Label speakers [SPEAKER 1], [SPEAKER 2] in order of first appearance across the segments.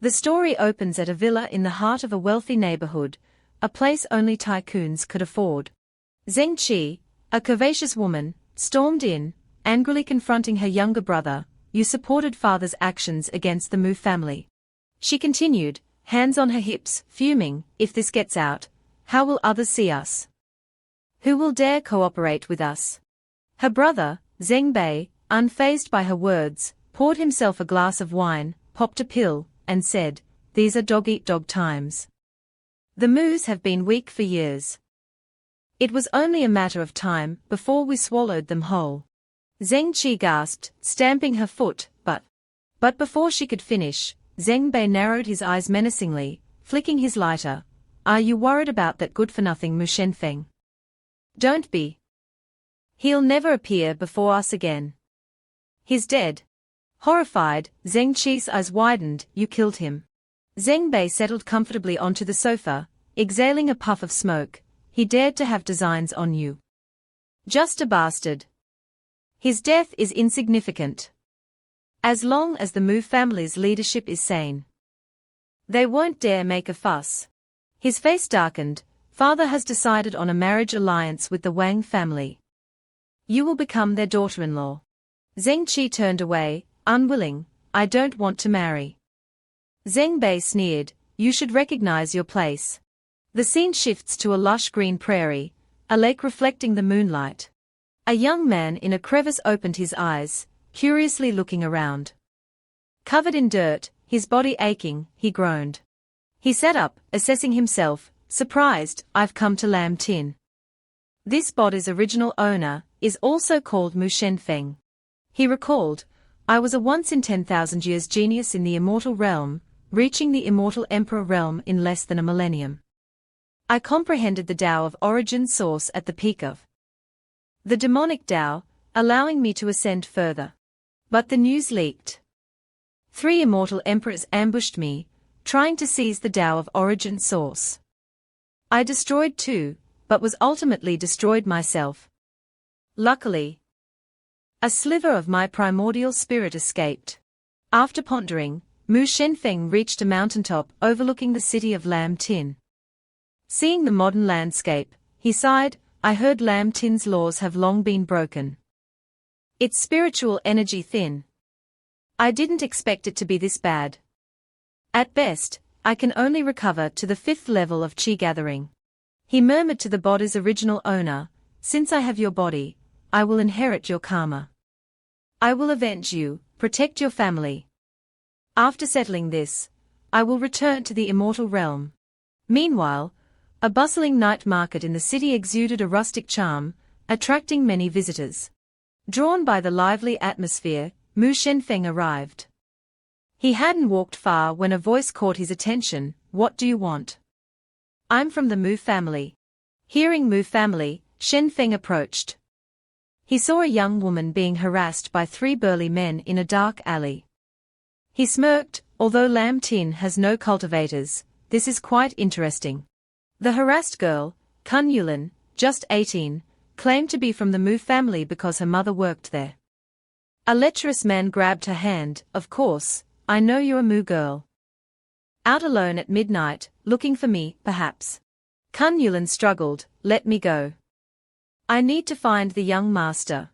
[SPEAKER 1] The story opens at a villa in the heart of a wealthy neighborhood, a place only tycoons could afford. Zeng Qi, a curvaceous woman, stormed in, angrily confronting her younger brother. You supported father's actions against the Mu family. She continued, hands on her hips, fuming, if this gets out, how will others see us? Who will dare cooperate with us? Her brother, Zen B, unfazed by her words, poured himself a glass of wine, popped a pill, and said, these are dog-eat-dog times. The Mus have been weak for years. It was only a matter of time before we swallowed them whole. Zeng Qi gasped, stamping her foot, but before she could finish, Zeng Bei narrowed his eyes menacingly, flicking his lighter. Are you worried about that good-for-nothing Mu Shen Fang? Don't be. He'll never appear before us again. He's dead. Horrified, Zeng Qi's eyes widened. You killed him. Zeng Bei settled comfortably onto the sofa, exhaling a puff of smoke. He dared to have designs on you. Just a bastard. His death is insignificant. As long as the Mu family's leadership is sane, they won't dare make a fuss. His face darkened. Father has decided on a marriage alliance with the Wang family. You will become their daughter-in-law. Zeng Qi turned away, unwilling. I don't want to marry. Zeng Bei sneered. You should recognize your place. The scene shifts to a lush green prairie, a lake reflecting the moonlight. A young man in a crevice opened his eyes, curiously looking around. Covered in dirt, his body aching, he groaned. He sat up, assessing himself, surprised. I've come to Lam Tin. This body's original owner is also called Mu Shen Fang. He recalled, I was a once-in-10,000 years genius in the Immortal realm, reaching the Immortal Emperor realm in less than a millennium. I comprehended the Tao of origin source at the peak of the demonic Tao, allowing me to ascend further. But the news leaked. 3 immortal emperors ambushed me, trying to seize the Tao of origin source. I destroyed 2, but was ultimately destroyed myself. Luckily, a sliver of my primordial spirit escaped. After pondering, Mu Shen Fang reached a mountaintop overlooking the city of Lam Tin. Seeing the modern landscape, he sighed, I heard Lam Tin's laws have long been broken. Its spiritual energy thin. I didn't expect it to be this bad. At best, I can only recover to the 5th level of Qi gathering. He murmured to the body's original owner, since I have your body, I will inherit your karma. I will avenge you, protect your family. After settling this, I will return to the immortal realm. Meanwhile, a bustling night market in the city exuded a rustic charm, attracting many visitors. Drawn by the lively atmosphere, Mu Shen Fang arrived. He hadn't walked far when a voice caught his attention. What do you want? I'm from the Mu family. Hearing Mu family, Shen Fang approached. He saw a young woman being harassed by 3 burly men in a dark alley. He smirked, although Lam Tin has no cultivators, this is quite interesting. The harassed girl, Kun Yulan, just 18, claimed to be from the Mu family because her mother worked there. A lecherous man grabbed her hand. Of course, I know you're a Mu girl. Out alone at midnight, looking for me, perhaps. Kun Yulan struggled. Let me go. I need to find the young master.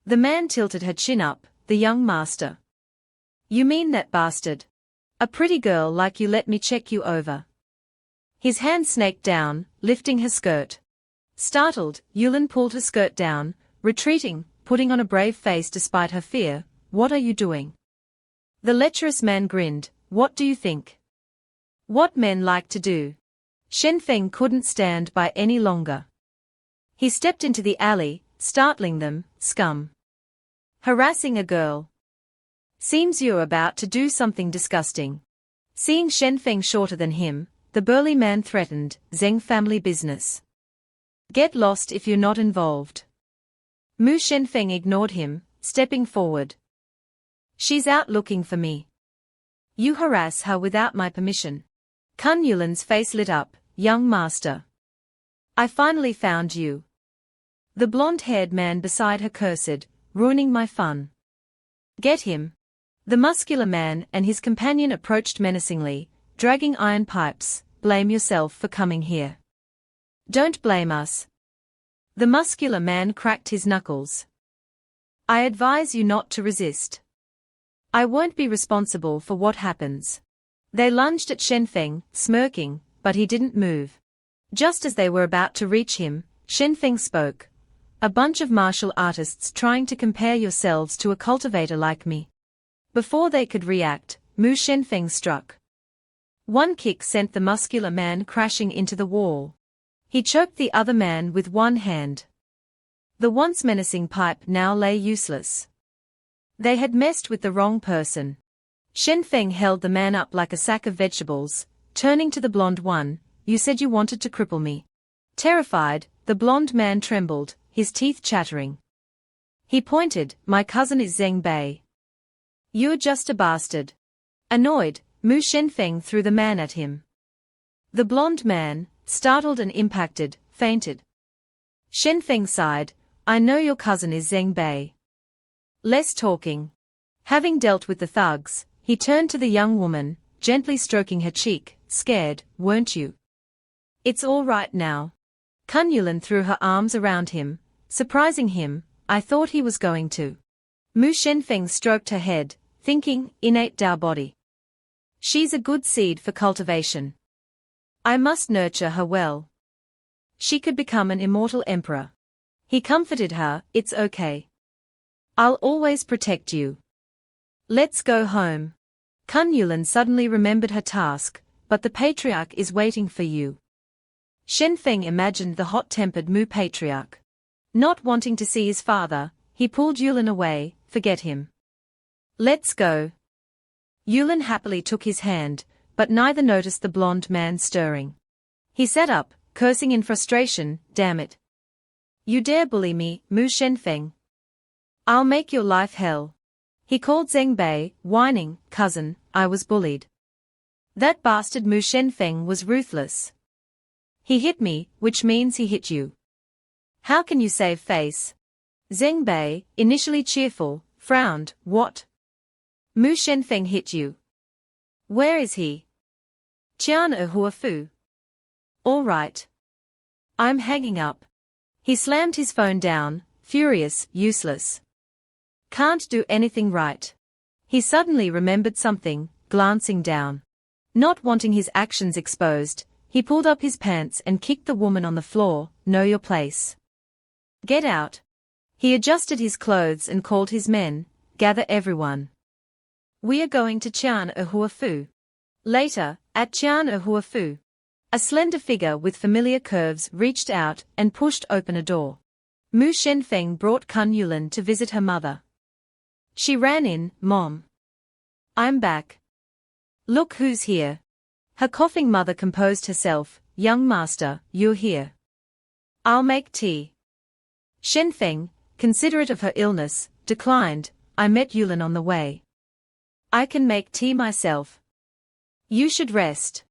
[SPEAKER 1] The man tilted her chin up. The young master. You mean that bastard? A pretty girl like you let me check you over. His hand snaked down, lifting her skirt. Startled, Yulan pulled her skirt down, retreating, putting on a brave face despite her fear. What are you doing? The lecherous man grinned. What do you think? What men like to do. Shen Fang couldn't stand by any longer. He stepped into the alley, startling them. Scum. Harassing a girl. Seems you're about to do something disgusting. Seeing Shen Fang shorter than him, the burly man threatened, Zeng family business. Get lost if you're not involved. Mu Shen Fang ignored him, stepping forward. She's out looking for me. You harass her without my permission. Kun Yulan's face lit up. Young master. I finally found you. The blonde-haired man beside her cursed, ruining my fun. Get him. The muscular man and his companion approached menacingly, dragging iron pipes. Blame yourself for coming here. Don't blame us. The muscular man cracked his knuckles. I advise you not to resist. I won't be responsible for what happens. They lunged at Shen Fang, smirking, but he didn't move. Just as they were about to reach him, Shen Fang spoke. A bunch of martial artists trying to compare yourselves to a cultivator like me. Before they could react, Shen Fang struck. One kick sent the muscular man crashing into the wall. He choked the other man with one hand. The once menacing pipe now lay useless. They had messed with the wrong person. Shen Fang held the man up like a sack of vegetables, turning to the blonde one. You said you wanted to cripple me. Terrified, the blonde man trembled, his teeth chattering. He pointed, my cousin is Zen B. You're just a bastard. Annoyed, Shen Fang threw the man at him. The blonde man, startled and impacted, fainted. Shen Fang sighed, I know your cousin is Zen B. Less talking. Having dealt with the thugs, he turned to the young woman, gently stroking her cheek. Scared, weren't you? It's all right now. Kulan threw her arms around him, surprising him. I thought he was going to. Shen Fang stroked her head, thinking, innate Tao body. She's a good seed for cultivation. I must nurture her well. She could become an immortal emperor. He comforted her, it's okay. I'll always protect you. Let's go home. Kulan suddenly remembered her task, but the patriarch is waiting for you. Shen Fang imagined the hot-tempered patriarch. Not wanting to see his father, he pulled Yulin away. Forget him. Let's go. Yulin happily took his hand, but neither noticed the blonde man stirring. He sat up, cursing in frustration, damn it. You dare bully me, Shen Fang. I'll make your life hell. He called Zen B, whining, cousin, I was bullied. That bastard Shen Fang was ruthless. He hit me, which means he hit you. How can you save face? Zen B, initially cheerful, frowned, what? Shen Fang hit you. Where is he? Qian Huafu. All right. I'm hanging up. He slammed his phone down, furious, useless. Can't do anything right. He suddenly remembered something, glancing down. Not wanting his actions exposed, he pulled up his pants and kicked the woman on the floor. Know your place. Get out. He adjusted his clothes and called his men, gather everyone. We are going to Qian Huafu. Later, at Qian Huafu, a slender figure with familiar curves reached out and pushed open a door. Shen Fang brought Kulan to visit her mother. She ran in, Mom. I'm back. Look who's here. Her coughing mother composed herself, young master, you're here. I'll make tea. Shen Fang, considerate of her illness, declined, I met Yulin on the way. I can make tea myself. You should rest.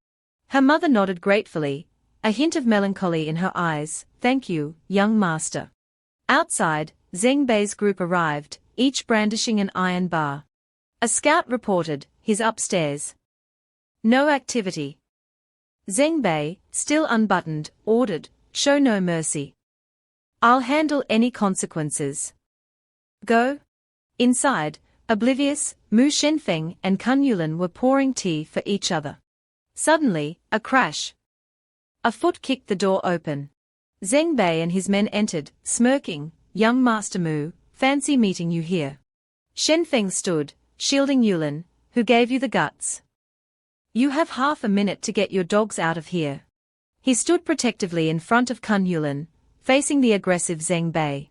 [SPEAKER 1] Her mother nodded gratefully, a hint of melancholy in her eyes, thank you, young master. Outside, Zen B's group arrived, each brandishing an iron bar. A scout reported, he's upstairs. No activity. Zen B, still unbuttoned, ordered, show no mercy. I'll handle any consequences. Go. Inside, oblivious, Shen Fang and Kulan were pouring tea for each other. Suddenly, a crash. A foot kicked the door open. Zen B and his men entered, smirking, young Master Mu, fancy meeting you here. Shen Fang stood, shielding Yulin, who gave you the guts. You have half a minute to get your dogs out of here. He stood protectively in front of Kulan, facing the aggressive Zen B.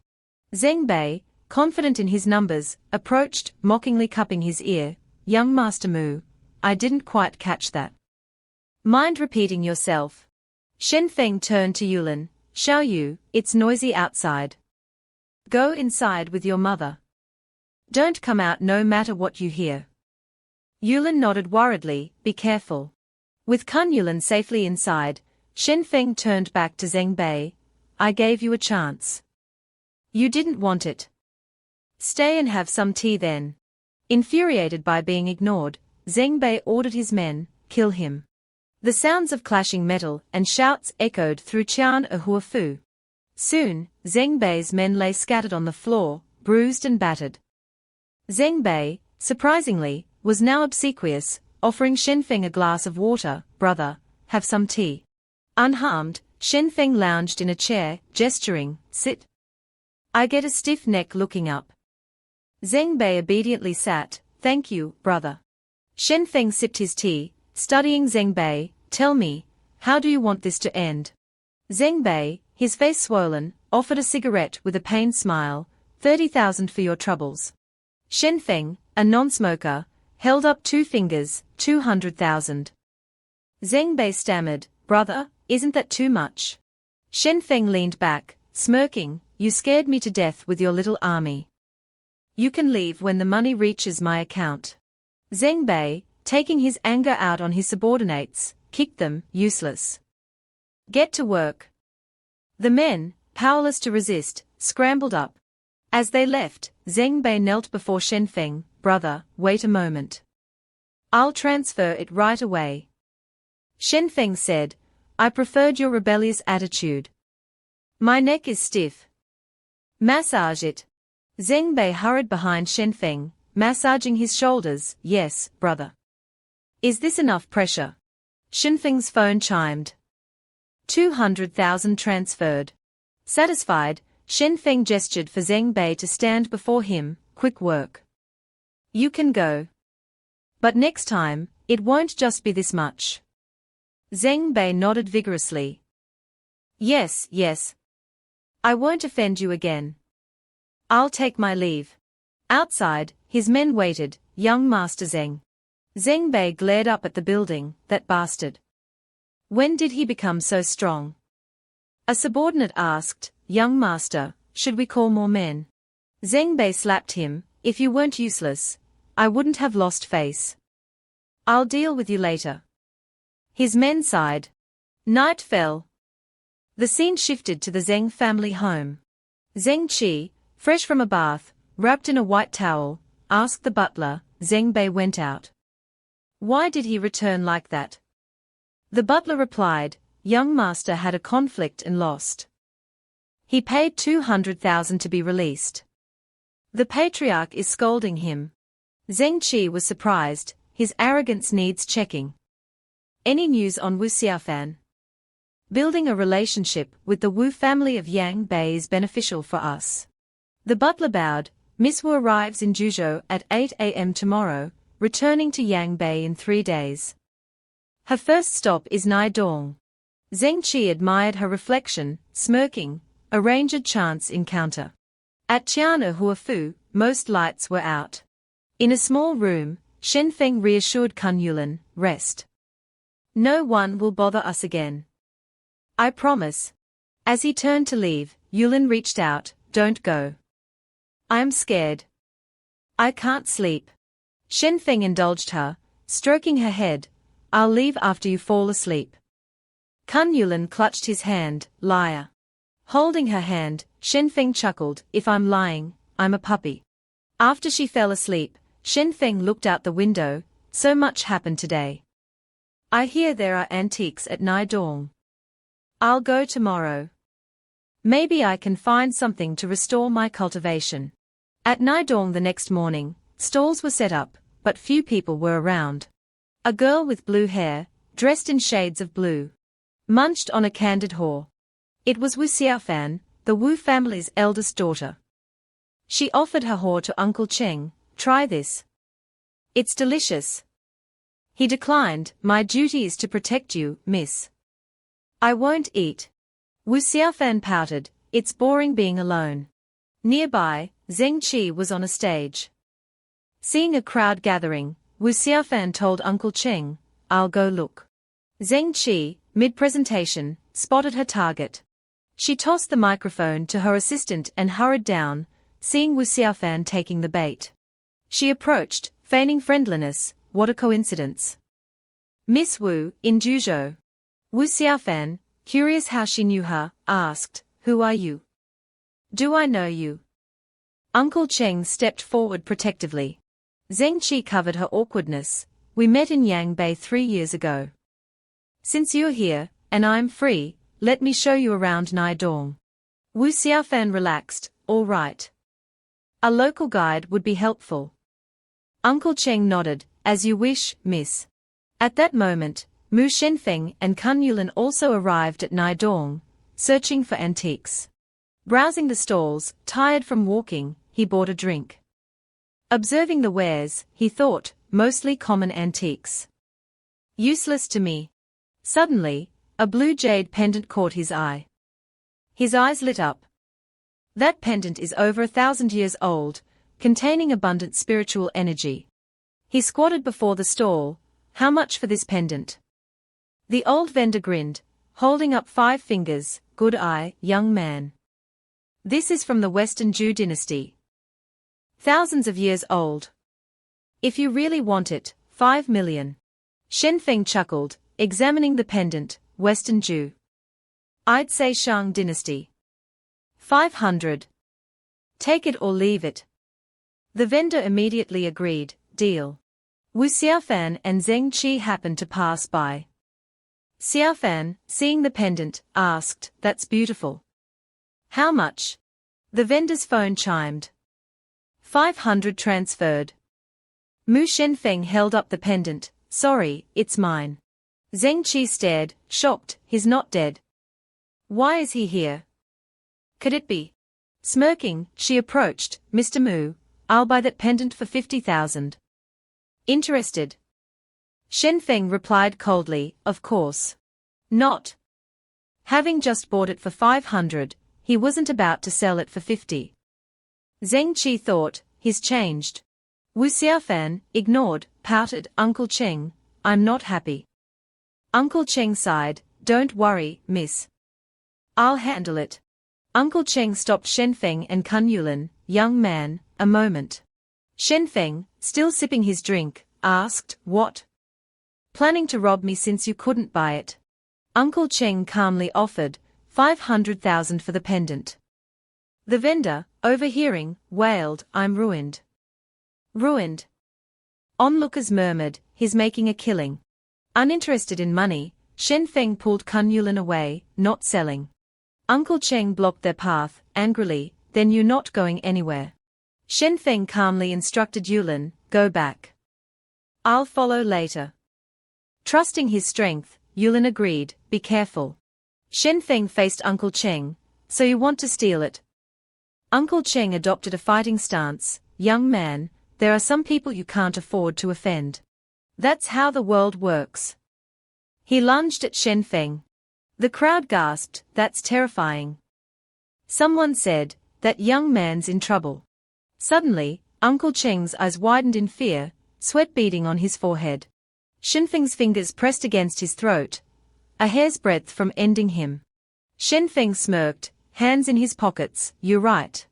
[SPEAKER 1] Zen B, confident in his numbers, approached, mockingly cupping his ear, young Master Mu, I didn't quite catch that. Mind repeating yourself? Shen Fang turned to Yulin, Xiao Yu, it's noisy outside. Go inside with your mother. Don't come out no matter what you hear. Yulin nodded worriedly, be careful. With Kulan safely inside, Shen Fang turned back to Zen B, I gave you a chance. You didn't want it. Stay and have some tea then. Infuriated by being ignored, Zen B ordered his men, kill him. The sounds of clashing metal and shouts echoed through Huafu. Soon, Zen B's men lay scattered on the floor, bruised and battered. Zen B, surprisingly, was now obsequious, offering Shen Fang a glass of water. Brother, have some tea. Unharmed, Shen Fang lounged in a chair, gesturing, sit. I get a stiff neck looking up. Zen B obediently sat, thank you, brother. Shen Fang sipped his tea, studying Zen B, tell me, how do you want this to end? Zen B, his face swollen, offered a cigarette with a pained smile, 30,000 for your troubles. Shen Fang, a non-smoker, held up 2 fingers, 200,000. Zen B stammered, brother, isn't that too much? Shen Fang leaned back, smirking, you scared me to death with your little army. You can leave when the money reaches my account. Zen B, taking his anger out on his subordinates, kicked them, useless. Get to work. The men, powerless to resist, scrambled up. As they left, Zen B knelt before Shen Fang, brother, wait a moment. I'll transfer it right away. Shen Fang said, I preferred your rebellious attitude. My neck is stiff. Massage it. Zen B hurried behind Shen Fang, massaging his shoulders, yes, brother. Is this enough pressure? Shen Fang's phone chimed. 200,000 transferred. Satisfied, Shen Fang gestured for Zen B to stand before him, quick work. You can go. But next time, it won't just be this much. Zen B nodded vigorously. Yes, yes. I won't offend you again. I'll take my leave. Outside, his men waited, young Master Zen. Zen B glared up at the building, that bastard. When did he become so strong? A subordinate asked, young master, should we call more men? Zen B slapped him, if you weren't useless, I wouldn't have lost face. I'll deal with you later. His men sighed. Night fell. The scene shifted to the Zeng family home. Zeng Qi, fresh from a bath, wrapped in a white towel, asked the butler. Zeng Bei went out. Why did he return like that? The butler replied, young master had a conflict and lost. He paid 200,000 to be released. The patriarch is scolding him. Zeng Qi was surprised, his arrogance needs checking. Any news on Wu Xiaofan? Building a relationship with the Wu family of Yang Bei is beneficial for us. The butler bowed. Miss Wu arrives in Juzhou at 8 a.m. tomorrow, returning to Yang Bei in 3 days. Her first stop is Nidong. Zeng Qi admired her reflection, smirking, arrange a chance encounter. At Huafu, most lights were out. In a small room, Shen Fang reassured Kun Yulan, rest. No one will bother us again. I promise. As he turned to leave, Yulan reached out, don't go. I'm scared. I can't sleep. Shen Fang indulged her, stroking her head, I'll leave after you fall asleep. Kun Yulan clutched his hand, liar. Holding her hand, Shen Fang chuckled, if I'm lying, I'm a puppy. After she fell asleep, Shen Fang looked out the window, so much happened today. I hear there are antiques at Nidong. I'll go tomorrow. Maybe I can find something to restore my cultivation. At Nidong the next morning, stalls were set up, but few people were around. A girl with blue hair, dressed in shades of blue, munched on a candied haw. It was Wu Xiaofan, the Wu family's eldest daughter. She offered her haw to Uncle Cheng, try this. It's delicious. He declined, my duty is to protect you, miss. I won't eat. Wu Xiaofan pouted, it's boring being alone. Nearby, Zeng Qi was on a stage. Seeing a crowd gathering, Wu Xiaofan told Uncle Cheng, I'll go look. Zeng Qi, mid-presentation, spotted her target. She tossed the microphone to her assistant and hurried down, seeing Wu Xiaofan taking the bait. She approached, feigning friendliness, what a coincidence. Miss Wu, in Juzhou. Wu Xiaofan, curious how she knew her, asked, who are you? Do I know you? Uncle Cheng stepped forward protectively. Zeng Qi covered her awkwardness. We met in Yangbei 3 years ago. Since you're here, and I'm free, let me show you around Nidong. Wu Xiaofan relaxed. All right. A local guide would be helpful. Uncle Cheng nodded. As you wish, miss. At that moment, Mu Shenfeng and Kun Yulan also arrived at Nidong, searching for antiques. Browsing the stalls, tired from walking, he bought a drink. Observing the wares, he thought, mostly common antiques. Useless to me. Suddenly, a blue jade pendant caught his eye. His eyes lit up. That pendant is over 1,000 years old, containing abundant spiritual energy. He squatted before the stall. How much for this pendant? The old vendor grinned, holding up 5 fingers. Good eye, young man. This is from the Western Zhou dynasty. Thousands of years old. If you really want it, 5 million. Shen Fang chuckled, examining the pendant. Western Zhou. I'd say Shang dynasty. 500. Take it or leave it. The vendor immediately agreed. Deal. Wu Xiaofan and Zeng Qi happened to pass by. Xiaofan, seeing the pendant, asked, That's beautiful. How much? The vendor's phone chimed. 500 transferred. Mu Shenfeng held up the pendant. Sorry, it's mine. Zeng Qi stared, shocked. He's not dead. Why is he here? Could it be? Smirking, she approached. Mr. Mu, I'll buy that pendant for 50,000. Interested? Shen Fang replied coldly, Of course. Not. Having just bought it for 500, he wasn't about to sell it for 50. Zeng Qi thought, he's changed. Wu Xiaofan, ignored, pouted. Uncle Cheng, I'm not happy. Uncle Cheng sighed, Don't worry, miss. I'll handle it. Uncle Cheng stopped Shen Fang and Kun Yulan. Young man, a moment. Shen Fang, still sipping his drink, asked, What? Planning to rob me since you couldn't buy it? Uncle Cheng calmly offered, 500,000 for the pendant. The vendor, overhearing, wailed, I'm ruined. Ruined. Onlookers murmured, he's making a killing. Uninterested in money, Shen Feng pulled Kun Yulan away, not selling. Uncle Cheng blocked their path, angrily, then you're not going anywhere. Shen Feng calmly instructed Yulan, go back. I'll follow later. Trusting his strength, Yulan agreed, be careful. Shen Feng faced Uncle Cheng, so you want to steal it? Uncle Cheng adopted a fighting stance, young man, there are some people you can't afford to offend. That's how the world works. He lunged at Shen Feng. The crowd gasped, that's terrifying. Someone said, that young man's in trouble. Suddenly, Uncle Cheng's eyes widened in fear, sweat beading on his forehead. Shen Feng's fingers pressed against his throat, a hair's breadth from ending him. Shen Feng smirked, hands in his pockets, you're right.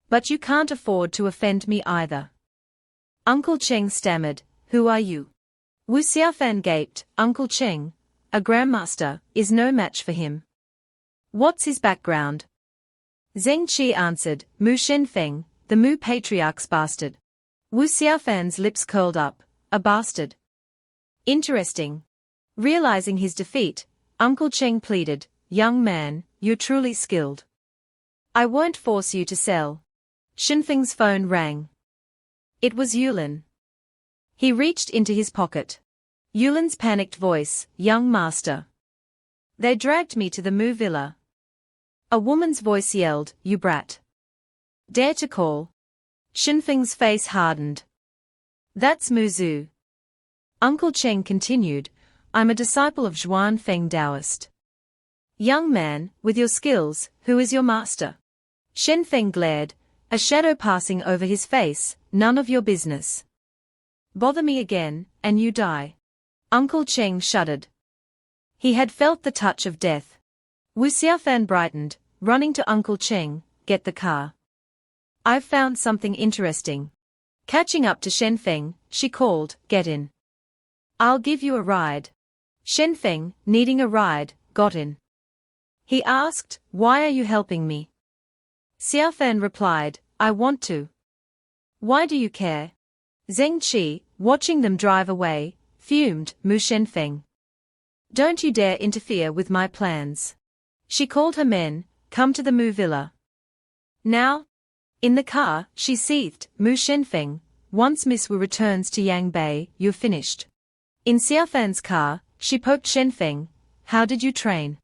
[SPEAKER 1] But you can't afford to offend me either. Uncle Cheng stammered, who are you? Wu Xiaofan gaped, Uncle Cheng, a grandmaster, is no match for him. What's his background? Zeng Qi answered, Mu Shenfeng, the Mu patriarch's bastard. Wu Xiaofan's lips curled up, a bastard. Interesting. Realizing his defeat, Uncle Cheng pleaded, young man, you're truly skilled. I won't force you to sell. Shenfeng's phone rang. It was Yulan. He reached into his pocket. Yulan's panicked voice, young master. They dragged me to the Mu villa. A woman's voice yelled, you brat. Dare to call? Shenfeng's face hardened. That's Mu Zhu. Uncle Cheng continued, I'm a disciple of Zhuan Feng Taoist. Young man, with your skills, who is your master? Shen Feng glared, a shadow passing over his face, none of your business. Bother me again, and you die. Uncle Cheng shuddered. He had felt the touch of death. Wu Xiaofan brightened, running to Uncle Cheng, get the car. I've found something interesting. Catching up to Shen Feng, she called, get in. I'll give you a ride. Shen Feng, needing a ride, got in. He asked, why are you helping me? Xiaofan replied, I want to. Why do you care? Zeng Qi, watching them drive away, fumed, Mu Shen Fang. Don't you dare interfere with my plans. She called her men, come to the Mu villa. Now? In the car, she seethed, Mu Shen Fang, once Miss Wu returns to Yang Bei, you're finished. In Xiaofan's car, she poked Shen Fang, how did you train?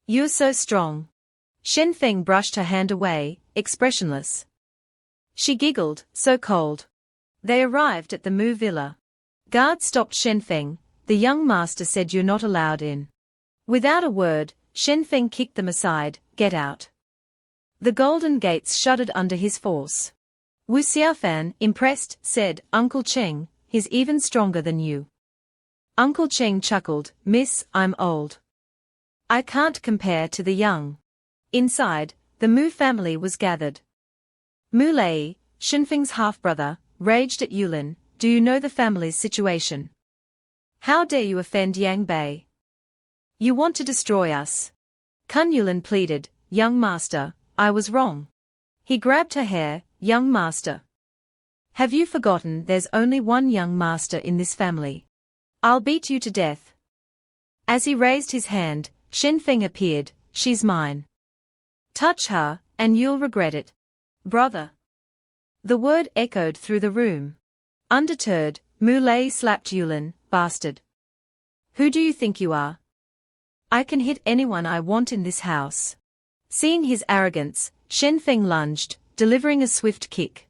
[SPEAKER 1] You're so strong. Shen Fang brushed her hand away, expressionless. She giggled, so cold. They arrived at the Mu villa. Guard stopped Shen Fang, the young master said you're not allowed in. Without a word, Shen Fang kicked them aside, get out. The golden gates shuddered under his force. Wu Xiaofan, impressed, said, Uncle Cheng, he's even stronger than you. Uncle Cheng chuckled, Miss, I'm old. I can't compare to the young. Inside, the Mu family was gathered. Mu Lei, Shen Fang's half-brother, raged at Yulin, do you know the family's situation? How dare you offend Yang Bei? You want to destroy us. Kun Yulin pleaded, young master, I was wrong. He grabbed her hair, young master. Have you forgotten there's only one young master in this family? I'll beat you to death. As he raised his hand, Shen Fang appeared, she's mine. Touch her, and you'll regret it. Brother. The word echoed through the room. Undeterred, Mu Lei slapped Yulin, bastard. Who do you think you are? I can hit anyone I want in this house. Seeing his arrogance, Shen Fang lunged, delivering a swift kick.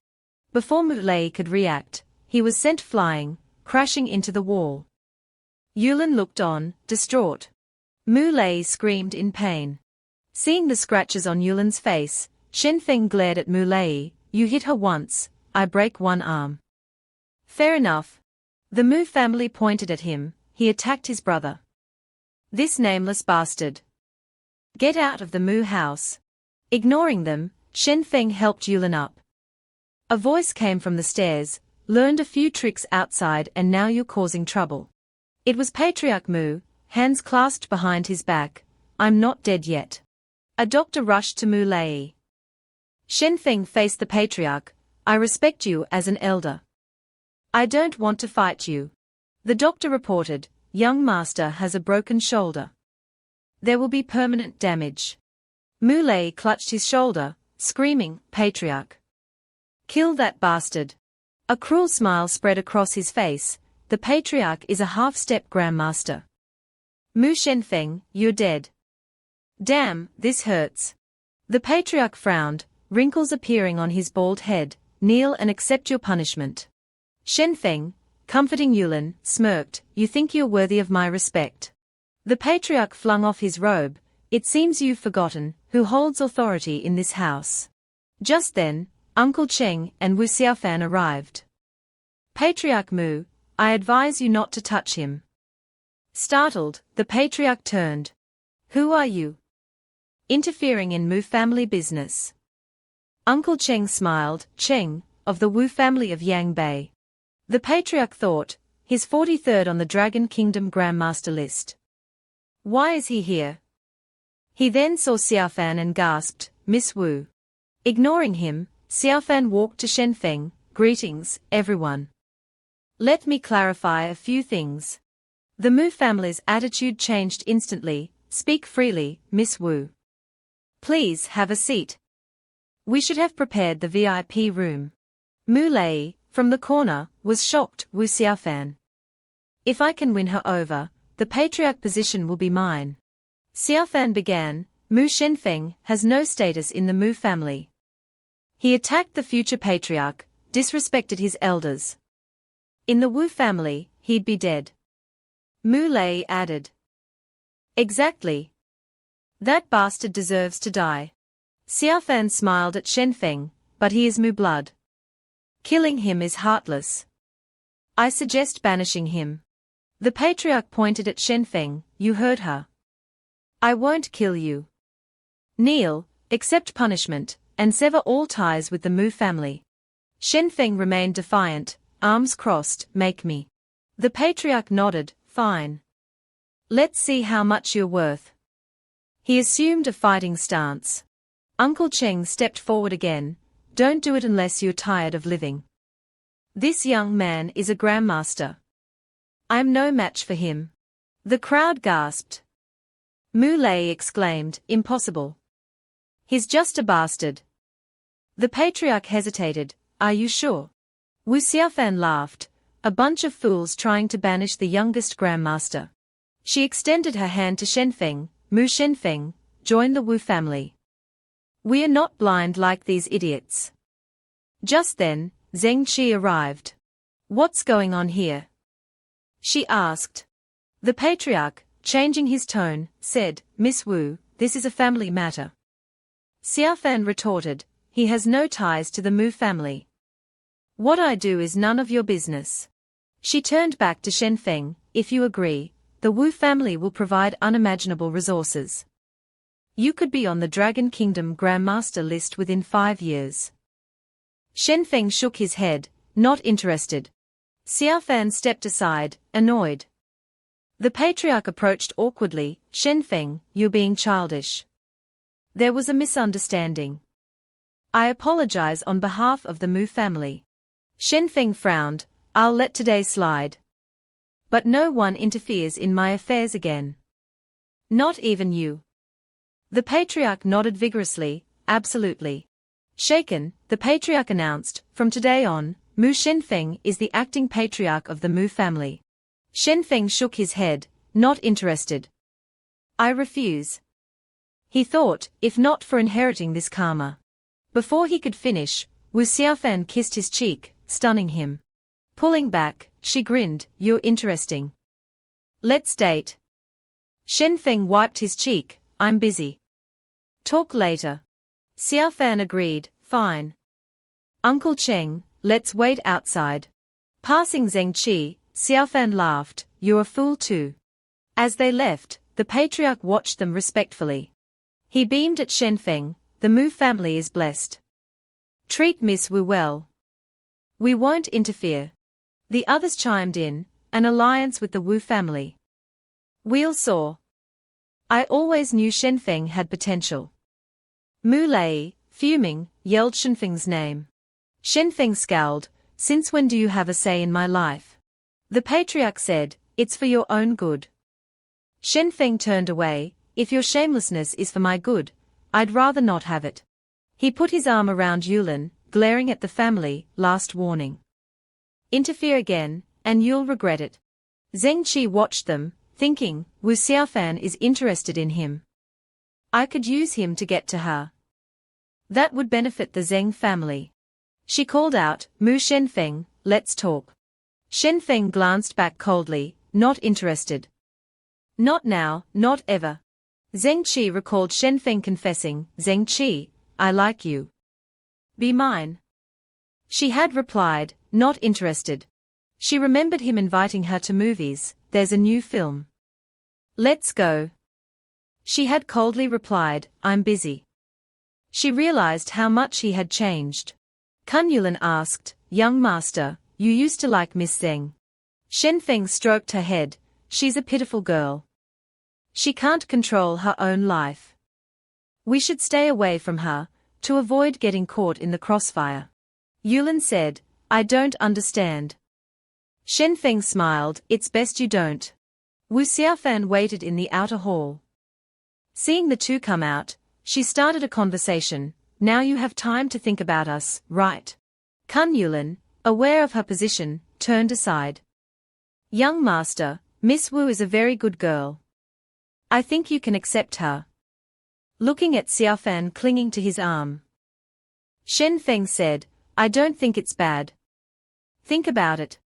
[SPEAKER 1] Before Mu Lei could react, he was sent flying, crashing into the wall. Yulin looked on, distraught. Mu Lei screamed in pain. Seeing the scratches on Yulin's face, Shen Fang glared at Mu Lei, you hit her once, I break one arm. Fair enough. The Mu family pointed at him, he attacked his brother. This nameless bastard. Get out of the Mu house. Ignoring them, Shen Fang helped Yulin up. A voice came from the stairs, learned a few tricks outside and now you're causing trouble. It was Patriarch Mu, hands clasped behind his back, I'm not dead yet. A doctor rushed to Mu Lei. Shen Fang faced the Patriarch, I respect you as an elder. I don't want to fight you. The doctor reported, young master has a broken shoulder. There will be permanent damage. Mu Lei clutched his shoulder, screaming, Patriarch. Kill that bastard. A cruel smile spread across his face, the Patriarch is a half-step grandmaster. Mu Shen Fang, you're dead. Damn, this hurts. The Patriarch frowned, wrinkles appearing on his bald head, kneel and accept your punishment. Shen Fang, comforting Yulin, smirked, you think you're worthy of my respect. The Patriarch flung off his robe, it seems you've forgotten, who holds authority in this house. Just then, Uncle Cheng and Wu Xiaofan arrived. Patriarch Mu, I advise you not to touch him. Startled, the Patriarch turned. Who are you? Interfering in Mu family business. Uncle Cheng smiled, Cheng, of the Wu family of Yang Bei. The Patriarch thought, he's 43rd on the Dragon Kingdom Grandmaster list. Why is he here? He then saw Xiaofan and gasped, Miss Wu. Ignoring him, Xiaofan walked to Shen Fang, greetings, everyone. Let me clarify a few things. The Mu family's attitude changed instantly, speak freely, Miss Wu. Please have a seat. We should have prepared the VIP room. Mu Lei, from the corner, was shocked, Wu Xiaofan. If I can win her over, the Patriarch position will be mine. Xiaofan began, Mu Shen Fang has no status in the Mu family. He attacked the future Patriarch, disrespected his elders. In the Wu family, he'd be dead. Mu Lei added. Exactly. That bastard deserves to die. Xiaofan smiled at Shen Fang, but he is Mu blood. Killing him is heartless. I suggest banishing him. The Patriarch pointed at Shen Fang, you heard her. I won't kill you. Kneel, accept punishment, and sever all ties with the Mu family. Shen Fang remained defiant, arms crossed, make me. The Patriarch nodded, fine. Let's see how much you're worth. He assumed a fighting stance. Uncle Cheng stepped forward again, don't do it unless you're tired of living. This young man is a grandmaster. I am no match for him. The crowd gasped. Mu Lei exclaimed, impossible. He's just a bastard. The patriarch hesitated, are you sure? Wu Xiaofan laughed, a bunch of fools trying to banish the youngest grandmaster. She extended her hand to Shen Fang, Mu Shen Fang, join the Wu family. We are not blind like these idiots. Just then, Zeng Qi arrived. What's going on here? She asked. The patriarch, changing his tone, said, Miss Wu, this is a family matter. Xiaofan retorted, he has no ties to the Mu family. What I do is none of your business. She turned back to Shen Fang, if you agree, the Wu family will provide unimaginable resources. You could be on the Dragon Kingdom Grandmaster list within 5 years. Shen Fang shook his head, not interested. Xiaofan stepped aside, annoyed. The patriarch approached awkwardly, Shen Fang, you're being childish. There was a misunderstanding. I apologize on behalf of the Mu family. Shen Fang frowned, I'll let today slide. But no one interferes in my affairs again. Not even you. The patriarch nodded vigorously, absolutely. Shaken, the patriarch announced, from today on, Mu Shen Fang is the acting patriarch of the Mu family. Shen Fang shook his head, not interested. I refuse. He thought, if not for inheriting this karma. Before he could finish, Wu Xiaofan kissed his cheek, stunning him. Pulling back, she grinned, you're interesting. Let's date. Shen Fang wiped his cheek, I'm busy. Talk later. Xiaofan agreed, fine. Uncle Cheng, let's wait outside. Passing Zeng Qi, Xiaofan laughed, you're a fool too. As they left, the patriarch watched them respectfully. He beamed at Shen Fang, the Mu family is blessed. Treat Miss Wu well. We won't interfere. The others chimed in, an alliance with the Wu family. We'll saw. I always knew Shen Fang had potential. Mu Lei, fuming, yelled Shen Fang's name. Shen Fang scowled, since when do you have a say in my life? The patriarch said, it's for your own good. Shen Fang turned away, if your shamelessness is for my good, I'd rather not have it. He put his arm around Yulin, glaring at the family, last warning. Interfere again, and you'll regret it. Zeng Qi watched them, thinking, Wu Xiaofan is interested in him. I could use him to get to her. That would benefit the Zeng family. She called out, Mu Shen Fang, let's talk. Shen Fang glanced back coldly, not interested. Not now, not ever. Zeng Qi recalled Shen Fang confessing, Zeng Qi, I like you. Be mine. She had replied, not interested. She remembered him inviting her to movies, there's a new film. Let's go. She had coldly replied, I'm busy. She realized how much he had changed. Kun Yulan asked, young master, you used to like Miss Zeng. Shen Fang stroked her head, she's a pitiful girl. She can't control her own life. We should stay away from her, to avoid getting caught in the crossfire. Yulan said, I don't understand. Shen Fang smiled, it's best you don't. Wu Xiaofan waited in the outer hall. Seeing the two come out, she started a conversation, now you have time to think about us, right? Kun Yulan, aware of her position, turned aside. Young master, Miss Wu is a very good girl. I think you can accept her. Looking at Xiaofan clinging to his arm. Shen Fang said, I don't think it's bad. Think about it.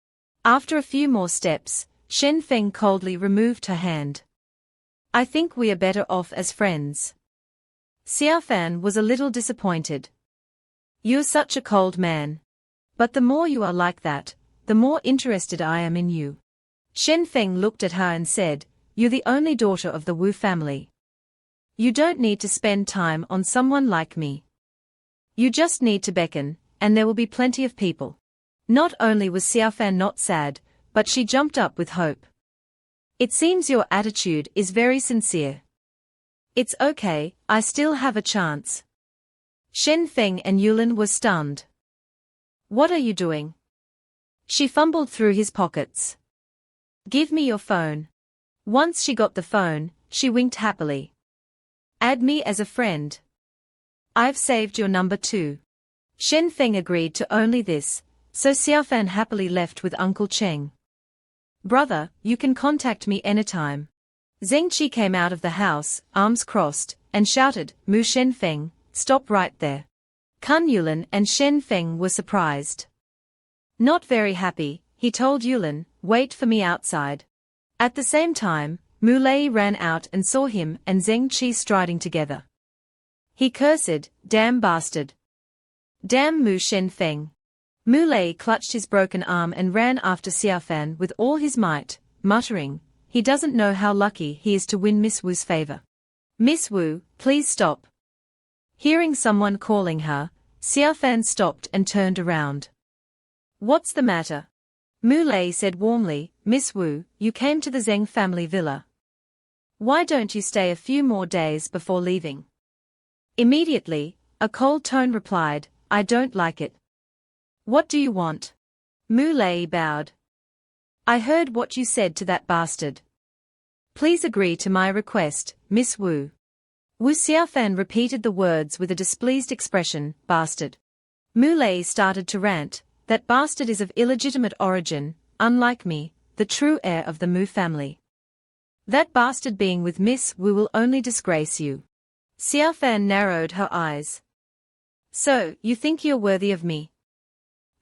[SPEAKER 1] After a few more steps, Shen Fang coldly removed her hand. I think we are better off as friends. Xiaofan was a little disappointed. You're such a cold man. But the more you are like that, the more interested I am in you. Shen Fang looked at her and said, you're the only daughter of the Wu family. You don't need to spend time on someone like me. You just need to beckon, and there will be plenty of people. Not only was Xiaofan not sad, but she jumped up with hope. It seems your attitude is very sincere. It's okay, I still have a chance. Shen Fang and Yulan were stunned. What are you doing? She fumbled through his pockets. Give me your phone. Once she got the phone, she winked happily. Add me as a friend. I've saved your number too. Shen Fang agreed to only this, so Xiaofan happily left with Uncle Cheng. Brother, you can contact me anytime. Zengqi came out of the house, arms crossed, and shouted, Mu Shen Feng, stop right there. Kun Yulan and Shen Feng were surprised. Not very happy, he told Yulan, wait for me outside. At the same time, Mu Lei ran out and saw him and Zengqi striding together. He cursed, damn bastard. Damn Mu Shen Feng. Mu Lei clutched his broken arm and ran after Xiaofan with all his might, muttering, he doesn't know how lucky he is to win Miss Wu's favor. Miss Wu, please stop. Hearing someone calling her, Xiaofan stopped and turned around. What's the matter? Mu Lei said warmly, Miss Wu, you came to the Zeng family villa. Why don't you stay a few more days before leaving? Immediately, a cold tone replied, I don't like it. What do you want? Mu Lei bowed. I heard what you said to that bastard. Please agree to my request, Miss Wu. Wu Xiaofan repeated the words with a displeased expression, bastard. Mu Lei started to rant, that bastard is of illegitimate origin, unlike me, the true heir of the Mu family. That bastard being with Miss Wu will only disgrace you. Xiaofan narrowed her eyes. So, you think you're worthy of me?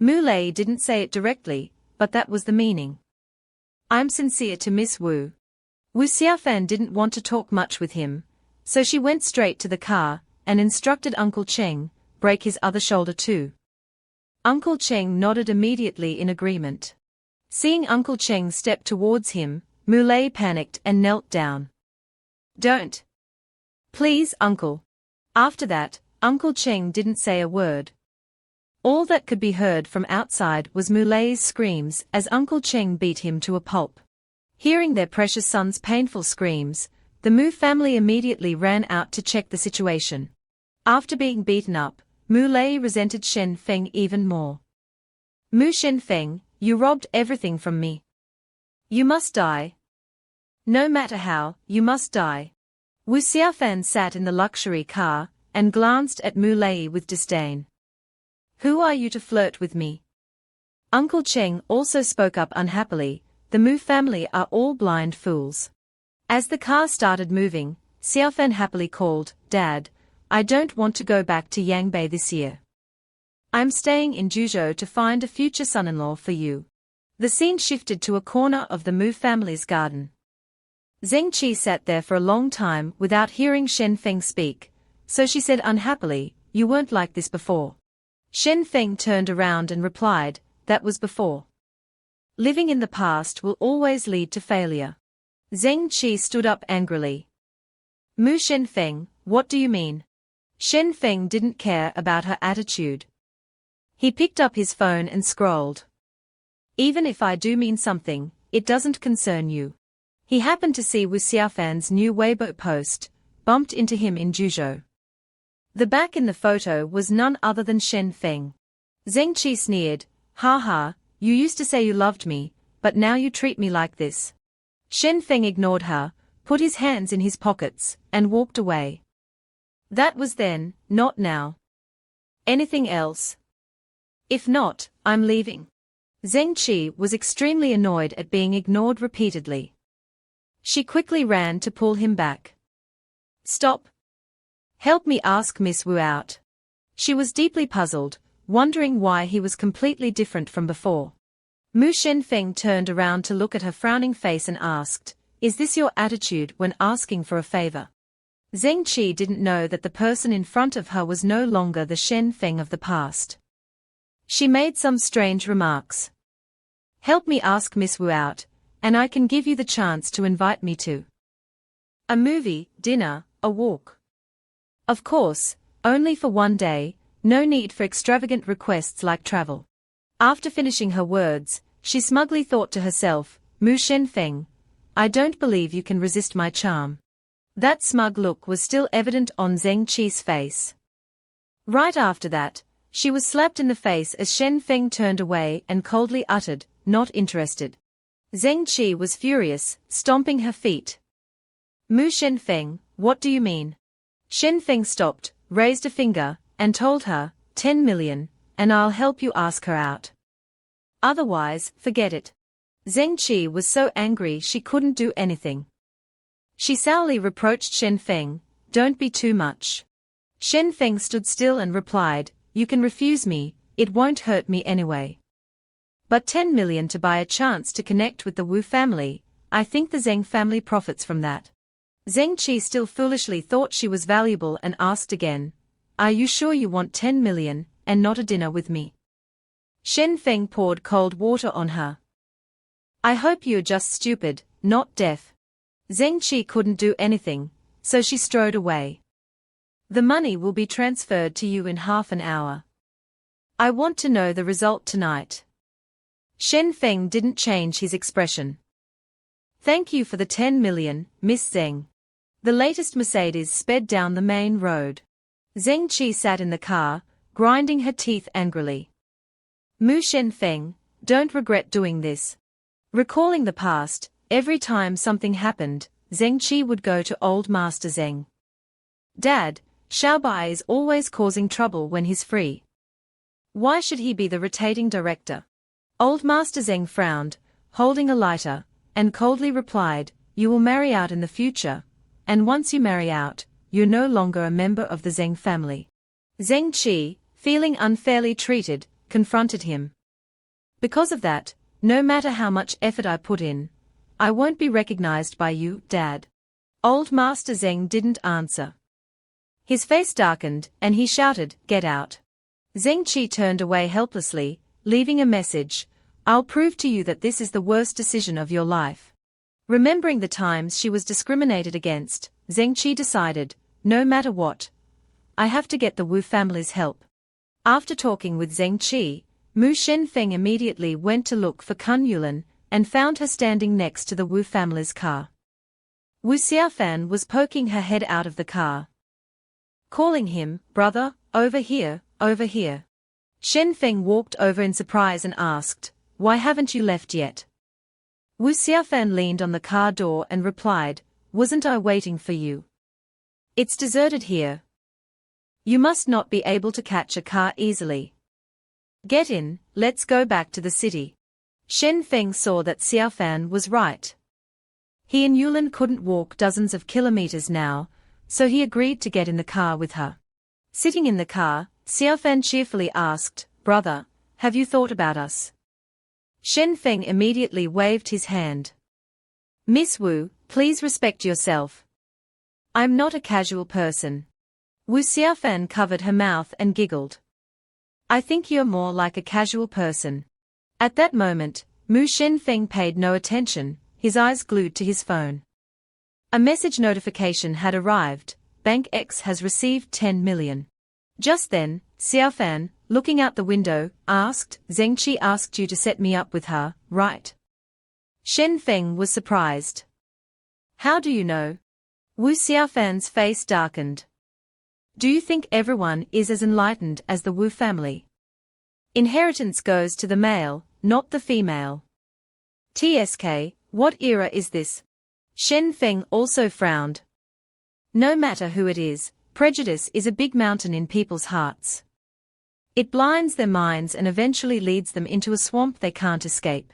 [SPEAKER 1] Mu Lei didn't say it directly, but that was the meaning. I'm sincere to Miss Wu. Wu Xiaofan didn't want to talk much with him, so she went straight to the car, and instructed Uncle Cheng, break his other shoulder too. Uncle Cheng nodded immediately in agreement. Seeing Uncle Cheng step towards him, Mu Lei panicked and knelt down. Don't. Please, Uncle. After that, Uncle Cheng didn't say a word. All that could be heard from outside was Mu Lei's screams as Uncle Cheng beat him to a pulp. Hearing their precious son's painful screams, the Mu family immediately ran out to check the situation. After being beaten up, Mu Lei resented Shen Feng even more. Mu Shen Feng, you robbed everything from me. You must die. No matter how, you must die. Wu Xiaofan sat in the luxury car, and glanced at Mu Lei with disdain. Who are you to flirt with me? Uncle Cheng also spoke up unhappily, the Mu family are all blind fools. As the car started moving, Xiaofan happily called, Dad, I don't want to go back to Yangbei this year. I'm staying in Juzhou to find a future son-in-law for you. The scene shifted to a corner of the Mu family's garden. Zengqi sat there for a long time without hearing Shen Feng speak, so she said unhappily, you weren't like this before. Shen Feng turned around and replied, that was before. Living in the past will always lead to failure. Zengqi stood up angrily. Mu Shen Feng, what do you mean? Shen Feng didn't care about her attitude. He picked up his phone and scrolled. Even if I do mean something, it doesn't concern you. He happened to see Wu Xiaofan's new Weibo post, bumped into him in Juzhou. The back in the photo was none other than Shen Feng. Zengqi sneered, ha ha, you used to say you loved me, but now you treat me like this. Shen Feng ignored her, put his hands in his pockets, and walked away. That was then, not now. Anything else? If not, I'm leaving. Zengqi was extremely annoyed at being ignored repeatedly. She quickly ran to pull him back. Stop. Help me ask Miss Wu out. She was deeply puzzled, wondering why he was completely different from before. Mu Shen Feng turned around to look at her frowning face and asked, is this your attitude when asking for a favor? Zengqi didn't know that the person in front of her was no longer the Shen Feng of the past. She made some strange remarks. Help me ask Miss Wu out, and I can give you the chance to invite me to a movie, dinner, a walk. Of course, only for one day, no need for extravagant requests like travel. After finishing her words, she smugly thought to herself, Mu Shen Feng, I don't believe you can resist my charm. That smug look was still evident on Zengqi's face. Right after that, She was slapped in the face as Shen Fang turned away and coldly uttered, "Not interested." Zeng Qi was furious, stomping her feet. "Mu Shen Feng, what do you mean?" Shen Feng stopped, raised a finger, and told her, 10 million, and I'll help you ask her out. Otherwise, forget it. Zeng Qi was so angry she couldn't do anything. She sourly reproached Shen Feng, "Don't be too much." Shen Feng stood still and replied, "You can refuse me, it won't hurt me anyway. But 10 million to buy a chance to connect with the Wu family, I think the Zeng family profits from that." Zeng Qi still foolishly thought she was valuable and asked again, "Are you sure you want 10 million, and not a dinner with me?" Shen Feng poured cold water on her. "I hope you're just stupid, not deaf." Zeng Qi couldn't do anything, so she strode away. "The money will be transferred to you in half an hour. I want to know the result tonight." Shen Feng didn't change his expression. "Thank you for the 10 million, Miss Zeng." The latest Mercedes sped down the main road. Zeng Qi sat in the car, grinding her teeth angrily. "Mu Shen Feng, don't regret doing this." Recalling the past, every time something happened, Zeng Qi would go to old Master Zeng. "Dad, Xiaobai is always causing trouble when he's free. Why should he be the rotating director?" Old Master Zeng frowned, holding a lighter, and coldly replied, "You will marry out in the future, and once you marry out, you're no longer a member of the Zeng family." Zeng Qi, feeling unfairly treated, confronted him. "Because of that, no matter how much effort I put in, I won't be recognized by you, Dad." Old Master Zeng didn't answer. His face darkened, and he shouted, "Get out." Zeng Qi turned away helplessly, leaving a message, "I'll prove to you that this is the worst decision of your life." Remembering the times she was discriminated against, Zeng Qi decided, no matter what, I have to get the Wu family's help. After talking with Zeng Qi, Mu Shen Feng immediately went to look for Kun Yulan, and found her standing next to the Wu family's car. Wu Xiaofan was poking her head out of the car, calling him, "Brother, over here, over here." Shen Feng walked over in surprise and asked, "Why haven't you left yet?" Wu Xiaofan leaned on the car door and replied, "Wasn't I waiting for you? It's deserted here. You must not be able to catch a car easily. Get in, let's go back to the city." Shen Feng saw that Xiaofan was right. He and Yulan couldn't walk dozens of kilometers now, so he agreed to get in the car with her. Sitting in the car, Xiaofan cheerfully asked, "Brother, have you thought about us?" Shen Feng immediately waved his hand. "Miss Wu, please respect yourself. I'm not a casual person." Wu Xiaofan covered her mouth and giggled. "I think you're more like a casual person." At that moment, Mu Shen Feng paid no attention, his eyes glued to his phone. A message notification had arrived, "Bank X has received 10 million. Just then, Xiaofan, looking out the window, asked, "Zeng Qi asked you to set me up with her, right?" Shen Feng was surprised. "How do you know?" Wu Xiaofan's face darkened. "Do you think everyone is as enlightened as the Wu family? Inheritance goes to the male, not the female. TSK, what era is this?" Shen Feng also frowned. No matter who it is, prejudice is a big mountain in people's hearts. It blinds their minds and eventually leads them into a swamp they can't escape.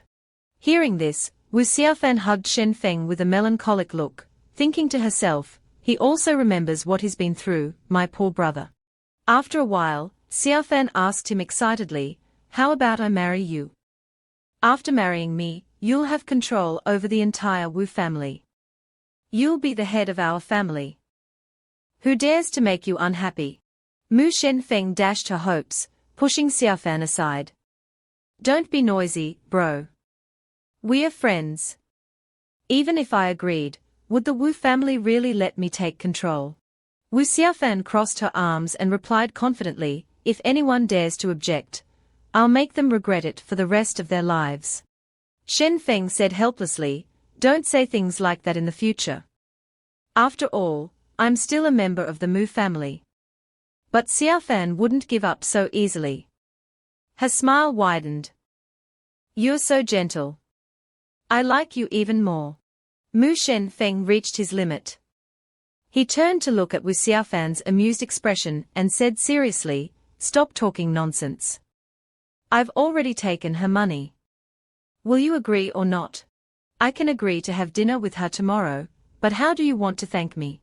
[SPEAKER 1] Hearing this, Wu Xiaofan hugged Shen Feng with a melancholic look, thinking to herself, "He also remembers what he's been through, my poor brother." After a while, Xiaofan asked him excitedly, "How about I marry you? After marrying me, you'll have control over the entire Wu family. You'll be the head of our family. Who dares to make you unhappy?" Mu Shen Feng dashed her hopes, pushing Xiaofan aside. "Don't be noisy, bro. We're friends. Even if I agreed, would the Wu family really let me take control?" Wu Xiaofan crossed her arms and replied confidently, "If anyone dares to object, I'll make them regret it for the rest of their lives." Shen Feng said helplessly, "Don't say things like that in the future. After all, I'm still a member of the Mu family." But Xiaofan wouldn't give up so easily. Her smile widened. You're so gentle. I like you even more. Mu Shen Feng reached his limit. He turned to look at Wu Xiaofan's amused expression and said seriously, stop talking nonsense. I've already taken her money. Will you agree or not? I can agree to have dinner with her tomorrow, but how do you want to thank me?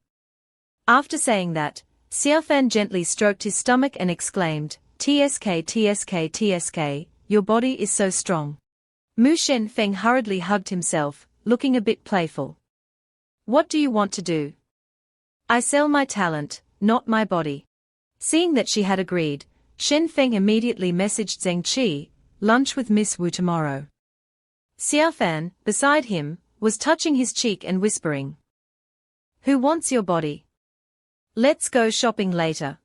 [SPEAKER 1] After saying that, Xiaofan gently stroked his stomach and exclaimed, TSK TSK TSK, your body is so strong. Mu Shen Feng hurriedly hugged himself, looking a bit playful. What do you want to do? I sell my talent, not my body. Seeing that she had agreed, Shen Feng immediately messaged Zeng Qi, lunch with Miss Wu tomorrow. Xiaofan, beside him, was touching his cheek and whispering. Who wants your body? Let's go shopping later.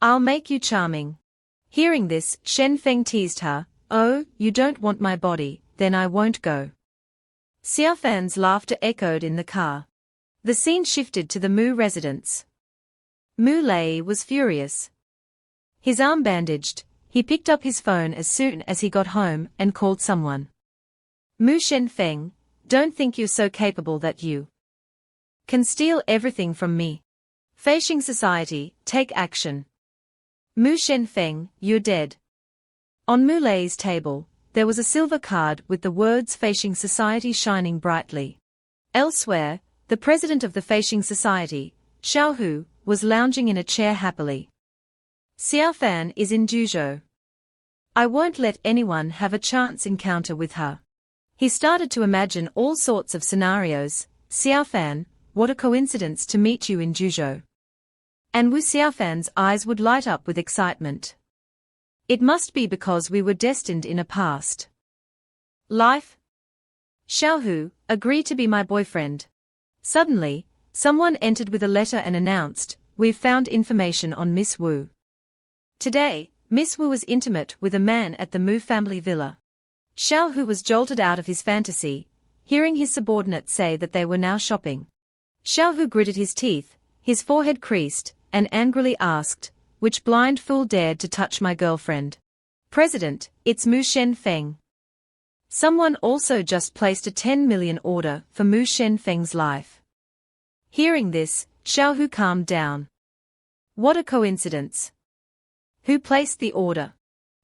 [SPEAKER 1] I'll make you charming. Hearing this, Shen Feng teased her, oh, you don't want my body, then I won't go. Xiaofan's laughter echoed in the car. The scene shifted to the Mu residence. Mu Lei was furious. His arm bandaged, he picked up his phone as soon as he got home and called someone. Mu Shen Feng, don't think you're so capable that you can steal everything from me. Fasing Society, take action. Mu Shen Feng, you're dead. On Mu Lei's table, there was a silver card with the words Fasing Society shining brightly. Elsewhere, the president of the Fasing Society, Xiaohu, was lounging in a chair happily. Xiaofan is in Juzhou. I won't let anyone have a chance encounter with her. He started to imagine all sorts of scenarios. Xiaofan, what a coincidence to meet you in Juzhou. And Wu Xiaofan's eyes would light up with excitement. It must be because we were destined in a past life. Xiaohu, agree to be my boyfriend. Suddenly, someone entered with a letter and announced, we've found information on Miss Wu. Today, Miss Wu was intimate with a man at the Mu family villa. Xiaohu was jolted out of his fantasy, hearing his subordinate say that they were now shopping. Xiaohu gritted his teeth, his forehead creased, and angrily asked, which blind fool dared to touch my girlfriend? President, it's Mu Shen Feng. Someone also just placed a 10 million order for Mu Shen Feng's life. Hearing this, Xiaohu calmed down. What a coincidence. Who placed the order?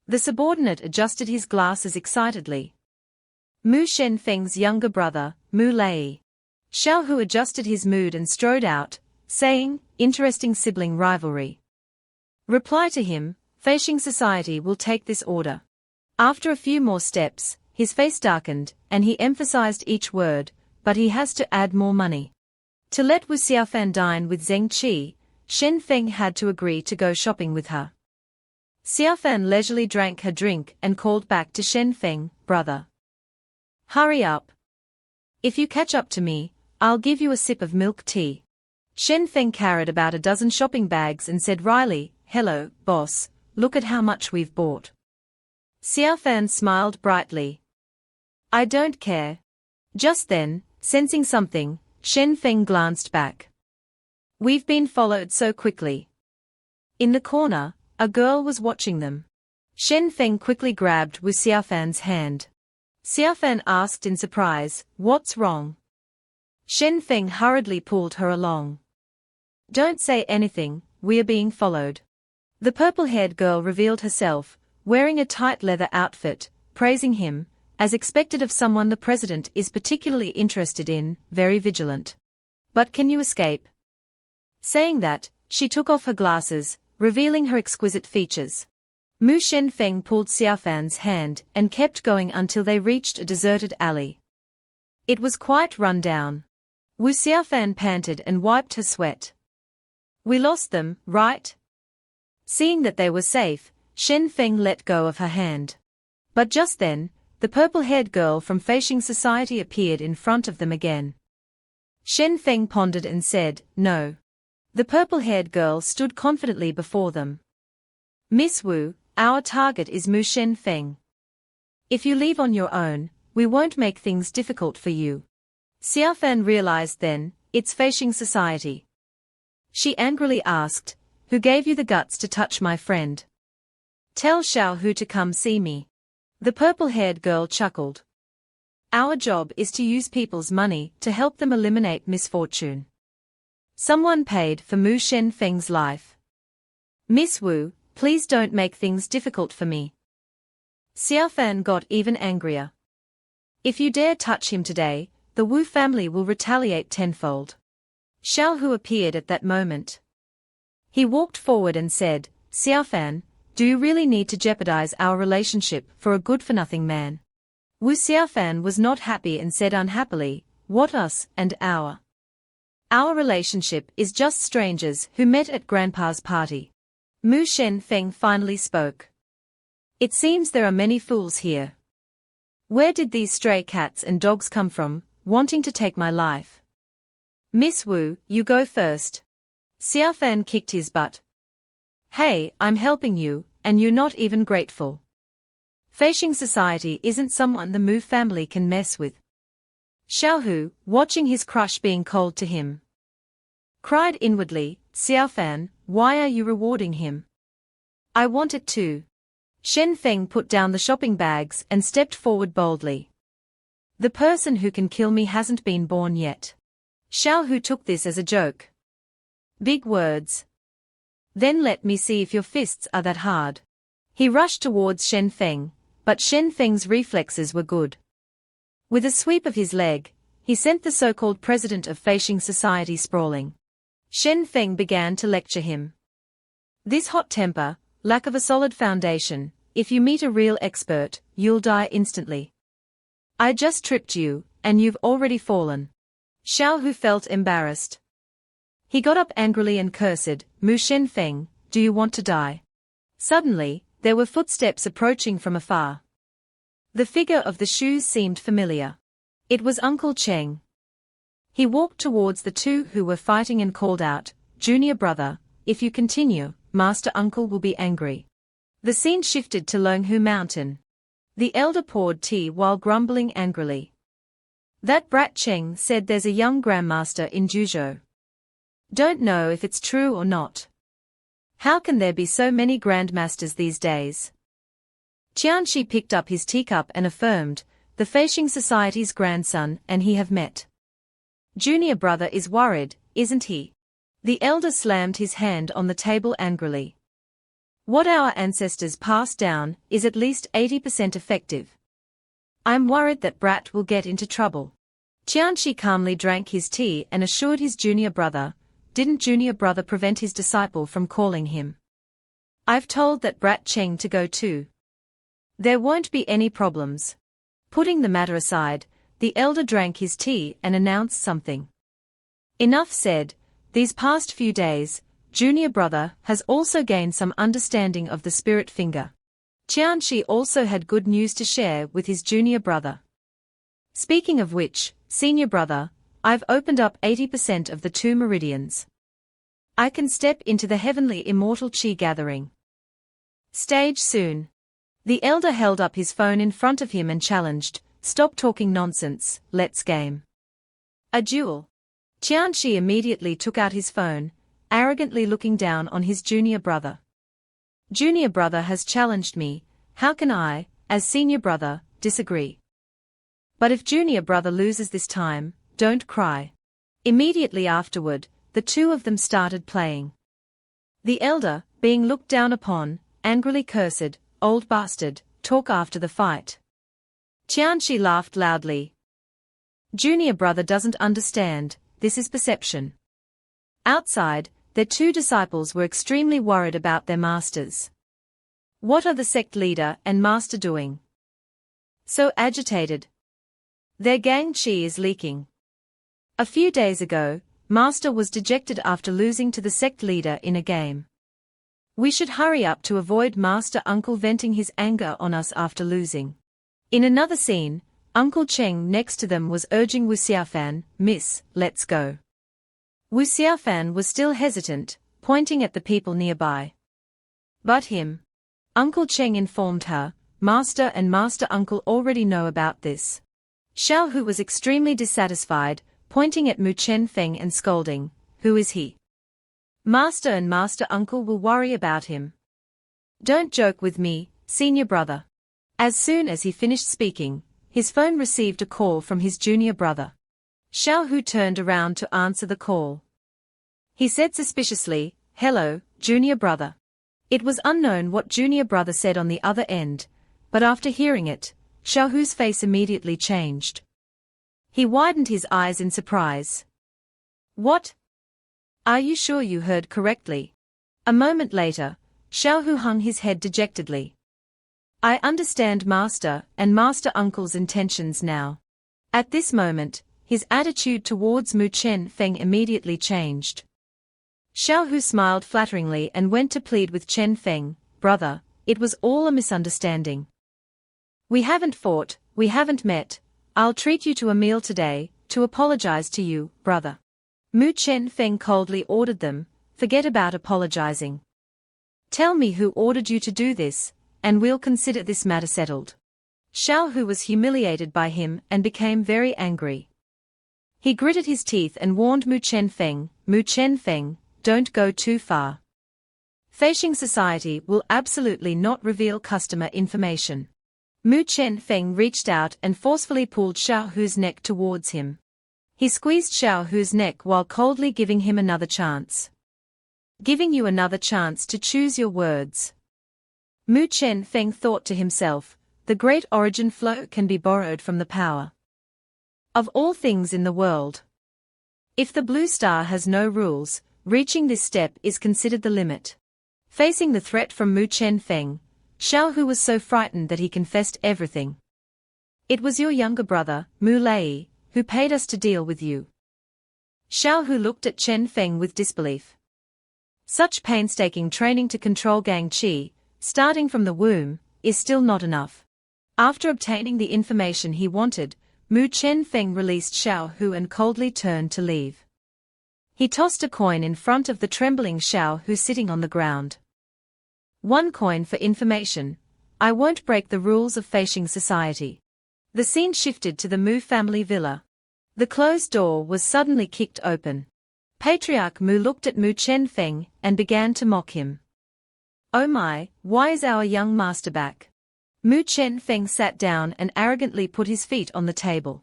[SPEAKER 1] The subordinate adjusted his glasses excitedly. Mu Shen Feng's younger brother, Mu Lei. Xiaohu adjusted his mood and strode out, saying, interesting sibling rivalry. Reply to him, Fasing Society will take this order. After a few more steps, his face darkened, and he emphasized each word, but he has to add more money. To let Wu Xiaofan dine with Zeng Qi, Shen Feng had to agree to go shopping with her. Xiaofan leisurely drank her drink and called back to Shen Feng, brother. Hurry up. If you catch up to me, I'll give you a sip of milk tea. Shen Feng carried about a dozen shopping bags and said wryly, hello, boss, look at how much we've bought. Xiaofan smiled brightly. I don't care. Just then, sensing something, Shen Feng glanced back. We've been followed so quickly. In the corner, a girl was watching them. Shen Feng quickly grabbed Wu Xiaofan's hand. Xiaofan asked in surprise, what's wrong? Shen Feng hurriedly pulled her along. Don't say anything, we are being followed. The purple-haired girl revealed herself, wearing a tight leather outfit, praising him, as expected of someone the president is particularly interested in, very vigilant. But can you escape? Saying that, she took off her glasses, revealing her exquisite features. Mu Shen Feng pulled Xiaofan's hand and kept going until they reached a deserted alley. It was quite run down. Wu Xiaofan panted and wiped her sweat. We lost them, right? Seeing that they were safe, Shen Feng let go of her hand. But just then, the purple-haired girl from Fasing Society appeared in front of them again. Shen Feng pondered and said, no. The purple-haired girl stood confidently before them. Miss Wu, our target is Mu Shen Feng. If you leave on your own, we won't make things difficult for you. Xiaofan realized then, it's Fasing Society. She angrily asked, Who gave you the guts to touch my friend? Tell Xiao Hu to come see me. The purple-haired girl chuckled. Our job is to use people's money to help them eliminate misfortune. Someone paid for Mu Shen Feng's life. Miss Wu, please don't make things difficult for me. Xiao Fan got even angrier. If you dare touch him today, the Wu family will retaliate tenfold. Xiao Hu appeared at that moment. He walked forward and said, Xiao Fan, do you really need to jeopardize our relationship for a good-for-nothing man? Wu Xiaofan was not happy and said unhappily, what us and our? Our relationship is just strangers who met at Grandpa's party. Mu Shen Feng finally spoke. It seems there are many fools here. Where did these stray cats and dogs come from, wanting to take my life? Miss Wu, you go first. Xiaofan kicked his butt. Hey, I'm helping you, and you're not even grateful. Fasing Society isn't someone the Mu family can mess with. Xiao Hu, watching his crush being cold to him, cried inwardly, Xiaofan, why are you rewarding him? I want it too. Shen Feng put down the shopping bags and stepped forward boldly. The person who can kill me hasn't been born yet. Xiao Hu took this as a joke. Big words. Then let me see if your fists are that hard. He rushed towards Shen Feng, but Shen Feng's reflexes were good. With a sweep of his leg, he sent the so-called president of Fasing Society sprawling. Shen Feng began to lecture him. This hot temper, lack of a solid foundation, if you meet a real expert, you'll die instantly. I just tripped you, and you've already fallen. Xiao Hu felt embarrassed. He got up angrily and cursed, Mu Shen Feng, do you want to die? Suddenly, there were footsteps approaching from afar. The figure of the shoes seemed familiar. It was Uncle Cheng. He walked towards the two who were fighting and called out, Junior brother, if you continue, Master Uncle will be angry. The scene shifted to Longhu Mountain. The elder poured tea while grumbling angrily. That brat Cheng said there's a young grandmaster in Juzhou. Don't know if it's true or not. How can there be so many grandmasters these days? Qianxi picked up his teacup and affirmed, the Fasing Society's grandson and he have met. Junior brother is worried, isn't he? The elder slammed his hand on the table angrily. What our ancestors passed down is at least 80% effective. I'm worried that brat will get into trouble. Qianxi calmly drank his tea and assured his junior brother, didn't junior brother prevent his disciple from calling him? I've told that brat Cheng to go too. There won't be any problems. Putting the matter aside, the elder drank his tea and announced something. Enough said, these past few days, junior brother has also gained some understanding of the spirit finger. Qianxi also had good news to share with his junior brother. Speaking of which, senior brother, I've opened up 80% of the 2 meridians. I can step into the heavenly immortal chi gathering stage soon. The elder held up his phone in front of him and challenged, stop talking nonsense, let's game. A duel. Qianxi immediately took out his phone, arrogantly looking down on his junior brother. Junior brother has challenged me, how can I, as senior brother, disagree? But if junior brother loses this time, don't cry. Immediately afterward, the two of them started playing. The elder, being looked down upon, angrily cursed, old bastard, talk after the fight. Qianxi laughed loudly. Junior brother doesn't understand, this is perception. Outside, their 2 disciples were extremely worried about their masters. What are the sect leader and master doing? So agitated. Their gang chi is leaking. A few days ago, master was dejected after losing to the sect leader in a game. We should hurry up to avoid master uncle venting his anger on us after losing. In another scene, Uncle Cheng next to them was urging Wu Xiaofan, Miss, let's go. Wu Xiaofan was still hesitant, pointing at the people nearby. But him. Uncle Cheng informed her, Master and Master Uncle already know about this. Xiao Hu was extremely dissatisfied, pointing at Mu Chen Feng and scolding, who is he? Master and Master Uncle will worry about him. Don't joke with me, senior brother. As soon as he finished speaking, his phone received a call from his junior brother. Xiaohu turned around to answer the call. He said suspiciously, "Hello, junior brother." It was unknown what junior brother said on the other end, but after hearing it, Xiaohu's face immediately changed. He widened his eyes in surprise. "What? Are you sure you heard correctly?" A moment later, Xiaohu hung his head dejectedly. "I understand Master and Master Uncle's intentions now." At this moment, his attitude towards Shen Fang immediately changed. Xiaohu smiled flatteringly and went to plead with Shen Fang, "Brother, it was all a misunderstanding. We haven't fought, we haven't met. I'll treat you to a meal today, to apologize to you, brother." Shen Fang coldly ordered them, "Forget about apologizing. Tell me who ordered you to do this, and we'll consider this matter settled." Xiaohu was humiliated by him and became very angry. He gritted his teeth and warned Shen Fang, "Shen Fang, don't go too far. Fasing Society will absolutely not reveal customer information." Shen Fang reached out and forcefully pulled Xiaohu's neck towards him. He squeezed Xiaohu's neck while coldly giving him another chance. "Giving you another chance to choose your words." Shen Fang thought to himself, the great origin flow can be borrowed from the power of all things in the world. If the blue star has no rules, reaching this step is considered the limit. Facing the threat from Shen Fang, Xiaohu was so frightened that he confessed everything. "It was your younger brother, Mu Lei, who paid us to deal with you." Xiaohu looked at Shen Fang with disbelief. Such painstaking training to control gang qi, starting from the womb, is still not enough. After obtaining the information he wanted, Shen Fang released Xiaohu and coldly turned to leave. He tossed a coin in front of the trembling Xiaohu sitting on the ground. "1 coin for information. I won't break the rules of Fasing Society." The scene shifted to the Mu family villa. The closed door was suddenly kicked open. Patriarch Mu looked at Shen Fang and began to mock him. "Oh my, why is our young master back?" Shen Fang sat down and arrogantly put his feet on the table.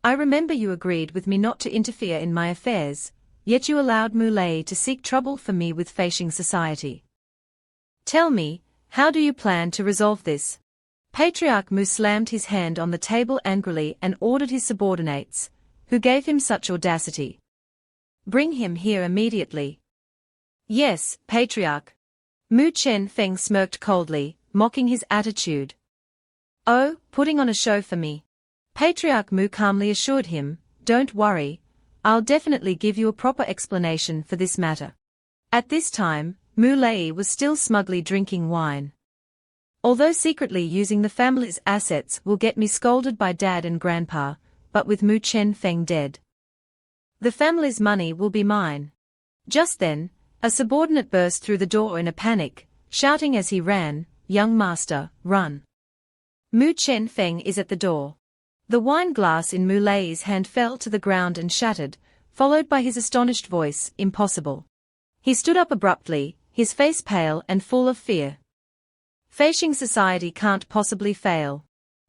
[SPEAKER 1] "I remember you agreed with me not to interfere in my affairs, yet you allowed Mu Lei to seek trouble for me with Fasing Society. Tell me, how do you plan to resolve this?" Patriarch Mu slammed his hand on the table angrily and ordered his subordinates, "Who gave him such audacity? Bring him here immediately." "Yes, Patriarch." Shen Fang smirked coldly, mocking his attitude. "Oh, putting on a show for me." Patriarch Mu calmly assured him, "Don't worry, I'll definitely give you a proper explanation for this matter." At this time, Mu Lei was still smugly drinking wine. "Although secretly using the family's assets will get me scolded by Dad and Grandpa, but with Shen Fang dead, the family's money will be mine." Just then, a subordinate burst through the door in a panic, shouting as he ran, "Young master, run. Shen Fang is at the door." The wine glass in Mu Lei's hand fell to the ground and shattered, followed by his astonished voice, "Impossible." He stood up abruptly, his face pale and full of fear. Fasing Society can't possibly fail.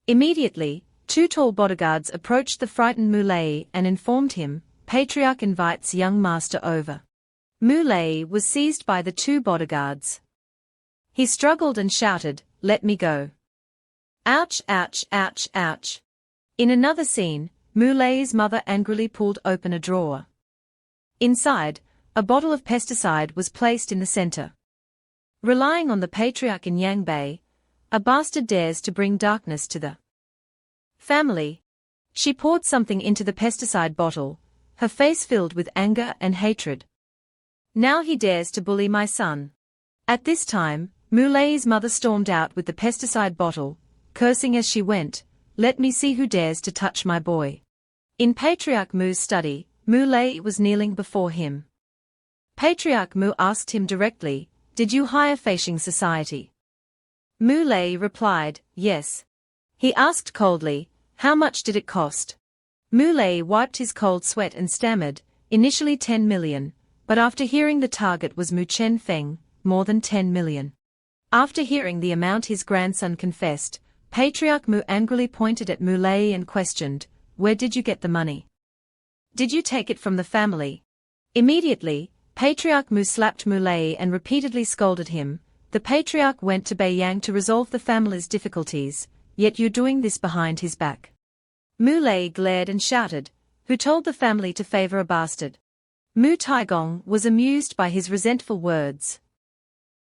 [SPEAKER 1] Immediately, 2 tall bodyguards approached the frightened Mu Lei and informed him, "Patriarch invites young master over." Mu Lei was seized by the 2 bodyguards. He struggled and shouted, "Let me go. Ouch, ouch, ouch, ouch." In another scene, Mu Lei's mother angrily pulled open a drawer. Inside, a bottle of pesticide was placed in the center. Relying on the patriarch in Yangbei, a bastard dares to bring darkness to the family. She poured something into the pesticide bottle, her face filled with anger and hatred. "Now he dares to bully my son." At this time, Mu Lei's mother stormed out with the pesticide bottle, cursing as she went, "Let me see who dares to touch my boy." In Patriarch Mu's study, Mu Lei was kneeling before him. Patriarch Mu asked him directly, "Did you hire Fasing Society?" Mu Lei replied, "Yes." He asked coldly, "How much did it cost?" Mu Lei wiped his cold sweat and stammered, "Initially 10 million, but after hearing the target was Mu Chen Feng, more than 10 million. After hearing the amount his grandson confessed, Patriarch Mu angrily pointed at Mu Lei and questioned, "Where did you get the money? Did you take it from the family?" Immediately, Patriarch Mu slapped Mu Lei and repeatedly scolded him. The Patriarch went to Beiyang to resolve the family's difficulties, yet you're doing this behind his back. Mu Lei glared and shouted, "Who told the family to favor a bastard?" Mu Taigong was amused by his resentful words.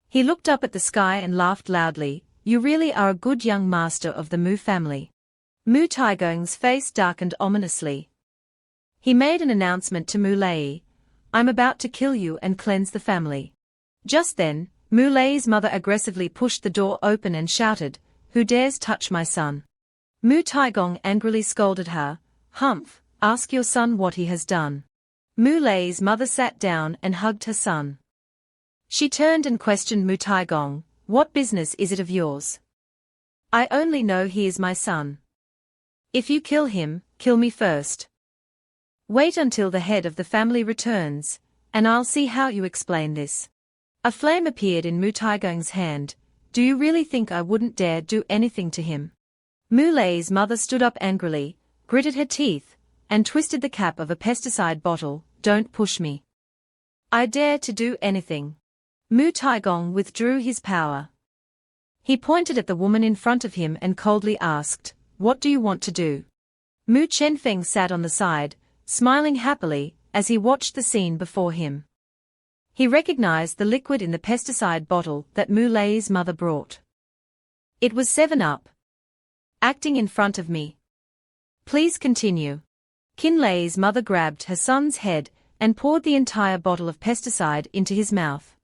[SPEAKER 1] He looked up at the sky and laughed loudly. "You really are a good young master of the Mu family." Mu Taigong's face darkened ominously. He made an announcement to Mu Lei, "I'm about to kill you and cleanse the family." Just then, Mu Lei's mother aggressively pushed the door open and shouted, "Who dares touch my son?" Mu Taigong angrily scolded her, "Humph, ask your son what he has done." Mu Lei's mother sat down and hugged her son. She turned and questioned Mu Taigong, "What business is it of yours? I only know he is my son. If you kill him, kill me first. Wait until the head of the family returns, and I'll see how you explain this." A flame appeared in Mu Taigong's hand. "Do you really think I wouldn't dare do anything to him?" Mu Lei's mother stood up angrily, gritted her teeth, and twisted the cap of a pesticide bottle. "Don't push me. I dare to do anything." Mu Taigong withdrew his power. He pointed at the woman in front of him and coldly asked, "What do you want to do?" Mu Chen Feng sat on the side, smiling happily, as he watched the scene before him. He recognized the liquid in the pesticide bottle that Mu Lei's mother brought. It was 7-Up. "Acting in front of me. Please continue." Qin Lei's mother grabbed her son's head and poured the entire bottle of pesticide into his mouth.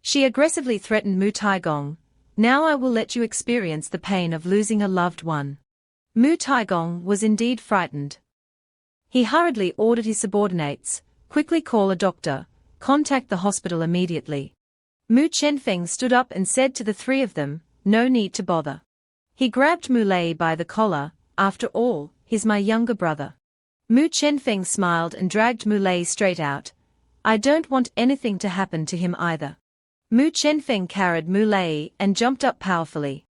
[SPEAKER 1] She aggressively threatened Mu Taigong, "Now I will let you experience the pain of losing a loved one." Mu Taigong was indeed frightened. He hurriedly ordered his subordinates, "Quickly call a doctor, contact the hospital immediately." Mu Chen Feng stood up and said to the three of them, "No need to bother." He grabbed Mu Lei by the collar, "After all, he's my younger brother." Mu Chen Feng smiled and dragged Mu Lei straight out. "I don't want anything to happen to him either." Mu Chen Feng carried Mu Lei and jumped up powerfully.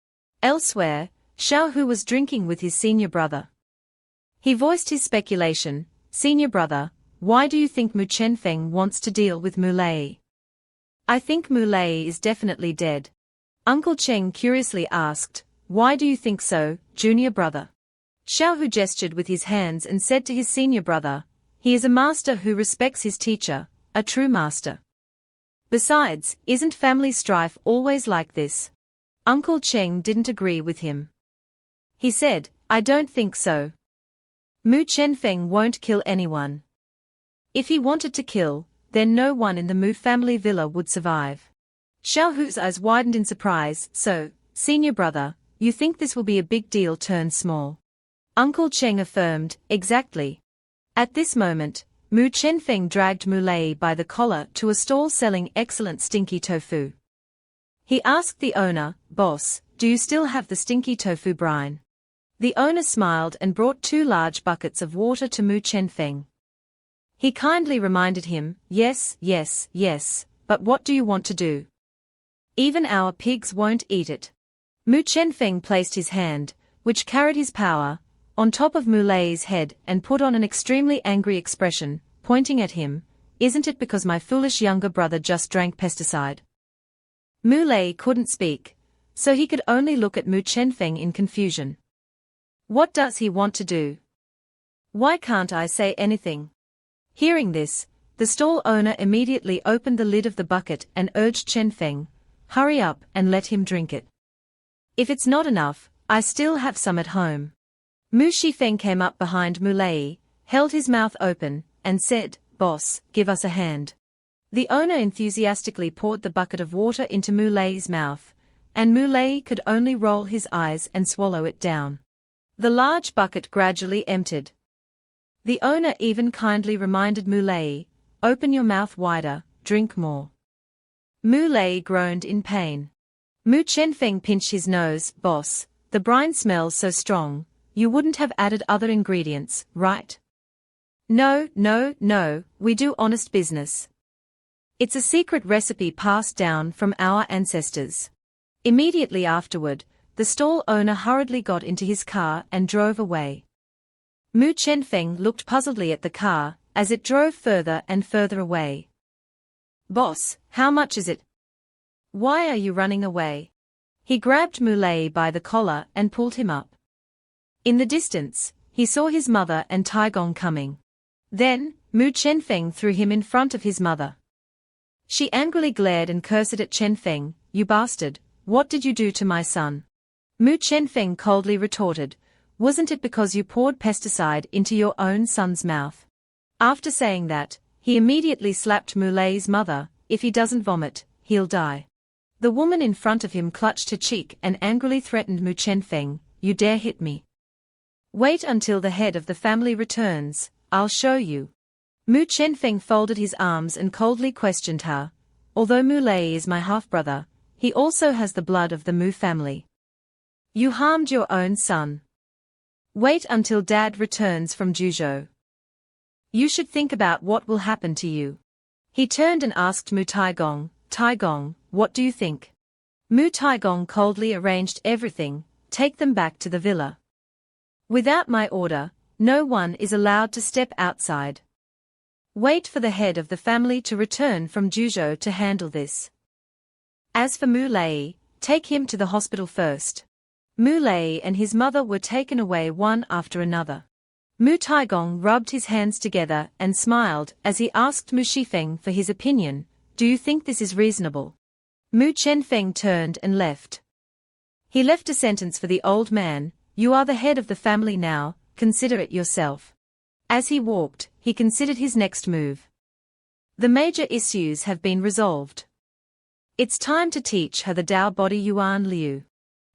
[SPEAKER 1] Elsewhere, Xiao Hu was drinking with his senior brother. He voiced his speculation, "Senior brother, why do you think Mu Chen Feng wants to deal with Mu Lei?" "I think Mu Lei is definitely dead." Uncle Cheng curiously asked, "Why do you think so, junior brother?" Xiao Hu gestured with his hands and said to his senior brother, "He is a master who respects his teacher, a true master. Besides, isn't family strife always like this?" Uncle Cheng didn't agree with him. He said, "I don't think so. Mu Chen Feng won't kill anyone. If he wanted to kill, then no one in the Mu family villa would survive." Xiao Hu's eyes widened in surprise. "So, senior brother, you think this will be a big deal turned small?" Uncle Cheng affirmed, "Exactly." At this moment, Mu Chen Feng dragged Mu Lei by the collar to a stall selling excellent stinky tofu. He asked the owner, "Boss, do you still have the stinky tofu brine?" The owner smiled and brought 2 large buckets of water to Mu Chen Feng. He kindly reminded him, "Yes, yes, yes, but what do you want to do? Even our pigs won't eat it." Mu Chen Feng placed his hand, which carried his power, on top of Mu Lei's head and put on an extremely angry expression, pointing at him, "Isn't it because my foolish younger brother just drank pesticide?" Mu Lei couldn't speak, so he could only look at Mu Chen Feng in confusion. What does he want to do? Why can't I say anything? Hearing this, the stall owner immediately opened the lid of the bucket and urged Chen Feng, "Hurry up and let him drink it. If it's not enough, I still have some at home." Mu Shifeng came up behind Mu Lei, held his mouth open, and said, "Boss, give us a hand." The owner enthusiastically poured the bucket of water into Mu Lei's mouth, and Mu Lei could only roll his eyes and swallow it down. The large bucket gradually emptied. The owner even kindly reminded Mu Lei, "Open your mouth wider, drink more." Mu Lei groaned in pain. Mu Chen Feng pinched his nose, "Boss, the brine smells so strong, you wouldn't have added other ingredients, right?" No, we do honest business." It's a secret recipe passed down from our ancestors. Immediately afterward, the stall owner hurriedly got into his car and drove away. Mu Chenfeng looked puzzledly at the car as it drove further and further away. "Boss, how much is it? Why are you running away?" He grabbed Mu Lei by the collar and pulled him up. In the distance, he saw his mother and Taigong coming. Then, Mu Chenfeng threw him in front of his mother. She angrily glared and cursed at Chenfeng, "You bastard, what did you do to my son?" Mu Chenfeng coldly retorted, "Wasn't it because you poured pesticide into your own son's mouth?" After saying that, he immediately slapped Mu Lei's mother. "If he doesn't vomit, he'll die." The woman in front of him clutched her cheek and angrily threatened Mu Chenfeng, "You dare hit me? Wait until the head of the family returns, I'll show you." Mu Chenfeng folded his arms and coldly questioned her. "Although Mu Lei is my half-brother, he also has the blood of the Mu family. You harmed your own son. Wait until Dad returns from Juzhou. You should think about what will happen to you." He turned and asked Mu Taigong, "Taigong, what do you think?" Mu Taigong coldly arranged everything. "Take them back to the villa. Without my order, no one is allowed to step outside. Wait for the head of the family to return from Juzhou to handle this. As for Mu Lei, take him to the hospital first." Mu Lei and his mother were taken away one after another. Mu Taigong rubbed his hands together and smiled as he asked Mu Shifeng for his opinion. "Do you think this is reasonable?" Mu Chenfeng turned and left. He left a sentence for the old man, "You are the head of the family now, consider it yourself." As he walked, he considered his next move. The major issues have been resolved. It's time to teach her the Tao body Yuan Liu.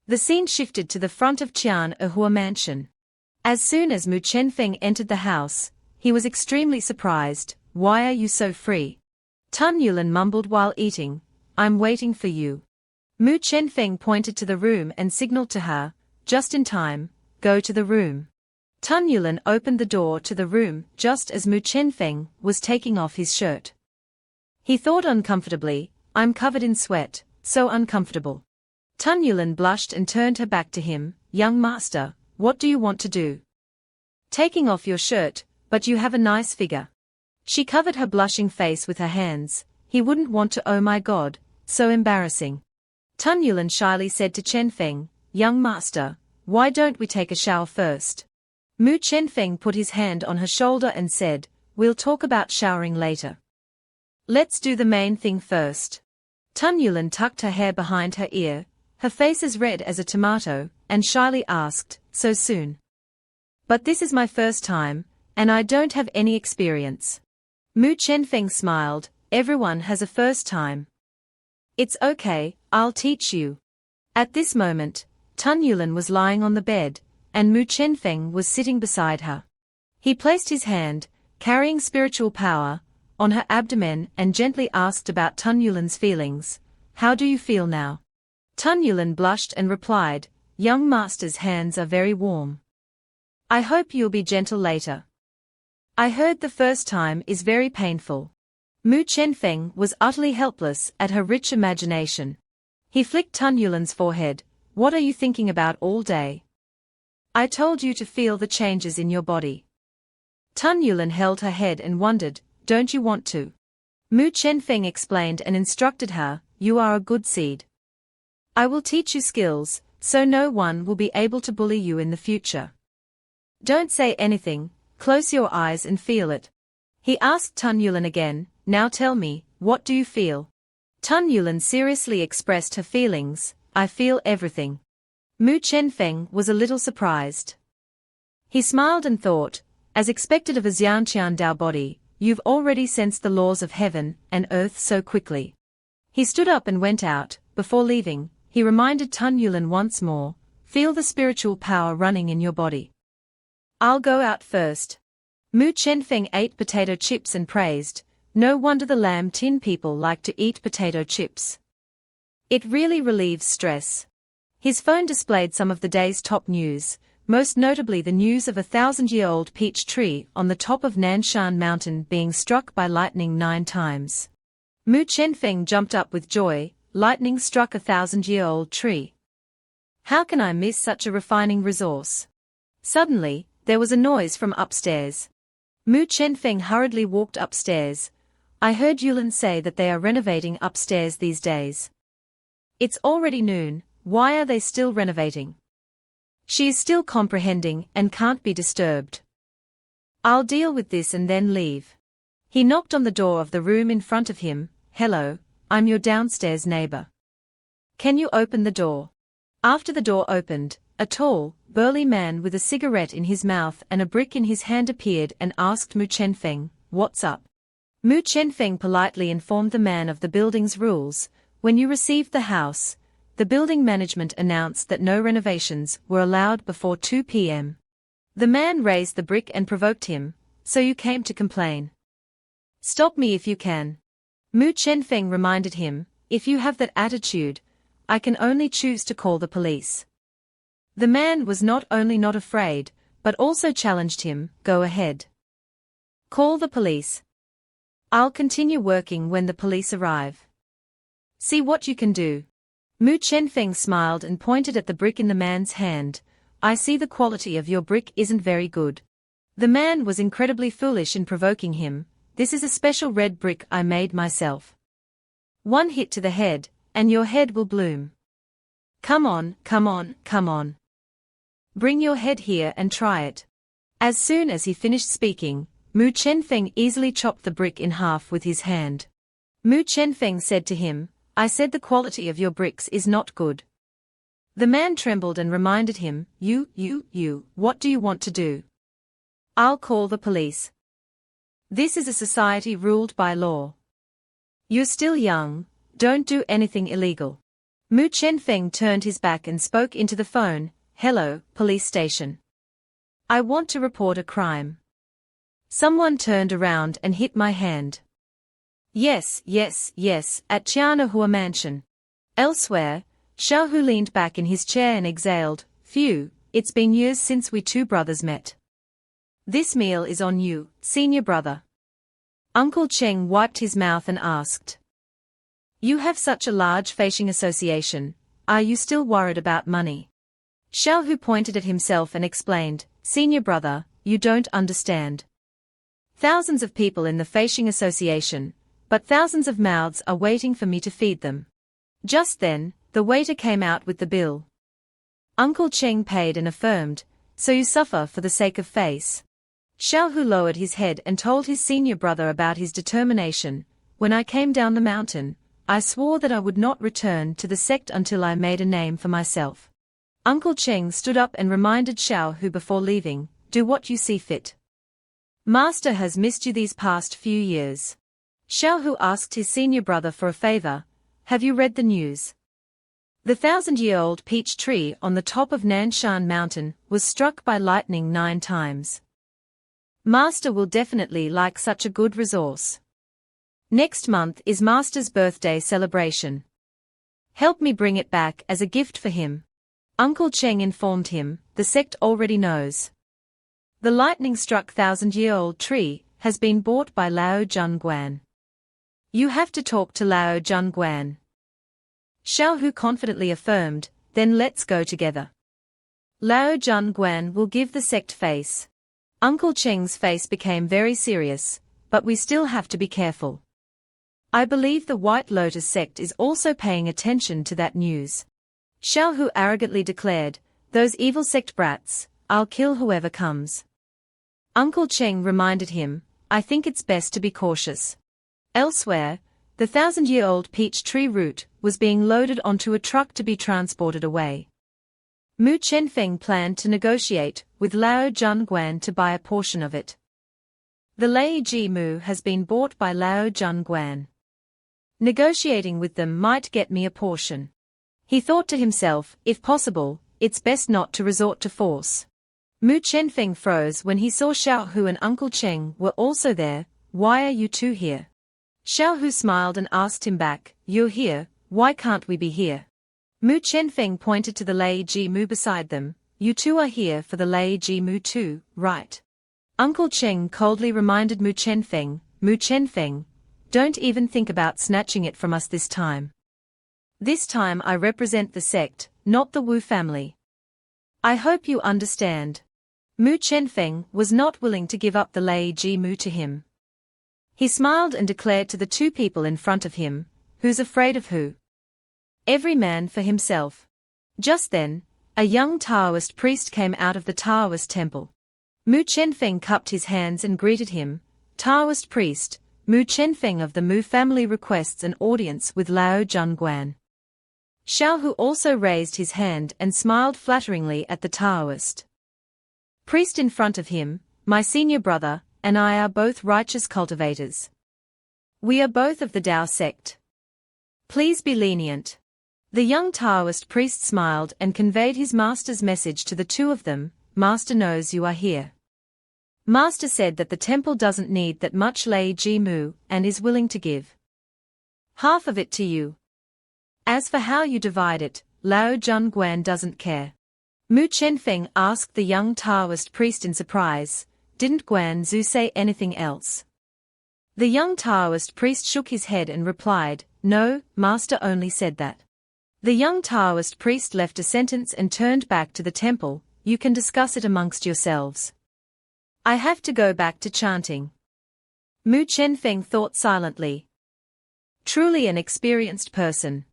[SPEAKER 1] The scene shifted to the front of Qian Ehua mansion. As soon as Mu Chenfeng entered the house, he was extremely surprised. "Why are you so free?" Tun Yulan mumbled while eating, "I'm waiting for you." Mu Chenfeng pointed to the room and signaled to her, "Just in time, go to the room." Tun Yulan opened the door to the room just as Mu Chenfeng was taking off his shirt. He thought uncomfortably, "I'm covered in sweat, so uncomfortable." Tun Yulan blushed and turned her back to him, "Young master, what do you want to do?" "Taking off your shirt, but you have a nice figure." She covered her blushing face with her hands. "He wouldn't want to, oh my god, so embarrassing." Tun Yulan shyly said to Chenfeng, "Young master, why don't we take a shower first?" Mu Chenfeng put his hand on her shoulder and said, "We'll talk about showering later. Let's do the main thing first." Tun Yulan tucked her hair behind her ear, her face as red as a tomato, and shyly asked, "So soon?" "But this is my first time, and I don't have any experience." Mu Chenfeng smiled, "Everyone has a first time. It's okay, I'll teach you." At this moment, Tun Yulan was lying on the bed, and Mu Chenfeng was sitting beside her. He placed his hand, carrying spiritual power, on her abdomen and gently asked about Tun Yulan's feelings. "How do you feel now?" Tun Yulan blushed and replied, "Young master's hands are very warm. I hope you'll be gentle later. I heard the first time is very painful." Mu Chenfeng was utterly helpless at her rich imagination. He flicked Tun Yulan's forehead. "What are you thinking about all day? I told you to feel the changes in your body." Tun Yulan held her head and wondered, "Don't you want to?" Mu Chenfeng explained and instructed her, "You are a good seed. I will teach you skills, so no one will be able to bully you in the future. Don't say anything, close your eyes and feel it." He asked Tun Yulan again, "Now tell me, what do you feel?" Tun Yulan seriously expressed her feelings, "I feel everything." Mu Chenfeng was a little surprised. He smiled and thought, as expected of a Xianqian Dao body, "You've already sensed the laws of heaven and earth so quickly." He stood up and went out. Before leaving, he reminded Tun Yulan once more, "Feel the spiritual power running in your body. I'll go out first." Mu Chenfeng ate potato chips and praised, "No wonder the Lam Tin people like to eat potato chips. It really relieves stress." His phone displayed some of the day's top news, most notably the news of a 1,000-year-old peach tree on the top of Nanshan Mountain being struck by lightning 9 times. Mu Chenfeng jumped up with joy. Lightning struck a 1,000-year-old tree. How can I miss such a refining resource? Suddenly, there was a noise from upstairs. Mu Chenfeng hurriedly walked upstairs. I heard Yulan say that they are renovating upstairs these days. It's already noon, why are they still renovating? She is still comprehending and can't be disturbed. I'll deal with this and then leave. He knocked on the door of the room in front of him. Hello, I'm your downstairs neighbor. Can you open the door? After the door opened, a tall, burly man with a cigarette in his mouth and a brick in his hand appeared and asked Mu Chenfeng, "What's up?" Mu Chenfeng politely informed the man of the building's rules. When you received the house, the building management announced that no renovations were allowed before 2 p.m. The man raised the brick and provoked him, "So you came to complain? Stop me if you can." Mu Chenfeng reminded him, "If you have that attitude, I can only choose to call the police." The man was not only not afraid, but also challenged him, "Go ahead. Call the police. I'll continue working when the police arrive. See what you can do." Mu Chenfeng smiled and pointed at the brick in the man's hand. "I see the quality of your brick isn't very good." The man was incredibly foolish in provoking him. "This is a special red brick I made myself. One hit to the head, and your head will bloom. Come on, come on, come on. Bring your head here and try it." As soon as he finished speaking, Mu Chenfeng easily chopped the brick in half with his hand. Mu Chenfeng said to him, "I said the quality of your bricks is not good." The man trembled and reminded him, You, what do you want to do?" "I'll call the police. This is a society ruled by law. You're still young, don't do anything illegal." Mu Chenfeng turned his back and spoke into the phone. "Hello, police station. I want to report a crime. Someone turned around and hit my hand." Yes, at Chianahua Mansion." Elsewhere, Xiaohu leaned back in his chair and exhaled, "Phew, it's been years since we two brothers met. This meal is on you, senior brother." Uncle Cheng wiped his mouth and asked, "You have such a large Fasing association, are you still worried about money?" Xiaohu pointed at himself and explained, "Senior brother, you don't understand. Thousands of people in the Fasing association, but thousands of mouths are waiting for me to feed them." Just then, the waiter came out with the bill. Uncle Cheng paid and affirmed, "So you suffer for the sake of face." Xiaohu lowered his head and told his senior brother about his determination. "When I came down the mountain, I swore that I would not return to the sect until I made a name for myself." Uncle Cheng stood up and reminded Xiaohu before leaving, "Do what you see fit. Master has missed you these past few years." Xiaohu asked his senior brother for a favor. "Have you read the news? The 1,000-year-old peach tree on the top of Nanshan Mountain was struck by lightning 9 times. Master will definitely like such a good resource. Next month is Master's birthday celebration. Help me bring it back as a gift for him." Uncle Cheng informed him, "The sect already knows. The lightning-struck 1,000-year-old tree has been bought by Lao Junguan. You have to talk to Lao Junguan." Xiaohu confidently affirmed, "Then let's go together. Lao Junguan will give the sect face." Uncle Cheng's face became very serious, "But we still have to be careful. I believe the White Lotus sect is also paying attention to that news." Xiaohu arrogantly declared, "Those evil sect brats, I'll kill whoever comes." Uncle Cheng reminded him, "I think it's best to be cautious." Elsewhere, the 1,000-year-old peach tree root was being loaded onto a truck to be transported away. Mu Chenfeng planned to negotiate with Lao Junguan to buy a portion of it. The Lee Mu has been bought by Lao Junguan. Negotiating with them might get me a portion. He thought to himself, if possible, it's best not to resort to force. Mu Chenfeng froze when he saw Xiaohu and Uncle Cheng were also there. "Why are you two here?" Xiaohu smiled and asked him back, "You're here, why can't we be here?" Mu Chenfeng pointed to the Lee Mu beside them. "You two are here for the Lee Mu too, right?" Uncle Cheng coldly reminded Mu Chenfeng, don't even think about snatching it from us this time. This time I represent the sect, not the Wu family. I hope you understand. Mu Chenfeng was not willing to give up the Lei Ji Mu to him. He smiled and declared to the two people in front of him, who's afraid of who? Every man for himself. Just then, a young Taoist priest came out of the Taoist temple. Mu Chenfeng cupped his hands and greeted him. Taoist priest, Mu Chenfeng of the Mu family requests an audience with Lao Zhongguan. Xiaohu also raised his hand and smiled flatteringly at the Taoist priest in front of him. My senior brother and I are both righteous cultivators. We are both of the Tao sect. Please be lenient. The young Taoist priest smiled and conveyed his master's message to the two of them. Master knows you are here. Master said that the temple doesn't need that much Lei Ji Mu and is willing to give half of it to you. As for how you divide it, Lao Zhongguan doesn't care. Mu Chenfeng asked the young Taoist priest in surprise. Didn't Guan Zhu say anything else? The young Taoist priest shook his head and replied, no, master only said that. The young Taoist priest left a sentence and turned back to the temple. You can discuss it amongst yourselves. I have to go back to chanting. Mu Chenfeng thought silently. Truly an experienced person.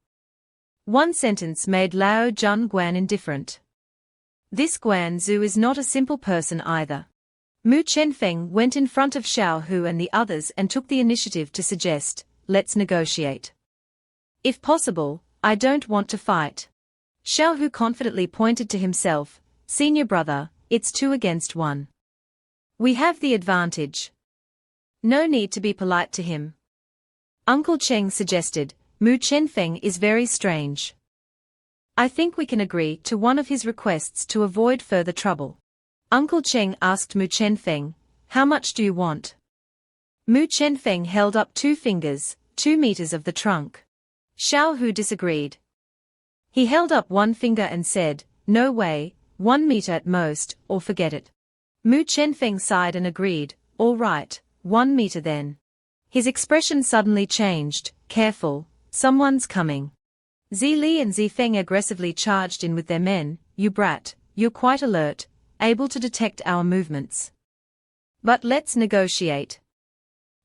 [SPEAKER 1] One sentence made Lao Zhongguan indifferent. This Guan Zhu is not a simple person either. Mu Chenfeng went in front of Xiaohu and the others and took the initiative to suggest, let's negotiate. If possible, I don't want to fight. Xiaohu confidently pointed to himself, senior brother, it's 2 against 1. We have the advantage. No need to be polite to him. Uncle Cheng suggested, Mu Chenfeng is very strange. I think we can agree to one of his requests to avoid further trouble. Uncle Cheng asked Mu Chenfeng, how much do you want? Mu Chenfeng held up 2 fingers, 2 meters of the trunk. Xiaohu disagreed. He held up 1 finger and said, no way, 1 meter at most, or forget it. Mu Chenfeng sighed and agreed, all right, 1 meter then. His expression suddenly changed, careful, someone's coming. Zili and Zifeng aggressively charged in with their men. You brat, you're quite alert, able to detect our movements. But let's negotiate.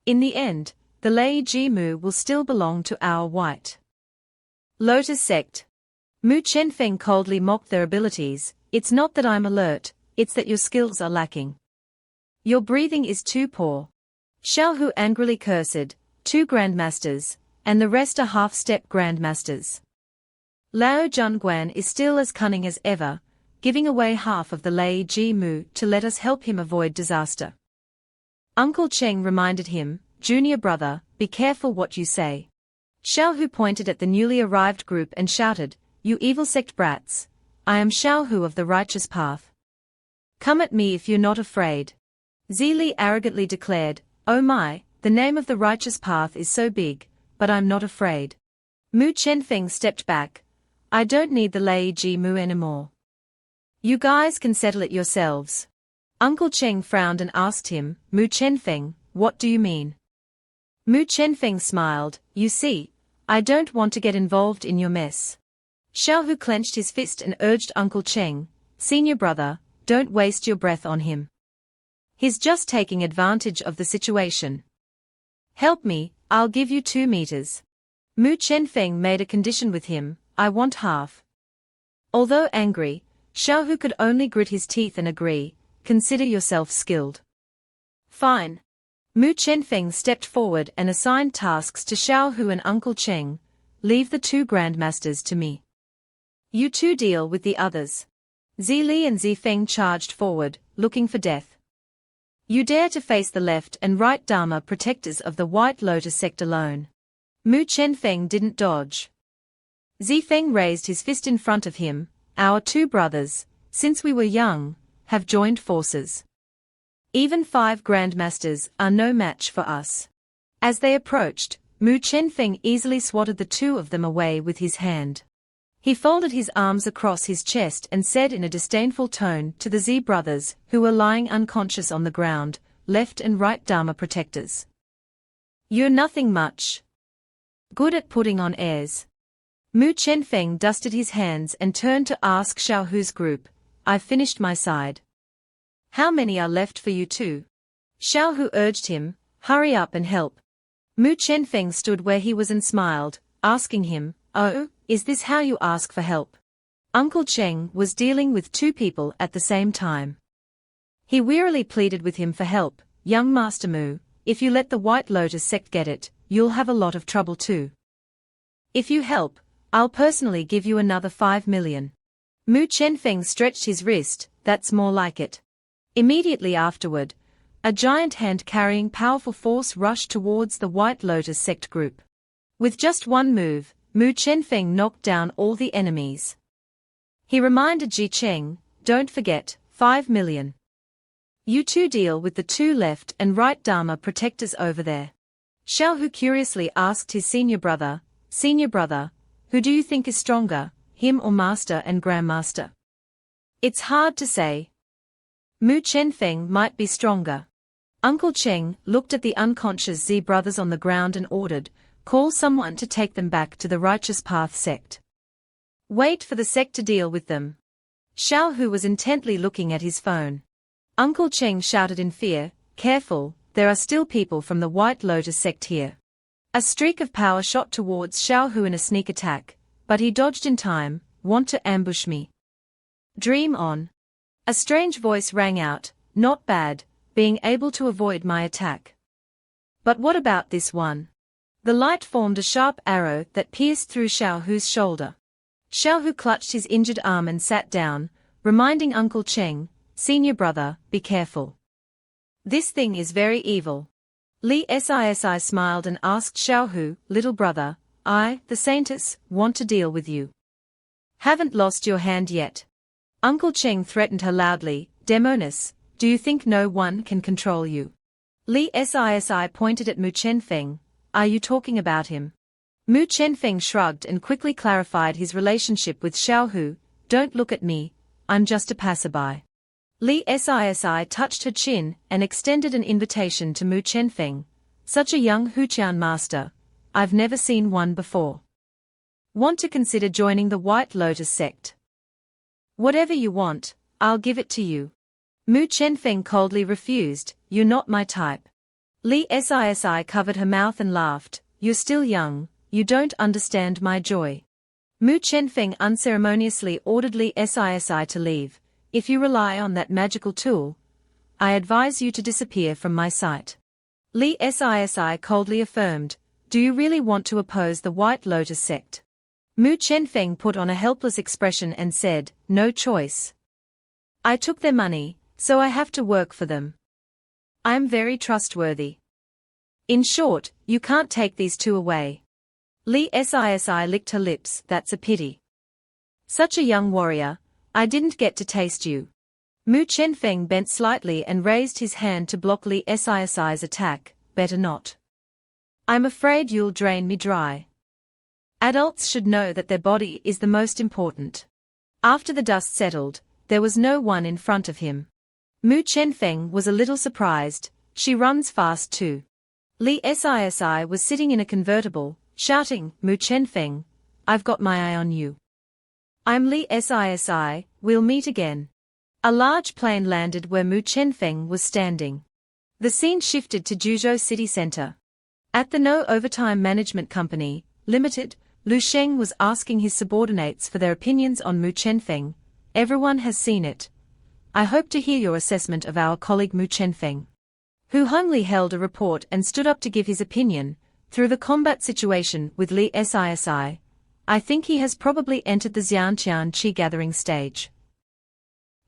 [SPEAKER 1] In the end, the Lei Ji Mu will still belong to our white Lotus sect. Mu Chenfeng coldly mocked their abilities. It's not that I'm alert, it's that your skills are lacking. Your breathing is too poor. Xiaohu angrily cursed, 2 grandmasters, and the rest are half-step grandmasters. Lao Zhongguan is still as cunning as ever, giving away half of the Lei Ji Mu to let us help him avoid disaster. Uncle Cheng reminded him, junior brother, be careful what you say. Xiaohu pointed at the newly arrived group and shouted, you evil sect brats, I am Xiaohu of the righteous path. Come at me if you're not afraid. Zili arrogantly declared, oh my, the name of the righteous path is so big, but I'm not afraid. Mu Chenfeng stepped back. I don't need the Lei Ji Mu anymore. You guys can settle it yourselves. Uncle Cheng frowned and asked him, Mu Chenfeng, what do you mean? Mu Chenfeng smiled, you see, I don't want to get involved in your mess. Xiaohu clenched his fist and urged Uncle Cheng, senior brother, don't waste your breath on him. He's just taking advantage of the situation. Help me, I'll give you 2 meters. Mu Chenfeng made a condition with him, I want half. Although angry, Xiaohu could only grit his teeth and agree, consider yourself skilled. Fine. Mu Chenfeng stepped forward and assigned tasks to Xiaohu and Uncle Cheng, leave the 2 grandmasters to me. You two deal with the others. Zili and Zifeng charged forward, looking for death. You dare to face the left and right Dharma protectors of the White Lotus sect alone. Mu Chenfeng didn't dodge. Zifeng raised his fist in front of him, our 2 brothers, since we were young, have joined forces. Even 5 grandmasters are no match for us. As they approached, Mu Chenfeng easily swatted the 2 of them away with his hand. He folded his arms across his chest and said in a disdainful tone to the Z brothers, who were lying unconscious on the ground, left and right Dharma protectors. You're nothing much good at putting on airs. Mu Chenfeng dusted his hands and turned to ask Xiaohu's group, I've finished my side. How many are left for you two? Xiaohu urged him, hurry up and help. Mu Chenfeng stood where he was and smiled, asking him, oh, is this how you ask for help? Uncle Cheng was dealing with two people at the same time. He wearily pleaded with him for help, young Master Mu, if you let the White Lotus sect get it, you'll have a lot of trouble too. If you help, I'll personally give you another 5 million. Mu Chenfeng stretched his wrist, that's more like it. Immediately afterward, a giant hand carrying powerful force rushed towards the White Lotus sect group. With just one move, Mu Chenfeng knocked down all the enemies. He reminded Ji Cheng, don't forget, 5 million. You two deal with the two left and right Dharma protectors over there. Xiaohu curiously asked his senior brother, who do you think is stronger, him or Master and Grandmaster? It's hard to say. Mu Chenfeng might be stronger. Uncle Cheng looked at the unconscious Z brothers on the ground and ordered, call someone to take them back to the Righteous Path sect. Wait for the sect to deal with them. Xiaohu was intently looking at his phone. Uncle Cheng shouted in fear, careful, there are still people from the White Lotus sect here. A streak of power shot towards Xiaohu in a sneak attack, but he dodged in time, want to ambush me? Dream on. A strange voice rang out, not bad, being able to avoid my attack. But what about this one? The light formed a sharp arrow that pierced through Xiaohu's shoulder. Xiaohu clutched his injured arm and sat down, reminding Uncle Cheng, senior brother, be careful. This thing is very evil. Lee Sisi smiled and asked Xiaohu, little brother, I, the Saintess, want to deal with you. Haven't lost your hand yet. Uncle Cheng threatened her loudly, Demoness, do you think no one can control you? Lee Sisi pointed at Mu Chenfeng, are you talking about him? Mu Chenfeng shrugged and quickly clarified his relationship with Xiaohu, don't look at me, I'm just a passerby. Lee Sisi touched her chin and extended an invitation to Mu Chenfeng, such a young Huqian master, I've never seen one before. Want to consider joining the White Lotus sect? Whatever you want, I'll give it to you. Mu Chenfeng coldly refused, you're not my type. Lee Sisi covered her mouth and laughed, you're still young, you don't understand my joy. Mu Chenfeng unceremoniously ordered Lee Sisi to leave. If you rely on that magical tool, I advise you to disappear from my sight. Lee Sisi coldly affirmed, do you really want to oppose the White Lotus sect? Mu Chenfeng put on a helpless expression and said, no choice. I took their money, so I have to work for them. I am very trustworthy. In short, you can't take these two away. Lee Sisi licked her lips, that's a pity. Such a young warrior, I didn't get to taste you. Mu Chenfeng bent slightly and raised his hand to block Lee Sisi's attack, better not. I'm afraid you'll drain me dry. Adults should know that their body is the most important. After the dust settled, there was no one in front of him. Mu Chenfeng was a little surprised, she runs fast too. Lee Sisi was sitting in a convertible, shouting, Mu Chenfeng, I've got my eye on you. I'm Lee Sisi, we'll meet again. A large plane landed where Mu Chenfeng was standing. The scene shifted to Juzhou city center. At the No Overtime Management Company, Limited, Lu Sheng was asking his subordinates for their opinions on Mu Chenfeng. Everyone has seen it. I hope to hear your assessment of our colleague Mu Chenfeng. Hu Hongli held a report and stood up to give his opinion, through the combat situation with Lee Sisi. I think he has probably entered the Xiantian Qi gathering stage.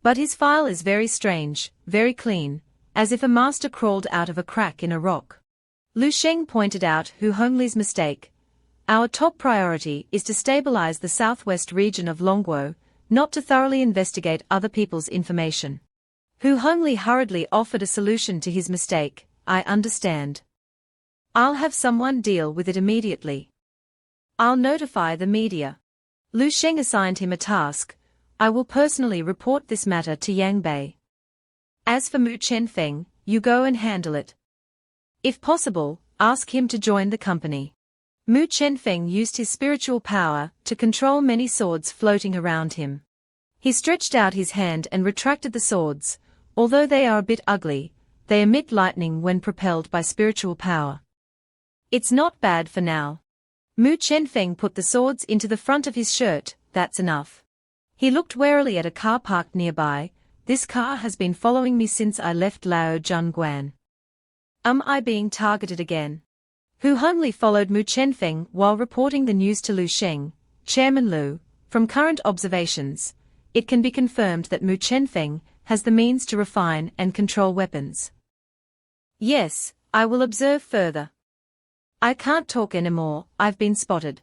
[SPEAKER 1] But his file is very strange, very clean, as if a master crawled out of a crack in a rock. Lu Sheng pointed out Hu Hongli's mistake. Our top priority is to stabilize the southwest region of Longguo, not to thoroughly investigate other people's information. Hu Hongli hurriedly offered a solution to his mistake, I understand. I'll have someone deal with it immediately. I'll notify the media. Lu Sheng assigned him a task, I will personally report this matter to Yang Bei. As for Mu Chenfeng, you go and handle it. If possible, ask him to join the company. Mu Chenfeng used his spiritual power to control many swords floating around him. He stretched out his hand and retracted the swords. Although they are a bit ugly, they emit lightning when propelled by spiritual power. It's not bad for now. Mu Chenfeng put the swords into the front of his shirt. That's enough. He looked warily at a car parked nearby. This car has been following me since I left Lao Junguan. Am I being targeted again? Hu Hongli followed Mu Chenfeng while reporting the news to Lu Sheng, Chairman Lu. From current observations, it can be confirmed that Mu Chenfeng has the means to refine and control weapons. Yes, I will observe further. I can't talk anymore, I've been spotted.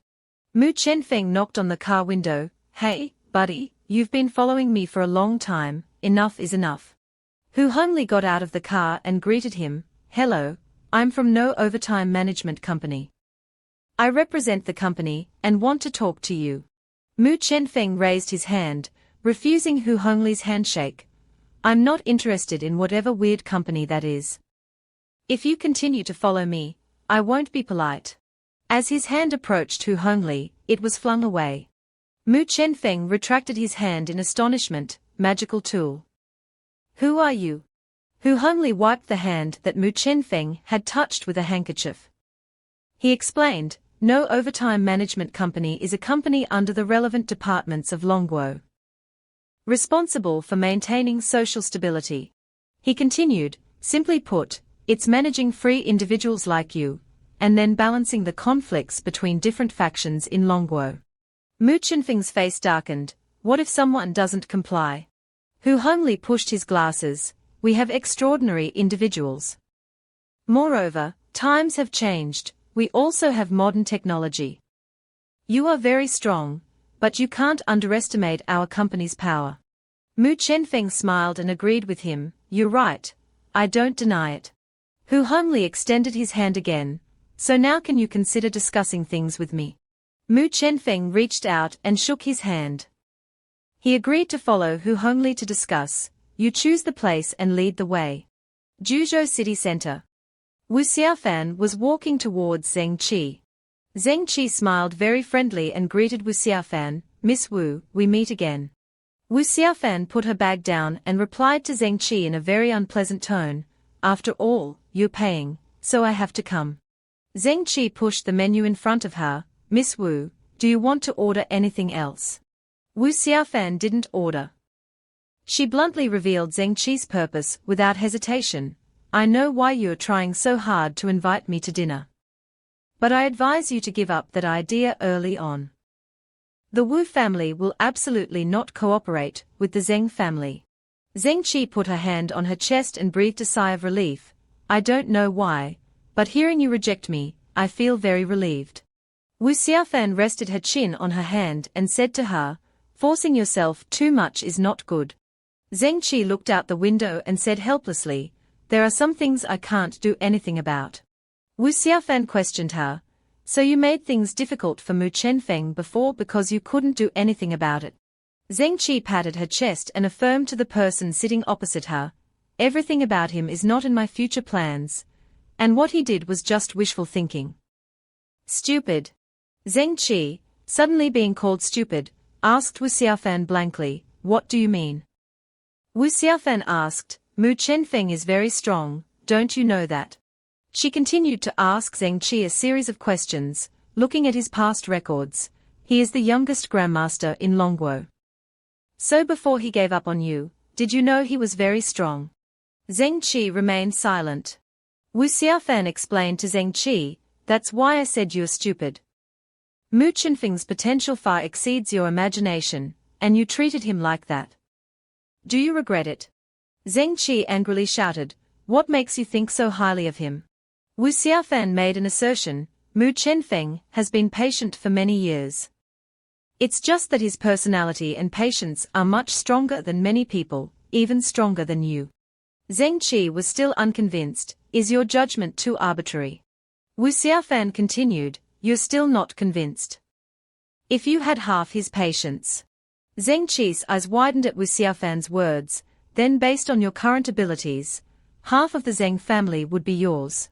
[SPEAKER 1] Mu Chenfeng knocked on the car window. Hey, buddy, you've been following me for a long time, enough is enough. Hu Hongli got out of the car and greeted him. Hello, I'm from No Overtime Management Company. I represent the company and want to talk to you. Mu Chenfeng raised his hand, refusing Hu Hongli's handshake. I'm not interested in whatever weird company that is. If you continue to follow me, I won't be polite. As his hand approached Hu Hongli, it was flung away. Mu Chenfeng retracted his hand in astonishment. Magical tool. Who are you? Hu Hongli wiped the hand that Mu Chenfeng had touched with a handkerchief. He explained, No Overtime Management Company is a company under the relevant departments of Longguo, responsible for maintaining social stability. He continued, simply put, it's managing free individuals like you, and then balancing the conflicts between different factions in Longguo. Mu Chenfeng's face darkened. What if someone doesn't comply? Hu Hongli pushed his glasses. We have extraordinary individuals. Moreover, times have changed, we also have modern technology. You are very strong, but you can't underestimate our company's power. Mu Chenfeng smiled and agreed with him. You're right, I don't deny it. Hu Hongli extended his hand again. So now can you consider discussing things with me? Mu Chenfeng reached out and shook his hand. He agreed to follow Hu Hongli to discuss. You choose the place and lead the way. Juzhou City Center. Wu Xiaofan was walking towards Zeng Qi. Zeng Qi smiled very friendly and greeted Wu Xiaofan. Miss Wu, we meet again. Wu Xiaofan put her bag down and replied to Zeng Qi in a very unpleasant tone. After all, you're paying, so I have to come. Zeng Qi pushed the menu in front of her. Miss Wu, do you want to order anything else? Wu Xiaofan didn't order. She bluntly revealed Zeng Qi's purpose without hesitation. I know why you're trying so hard to invite me to dinner. But I advise you to give up that idea early on. The Wu family will absolutely not cooperate with the Zeng family. Zeng Qi put her hand on her chest and breathed a sigh of relief. I don't know why, but hearing you reject me, I feel very relieved. Wu Xiaofan rested her chin on her hand and said to her, forcing yourself too much is not good. Zeng Qi looked out the window and said helplessly, there are some things I can't do anything about. Wu Xiaofan questioned her, so you made things difficult for Mu Chenfeng before because you couldn't do anything about it. Zeng Qi patted her chest and affirmed to the person sitting opposite her, everything about him is not in my future plans, and what he did was just wishful thinking. Stupid. Zeng Qi, suddenly being called stupid, asked Wu Xiaofan blankly, what do you mean? Wu Xiaofan asked, Mu Chenfeng is very strong, don't you know that? She continued to ask Zeng Qi a series of questions, looking at his past records. He is the youngest grandmaster in Longguo. So before he gave up on you, did you know he was very strong? Zeng Qi remained silent. Wu Xiaofan explained to Zeng Qi, that's why I said you're stupid. Mu Chenfeng's potential far exceeds your imagination, and you treated him like that. Do you regret it? Zeng Qi angrily shouted, what makes you think so highly of him? Wu Xiaofan made an assertion, Mu Chenfeng has been patient for many years. It's just that his personality and patience are much stronger than many people, even stronger than you. Zeng Qi was still unconvinced, is your judgment too arbitrary? Wu Xiaofan continued, you're still not convinced. If you had half his patience. Zeng Qi's eyes widened at Wu Xiaofan's words, then based on your current abilities, half of the Zeng family would be yours.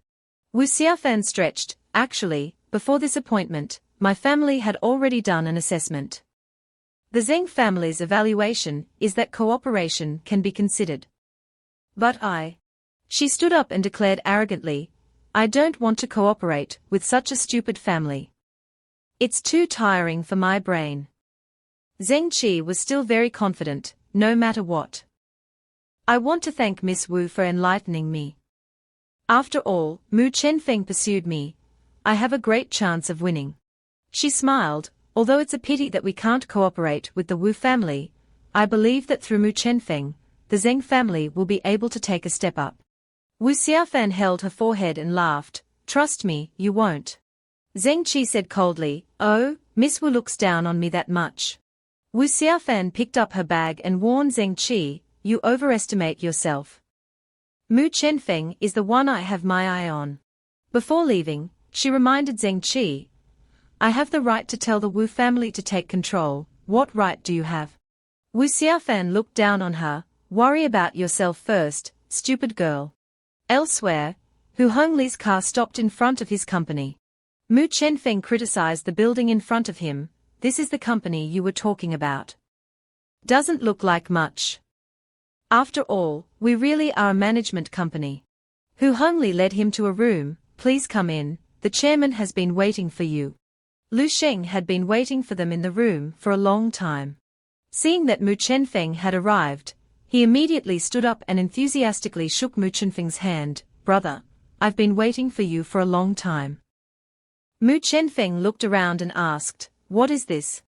[SPEAKER 1] Wu Xiaofan stretched. Actually, before this appointment, my family had already done an assessment. The Zeng family's evaluation is that cooperation can be considered. But She stood up and declared arrogantly, I don't want to cooperate with such a stupid family. It's too tiring for my brain. Zeng Qi was still very confident, no matter what. I want to thank Miss Wu for enlightening me. After all, Mu Chenfeng pursued me. I have a great chance of winning. She smiled, although it's a pity that we can't cooperate with the Wu family. I believe that through Mu Chenfeng, the Zeng family will be able to take a step up. Wu Xiaofan held her forehead and laughed. Trust me, you won't. Zeng Qi said coldly, Oh, Miss Wu looks down on me that much. Wu Xiaofan picked up her bag and warned Zeng Qi, you overestimate yourself. Mu Chenfeng is the one I have my eye on. Before leaving, she reminded Zeng Qi, I have the right to tell the Wu family to take control. What right do you have? Wu Xiaofan looked down on her. Worry about yourself first, stupid girl. Elsewhere, Hu Hongli's car stopped in front of his company. Mu Chenfeng criticized the building in front of him. This is the company you were talking about. Doesn't look like much. After all, we really are a management company. Hu Hongli led him to a room. Please come in, the chairman has been waiting for you. Lu Sheng had been waiting for them in the room for a long time. Seeing that Mu Chenfeng had arrived, he immediately stood up and enthusiastically shook Mu Chenfeng's hand. Brother, I've been waiting for you for a long time. Mu Chenfeng looked around and asked, What is this?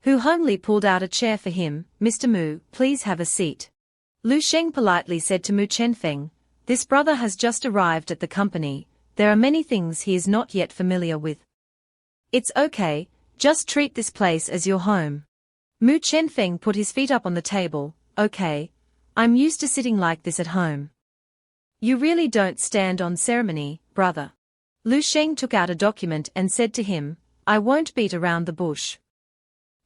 [SPEAKER 1] Hu Hongli pulled out a chair for him. Mr. Mu, please have a seat. Lu Sheng politely said to Mu Chenfeng, This brother has just arrived at the company. There are many things he is not yet familiar with. It's okay, just treat this place as your home. Mu Chenfeng put his feet up on the table. Okay, I'm used to sitting like this at home. You really don't stand on ceremony, brother. Lu Sheng took out a document and said to him, I won't beat around the bush.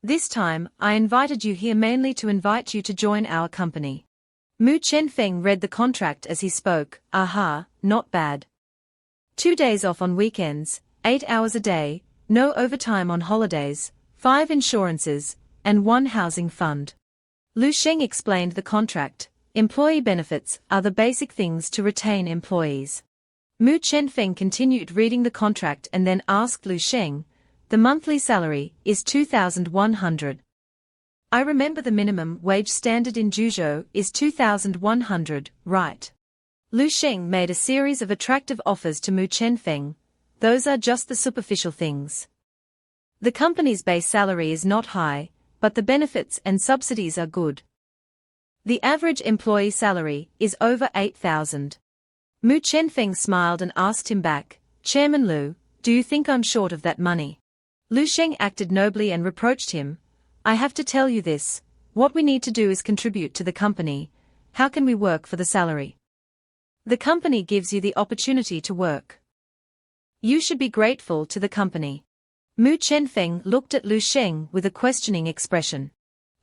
[SPEAKER 1] This time, I invited you here mainly to invite you to join our company. Mu Chenfeng read the contract as he spoke. Aha, not bad. 2 days off on weekends, 8 hours a day, no overtime on holidays, 5 insurances, and 1 housing fund. Lu Sheng explained the contract. Employee benefits are the basic things to retain employees. Mu Chenfeng continued reading the contract and then asked Lu Sheng, the monthly salary is 2,100. I remember the minimum wage standard in Juzhou is 2,100, right? Lu Sheng made a series of attractive offers to Mu Chenfeng. Those are just the superficial things. The company's base salary is not high, but the benefits and subsidies are good. The average employee salary is over 8,000. Mu Chenfeng smiled and asked him back, Chairman Lu, do you think I'm short of that money? Lu Sheng acted nobly and reproached him. I have to tell you this, what we need to do is contribute to the company. How can we work for the salary? The company gives you the opportunity to work. You should be grateful to the company. Mu Chenfeng looked at Lu Sheng with a questioning expression.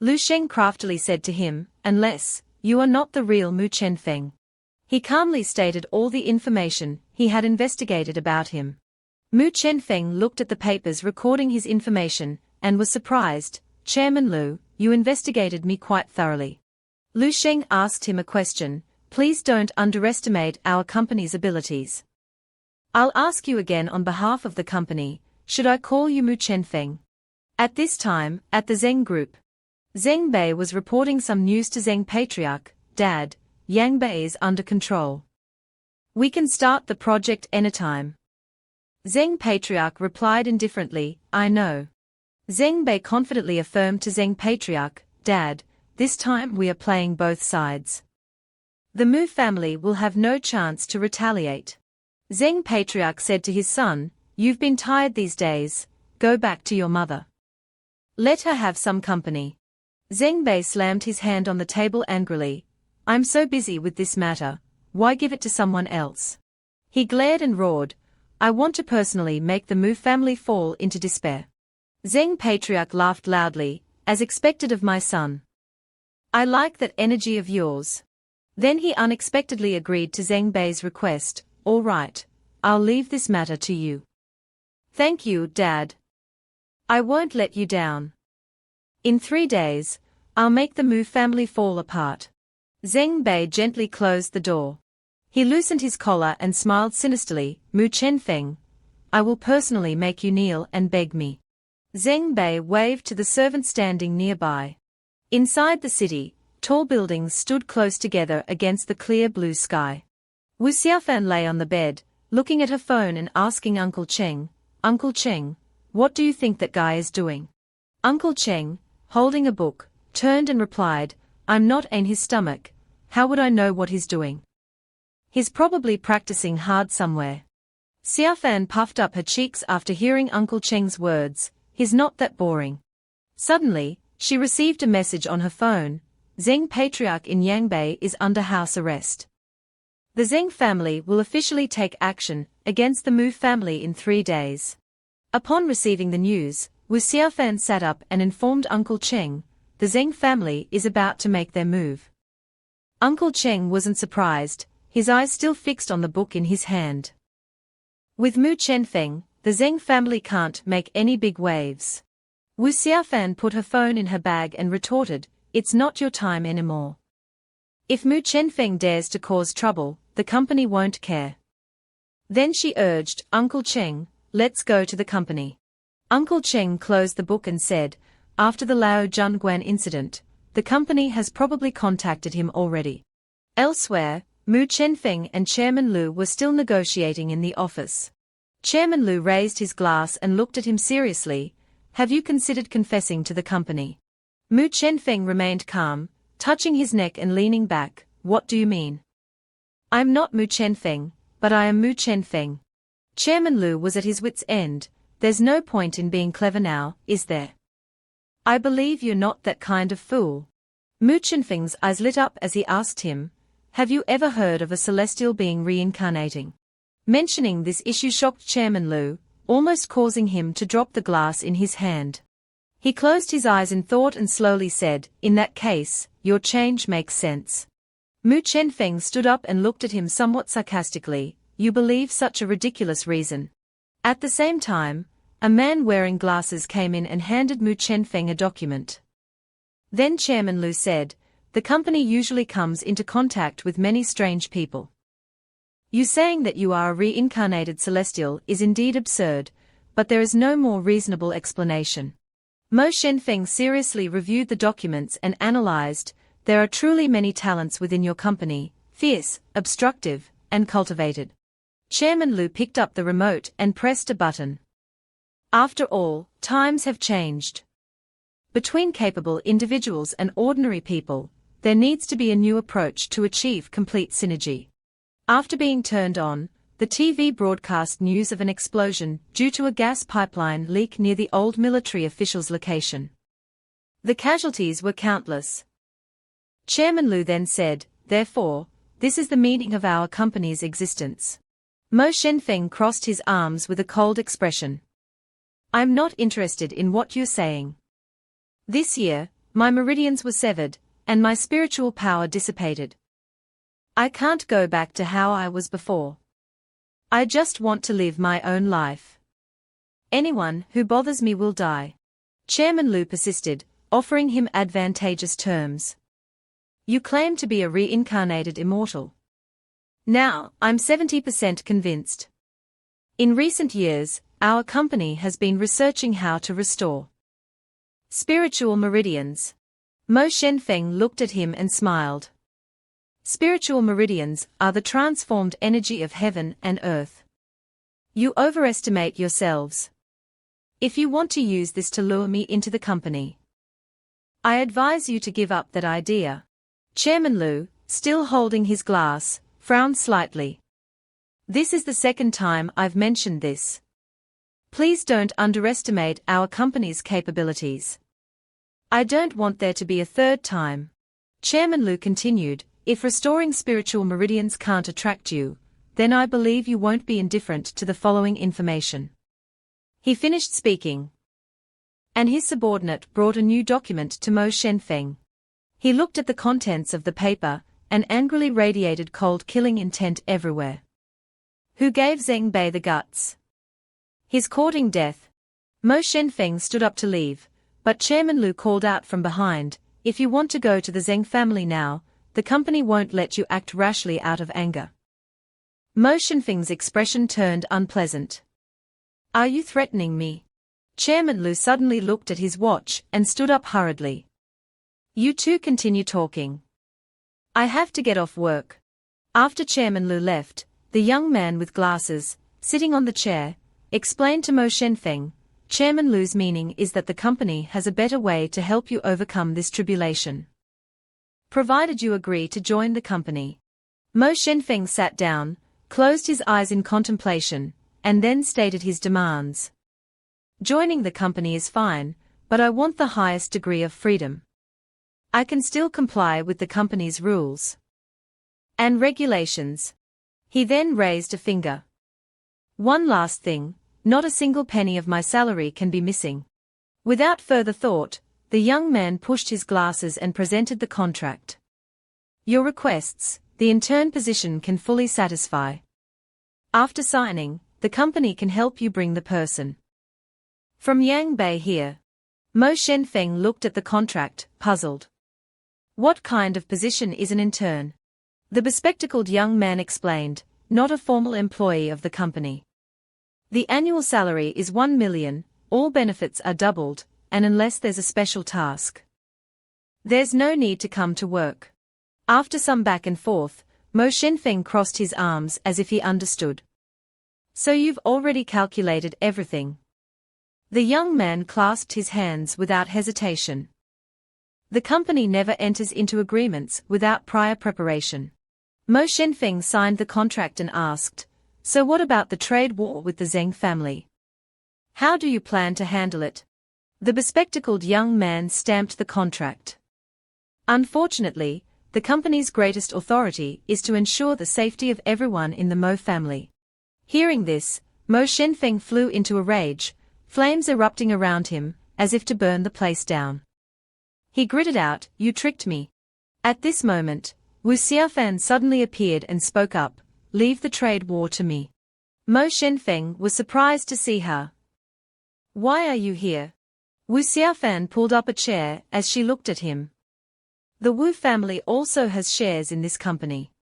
[SPEAKER 1] Lu Sheng craftily said to him, Unless you are not the real Mu Chenfeng. He calmly stated all the information he had investigated about him. Mu Chenfeng looked at the papers recording his information and was surprised. Chairman Lu, you investigated me quite thoroughly. Lu Sheng asked him a question. Please don't underestimate our company's abilities. I'll ask you again on behalf of the company, should I call you Mu Chenfeng? At this time, at the Zeng group, Zen B was reporting some news to Zeng Patriarch. Dad, Yang Bei is under control. We can start the project anytime. Zeng Patriarch replied indifferently, I know. Zeng Bei confidently affirmed to Zeng Patriarch, Dad, this time we are playing both sides. The Mu family will have no chance to retaliate. Zeng Patriarch said to his son, You've been tired these days, go back to your mother. Let her have some company. Zeng Bei slammed his hand on the table angrily. I'm so busy with this matter, why give it to someone else? He glared and roared, I want to personally make the Mu family fall into despair. Zeng Patriarch laughed loudly, as expected of my son. I like that energy of yours. Then he unexpectedly agreed to Zeng Bei's request. All right, I'll leave this matter to you. Thank you, Dad. I won't let you down. In 3 days, I'll make the Mu family fall apart. Zen B gently closed the door. He loosened his collar and smiled sinisterly. Mu Feng, I will personally make you kneel and beg me. Zen B waved to the servant standing nearby. Inside the city, tall buildings stood close together against the clear blue sky. Wu Xiaofan lay on the bed, looking at her phone and asking Uncle Cheng, what do you think that guy is doing? Uncle Cheng, holding a book, turned and replied, I'm not in his stomach, how would I know what he's doing? He's probably practicing hard somewhere. Xiaofan puffed up her cheeks after hearing Uncle Cheng's words, he's not that boring. Suddenly, she received a message on her phone, Zeng Patriarch in Yangbei is under house arrest. The Zeng family will officially take action against the Mu family in 3 days. Upon receiving the news, Wu Xiaofan sat up and informed Uncle Cheng, the Zeng family is about to make their move. Uncle Cheng wasn't surprised, his eyes still fixed on the book in his hand. With Mu Feng, the Zeng family can't make any big waves. Wu Xiaofan put her phone in her bag and retorted, it's not your time anymore. If Mu Feng dares to cause trouble, the company won't care. Then she urged, Uncle Cheng, let's go to the company. Uncle Cheng closed the book and said, after the Lao Junguan incident, the company has probably contacted him already. Elsewhere, Mu Feng and Chairman Lu were still negotiating in the office. Chairman Lu raised his glass and looked at him seriously, have you considered confessing to the company? Mu Feng remained calm, touching his neck and leaning back, what do you mean? I'm not Mu Feng, but I am Mu Feng. Chairman Lu was at his wit's end, there's no point in being clever now, is there? I believe you're not that kind of fool. Mu Feng's eyes lit up as he asked him, have you ever heard of a celestial being reincarnating? Mentioning this issue shocked Chairman Lu, almost causing him to drop the glass in his hand. He closed his eyes in thought and slowly said, in that case, your change makes sense. Mu Feng stood up and looked at him somewhat sarcastically, you believe such a ridiculous reason. At the same time, a man wearing glasses came in and handed Mu Feng a document. Then Chairman Lu said, the company usually comes into contact with many strange people. You saying that you are a reincarnated celestial is indeed absurd, but there is no more reasonable explanation. Mo Feng seriously reviewed the documents and analyzed, there are truly many talents within your company, fierce, obstructive, and cultivated. Chairman Lu picked up the remote and pressed a button. After all, times have changed. Between capable individuals and ordinary people, there needs to be a new approach to achieve complete synergy. After being turned on, the TV broadcast news of an explosion due to a gas pipeline leak near the old military official's location. The casualties were countless. Chairman Lu then said, therefore, this is the meaning of our company's existence. Mo Feng crossed his arms with a cold expression. I'm not interested in what you're saying. This year, my meridians were severed, and my spiritual power dissipated. I can't go back to how I was before. I just want to live my own life. Anyone who bothers me will die. Chairman Lu persisted, offering him advantageous terms. You claim to be a reincarnated immortal. Now, I'm 70% convinced. In recent years, our company has been researching how to restore spiritual meridians. Mo Feng looked at him and smiled. Spiritual meridians are the transformed energy of heaven and earth. You overestimate yourselves. If you want to use this to lure me into the company, I advise you to give up that idea. Chairman Lu, still holding his glass, frowned slightly. This is the second time I've mentioned this. Please don't underestimate our company's capabilities. I don't want there to be a third time. Chairman Lu continued, if restoring spiritual meridians can't attract you, then I believe you won't be indifferent to the following information. He finished speaking, and his subordinate brought a new document to Mo Feng. He looked at the contents of the paper, and angrily radiated cold killing intent everywhere. Who gave Zen B the guts? He's courting death. Mo Shenfeng stood up to leave, but Chairman Lu called out from behind, if you want to go to the Zeng family now, the company won't let you act rashly out of anger. Mo Shenfeng's expression turned unpleasant. Are you threatening me? Chairman Lu suddenly looked at his watch and stood up hurriedly. You two continue talking. I have to get off work. After Chairman Lu left, the young man with glasses, sitting on the chair, explained to Mo Shenfeng, Chairman Lu's meaning is that the company has a better way to help you overcome this tribulation. Provided you agree to join the company. Mo Shenfeng sat down, closed his eyes in contemplation, and then stated his demands. Joining the company is fine, but I want the highest degree of freedom. I can still comply with the company's rules and regulations. He then raised a finger. One last thing, not a single penny of my salary can be missing. Without further thought, the young man pushed his glasses and presented the contract. Your requests, the intern position can fully satisfy. After signing, the company can help you bring the person from Yang Bei here. Mo Shenfeng looked at the contract, puzzled. What kind of position is an intern? The bespectacled young man explained, not a formal employee of the company. The annual salary is 1 million, all benefits are doubled, and unless there's a special task, there's no need to come to work. After some back and forth, Mo Shenfeng crossed his arms as if he understood. So you've already calculated everything. The young man clasped his hands without hesitation. The company never enters into agreements without prior preparation. Mo Shenfeng signed the contract and asked, so what about the trade war with the Zeng family? How do you plan to handle it? The bespectacled young man stamped the contract. Unfortunately, the company's greatest authority is to ensure the safety of everyone in the Mo family. Hearing this, Mo Shenfeng flew into a rage, flames erupting around him, as if to burn the place down. He gritted out, you tricked me. At this moment, Wu Xiaofan suddenly appeared and spoke up, leave the trade war to me. Mo Shenfeng was surprised to see her. Why are you here? Wu Xiaofan pulled up a chair as she looked at him. The Wu family also has shares in this company.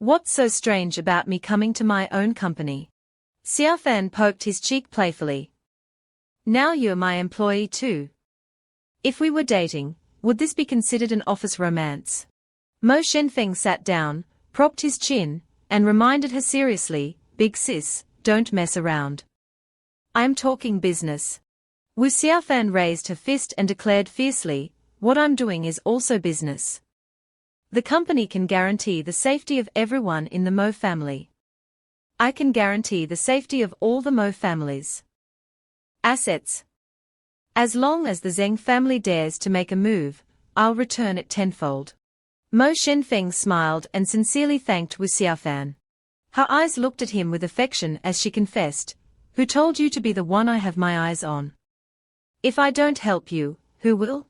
[SPEAKER 1] What's so strange about me coming to my own company? Xiaofan poked his cheek playfully. Now you're my employee too. If we were dating, would this be considered an office romance? Mo Shenfeng sat down, propped his chin, and reminded her seriously, big sis, don't mess around. I'm talking business. Wu Xiaofan raised her fist and declared fiercely, what I'm doing is also business. The company can guarantee the safety of everyone in the Mo family. I can guarantee the safety of all the Mo families. Assets. As long as the Zeng family dares to make a move, I'll return it tenfold. Mo Shenfeng smiled and sincerely thanked Wu Xiaofan. Her eyes looked at him with affection as she confessed, who told you to be the one I have my eyes on? If I don't help you, who will?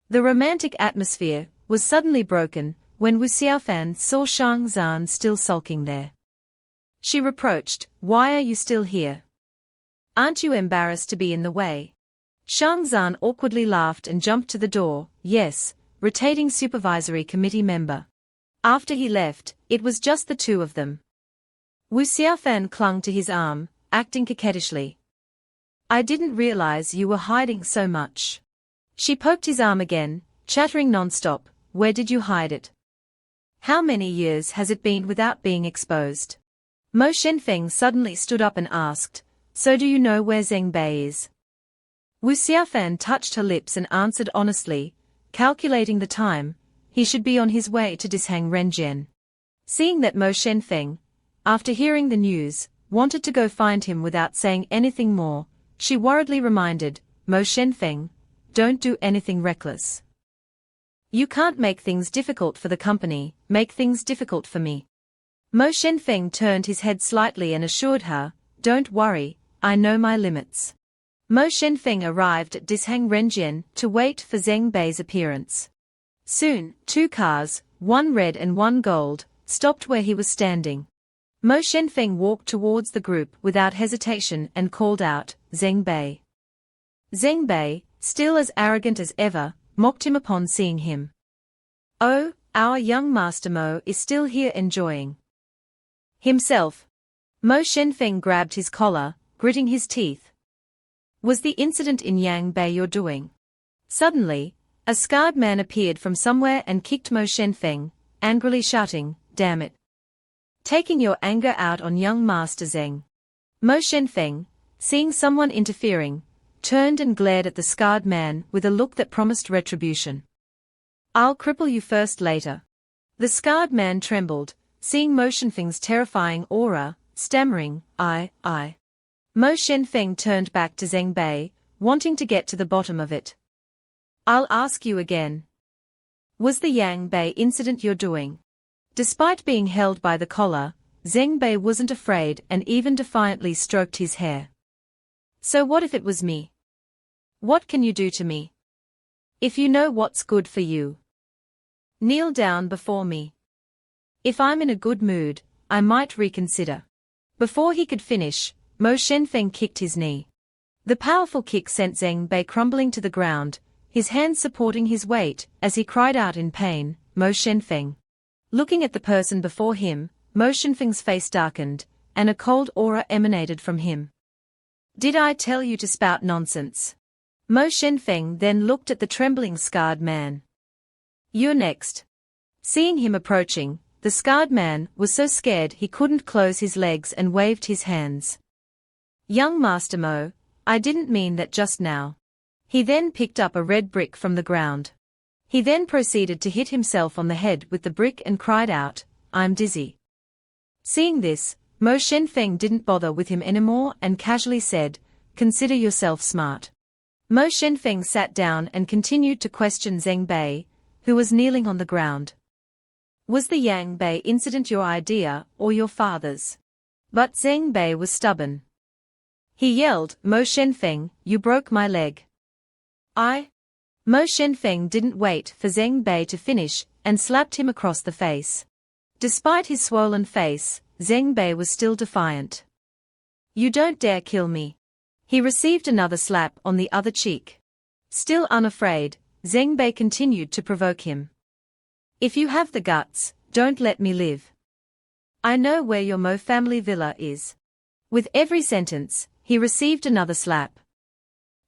[SPEAKER 1] The romantic atmosphere was suddenly broken when Wu Xiaofan saw Shang Zan still sulking there. She reproached, why are you still here? Aren't you embarrassed to be in the way? Shang Zan awkwardly laughed and jumped to the door, yes, rotating supervisory committee member. After he left, it was just the two of them. Wu Xiaofan clung to his arm, acting coquettishly. I didn't realize you were hiding so much. She poked his arm again, chattering non-stop, where did you hide it? How many years has it been without being exposed? Mo Shenfeng suddenly stood up and asked, so do you know where Zeng Bei is? Wu Xiaofan touched her lips and answered honestly, calculating the time, he should be on his way to Dishang Renjian. Seeing that Mo Shenfeng, after hearing the news, wanted to go find him without saying anything more, she worriedly reminded, Mo Shenfeng, don't do anything reckless. You can't make things difficult for the company, make things difficult for me. Mo Shenfeng turned his head slightly and assured her, don't worry, I know my limits. Mo Shenfeng arrived at Dishang Renjian to wait for Zeng Bei's appearance. Soon, two cars, one red and one gold, stopped where he was standing. Mo Shenfeng walked towards the group without hesitation and called out, Zen B. Zen B, still as arrogant as ever, mocked him upon seeing him. Oh, our young master Mo is still here enjoying himself. Mo Shenfeng grabbed his collar, gritting his teeth. Was the incident in Yang Bei your doing? Suddenly, a scarred man appeared from somewhere and kicked Mo Shenfeng, angrily shouting, Damn it! Taking your anger out on young Master Zeng. Mo Shenfeng, seeing someone interfering, turned and glared at the scarred man with a look that promised retribution. I'll cripple you first later. The scarred man trembled, seeing Mo Shenfeng's terrifying aura, stammering, I. Mo Shenfeng turned back to Zeng Bei, wanting to get to the bottom of it. I'll ask you again. Was the Yang Bei incident your doing? Despite being held by the collar, Zeng Bei wasn't afraid and even defiantly stroked his hair. So what if it was me? What can you do to me? If you know what's good for you, kneel down before me. If I'm in a good mood, I might reconsider. Before he could finish, Mo Shenfeng kicked his knee. The powerful kick sent Zeng Bei crumbling to the ground, his hands supporting his weight as he cried out in pain, Mo Shenfeng. Looking at the person before him, Mo Shenfeng's face darkened, and a cold aura emanated from him. Did I tell you to spout nonsense? Mo Shenfeng then looked at the trembling scarred man. You're next. Seeing him approaching, the scarred man was so scared he couldn't close his legs and waved his hands. Young Master Mo, I didn't mean that just now. He then picked up a red brick from the ground. He then proceeded to hit himself on the head with the brick and cried out, I'm dizzy. Seeing this, Mo Shenfeng didn't bother with him anymore and casually said, Consider yourself smart. Mo Shenfeng sat down and continued to question Zeng Bei, who was kneeling on the ground. Was the Yang Bei incident your idea or your father's? But Zeng Bei was stubborn. He yelled, Mo Shenfeng, you broke my leg. Mo Shenfeng didn't wait for Zeng Bei to finish and slapped him across the face. Despite his swollen face, Zeng Bei was still defiant. You don't dare kill me. He received another slap on the other cheek. Still unafraid, Zeng Bei continued to provoke him. If you have the guts, don't let me live. I know where your Mo family villa is. With every sentence, he received another slap.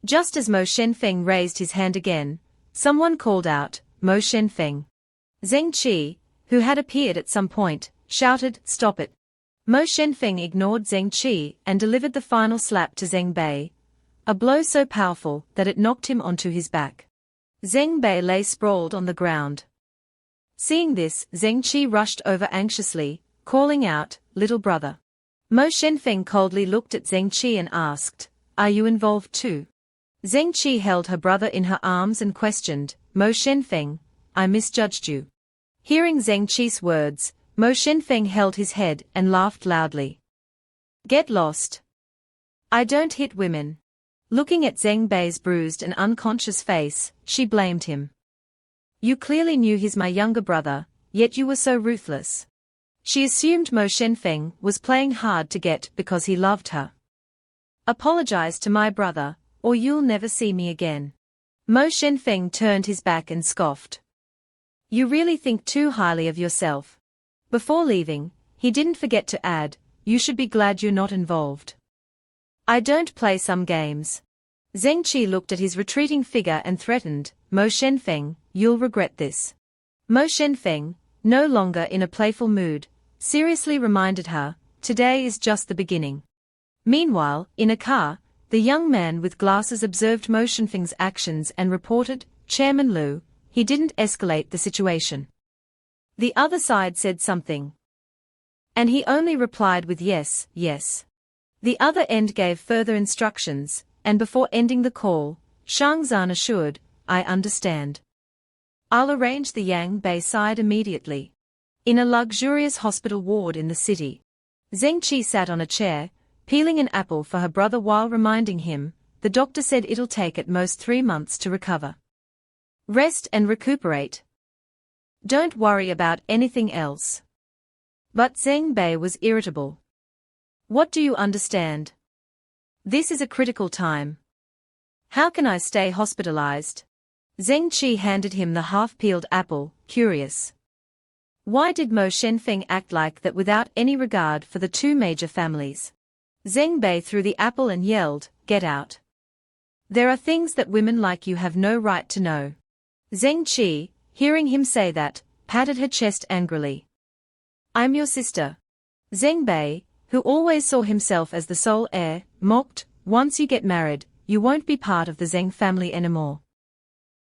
[SPEAKER 1] Just as Mo Shenfeng raised his hand again, someone called out, Mo Shenfeng. Zeng Qi, who had appeared at some point, shouted, Stop it. Mo Shenfeng ignored Zeng Qi and delivered the final slap to Zeng Bei, a blow so powerful that it knocked him onto his back. Zeng Bei lay sprawled on the ground. Seeing this, Zeng Qi rushed over anxiously, calling out, Little brother. Mo Shenfeng coldly looked at Zeng Qi and asked, Are you involved too? Zeng Qi held her brother in her arms and questioned, Mo Shenfeng, I misjudged you. Hearing Zeng Qi's words, Mo Shenfeng held his head and laughed loudly. Get lost. I don't hit women. Looking at Zeng Bei's bruised and unconscious face, she blamed him. You clearly knew he's my younger brother, yet you were so ruthless. She assumed Mo Shenfeng was playing hard to get because he loved her. Apologize to my brother, or you'll never see me again. Mo Shenfeng turned his back and scoffed. You really think too highly of yourself. Before leaving, he didn't forget to add, you should be glad you're not involved. I don't play some games. Zeng Qi looked at his retreating figure and threatened, Mo Shenfeng, you'll regret this. Mo Shenfeng, no longer in a playful mood, seriously reminded her, today is just the beginning. Meanwhile, in a car, the young man with glasses observed Mo Shenfeng's actions and reported, Chairman Liu, he didn't escalate the situation. The other side said something. And he only replied with yes, yes. The other end gave further instructions, and before ending the call, Shang Zan assured, I understand. I'll arrange the Yang Bei side immediately. In a luxurious hospital ward in the city, Zeng Qi sat on a chair, peeling an apple for her brother while reminding him, the doctor said it'll take at most 3 months to recover. Rest and recuperate. Don't worry about anything else. But Zen B was irritable. What do you understand? This is a critical time. How can I stay hospitalized? Zeng Qi handed him the half-peeled apple, curious. Why did Mo Shenfeng act like that without any regard for the two major families? Zeng Bei threw the apple and yelled, "Get out. There are things that women like you have no right to know." Zeng Qi, hearing him say that, patted her chest angrily. "I'm your sister." Zeng Bei, who always saw himself as the sole heir, mocked, "Once you get married, you won't be part of the Zeng family anymore.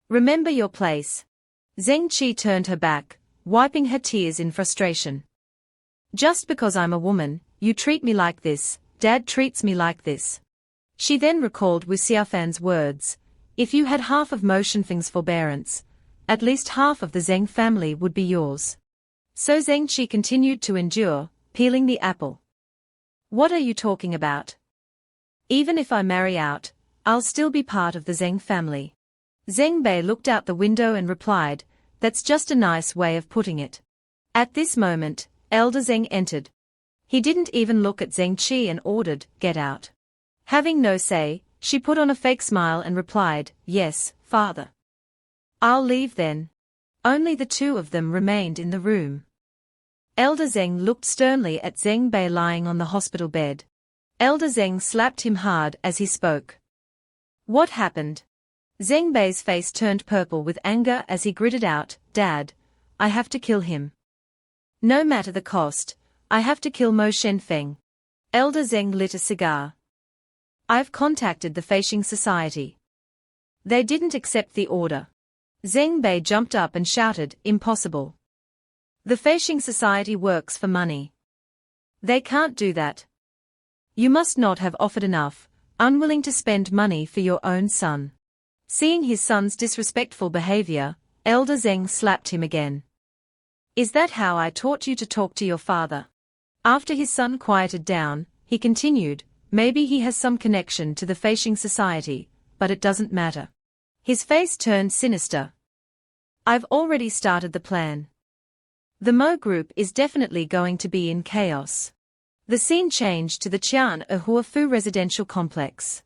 [SPEAKER 1] Remember your place." Zeng Qi turned her back, wiping her tears in frustration. "Just because I'm a woman, you treat me like this, Dad treats me like this." She then recalled Wu Xiaofan's words, "If you had half of Mo Shenfeng's forbearance, at least half of the Zeng family would be yours." So Zeng Qi continued to endure, peeling the apple. "What are you talking about? Even if I marry out, I'll still be part of the Zeng family." Zeng Bei looked out the window and replied, "That's just a nice way of putting it." At this moment, Elder Zeng entered. He didn't even look at Zeng Qi and ordered, "Get out." Having no say, she put on a fake smile and replied, "Yes, father. I'll leave then." Only the two of them remained in the room. Elder Zeng looked sternly at Zeng Bei lying on the hospital bed. Elder Zeng slapped him hard as he spoke. "What happened?" Zeng Bei's face turned purple with anger as he gritted out, "Dad, I have to kill him. No matter the cost, I have to kill Mo Shenfeng." Elder Zeng lit a cigar. "I've contacted the Fasing Society. They didn't accept the order." Zeng Bei jumped up and shouted, "Impossible. The Fasing Society works for money. They can't do that. You must not have offered enough, unwilling to spend money for your own son." Seeing his son's disrespectful behavior, Elder Zeng slapped him again. "Is that how I taught you to talk to your father?" After his son quieted down, he continued, "Maybe he has some connection to the Fasing Society, but it doesn't matter." His face turned sinister. "I've already started the plan. The Mo group is definitely going to be in chaos." The scene changed to the Qian Huafu residential complex.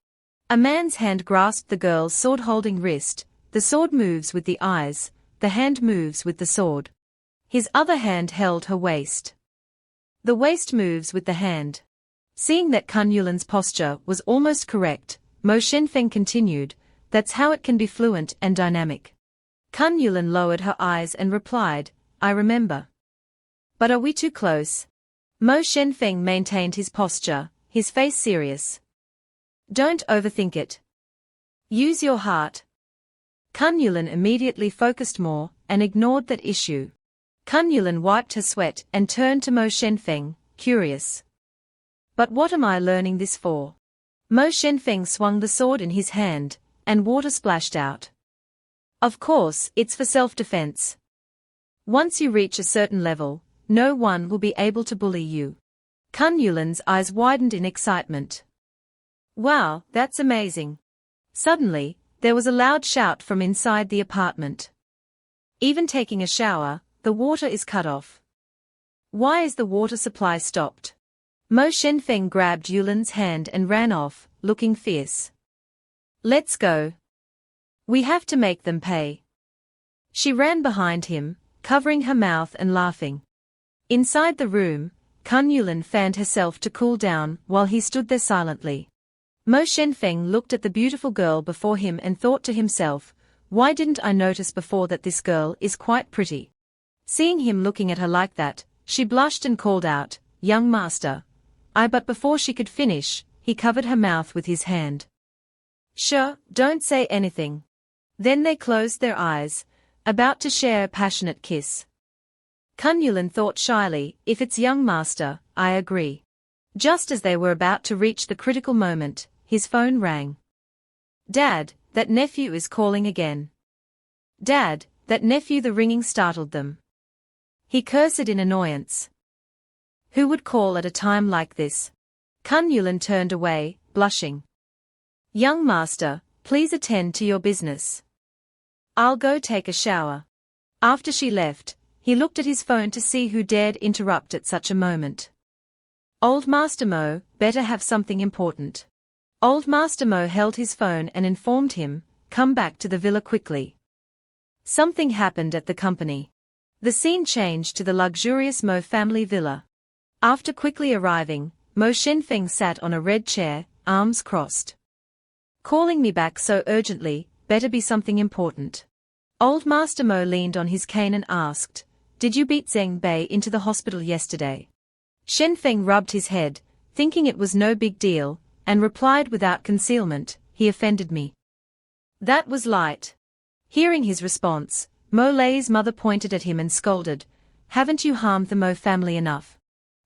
[SPEAKER 1] A man's hand grasped the girl's sword-holding wrist, the sword moves with the eyes, the hand moves with the sword. His other hand held her waist. The waist moves with the hand. Seeing that Kun Yulan's posture was almost correct, Mo Shenfeng continued, "That's how it can be fluent and dynamic." Kun Yulan lowered her eyes and replied, "I remember. But are we too close?" Mo Shenfeng maintained his posture, his face serious. "Don't overthink it. Use your heart." Kun Yulan immediately focused more, and ignored that issue. Kun Yulan wiped her sweat and turned to Mo Shenfeng, curious. "But what am I learning this for?" Mo Shenfeng swung the sword in his hand, and water splashed out. "Of course, it's for self-defense. Once you reach a certain level, no one will be able to bully you." Kun Yulan's eyes widened in excitement. "Wow, that's amazing." Suddenly, there was a loud shout from inside the apartment. "Even taking a shower, the water is cut off. Why is the water supply stopped?" Mo Shenfeng grabbed Yulan's hand and ran off, looking fierce. "Let's go. We have to make them pay." She ran behind him, covering her mouth and laughing. Inside the room, Kun Yulan fanned herself to cool down while he stood there silently. Mo Shenfeng looked at the beautiful girl before him and thought to himself, "Why didn't I notice before that this girl is quite pretty?" Seeing him looking at her like that, she blushed and called out, "Young master." But before she could finish, he covered her mouth with his hand. "Sure, don't say anything." Then they closed their eyes, about to share a passionate kiss. Kun Yulan thought shyly, "If it's young master, I agree." Just as they were about to reach the critical moment, his phone rang. "Dad, that nephew is calling again." "Dad, that nephew." The ringing startled them. He cursed in annoyance. Who would call at a time like this? Kun Yulan turned away, blushing. "Young master, please attend to your business. I'll go take a shower." After she left, He looked at his phone to see who dared interrupt at such a moment. Old Master Mo, better have something important. Old Master Mo held his phone and informed him, come back to the villa quickly. Something happened at the company. The scene changed to the luxurious Mo family villa. After quickly arriving, Mo Shen Fang sat on a red chair, arms crossed. Calling me back so urgently, better be something important. Old Master Mo leaned on his cane and asked, did you beat Zen B into the hospital yesterday? Shen Fang rubbed his head, thinking it was no big deal, and replied without concealment, he offended me. That was light. Hearing his response, Mo Lei's mother pointed at him and scolded, haven't you harmed the Mo family enough?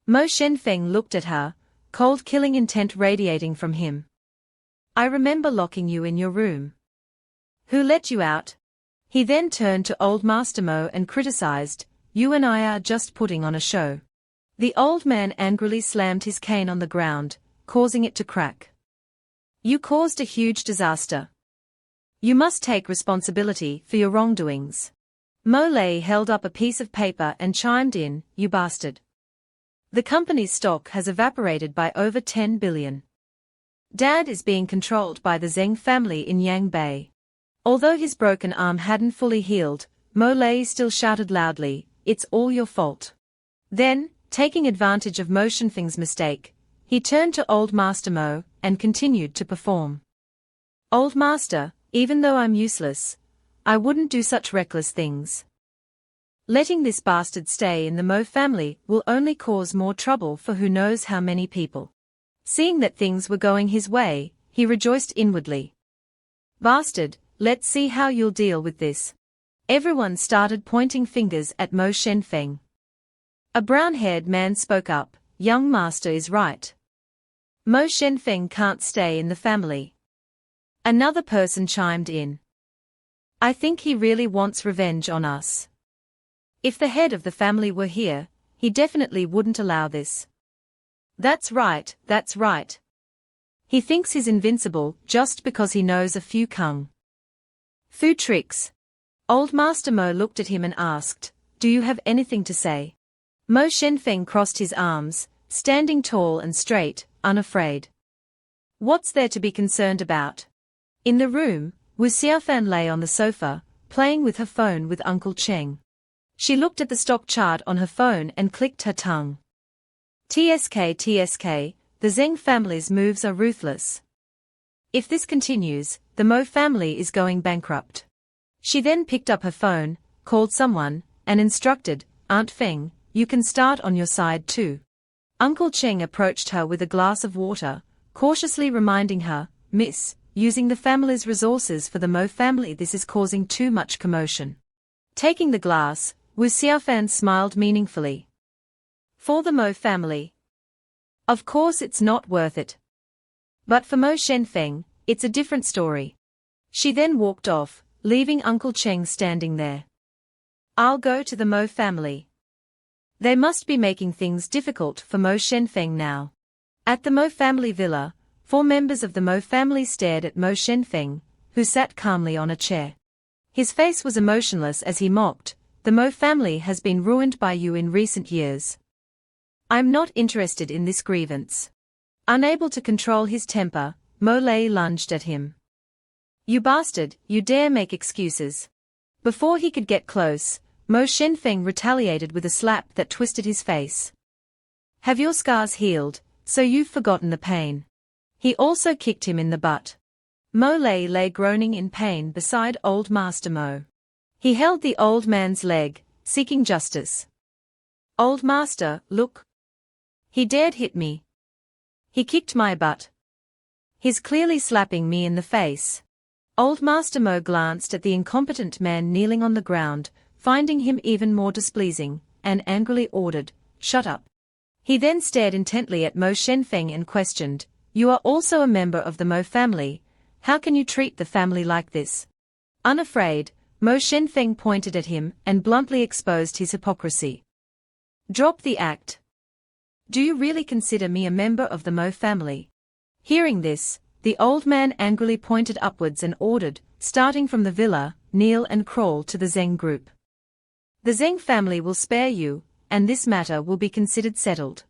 [SPEAKER 1] Mo Shen Fang looked at her, cold killing intent radiating from him. I remember locking you in your room. Who let you out? He then turned to old Master Mo and criticized, you and I are just putting on a show. The old man angrily slammed his cane on the ground, causing it to crack. You caused a huge disaster. You must take responsibility for your wrongdoings. Mo Lei held up a piece of paper and chimed in, you bastard. The company's stock has evaporated by over 10 billion. Dad is being controlled by the Zeng family in Yang Bay. Although his broken arm hadn't fully healed, Mo Lei still shouted loudly, it's all your fault. Then, taking advantage of Mo Shenfeng's mistake, he turned to Old Master Mo and continued to perform. Old Master, even though I'm useless, I wouldn't do such reckless things. Letting this bastard stay in the Mo family will only cause more trouble for who knows how many people. Seeing that things were going his way, he rejoiced inwardly. Bastard, let's see how you'll deal with this. Everyone started pointing fingers at Mo Shen Fang. A brown-haired man spoke up, young master is right. Mo Shen Fang can't stay in the family. Another person chimed in. I think he really wants revenge on us. If the head of the family were here, he definitely wouldn't allow this. That's right, that's right. He thinks he's invincible just because he knows a few kung fu tricks. Old Master Mo looked at him and asked, do you have anything to say? Mo Shen Fang crossed his arms, standing tall and straight, unafraid. What's there to be concerned about? In the room, Wu Xiaofan lay on the sofa, playing with her phone with Uncle Cheng. She looked at the stock chart on her phone and clicked her tongue. TSK, the Zeng family's moves are ruthless. If this continues, the Mo family is going bankrupt. She then picked up her phone, called someone, and instructed, Aunt Feng, you can start on your side too. Uncle Cheng approached her with a glass of water, cautiously reminding her, Miss, using the family's resources for the Mo family, this is causing too much commotion. Taking the glass, Wu Xiaofan smiled meaningfully. For the Mo family. Of course it's not worth it. But for Mo Shen Feng, it's a different story. She then walked off, leaving Uncle Cheng standing there. I'll go to the Mo family. They must be making things difficult for Mo Shen Feng now. At the Mo family villa, 4 members of the Mo family stared at Mo Shen Feng, who sat calmly on a chair. His face was emotionless as he mocked, the Mo family has been ruined by you in recent years. I'm not interested in this grievance. Unable to control his temper, Mo Lei lunged at him. You bastard, you dare make excuses. Before he could get close, Mo Shen Feng retaliated with a slap that twisted his face. Have your scars healed, so you've forgotten the pain? He also kicked him in the butt. Mo Lei lay groaning in pain beside old Master Mo. He held the old man's leg, seeking justice. Old Master, look. He dared hit me. He kicked my butt. He's clearly slapping me in the face. Old Master Mo glanced at the incompetent man kneeling on the ground, finding him even more displeasing, and angrily ordered, shut up. He then stared intently at Mo Shen Feng and questioned, you are also a member of the Mo family, how can you treat the family like this? Unafraid, Mo Shen Feng pointed at him and bluntly exposed his hypocrisy. Drop the act. Do you really consider me a member of the Mo family? Hearing this, the old man angrily pointed upwards and ordered, starting from the villa, kneel and crawl to the Zeng group. The Zeng family will spare you, and this matter will be considered settled.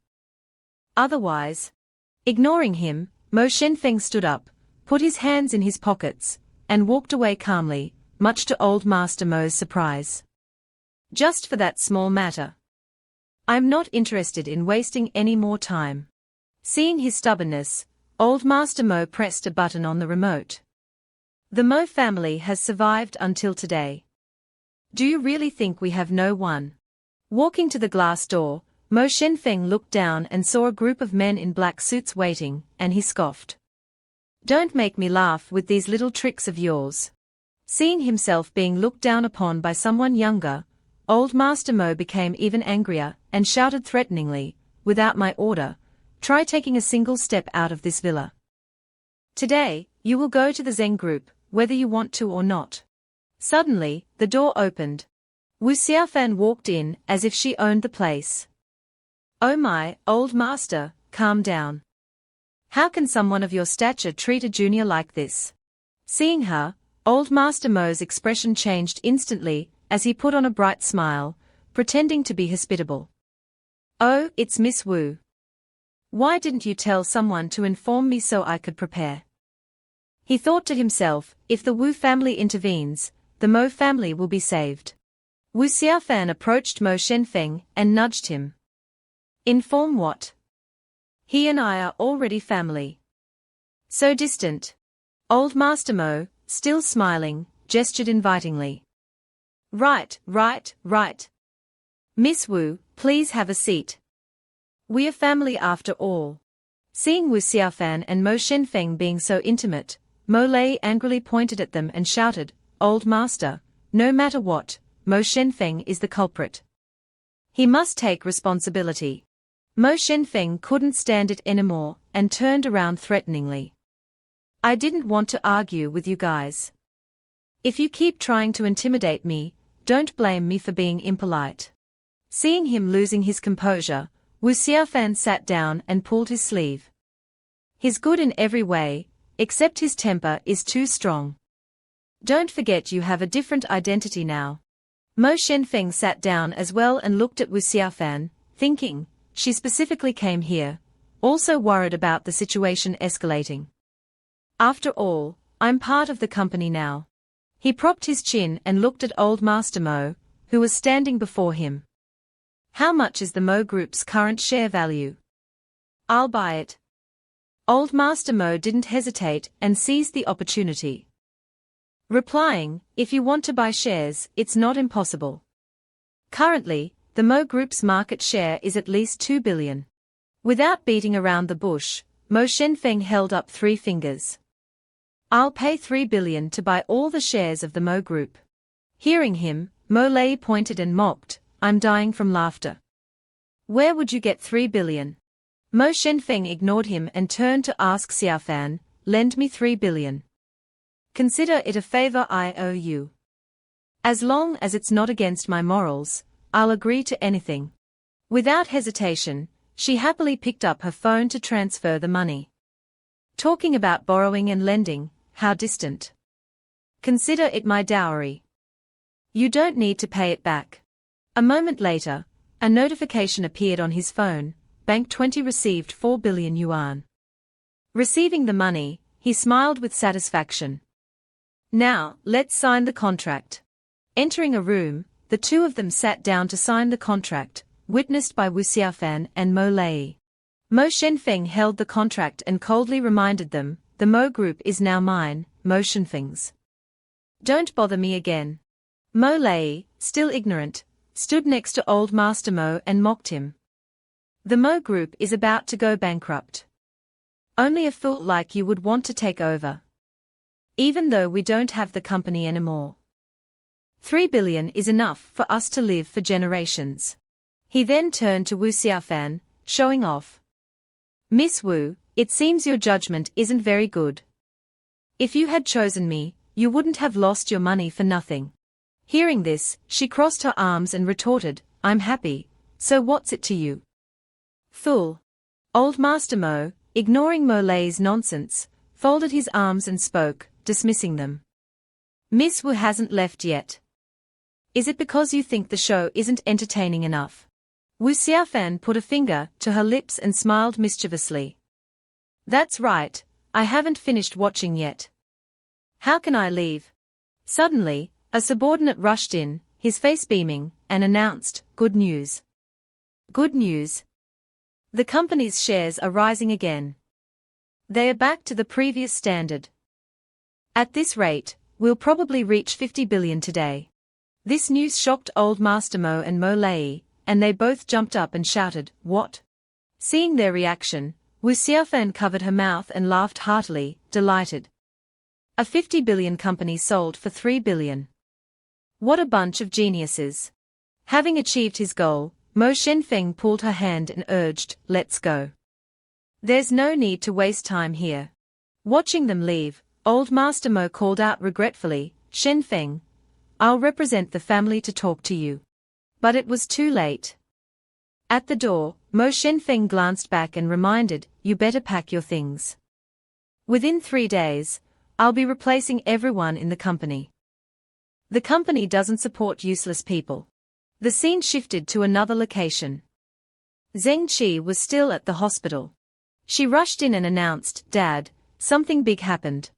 [SPEAKER 1] Otherwise. Ignoring him, Shen Fang stood up, put his hands in his pockets, and walked away calmly, much to old Master Mo's surprise. Just for that small matter. I'm not interested in wasting any more time. Seeing his stubbornness, old Master Mo pressed a button on the remote. The Mo family has survived until today. Do you really think we have no one? Walking to the glass door, Shen Fang looked down and saw a group of men in black suits waiting, and he scoffed. Don't make me laugh with these little tricks of yours. Seeing himself being looked down upon by someone younger, old Master Mo became even angrier and shouted threateningly, without my order, try taking a single step out of this villa. Today, you will go to the Zeng group, whether you want to or not. Suddenly, the door opened. Wu Xiaofan walked in as if she owned the place. Oh my, old master, calm down. How can someone of your stature treat a junior like this? Seeing her, old Master Mo's expression changed instantly as he put on a bright smile, pretending to be hospitable. Oh, it's Miss Wu. Why didn't you tell someone to inform me so I could prepare? He thought to himself, if the Wu family intervenes, the Mo family will be saved. Wu Xiaofan approached Shen Fang and nudged him. Inform what? He and I are already family. So distant. Old Master Mo, still smiling, gestured invitingly. Right. Miss Wu, please have a seat. We are family after all. Seeing Wu Xiaofan and Shen Fang being so intimate, Mo Lei angrily pointed at them and shouted, Old Master, no matter what, Shen Fang is the culprit. He must take responsibility. Shen Fang couldn't stand it anymore and turned around threateningly. I didn't want to argue with you guys. If you keep trying to intimidate me, don't blame me for being impolite. Seeing him losing his composure, Wu Xiaofan sat down and pulled his sleeve. He's good in every way, except his temper is too strong. Don't forget you have a different identity now. Shen Fang sat down as well and looked at Wu Xiaofan, thinking, she specifically came here, also worried about the situation escalating. After all, I'm part of the company now. He propped his chin and looked at old Master Mo, who was standing before him. How much is the Mo Group's current share value? I'll buy it. Old Master Mo didn't hesitate and seized the opportunity. Replying, if you want to buy shares, it's not impossible. Currently, the Mo Group's market share is at least 2 billion. Without beating around the bush, Shen Fang held up 3 fingers. I'll pay 3 billion to buy all the shares of the Mo Group. Hearing him, Mo Lei pointed and mocked, I'm dying from laughter. Where would you get 3 billion? Shen Fang ignored him and turned to ask Xiaofan, lend me 3 billion. Consider it a favor I owe you. As long as it's not against my morals, I'll agree to anything. Without hesitation, she happily picked up her phone to transfer the money. Talking about borrowing and lending, how distant. Consider it my dowry. You don't need to pay it back. A moment later, a notification appeared on his phone, Bank 20 received 4 billion yuan. Receiving the money, he smiled with satisfaction. Now, let's sign the contract. Entering a room, the two of them sat down to sign the contract, witnessed by Wu Xiaofan and Mo Lei. Shen Fang held the contract and coldly reminded them, the Mo Group is now mine, Shen Fang's. Don't bother me again. Mo Lei, still ignorant, stood next to old Master Mo and mocked him. The Mo Group is about to go bankrupt. Only a fool like you would want to take over. Even though we don't have the company anymore. 3 billion is enough for us to live for generations. He then turned to Wu Xiaofan, showing off. Miss Wu, it seems your judgment isn't very good. If you had chosen me, you wouldn't have lost your money for nothing. Hearing this, she crossed her arms and retorted, I'm happy, so what's it to you? Fool. Old Master Mo, ignoring Mo Lei's nonsense, folded his arms and spoke, dismissing them. Miss Wu hasn't left yet. Is it because you think the show isn't entertaining enough? Wu Xiaofan put a finger to her lips and smiled mischievously. That's right, I haven't finished watching yet. How can I leave? Suddenly, a subordinate rushed in, his face beaming, and announced, "Good news. Good news. The company's shares are rising again. They are back to the previous standard. At this rate, we'll probably reach 50 billion today." This news shocked Old Master Mo and Mo Lei, and they both jumped up and shouted, "What?" Seeing their reaction, Wu Xiaofan covered her mouth and laughed heartily, delighted. A 50 billion company sold for 3 billion. What a bunch of geniuses. Having achieved his goal, Mo Shen Fang pulled her hand and urged, "Let's go. There's no need to waste time here." Watching them leave, Old Master Mo called out regretfully, "Shen Fang, I'll represent the family to talk to you." But it was too late. At the door, Mo Shen Fang glanced back and reminded, "You better pack your things. Within 3 days, I'll be replacing everyone in the company. The company doesn't support useless people." The scene shifted to another location. Zheng Qi was still at the hospital. She rushed in and announced, "Dad, something big happened."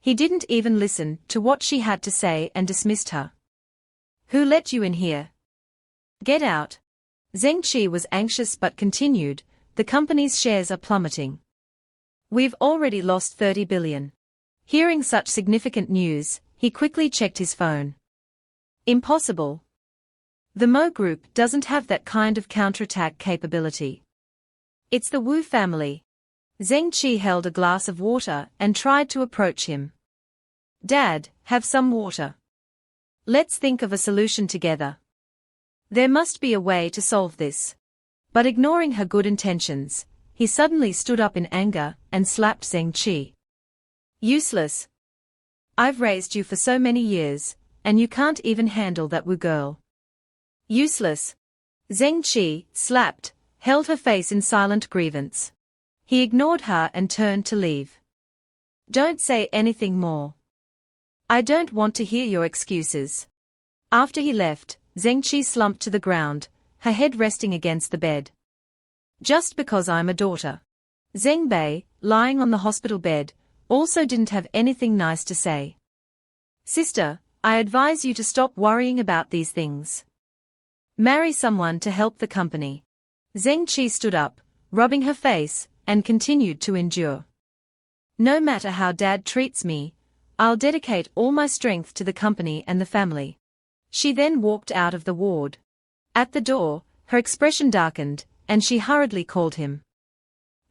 [SPEAKER 1] He didn't even listen to what she had to say and dismissed her. "Who let you in here? Get out." Zheng Qi was anxious but continued, "The company's shares are plummeting. We've already lost 30 billion. Hearing such significant news, he quickly checked his phone. Impossible. The Mo Group doesn't have that kind of counterattack capability. It's the Wu family. Zheng Qi held a glass of water and tried to approach him. "Dad, have some water. Let's think of a solution together. There must be a way to solve this." But ignoring her good intentions, he suddenly stood up in anger and slapped Zheng Qi. "Useless. I've raised you for so many years, and you can't even handle that Wu girl. Useless." Zheng Qi, slapped, held her face in silent grievance. He ignored her and turned to leave. "Don't say anything more. I don't want to hear your excuses." After he left, Zheng Qi slumped to the ground, her head resting against the bed. "Just because I'm a daughter." Zeng Bei, lying on the hospital bed, also didn't have anything nice to say. "Sister, I advise you to stop worrying about these things. Marry someone to help the company." Zheng Qi stood up, rubbing her face, and continued to endure. "No matter how Dad treats me, I'll dedicate all my strength to the company and the family." She then walked out of the ward. At the door, her expression darkened, and she hurriedly called him.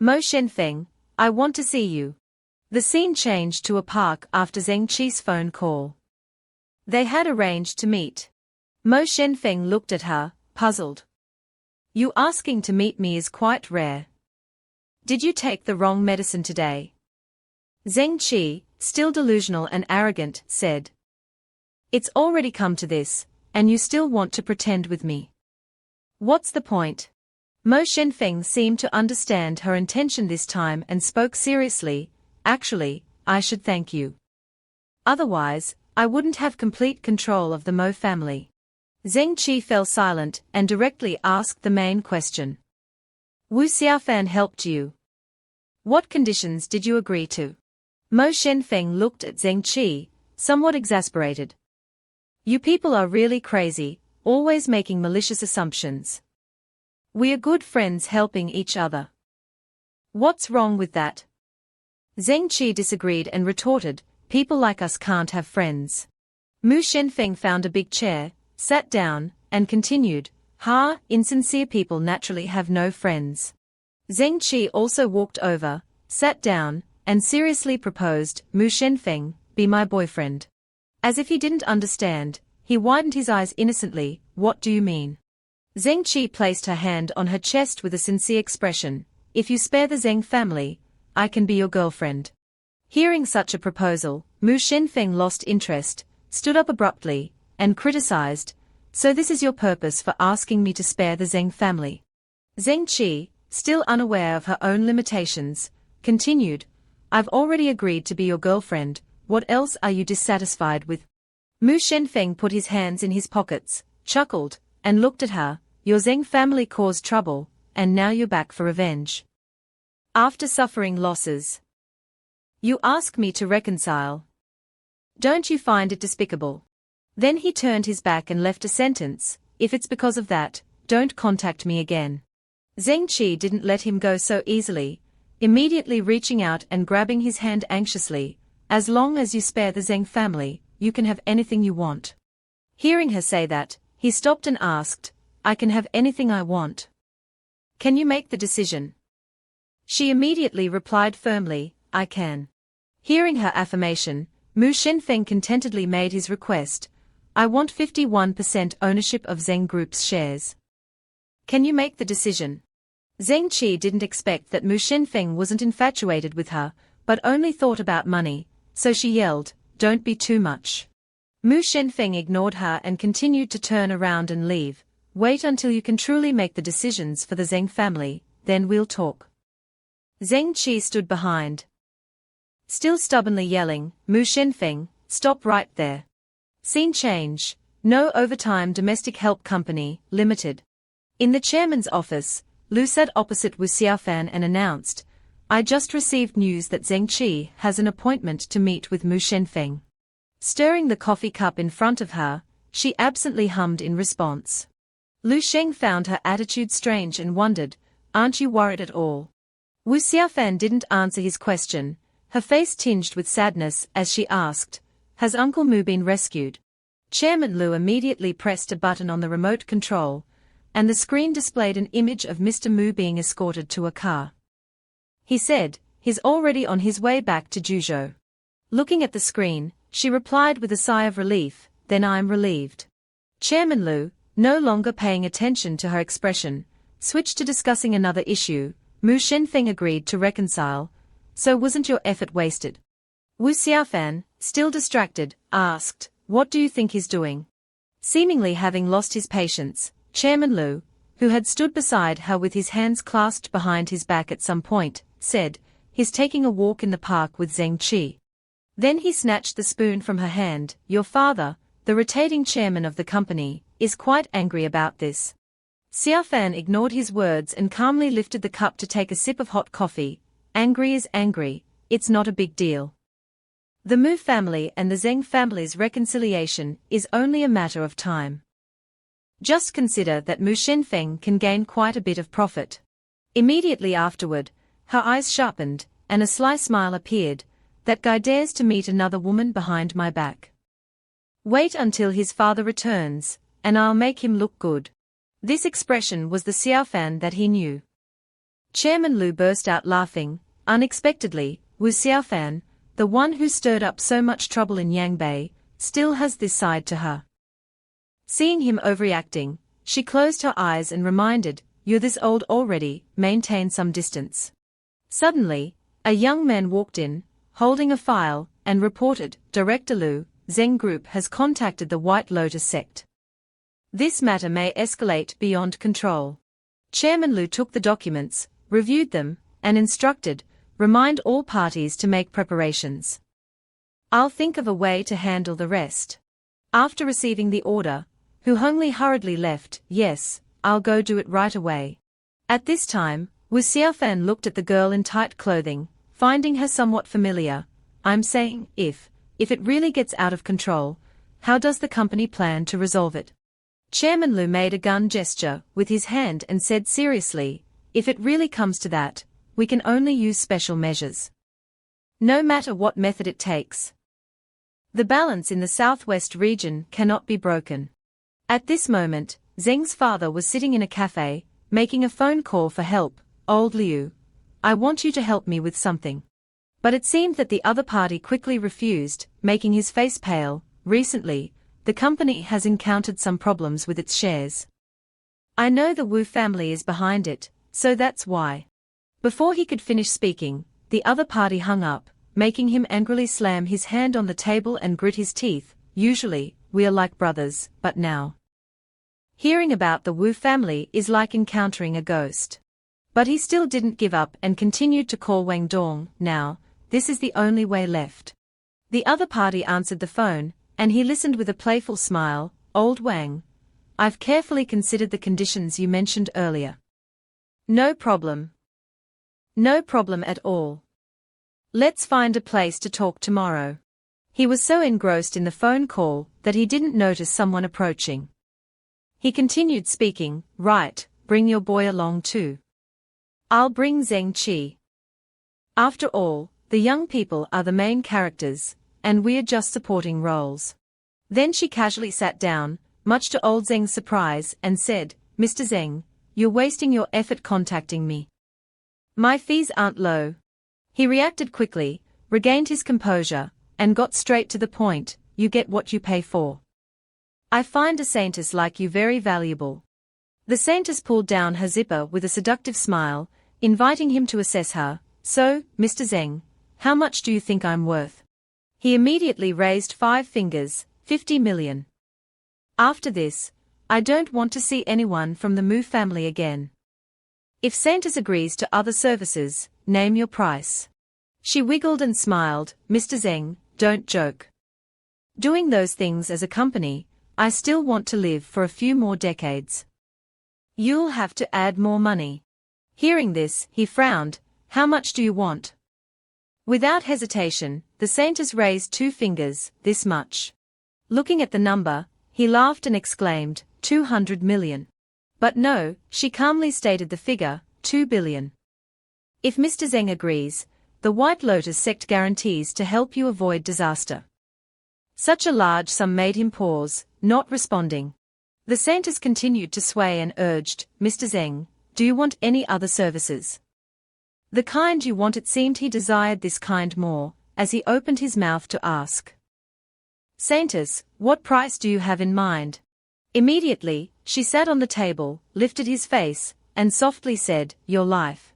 [SPEAKER 1] "Mo Shen Feng, I want to see you." The scene changed to a park after Zheng Qi's phone call. They had arranged to meet. Mo Shen Feng looked at her, puzzled. "You asking to meet me is quite rare. Did you take the wrong medicine today?" Zheng Qi, still delusional and arrogant, said. "It's already come to this, and you still want to pretend with me. What's the point?" Mo Shen Feng seemed to understand her intention this time and spoke seriously. "Actually, I should thank you. Otherwise, I wouldn't have complete control of the Mo family." Zheng Qi fell silent and directly asked the main question. "Wu Xiaofan helped you. What conditions did you agree to?" Mo Shen Feng looked at Zheng Qi, somewhat exasperated. "You people are really crazy, always making malicious assumptions. We are good friends helping each other. What's wrong with that?" Zheng Qi disagreed and retorted, "People like us can't have friends." Mu Shen Feng found a big chair, sat down, and continued, "Insincere people naturally have no friends." Zheng Qi also walked over, sat down, and seriously proposed, "Mu Shen Feng, be my boyfriend." As if he didn't understand, he widened his eyes innocently. "What do you mean?" Zheng Qi placed her hand on her chest with a sincere expression. "If you spare the Zheng family, I can be your girlfriend." Hearing such a proposal, Mu Shen Feng lost interest, stood up abruptly, and criticized, "So this is your purpose for asking me to spare the Zheng family?" Zheng Qi, still unaware of her own limitations, continued, "I've already agreed to be your girlfriend, what else are you dissatisfied with?" Mu Shenfeng put his hands in his pockets, chuckled, and looked at her. Your Zeng family caused trouble, and now you're back for revenge. After suffering losses, you ask me to reconcile. Don't you find it despicable? Then he turned his back and left a sentence, if it's because of that, don't contact me again. Zeng Qi didn't let him go so easily, immediately reaching out and grabbing his hand anxiously. As long as you spare the Zeng family, you can have anything you want. Hearing her say that, he stopped and asked, I can have anything I want. Can you make the decision? She immediately replied firmly, I can. Hearing her affirmation, Mu Shenfeng contentedly made his request, I want 51% ownership of Zeng Group's shares. Can you make the decision? Zeng Qi didn't expect that Mu Shenfeng wasn't infatuated with her, but only thought about money, so she yelled, don't be too much. Mu Shenfeng ignored her and continued to turn around and leave. Wait until you can truly make the decisions for the Zeng family, then we'll talk. Zeng Qi stood behind, still stubbornly yelling, Mu Shenfeng, stop right there. Scene change. No Overtime Domestic Help Company, Limited. In the chairman's office, Lu sat opposite Wu Xiaofan and announced, I just received news that Zeng Qi has an appointment to meet with Mu Shenfeng. Stirring the coffee cup in front of her, she absently hummed in response. Lu Sheng found her attitude strange and wondered, aren't you worried at all? Wu Xiaofan didn't answer his question, her face tinged with sadness as she asked, has Uncle Mu been rescued? Chairman Lu immediately pressed a button on the remote control, and the screen displayed an image of Mr. Mu being escorted to a car. He said, he's already on his way back to Juzhou. Looking at the screen, she replied with a sigh of relief, then I'm relieved. Chairman Lu, no longer paying attention to her expression, switched to discussing another issue. Mu Shenfeng agreed to reconcile, so wasn't your effort wasted? Wu Xiaofan, still distracted, asked, what do you think he's doing? Seemingly having lost his patience, Chairman Lu, who had stood beside her with his hands clasped behind his back at some point, said, he's taking a walk in the park with Zeng Qi. Then he snatched the spoon from her hand. Your father, the rotating chairman of the company, is quite angry about this. Xiaofan ignored his words and calmly lifted the cup to take a sip of hot coffee. Angry is angry, it's not a big deal. The Mu family and the Zeng family's reconciliation is only a matter of time. Just consider that Mu Shenfeng can gain quite a bit of profit. Immediately afterward, her eyes sharpened, and a sly smile appeared. That guy dares to meet another woman behind my back. Wait until his father returns, and I'll make him look good. This expression was the Xiaofan that he knew. Chairman Lu burst out laughing, unexpectedly. Wu Xiaofan, the one who stirred up so much trouble in Yangbei, still has this side to her. Seeing him overreacting, she closed her eyes and reminded, you're this old already, maintain some distance. Suddenly, a young man walked in, holding a file, and reported, Director Lu, Zeng Group has contacted the White Lotus sect. This matter may escalate beyond control. Chairman Lu took the documents, reviewed them, and instructed, remind all parties to make preparations. I'll think of a way to handle the rest. After receiving the order, Hu Hongli hurriedly left. Yes, I'll go do it right away. At this time, Wu Xiaofan looked at the girl in tight clothing, finding her somewhat familiar. I'm saying, if it really gets out of control, how does the company plan to resolve it? Chairman Lu made a gun gesture with his hand and said seriously, if it really comes to that, we can only use special measures. No matter what method it takes. The balance in the southwest region cannot be broken. At this moment, Zeng's father was sitting in a cafe, making a phone call for help. Old Liu, I want you to help me with something. But it seemed that the other party quickly refused, making his face pale. Recently, the company has encountered some problems with its shares. I know the Wu family is behind it, so that's why. Before he could finish speaking, the other party hung up, making him angrily slam his hand on the table and grit his teeth. Usually, we are like brothers, but now. Hearing about the Wu family is like encountering a ghost. But he still didn't give up and continued to call Wang Dong. Now, this is the only way left. The other party answered the phone, and he listened with a playful smile. Old Wang, I've carefully considered the conditions you mentioned earlier. No problem. No problem at all. Let's find a place to talk tomorrow. He was so engrossed in the phone call that he didn't notice someone approaching. He continued speaking. Right, bring your boy along too. I'll bring Zeng Qi. After all, the young people are the main characters, and we're just supporting roles. Then she casually sat down, much to old Zeng's surprise, and said, Mr. Zeng, you're wasting your effort contacting me. My fees aren't low. He reacted quickly, regained his composure, and got straight to the point. You get what you pay for. I find a saintess like you very valuable. The saintess pulled down her zipper with a seductive smile, inviting him to assess her. So, Mr. Zeng, how much do you think I'm worth? He immediately raised 5 fingers, 50 million. After this, I don't want to see anyone from the Mu family again. If saintess agrees to other services, name your price. She wiggled and smiled. Mr. Zeng, don't joke. Doing those things as a company, I still want to live for a few more decades. You'll have to add more money. Hearing this, he frowned. How much do you want? Without hesitation, the saintess raised 2 fingers, this much. Looking at the number, he laughed and exclaimed, 200 million. But no, she calmly stated the figure, 2 billion. If Mr. Zeng agrees, the White Lotus sect guarantees to help you avoid disaster. Such a large sum made him pause, not responding. The saintess continued to sway and urged, Mr. Zeng, do you want any other services? The kind you want. It seemed he desired this kind more, as he opened his mouth to ask. Saintess, what price do you have in mind? Immediately, she sat on the table, lifted his face, and softly said, your life.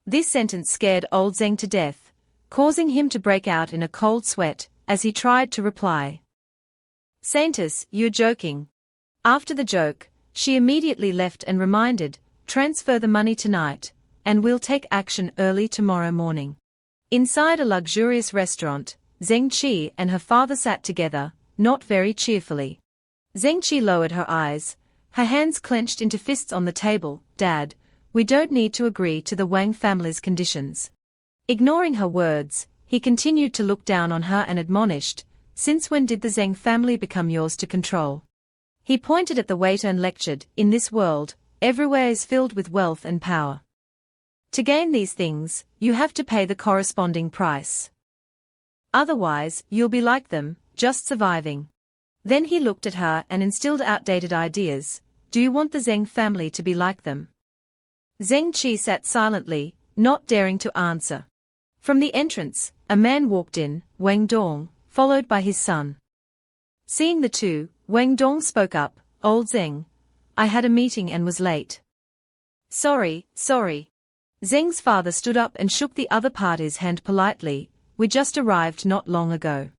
[SPEAKER 1] This sentence scared old Zeng to death, causing him to break out in a cold sweat, as he tried to reply. Saintess, you're joking. After the joke, she immediately left and reminded, transfer the money tonight, and we'll take action early tomorrow morning. Inside a luxurious restaurant, Zeng Qi and her father sat together, not very cheerfully. Zeng Qi lowered her eyes, her hands clenched into fists on the table. Dad, we don't need to agree to the Wang family's conditions. Ignoring her words, he continued to look down on her and admonished, since when did the Zeng family become yours to control? He pointed at the waiter and lectured, in this world, everywhere is filled with wealth and power. To gain these things, you have to pay the corresponding price. Otherwise, you'll be like them, just surviving. Then he looked at her and instilled outdated ideas. Do you want the Zeng family to be like them? Zeng Qi sat silently, not daring to answer. From the entrance, a man walked in, Wang Dong, followed by his son. Seeing the two, Wang Dong spoke up, Old Zeng, I had a meeting and was late. Sorry. Zeng's father stood up and shook the other party's hand politely. We just arrived not long ago.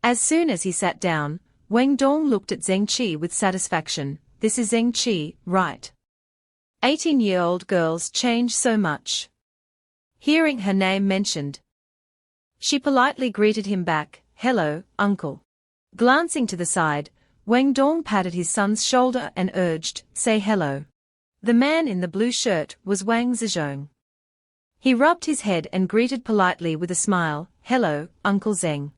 [SPEAKER 1] As soon as he sat down, Wang Dong looked at Zeng Qi with satisfaction. This is Zeng Qi, right? 18-year-old girls change so much. Hearing her name mentioned, she politely greeted him back, hello, uncle. Glancing to the side, Wang Dong patted his son's shoulder and urged, say hello. The man in the blue shirt was Wang Zizhong. He rubbed his head and greeted politely with a smile, hello, Uncle Zeng.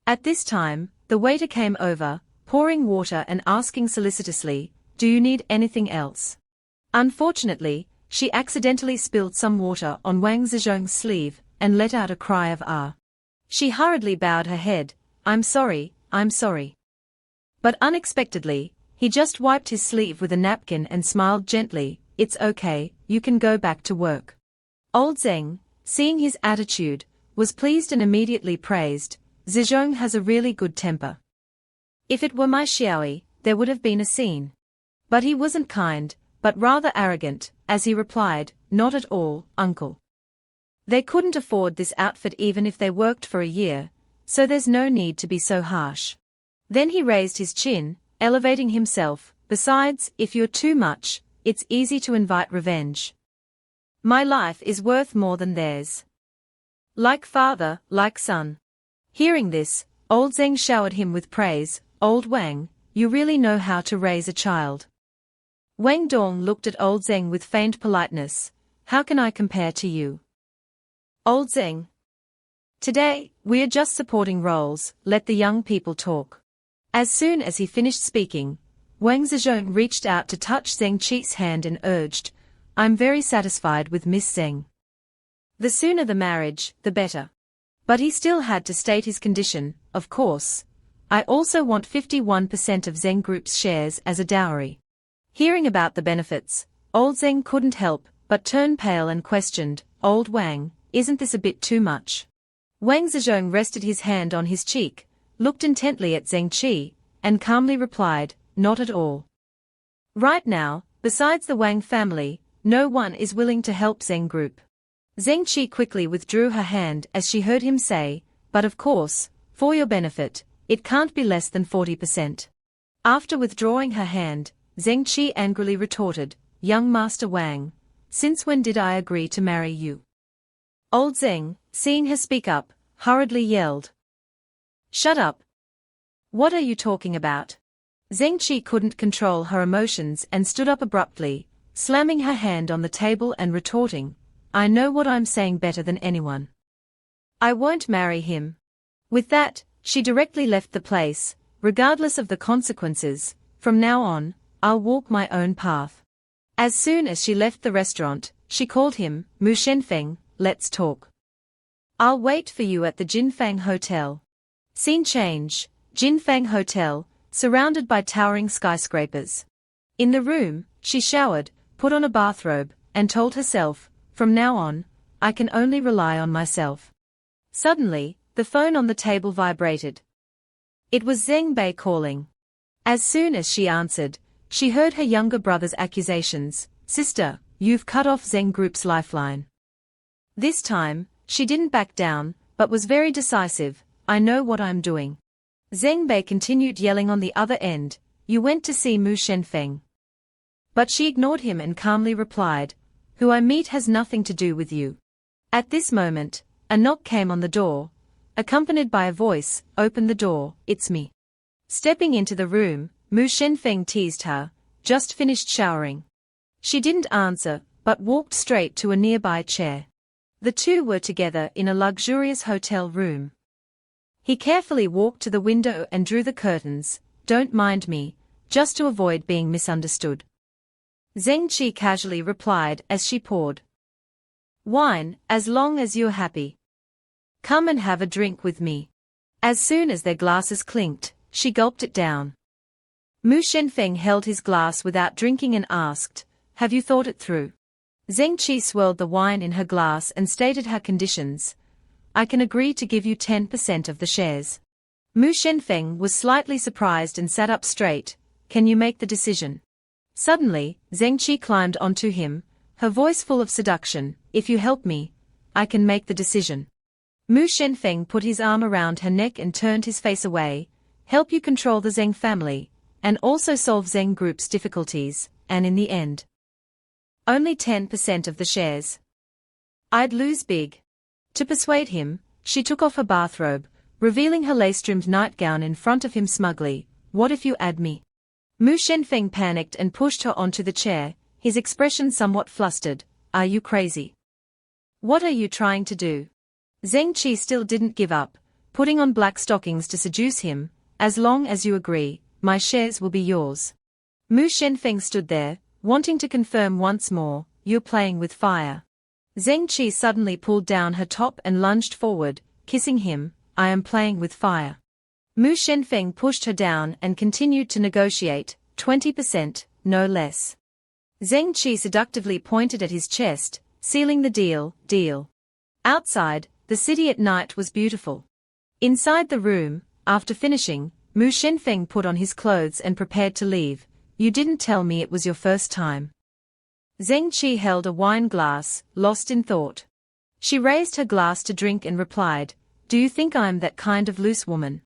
[SPEAKER 1] At this time, the waiter came over, pouring water and asking solicitously, do you need anything else? Unfortunately, she accidentally spilled some water on Wang Zizhong's sleeve, and let out a cry of ah. She hurriedly bowed her head, I'm sorry. But unexpectedly, he just wiped his sleeve with a napkin and smiled gently, it's okay, you can go back to work. Old Zeng, seeing his attitude, was pleased and immediately praised, Zizhong has a really good temper. If it were my Xiaoyi, there would have been a scene. But he wasn't kind, but rather arrogant, as he replied, not at all, uncle. They couldn't afford this outfit even if they worked for a year, so there's no need to be so harsh. Then he raised his chin, elevating himself, besides, if you're too much, it's easy to invite revenge. My life is worth more than theirs. Like father, like son. Hearing this, Old Zeng showered him with praise. Old Wang, you really know how to raise a child. Wang Dong looked at Old Zeng with feigned politeness. How can I compare to you? Old Zeng. Today, we are just supporting roles, let the young people talk. As soon as he finished speaking, Wang Zizhong reached out to touch Zeng Qi's hand and urged, I'm very satisfied with Miss Zeng. The sooner the marriage, the better. But he still had to state his condition, of course. I also want 51% of Zeng Group's shares as a dowry. Hearing about the benefits, Old Zeng couldn't help but turn pale and questioned, Old Wang, isn't this a bit too much? Wang Zizhong rested his hand on his cheek, looked intently at Zeng Qi, and calmly replied, not at all. Right now, besides the Wang family, no one is willing to help Zeng Group. Zeng Qi quickly withdrew her hand as she heard him say, but of course, for your benefit, it can't be less than 40%. After withdrawing her hand, Zeng Qi angrily retorted, young Master Wang, since when did I agree to marry you? Old Zeng, seeing her speak up, hurriedly yelled. Shut up. What are you talking about? Zeng Qi couldn't control her emotions and stood up abruptly, slamming her hand on the table and retorting, I know what I'm saying better than anyone. I won't marry him. With that, she directly left the place, regardless of the consequences. From now on, I'll walk my own path. As soon as she left the restaurant, she called him, Mu Shenfeng, let's talk. I'll wait for you at the Jinfang Hotel. Scene change, Jinfang Hotel, surrounded by towering skyscrapers. In the room, she showered, put on a bathrobe, and told herself, from now on, I can only rely on myself. Suddenly, the phone on the table vibrated. It was Zen B calling. As soon as she answered, she heard her younger brother's accusations, Sister, you've cut off Zen Group's lifeline. This time, she didn't back down, but was very decisive, I know what I'm doing. Zeng Bei continued yelling on the other end, you went to see Mu Shenfeng. But she ignored him and calmly replied, who I meet has nothing to do with you. At this moment, a knock came on the door, accompanied by a voice, open the door, it's me. Stepping into the room, Mu Shenfeng teased her, just finished showering. She didn't answer, but walked straight to a nearby chair. The two were together in a luxurious hotel room. He carefully walked to the window and drew the curtains, don't mind me, just to avoid being misunderstood. Zeng Qi casually replied as she poured wine, as long as you're happy. Come and have a drink with me. As soon as their glasses clinked, she gulped it down. Mu Shenfeng held his glass without drinking and asked, have you thought it through? Zeng Qi swirled the wine in her glass and stated her conditions. I can agree to give you 10% of the shares. Mu Shenfeng was slightly surprised and sat up straight. Can you make the decision? Suddenly, Zeng Qi climbed onto him, her voice full of seduction. If you help me, I can make the decision. Mu Shenfeng put his arm around her neck and turned his face away. Help you control the Zeng family, and also solve Zeng Group's difficulties, and in the end, only 10% of the shares. I'd lose big. To persuade him, she took off her bathrobe, revealing her lace-trimmed nightgown in front of him smugly. What if you add me? Mu Shenfeng panicked and pushed her onto the chair, his expression somewhat flustered. Are you crazy? What are you trying to do? Zeng Qi still didn't give up, putting on black stockings to seduce him. As long as you agree, my shares will be yours. Mu Shenfeng stood there, wanting to confirm once more, you're playing with fire. Zeng Qi suddenly pulled down her top and lunged forward, kissing him, I am playing with fire. Mu Shenfeng pushed her down and continued to negotiate, 20%, no less. Zeng Qi seductively pointed at his chest, sealing the deal. Outside, the city at night was beautiful. Inside the room, after finishing, Mu Shenfeng put on his clothes and prepared to leave. You didn't tell me it was your first time. Zeng Qi held a wine glass, lost in thought. She raised her glass to drink and replied, do you think I'm that kind of loose woman?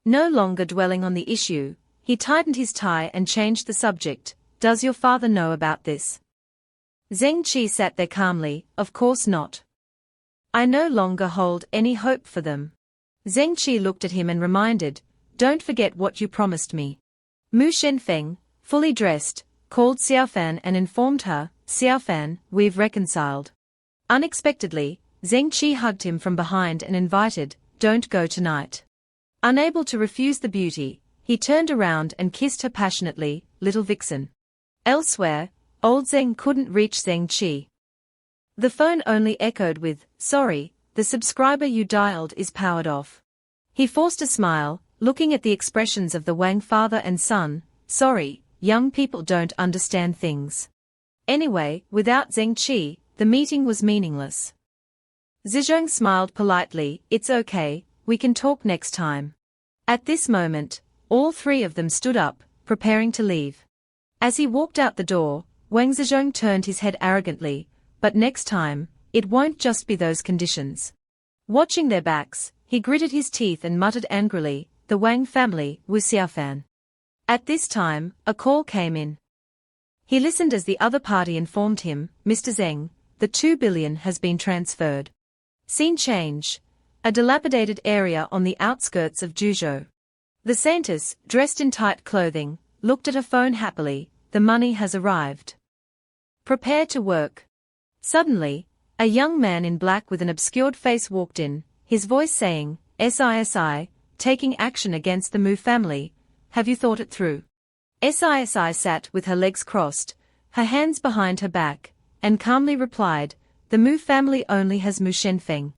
[SPEAKER 1] No longer dwelling on the issue, he tightened his tie and changed the subject. Does your father know about this? Zeng Qi sat there calmly, of course not. I no longer hold any hope for them. Zeng Qi looked at him and reminded, "Don't forget what you promised me." Mu Shenfeng, fully dressed, called Xiaofan and informed her, "Xiaofan, we've reconciled." Unexpectedly, Zeng Qi hugged him from behind and invited, "Don't go tonight." Unable to refuse the beauty, he turned around and kissed her passionately, "Little vixen." Elsewhere, old Zeng couldn't reach Zeng Qi. The phone only echoed with, "Sorry, the subscriber you dialed is powered off." He forced a smile, looking at the expressions of the Wang father and son. "Sorry, young people don't understand things." Anyway, without Zeng Qi, the meeting was meaningless. Zizhong smiled politely, "It's okay, we can talk next time." At this moment, all three of them stood up, preparing to leave. As he walked out the door, Wang Zizhong turned his head arrogantly, "But next time, it won't just be those conditions." Watching their backs, he gritted his teeth and muttered angrily, "The Wang family, Wu Xiaofan." At this time, a call came in. He listened as the other party informed him, "Mr. Zeng, the 2 billion has been transferred." Scene change. A dilapidated area on the outskirts of Juzhou. The Saintess, dressed in tight clothing, looked at her phone happily, "The money has arrived. Prepare to work." Suddenly, a young man in black with an obscured face walked in, his voice saying, "Sisi, taking action against the Mu family, have you thought it through?" Sisi sat with her legs crossed, her hands behind her back, and calmly replied, "The Mu family only has Mu Shenfeng."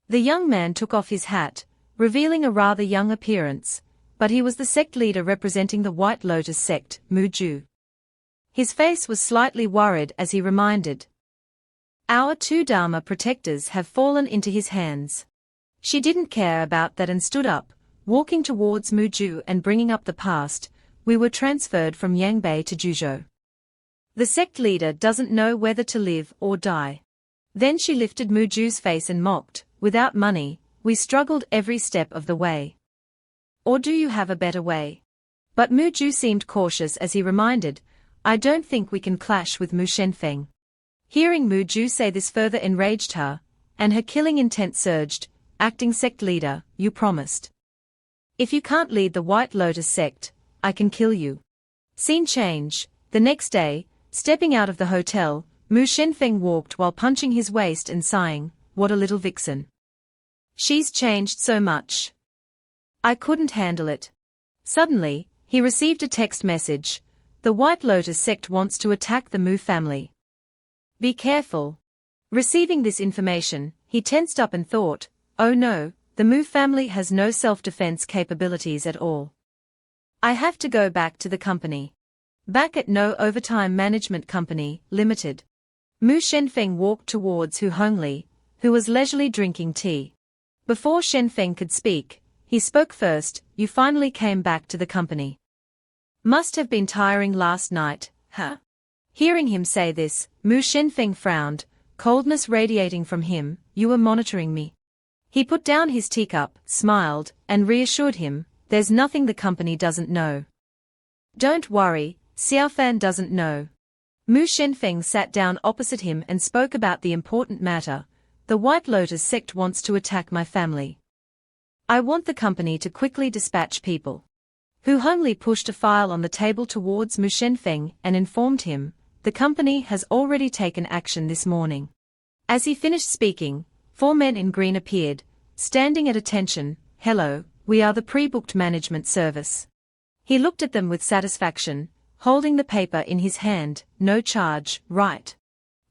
[SPEAKER 1] The young man took off his hat, revealing a rather young appearance, but he was the sect leader representing the White Lotus sect, Mu Ju. His face was slightly worried as he reminded, "Our 2 Dharma protectors have fallen into his hands." She didn't care about that and stood up, walking towards Mu Ju and bringing up the past, "We were transferred from Yangbei to Juzhou. The sect leader doesn't know whether to live or die." Then she lifted Mu Ju's face and mocked, "Without money, we struggled every step of the way. Or do you have a better way?" But Mu Ju seemed cautious as he reminded, "I don't think we can clash with Mu Shenfeng." Hearing Mu Ju say this further enraged her, and her killing intent surged. "Acting sect leader, you promised. If you can't lead the White Lotus sect, I can kill you." Scene change. The next day, stepping out of the hotel, Mu Shenfeng walked while punching his waist and sighing, "What a little vixen. She's changed so much. I couldn't handle it." Suddenly, he received a text message. "The White Lotus sect wants to attack the Mu family. Be careful." Receiving this information, he tensed up and thought, "Oh no, the Mu family has no self-defense capabilities at all. I have to go back to the company." Back at No Overtime Management Company, Limited. Mu Shenfeng walked towards Hu Hongli, who was leisurely drinking tea. Before Shenfeng could speak, he spoke first, "You finally came back to the company. Must have been tiring last night, huh?" Hearing him say this, Mu Shenfeng frowned, coldness radiating from him. "You were monitoring me." He put down his teacup, smiled, and reassured him, "There's nothing the company doesn't know. Don't worry, Xiaofan doesn't know." Mu Shenfeng sat down opposite him and spoke about the important matter. "The White Lotus sect wants to attack my family. I want the company to quickly dispatch people." Hu Hongli pushed a file on the table towards Mu Shenfeng and informed him, "The company has already taken action this morning." As he finished speaking, 4 men in green appeared, standing at attention. "Hello, we are the pre-booked management service." He looked at them with satisfaction, holding the paper in his hand. "No charge, right?"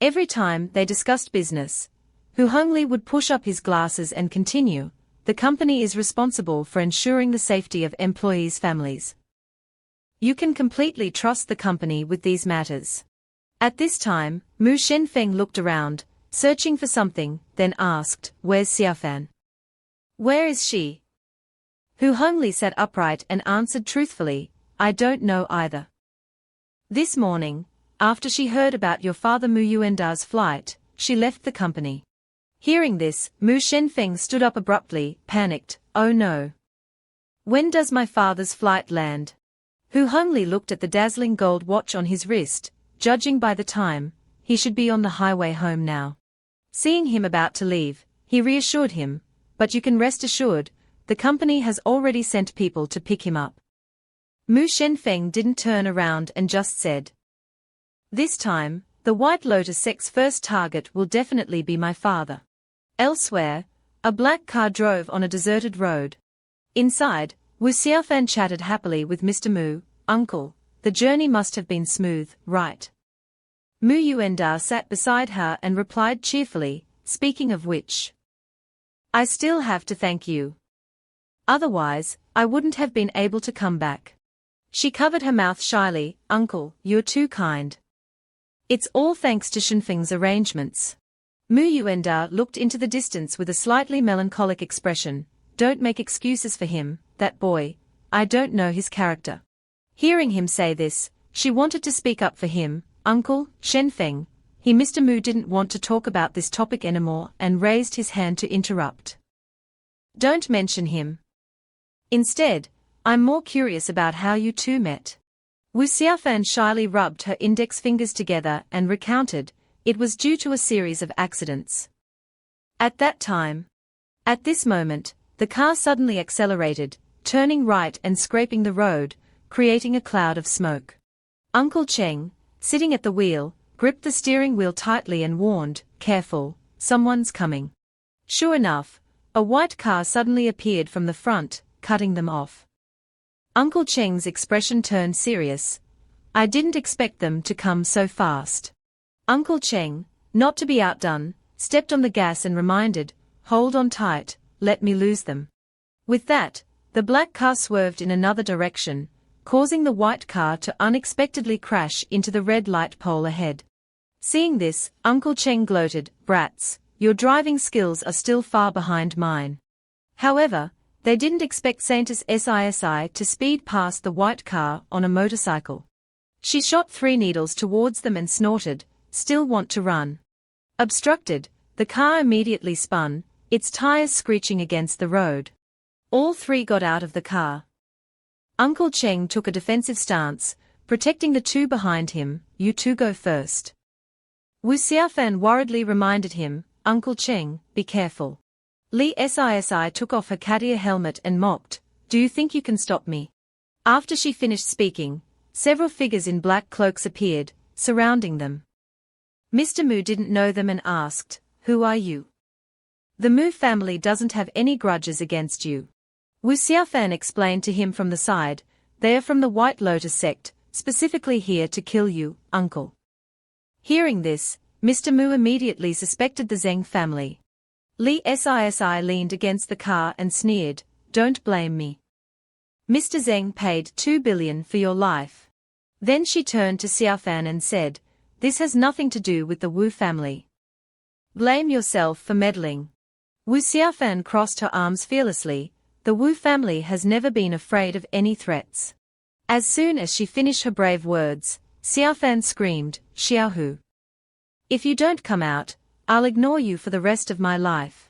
[SPEAKER 1] Every time they discussed business, Hu Hongli would push up his glasses and continue, "The company is responsible for ensuring the safety of employees' families. You can completely trust the company with these matters." At this time, Mu Shenfeng looked around, searching for something, then asked, "Where's Xiaofan?" "Where is she?" Hu Hongli sat upright and answered truthfully, "I don't know either. This morning, after she heard about your father Mu Yuanda's flight, she left the company." Hearing this, Mu Shenfeng stood up abruptly, panicked, "Oh no. When does my father's flight land?" Hu Hongli looked at the dazzling gold watch on his wrist. Judging by the time, he should be on the highway home now. Seeing him about to leave, he reassured him, "But you can rest assured, the company has already sent people to pick him up. Mu Shen Fang didn't turn around and just said, "This time, the White Lotus sect's first target will definitely be my father." Elsewhere, a black car drove on a deserted road. Inside, Wu Xiaofan chatted happily with Mr. Mu. "Uncle, the journey must have been smooth, right?" Mu Yuanda sat beside her and replied cheerfully, "Speaking of which, I still have to thank you. Otherwise, I wouldn't have been able to come back." She covered her mouth shyly. "Uncle, you're too kind. It's all thanks to Shen Fang's arrangements." Mu Yuanda looked into the distance with a slightly melancholic expression. "Don't make excuses for him, that boy. I don't know his character." Hearing him say this, she wanted to speak up for him. "Uncle, Shen Fang." Mr. Mu didn't want to talk about this topic anymore and raised his hand to interrupt. "Don't mention him. Instead, I'm more curious about how you two met." Wu Xiaofan shyly rubbed her index fingers together and recounted, "It was due to a series of accidents. At this moment, the car suddenly accelerated, turning right and scraping the road, creating a cloud of smoke. Uncle Cheng, sitting at the wheel, gripped the steering wheel tightly and warned, "Careful, someone's coming." Sure enough, a white car suddenly appeared from the front, cutting them off. Uncle Cheng's expression turned serious. "I didn't expect them to come so fast." Uncle Cheng, not to be outdone, stepped on the gas and reminded, "Hold on tight, let me lose them." With that, the black car swerved in another direction, causing the white car to unexpectedly crash into the red light pole ahead. Seeing this, Uncle Cheng gloated, "Brats, your driving skills are still far behind mine." However, they didn't expect Saintess Sisi to speed past the white car on a motorcycle. She shot 3 needles towards them and snorted, "Still want to run?" Obstructed, the car immediately spun, its tires screeching against the road. All 3 got out of the car. Uncle Cheng took a defensive stance, protecting the 2 behind him. "You 2 go first." Wu Xiaofan worriedly reminded him, "Uncle Cheng, be careful." Lee Sisi took off her Katia helmet and mocked, "Do you think you can stop me?" After she finished speaking, several figures in black cloaks appeared, surrounding them. Mr. Mu didn't know them and asked, "Who are you?" "The Mu family doesn't have any grudges against you." Wu Xiaofan explained to him from the side, "They are from the White Lotus sect, specifically here to kill you, uncle." Hearing this, Mr. Mu immediately suspected the Zeng family. Lee Sisi leaned against the car and sneered, "Don't blame me. Mr. Zeng paid 2 billion for your life." Then she turned to Xiaofan and said, "This has nothing to do with the Wu family. Blame yourself for meddling." Wu Xiaofan crossed her arms fearlessly. The Wu family has never been afraid of any threats. As soon as she finished her brave words, Xiaofan screamed, "Xiaohu! If you don't come out, I'll ignore you for the rest of my life."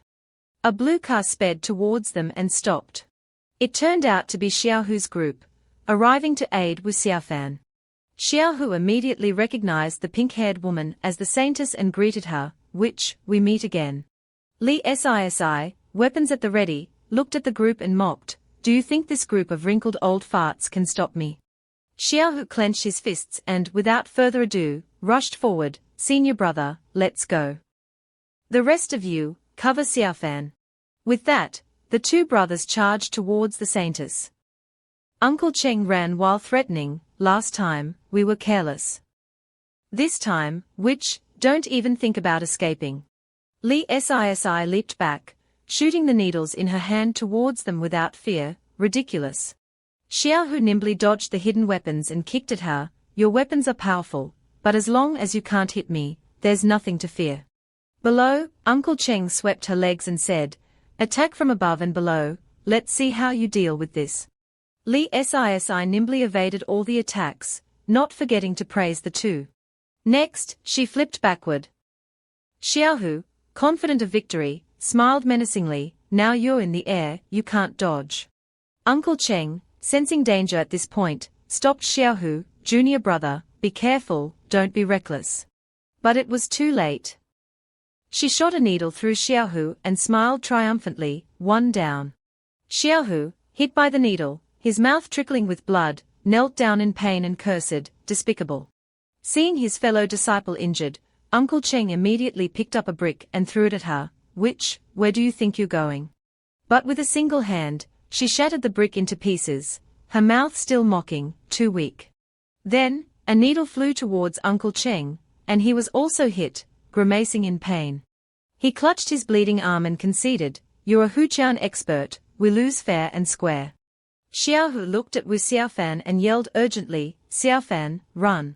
[SPEAKER 1] A blue car sped towards them and stopped. It turned out to be Xiaohu's group, arriving to aid Wu Xiaofan. Xiaohu immediately recognized the pink-haired woman as the Saintess and greeted her, "We meet again." Lee Sisi, weapons at the ready, looked at the group and mocked, "Do you think this group of wrinkled old farts can stop me?" Xiaohu clenched his fists and, without further ado, rushed forward, "Senior brother, let's go. The rest of you, cover Xiaofan." With that, the 2 brothers charged towards the Saintess. Uncle Cheng ran while threatening, "Last time, we were careless. This time, don't even think about escaping." Lee Sisi leaped back, shooting the needles in her hand towards them without fear. "Ridiculous." Xiaohu nimbly dodged the hidden weapons and kicked at her, "Your weapons are powerful, but as long as you can't hit me, there's nothing to fear." Below, Uncle Cheng swept her legs and said, "Attack from above and below, let's see how you deal with this." Lee Sisi nimbly evaded all the attacks, not forgetting to praise the 2. Next, she flipped backward. Xiaohu, confident of victory, smiled menacingly, "Now you're in the air, you can't dodge." Uncle Cheng, sensing danger at this point, stopped Xiaohu, "Junior brother, be careful, don't be reckless." But it was too late. She shot a needle through Xiaohu and smiled triumphantly, "One down." Xiaohu, hit by the needle, his mouth trickling with blood, knelt down in pain and cursed, "Despicable." Seeing his fellow disciple injured, Uncle Cheng immediately picked up a brick and threw it at her. Where do you think you're going? But with a single hand, she shattered the brick into pieces, her mouth still mocking, "Too weak." Then, a needle flew towards Uncle Cheng, and he was also hit, grimacing in pain. He clutched his bleeding arm and conceded, "You're a Huqian expert, we lose fair and square." Xiaohu looked at Wu Xiaofan and yelled urgently, "Xiaofan, run."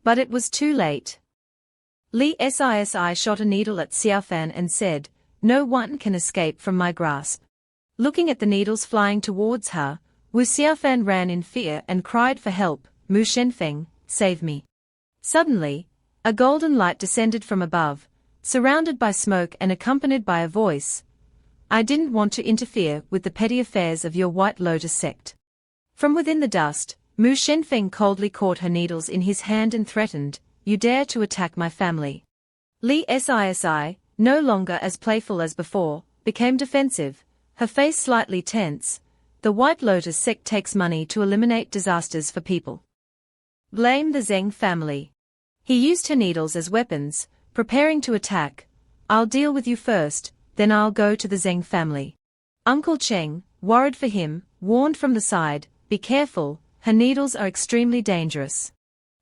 [SPEAKER 1] But it was too late. Lee Sisi shot a needle at Xiaofan and said, "No one can escape from my grasp." Looking at the needles flying towards her, Wu Xiaofan ran in fear and cried for help, "Mu Shenfeng, save me." Suddenly, a golden light descended from above, surrounded by smoke and accompanied by a voice. "I didn't want to interfere with the petty affairs of your White Lotus sect." From within the dust, Mu Shenfeng coldly caught her needles in his hand and threatened, "You dare to attack my family." Lee Sisi, no longer as playful as before, became defensive, her face slightly tense. "The White Lotus sect takes money to eliminate disasters for people. Blame the Zeng family." He used her needles as weapons, preparing to attack. "I'll deal with you first, then I'll go to the Zeng family." Uncle Cheng, worried for him, warned from the side, "Be careful, her needles are extremely dangerous."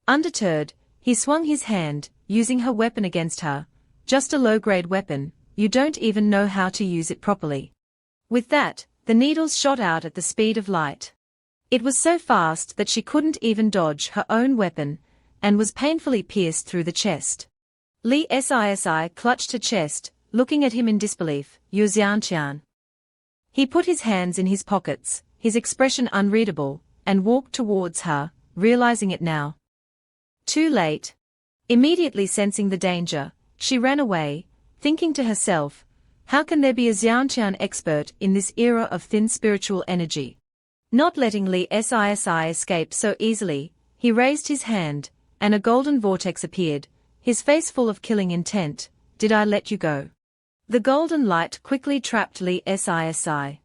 [SPEAKER 1] Undeterred, he swung his hand, using her weapon against her. "Just a low-grade weapon, you don't even know how to use it properly." With that, the needles shot out at the speed of light. It was so fast that she couldn't even dodge her own weapon, and was painfully pierced through the chest. Lee Sisi clutched her chest, looking at him in disbelief, "You're Xianqian." He put his hands in his pockets, his expression unreadable, and walked towards her, realizing it now. Too late. Immediately sensing the danger, she ran away, thinking to herself, "How can there be a Xianqian expert in this era of thin spiritual energy?" Not letting Lee Sisi escape so easily, he raised his hand, and a golden vortex appeared, his face full of killing intent. "Did I let you go?" The golden light quickly trapped Lee Sisi.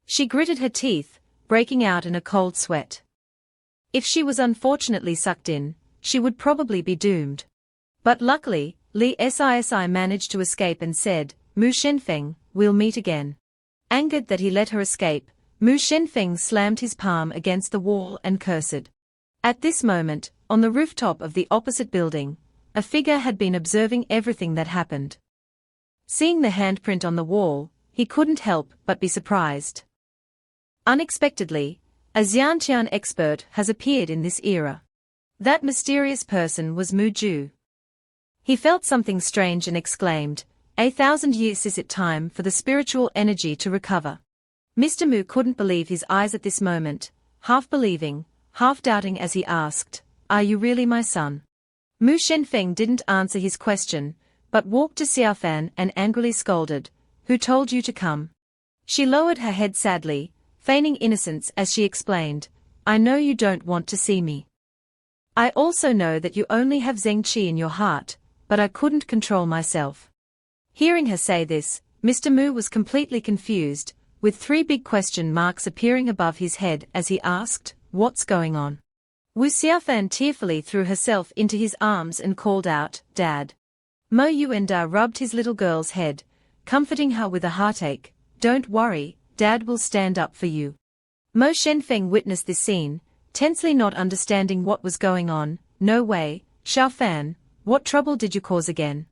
[SPEAKER 1] She gritted her teeth, breaking out in a cold sweat. If she was unfortunately sucked in, she would probably be doomed. But luckily, Lee Sisi managed to escape and said, "Mu Shenfeng, we'll meet again." Angered that he let her escape, Mu Shenfeng slammed his palm against the wall and cursed. At this moment, on the rooftop of the opposite building, a figure had been observing everything that happened. Seeing the handprint on the wall, he couldn't help but be surprised. Unexpectedly, a Xianqian expert has appeared in this era. That mysterious person was Mu Ju. He felt something strange and exclaimed, "1,000 years is it time for the spiritual energy to recover?" Mr. Mu couldn't believe his eyes at this moment, half believing, half doubting as he asked, "Are you really my son?" Mu Shenfeng didn't answer his question, but walked to Xiaofan and angrily scolded, "Who told you to come?" She lowered her head sadly, feigning innocence as she explained, "I know you don't want to see me. I also know that you only have Zeng Qi in your heart, but I couldn't control myself." Hearing her say this, Mr. Mu was completely confused, with 3 big question marks appearing above his head as he asked, "What's going on?" Wu Xiaofan tearfully threw herself into his arms and called out, "Dad." Mo Yuanda rubbed his little girl's head, comforting her with a heartache, "Don't worry, Dad will stand up for you." Mo Shenfeng witnessed this scene, tensely not understanding what was going on. "No way, Xiaofan, what trouble did you cause again?"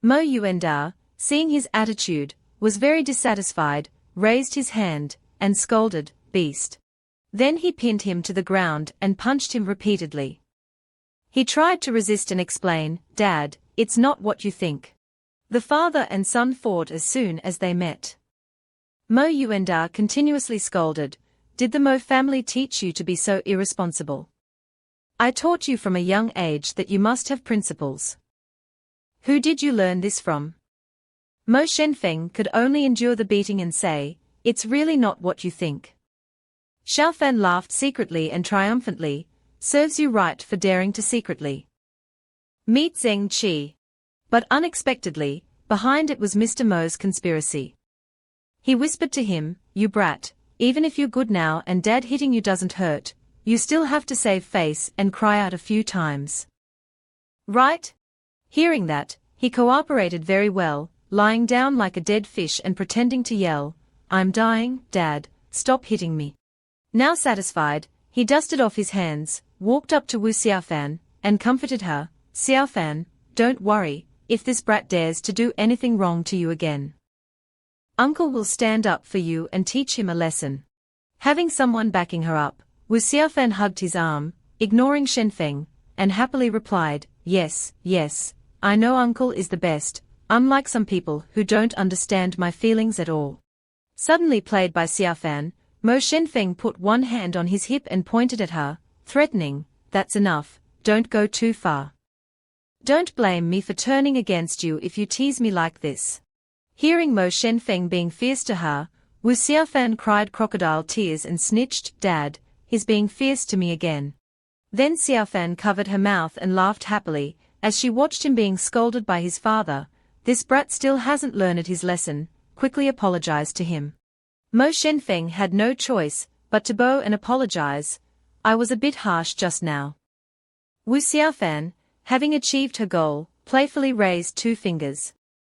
[SPEAKER 1] Mo Yuanda, seeing his attitude, was very dissatisfied, raised his hand, and scolded, "Beast." Then he pinned him to the ground and punched him repeatedly. He tried to resist and explain, "Dad, it's not what you think." The father and son fought as soon as they met. Mo Yuanda continuously scolded, "Did the Mo family teach you to be so irresponsible? I taught you from a young age that you must have principles. Who did you learn this from?" Mo Shenfeng could only endure the beating and say, "It's really not what you think." Xiaofan laughed secretly and triumphantly, "Serves you right for daring to secretly meet Zeng Qi." But unexpectedly, behind it was Mr. Mo's conspiracy. He whispered to him, "You brat, even if you're good now and Dad hitting you doesn't hurt, you still have to save face and cry out a few times. Right?" Hearing that, he cooperated very well, lying down like a dead fish and pretending to yell, "I'm dying, Dad, stop hitting me." Now satisfied, he dusted off his hands, walked up to Wu Xiaofan, and comforted her, "Xiaofan, don't worry, if this brat dares to do anything wrong to you again, Uncle will stand up for you and teach him a lesson." Having someone backing her up, Wu Xiaofan hugged his arm, ignoring Shen Fang, and happily replied, "Yes, yes, I know Uncle is the best, unlike some people who don't understand my feelings at all." Suddenly played by Xiaofan, Mo Shenfeng put one hand on his hip and pointed at her, threatening, "That's enough, don't go too far. Don't blame me for turning against you if you tease me like this." Hearing Mo Shenfeng being fierce to her, Wu Xiaofan cried crocodile tears and snitched, "Dad, he's being fierce to me again." Then Xiaofan covered her mouth and laughed happily, as she watched him being scolded by his father. "This brat still hasn't learned his lesson," quickly apologized to him. Mo Shenfeng had no choice but to bow and apologize. "I was a bit harsh just now." Wu Xiaofan, having achieved her goal, playfully raised 2 fingers.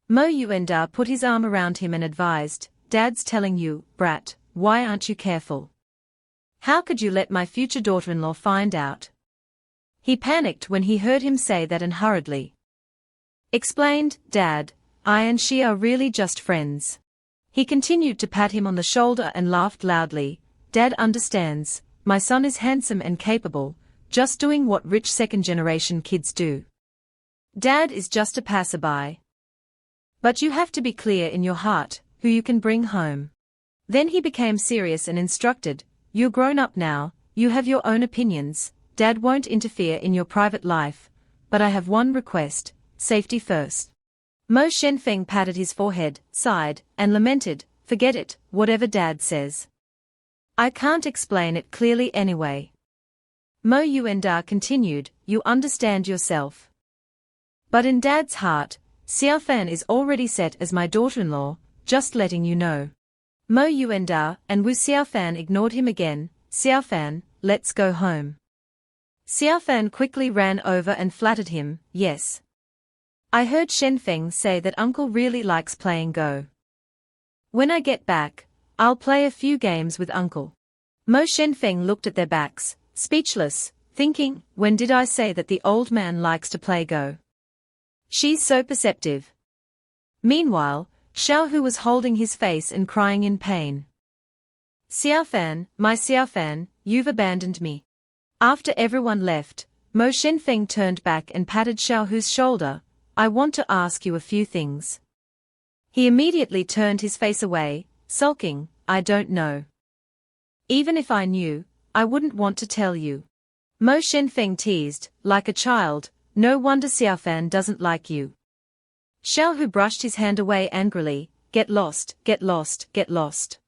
[SPEAKER 1] Mo Yuanda put his arm around him and advised, "Dad's telling you, brat, why aren't you careful? How could you let my future daughter-in-law find out?" He panicked when he heard him say that and hurriedly explained, "Dad, I and she are really just friends." He continued to pat him on the shoulder and laughed loudly, "Dad understands, my son is handsome and capable, just doing what rich second-generation kids do. Dad is just a passerby. But you have to be clear in your heart who you can bring home." Then he became serious and instructed, "You're grown up now, you have your own opinions, Dad won't interfere in your private life, but I have one request, safety first." Mo Shenfeng patted his forehead, sighed, and lamented, "Forget it, whatever Dad says. I can't explain it clearly anyway." Mo Yuanda continued, "You understand yourself. But in Dad's heart, Xiaofan is already set as my daughter-in-law, just letting you know." Mo Yuanda and Wu Xiaofan ignored him again. "Xiaofan, let's go home." Xiaofan quickly ran over and flattered him, "Yes. I heard Shen Feng say that Uncle really likes playing Go. When I get back, I'll play a few games with Uncle." Mo Shenfeng looked at their backs, speechless, thinking, when did I say that the old man likes to play Go? She's so perceptive. Meanwhile, Xiaohu was holding his face and crying in pain. "Xiaofan, my Xiaofan, you've abandoned me." After everyone left, Mo Shenfeng turned back and patted Xiaohu's shoulder, "I want to ask you a few things." He immediately turned his face away, sulking, "I don't know. Even if I knew, I wouldn't want to tell you." Mo Shenfeng teased, "Like a child, no wonder Xiaofan doesn't like you." Xiaohu brushed his hand away angrily, "Get lost, get lost, get lost.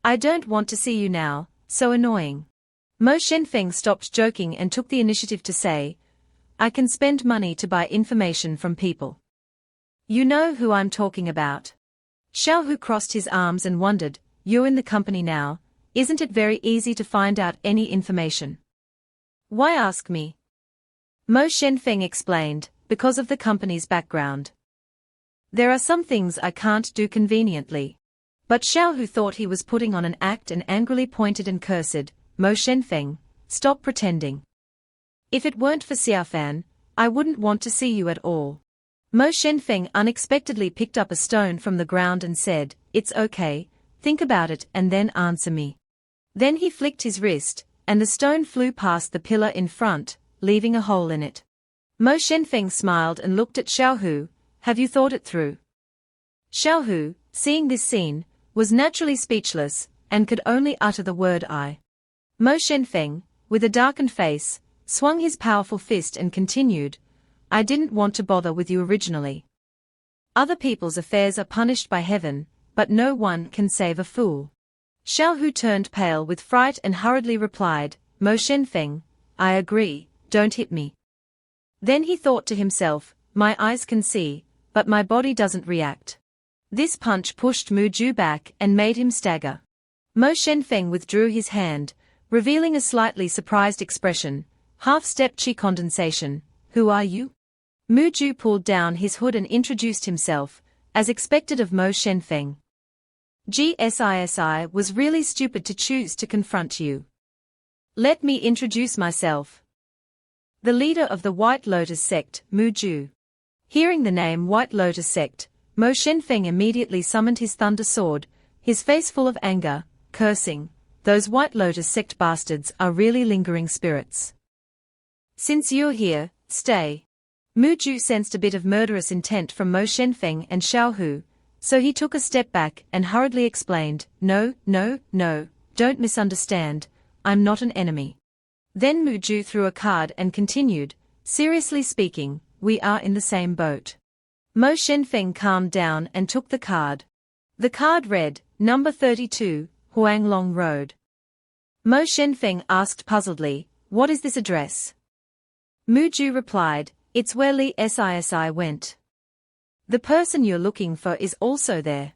[SPEAKER 1] I don't want to see you now, so annoying." Mo Shenfeng stopped joking and took the initiative to say, "I can spend money to buy information from people. You know who I'm talking about." Xiaohu crossed his arms and wondered, "You're in the company now, isn't it very easy to find out any information?" "Why ask me?" Mo Shenfeng explained, "Because of the company's background. There are some things I can't do conveniently." But Xiaohu thought he was putting on an act and angrily pointed and cursed, "Mo Shenfeng, stop pretending. If it weren't for Xiaofan, I wouldn't want to see you at all." Mo Shenfeng unexpectedly picked up a stone from the ground and said, "It's okay, think about it and then answer me." Then he flicked his wrist, and the stone flew past the pillar in front, leaving a hole in it. Mo Shenfeng smiled and looked at Xiaohu, "Have you thought it through?" Xiaohu, seeing this scene, was naturally speechless, and could only utter the word "I." Mo Shenfeng, with a darkened face, swung his powerful fist and continued, "I didn't want to bother with you originally. Other people's affairs are punished by heaven, but no one can save a fool." Xiaohu turned pale with fright and hurriedly replied, "Mo Shenfeng, I agree, don't hit me." Then he thought to himself, "My eyes can see, but my body doesn't react. This punch pushed Mu Ju back and made him stagger. Mo Shenfeng withdrew his hand, revealing a slightly surprised expression. Half-step chi condensation. Who are you? Mu Ju pulled down his hood and introduced himself, as expected of Mo Shenfeng. GSISI was really stupid to choose to confront you. Let me introduce myself. The leader of the White Lotus sect, Mu Ju. Hearing the name White Lotus sect, Mo Shenfeng immediately summoned his thunder sword, his face full of anger, cursing, "Those White Lotus sect bastards are really lingering spirits. Since you're here, stay." Mu Ju sensed a bit of murderous intent from Mo Shenfeng and Xiaohu, so he took a step back and hurriedly explained, No, don't misunderstand, I'm not an enemy. Then Mu Ju threw a card and continued, "Seriously speaking, we are in the same boat." Mo Shenfeng calmed down and took the card. The card read, Number 32, Huanglong Road. Mo Shenfeng asked puzzledly, "What is this address?" Mu Ju replied, "It's where Lee Sisi went. The person you're looking for is also there."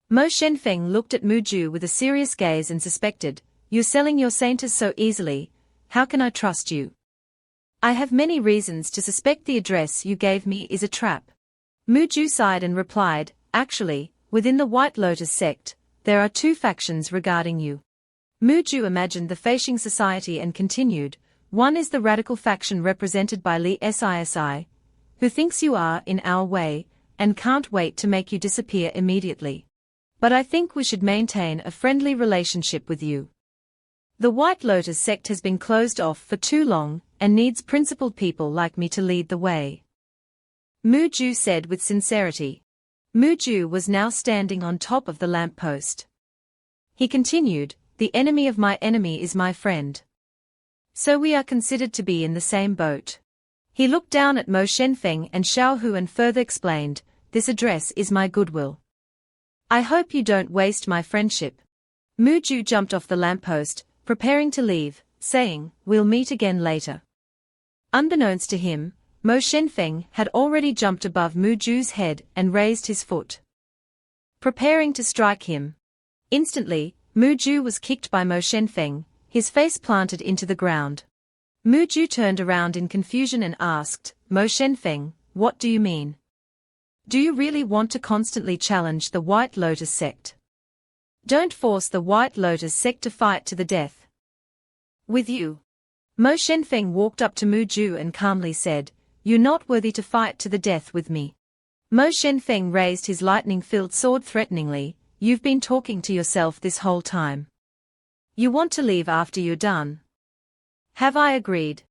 [SPEAKER 1] Mo Shenfeng looked at Mu Ju with a serious gaze and suspected, "You're selling your sainters so easily, how can I trust you?" "I have many reasons to suspect the address you gave me is a trap." Mu Ju sighed and replied, "Actually, within the White Lotus sect, there are two factions regarding you." Mu Ju imagined the Fasing Society and continued, "One is the radical faction represented by Lee Sisi, who thinks you are in our way, and can't wait to make you disappear immediately. But I think we should maintain a friendly relationship with you. The White Lotus sect has been closed off for too long, and needs principled people like me to lead the way." Mu Ju said with sincerity. Mu Ju was now standing on top of the lamppost. He continued, "The enemy of my enemy is my friend. So we are considered to be in the same boat." He looked down at Mo Shenfeng and Xiaohu and further explained, "This address is my goodwill. I hope you don't waste my friendship." Mu Ju jumped off the lamppost, preparing to leave, saying, "We'll meet again later." Unbeknownst to him, Mo Shenfeng had already jumped above Mu Ju's head and raised his foot, preparing to strike him. Instantly, Mu Ju was kicked by Mo Shenfeng, his face planted into the ground. Mu Ju turned around in confusion and asked, "Mo Shenfeng, what do you mean? Do you really want to constantly challenge the White Lotus sect? Don't force the White Lotus sect to fight to the death with you." Mo Shenfeng walked up to Mu Ju and calmly said, "You're not worthy to fight to the death with me." Mo Shenfeng raised his lightning-filled sword threateningly, "You've been talking to yourself this whole time. You want to leave after you're done. Have I agreed?"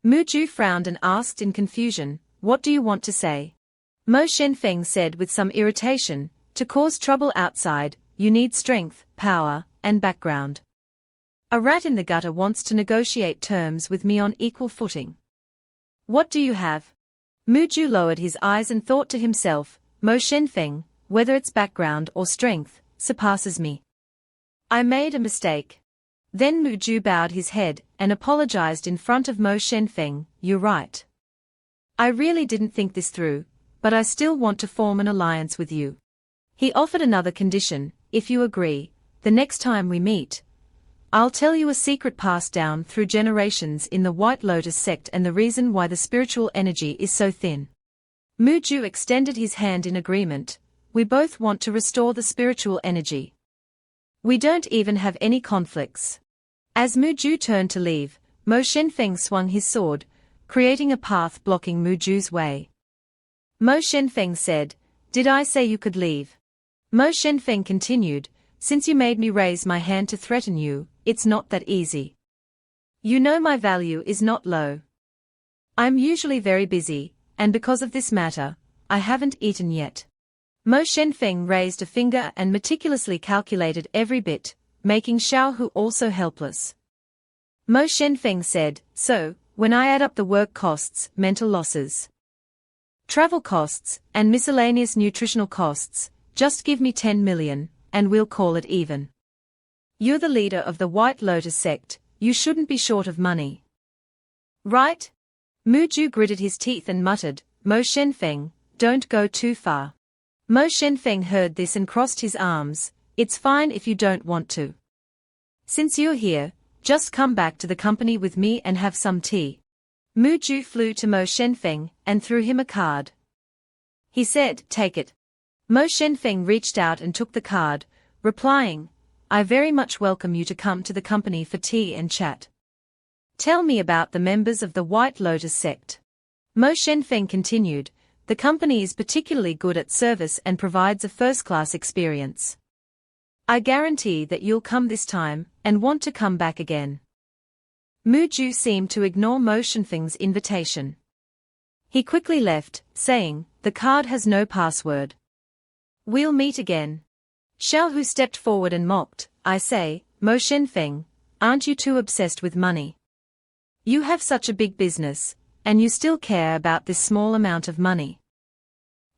[SPEAKER 1] Mu Ju frowned and asked in confusion, "What do you want to say?" Mo Shenfeng said with some irritation, "To cause trouble outside, you need strength, power, and background. A rat in the gutter wants to negotiate terms with me on equal footing. What do you have?" Mu Ju lowered his eyes and thought to himself, "Mo Shenfeng, whether it's background or strength, surpasses me. I made a mistake." Then Mu Ju bowed his head and apologized in front of Mo Shenfeng, "You're right. I really didn't think this through, but I still want to form an alliance with you." He offered another condition, "If you agree, the next time we meet, I'll tell you a secret passed down through generations in the White Lotus sect and the reason why the spiritual energy is so thin." Mu Ju extended his hand in agreement, "We both want to restore the spiritual energy. We don't even have any conflicts." As Mu Ju turned to leave, Mo Shenfeng swung his sword, creating a path blocking Mu Ju's way. Mo Shenfeng said, "Did I say you could leave?" Mo Shenfeng continued, "Since you made me raise my hand to threaten you, it's not that easy. You know my value is not low. I'm usually very busy, and because of this matter, I haven't eaten yet." Mo Shenfeng raised a finger and meticulously calculated every bit, making Xiaohu also helpless. Mo Shenfeng said, "So, when I add up the work costs, mental losses, travel costs, and miscellaneous nutritional costs, just give me 10 million, and we'll call it even. You're the leader of the White Lotus sect, you shouldn't be short of money. Right?" Mu Ju gritted his teeth and muttered, "Mo Shenfeng, don't go too far. Mo Shenfeng heard this and crossed his arms. It's fine if you don't want to. Since you're here, just come back to the company with me and have some tea. Mu Ju flew to Mo Shenfeng and threw him a card. He said, take it. Mo Shenfeng reached out and took the card, replying, I very much welcome you to come to the company for tea and chat. Tell me about the members of the White Lotus sect. Mo Shenfeng continued, the company is particularly good at service and provides a first-class experience. I guarantee that you'll come this time, and want to come back again. Mu Ju seemed to ignore Mo Shenfeng's invitation. He quickly left, saying, the card has no password. We'll meet again. Xiao Hu stepped forward and mocked, I say, Mo Shenfeng, aren't you too obsessed with money? You have such a big business, and you still care about this small amount of money.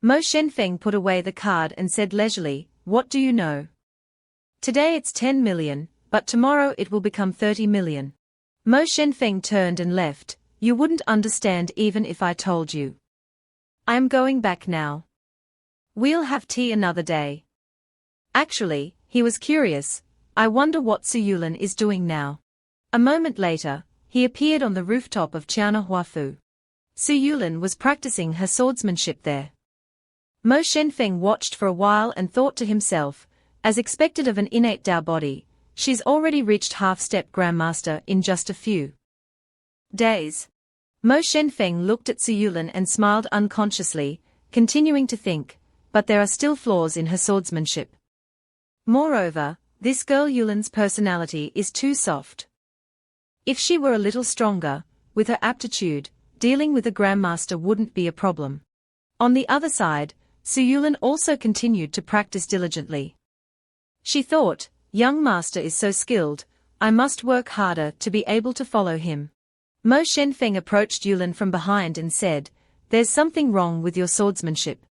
[SPEAKER 1] Mo Shenfeng put away the card and said leisurely, what do you know? Today it's 10 million, but tomorrow it will become 30 million. Mo Shenfeng turned and left, you wouldn't understand even if I told you. I'm going back now. We'll have tea another day. Actually, he was curious, I wonder what Su Yulin is doing now. A moment later, he appeared on the rooftop of Huafu. Su Yulin was practicing her swordsmanship there. Mo Shenfeng watched for a while and thought to himself, as expected of an innate Dao body, she's already reached half-step grandmaster in just a few days. Mo Shenfeng looked at Su Yulin and smiled unconsciously, continuing to think, but there are still flaws in her swordsmanship. Moreover, this girl Yulin's personality is too soft. If she were a little stronger, with her aptitude, dealing with a grandmaster wouldn't be a problem. On the other side, Su Yulin also continued to practice diligently. She thought, young master is so skilled, I must work harder to be able to follow him. Mo Shenfeng approached Yulin from behind and said, there's something wrong with your swordsmanship.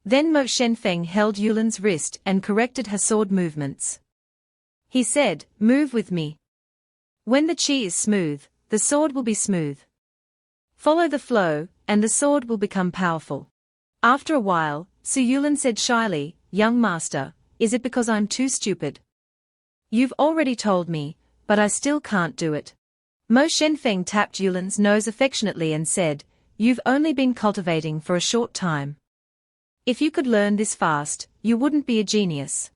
[SPEAKER 1] Then Mo Shenfeng held Yulin's wrist and corrected her sword movements. He said, move with me. When the chi is smooth, the sword will be smooth. Follow the flow, and the sword will become powerful. After a while, Su Yulin said shyly, young master, is it because I'm too stupid? You've already told me, but I still can't do it. Mo Shenfeng tapped Yulin's nose affectionately and said, you've only been cultivating for a short time. If you could learn this fast, you wouldn't be a genius,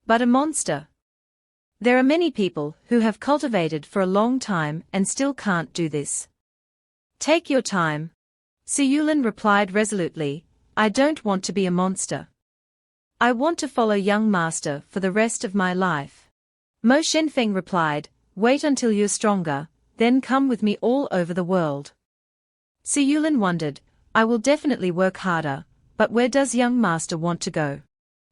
[SPEAKER 1] but a monster. There are many people who have cultivated for a long time and still can't do this. Take your time. Su Yulin replied resolutely, I don't want to be a monster. I want to follow young master for the rest of my life. Mo Shenfeng replied, wait until you're stronger, then come with me all over the world. Su Yulin wondered, I will definitely work harder, but where does young master want to go?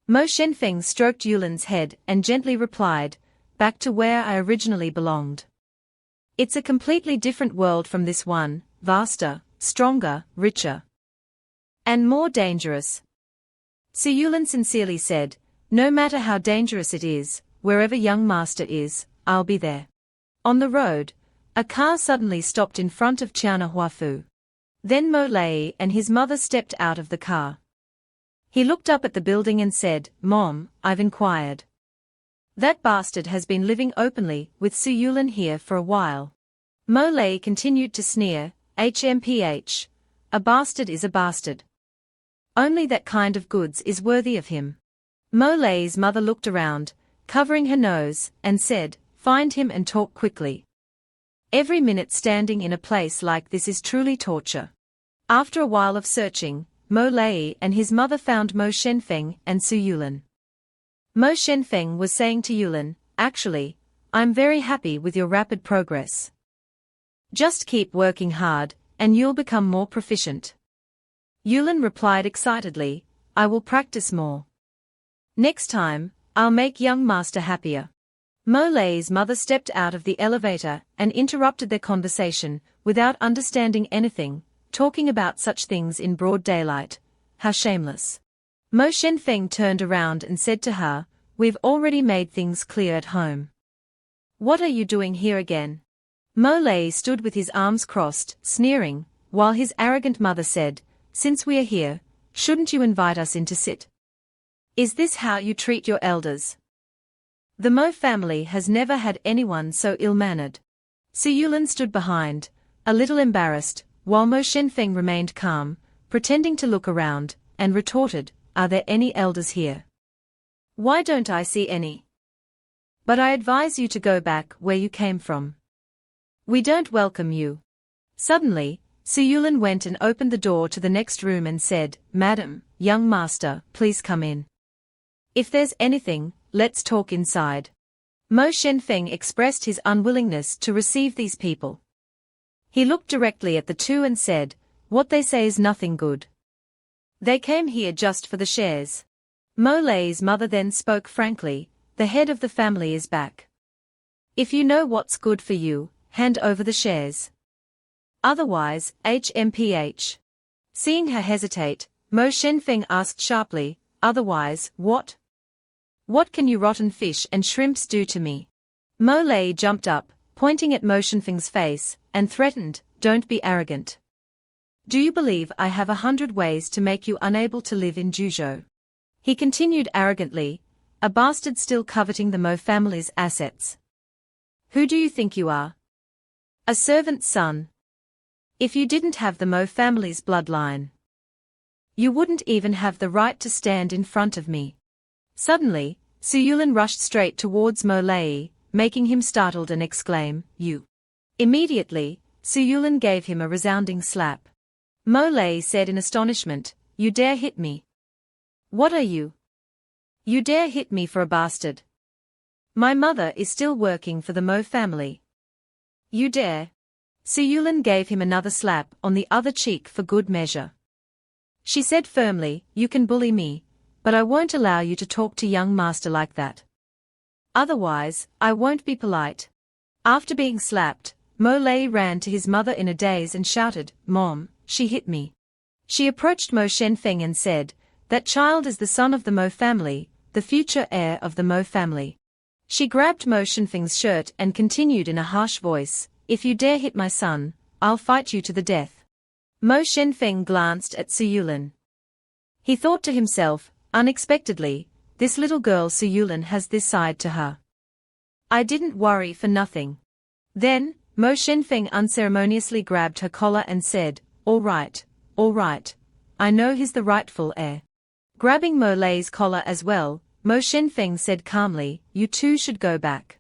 [SPEAKER 1] Mo Shenfeng stroked Yulin's head and gently replied, back to where I originally belonged. It's a completely different world from this one, vaster, stronger, richer, and more dangerous. Su Yulin sincerely said, no matter how dangerous it is, wherever young master is, I'll be there. On the road, a car suddenly stopped in front of Huafu. Then Mo Lei and his mother stepped out of the car. He looked up at the building and said, Mom, I've inquired. That bastard has been living openly with Su Yulin here for a while. Mo Lei continued to sneer, HMPH. A bastard is a bastard. Only that kind of goods is worthy of him. Mo Lei's mother looked around, covering her nose, and said, find him and talk quickly. Every minute standing in a place like this is truly torture. After a while of searching, Mo Lei and his mother found Mo Shenfeng and Su Yulin. Mo Shenfeng was saying to Yulin, actually, I'm very happy with your rapid progress. Just keep working hard, and you'll become more proficient. Yulin replied excitedly, I will practice more. Next time, I'll make young master happier. Mo Lei's mother stepped out of the elevator and interrupted their conversation, without understanding anything, talking about such things in broad daylight. How shameless. Mo Shenfeng turned around and said to her, we've already made things clear at home. What are you doing here again? Mo Lei stood with his arms crossed, sneering, while his arrogant mother said, since we are here, Shouldn't you invite us in to sit? Is this how you treat your elders? The Mo family has never had anyone so ill-mannered. Su Yulin stood behind, a little embarrassed, while Mo Shenfeng remained calm, pretending to look around, and retorted, "Are there any elders here? Why don't I see any? But I advise you to go back where you came from. We don't welcome you." Suddenly, Su Yulin went and opened the door to the next room and said, "Madam, young master, please come in. If there's anything, let's talk inside." Mo Shenfeng expressed his unwillingness to receive these people. He looked directly at the two and said, "What they say is nothing good. They came here just for the shares." Mo Lei's mother then spoke frankly, "The head of the family is back. If you know what's good for you, hand over the shares. Otherwise, HMPH. Seeing her hesitate, Mo Shenfeng asked sharply, "Otherwise, what? What can you rotten fish and shrimps do to me?" Mo Lei jumped up, pointing at Mo Shenfeng's face, and threatened, "Don't be arrogant. Do you believe I have 100 ways to make you unable to live in Juzhou?" He continued arrogantly, "A bastard still coveting the Mo family's assets. Who do you think you are? A servant's son? If you didn't have the Mo family's bloodline, you wouldn't even have the right to stand in front of me." Suddenly, Su Yulin rushed straight towards Mo Lei, making him startled and exclaim, "You!" Immediately, Su Yulin gave him a resounding slap. Mo Lei said in astonishment, "You dare hit me? What are you? You dare hit me for a bastard? My mother is still working for the Mo family. You dare?" Su Yulin gave him another slap on the other cheek for good measure. She said firmly, "You can bully me, but I won't allow you to talk to young master like that. Otherwise, I won't be polite." After being slapped, Mo Lei ran to his mother in a daze and shouted, "Mom, she hit me." She approached Mo Shenfeng and said, "That child is the son of the Mo family, the future heir of the Mo family." She grabbed Mo Shenfeng's shirt and continued in a harsh voice, "If you dare hit my son, I'll fight you to the death." Mo Shenfeng glanced at Su Yulin. He thought to himself, unexpectedly, this little girl Su Yulin has this side to her. I didn't worry for nothing. Then, Mo Shenfeng unceremoniously grabbed her collar and said, all right, I know he's the rightful heir." Grabbing Mo Lei's collar as well, Mo Shenfeng said calmly, "You two should go back."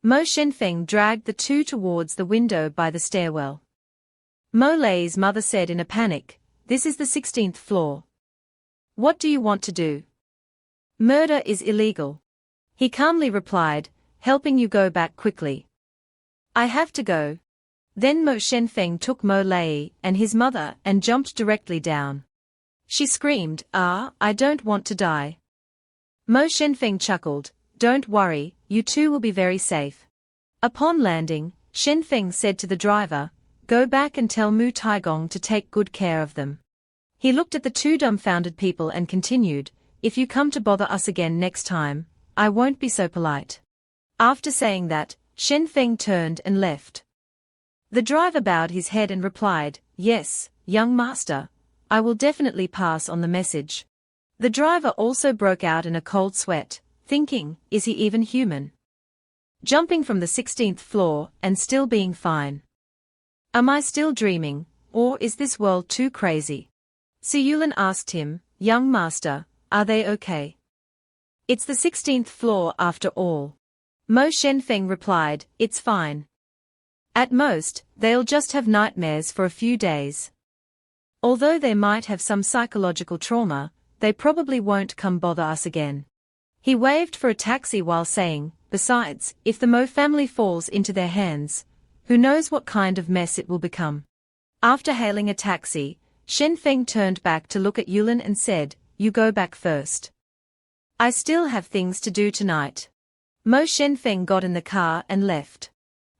[SPEAKER 1] Mo Shenfeng dragged the two towards the window by the stairwell. Mo Lei's mother said in a panic, "This is the 16th floor. What do you want to do? Murder is illegal." He calmly replied, "Helping you go back quickly. I have to go." Then Mo Shenfeng took Mo Lei and his mother and jumped directly down. She screamed, I don't want to die." Mo Shenfeng chuckled, "Don't worry, you two will be very safe." Upon landing, Shenfeng said to the driver, "Go back and tell Mu Taigong to take good care of them." He looked at the two dumbfounded people and continued, "If you come to bother us again next time, I won't be so polite." After saying that, Shenfeng turned and left. The driver bowed his head and replied, "Yes, young master, I will definitely pass on the message." The driver also broke out in a cold sweat, thinking, is he even human? Jumping from the 16th floor and still being fine. Am I still dreaming, or is this world too crazy? Su Yulin asked him, "Young master, are they okay? It's the 16th floor after all." Mo Shenfeng replied, "It's fine. At most, they'll just have nightmares for a few days. Although they might have some psychological trauma, they probably won't come bother us again." He waved for a taxi while saying, "Besides, if the Mo family falls into their hands, who knows what kind of mess it will become." After hailing a taxi, Shenfeng turned back to look at Yulin and said, "You go back first. I still have things to do tonight." Mo Shenfeng got in the car and left.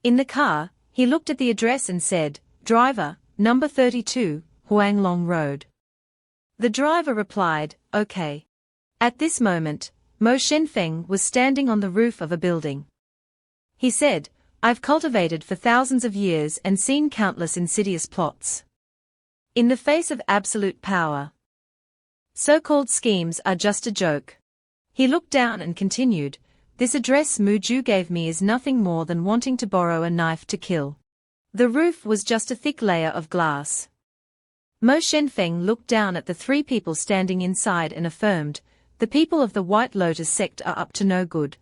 [SPEAKER 1] In the car, he looked at the address and said, "Driver, number 32, Huanglong Road." The driver replied, "Okay." At this moment, Mo Shenfeng was standing on the roof of a building. He said, "I've cultivated for thousands of years and seen countless insidious plots. In the face of absolute power, So-called schemes are just a joke. He looked down and continued, this address Mu Ju gave me is nothing more than wanting to borrow a knife to kill. The roof was just a thick layer of glass. Mo Shen Fang looked down at the three people standing inside and affirmed, the people of the White Lotus sect are up to no good.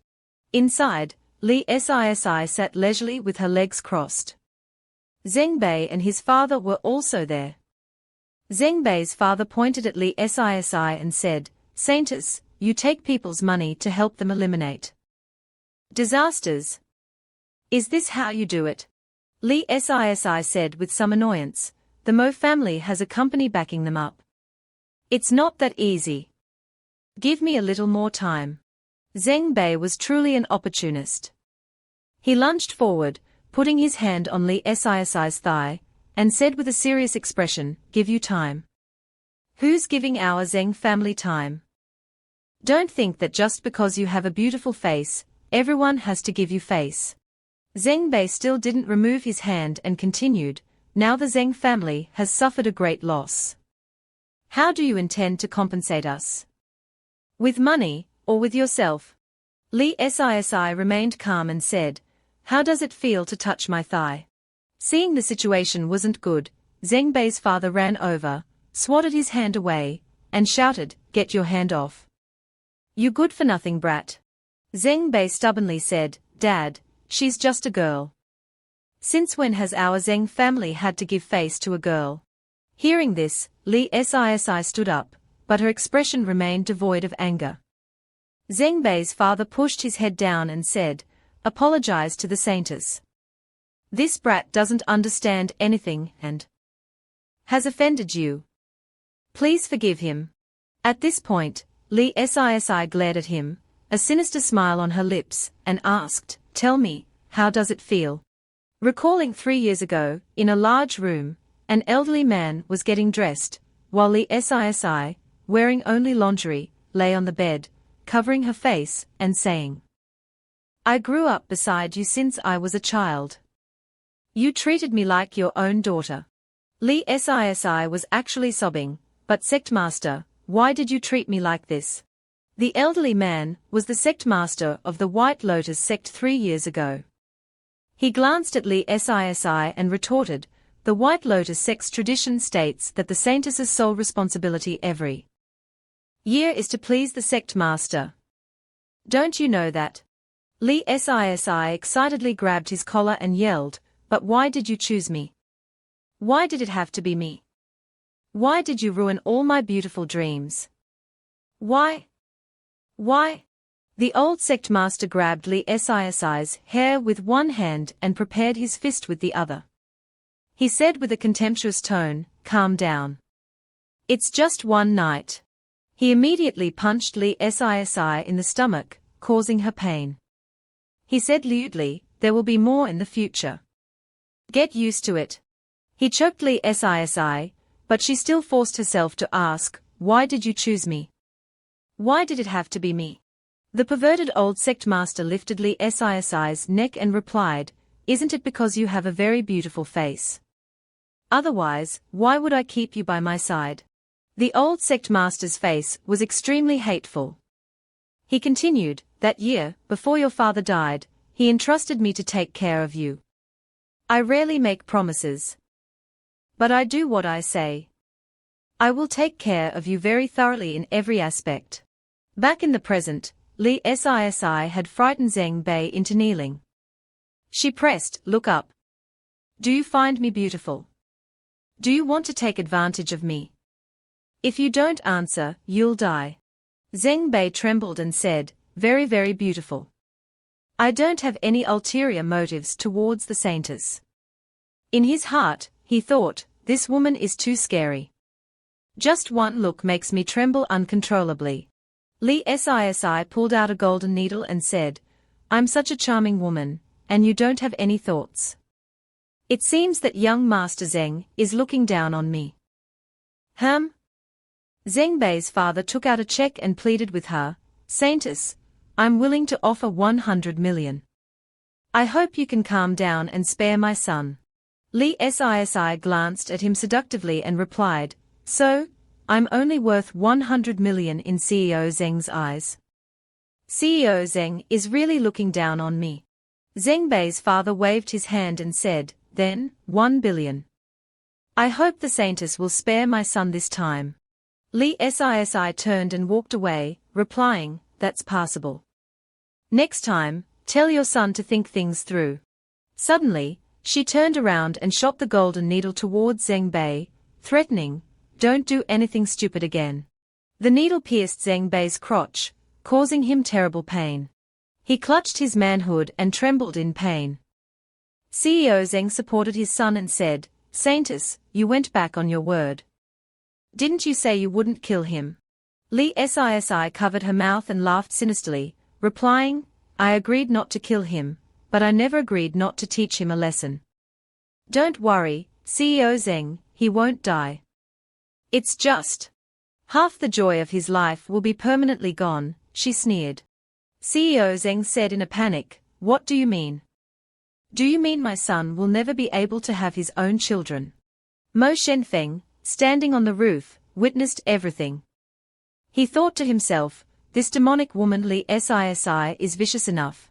[SPEAKER 1] Inside, Lee Sisi sat leisurely with her legs crossed. Zen B and his father were also there. Zen B's father pointed at Lee Sisi and said, Saintus, you take people's money to help them eliminate disasters. Is this how you do it? Lee Sisi said with some annoyance, the Mo family has a company backing them up. It's not that easy. Give me a little more time. Zen B was truly an opportunist. He lunged forward, putting his hand on Lee Sisi's thigh, and said with a serious expression, give you time. Who's giving our Zeng family time? Don't think that just because you have a beautiful face, everyone has to give you face. Zeng Bei still didn't remove his hand and continued, now the Zeng family has suffered a great loss. How do you intend to compensate us? With money, or with yourself? Lee Sisi remained calm and said, how does it feel to touch my thigh? Seeing the situation wasn't good, Zeng Bei's father ran over, swatted his hand away, and shouted, get your hand off. You good-for-nothing brat. Zeng Bei stubbornly said, Dad, she's just a girl. Since when has our Zeng family had to give face to a girl? Hearing this, Lee Sisi stood up, but her expression remained devoid of anger. Zeng Bei's father pushed his head down and said, apologize to the saintus. This brat doesn't understand anything and has offended you. Please forgive him. At this point, Lee Sisi glared at him, a sinister smile on her lips, and asked, tell me, how does it feel? Recalling 3 years ago, in a large room, an elderly man was getting dressed, while Lee Sisi, wearing only lingerie, lay on the bed, covering her face, and saying, I grew up beside you since I was a child. You treated me like your own daughter. Lee Sisi was actually sobbing, but sect master, why did you treat me like this? The elderly man was the sect master of the White Lotus sect 3 years ago. He glanced at Lee Sisi and retorted, the White Lotus sect's tradition states that the saintess's sole responsibility every year is to please the sect master. Don't you know that? Lee Sisi excitedly grabbed his collar and yelled, but why did you choose me? Why did it have to be me? Why did you ruin all my beautiful dreams? Why? Why? The old sect master grabbed Lee Sisi's hair with one hand and prepared his fist with the other. He said with a contemptuous tone, calm down. It's just one night. He immediately punched Lee Sisi in the stomach, causing her pain. He said lewdly, there will be more in the future. Get used to it. He choked Lee Sisi, but she still forced herself to ask, why did you choose me? Why did it have to be me? The perverted old sect master lifted Lee Sisi's neck and replied, isn't it because you have a very beautiful face? Otherwise, why would I keep you by my side? The old sect master's face was extremely hateful. He continued, that year, before your father died, he entrusted me to take care of you. I rarely make promises. But I do what I say. I will take care of you very thoroughly in every aspect. Back in the present, Lee Sisi had frightened Zeng Bei into kneeling. She pressed, look up. Do you find me beautiful? Do you want to take advantage of me? If you don't answer, you'll die. Zeng Bei trembled and said, very, very beautiful. I don't have any ulterior motives towards the saintess. In his heart, he thought, this woman is too scary. Just one look makes me tremble uncontrollably. Lee Sisi pulled out a golden needle and said, I'm such a charming woman, and you don't have any thoughts. It seems that young Master Zeng is looking down on me. Zeng Bei's father took out a check and pleaded with her, Saintess, I'm willing to offer 100 million. I hope you can calm down and spare my son. Lee Sisi glanced at him seductively and replied, so, I'm only worth 100 million in CEO Zeng's eyes. CEO Zeng is really looking down on me. Zeng Bei's father waved his hand and said, then, 1 billion. I hope the saintess will spare my son this time. Lee Sisi turned and walked away, replying, that's passable. Next time, tell your son to think things through. Suddenly, she turned around and shot the golden needle towards Zeng Bei, threatening, don't do anything stupid again. The needle pierced Zeng Bei's crotch, causing him terrible pain. He clutched his manhood and trembled in pain. CEO Zeng supported his son and said, Saintess, you went back on your word. Didn't you say you wouldn't kill him? Lee Sisi covered her mouth and laughed sinisterly, replying, I agreed not to kill him, but I never agreed not to teach him a lesson. Don't worry, CEO Zeng, he won't die. It's just half the joy of his life will be permanently gone, she sneered. CEO Zeng said in a panic, what do you mean? Do you mean my son will never be able to have his own children? Shen Fang, standing on the roof, witnessed everything. He thought to himself, this demonic woman Lee Sisi is vicious enough.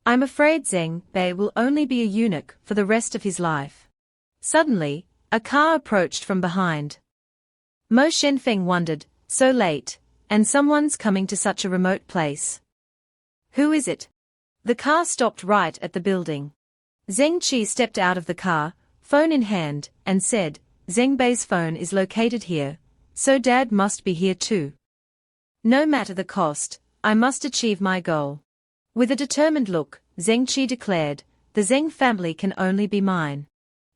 [SPEAKER 1] I'm afraid Zeng Bei will only be a eunuch for the rest of his life. Suddenly, a car approached from behind. Shen Fang wondered, so late, and someone's coming to such a remote place. Who is it? The car stopped right at the building. Zeng Qi stepped out of the car, phone in hand, and said, Zeng Bei's phone is located here, so Dad must be here too. No matter the cost, I must achieve my goal. With a determined look, Zeng Qi declared, the Zeng family can only be mine.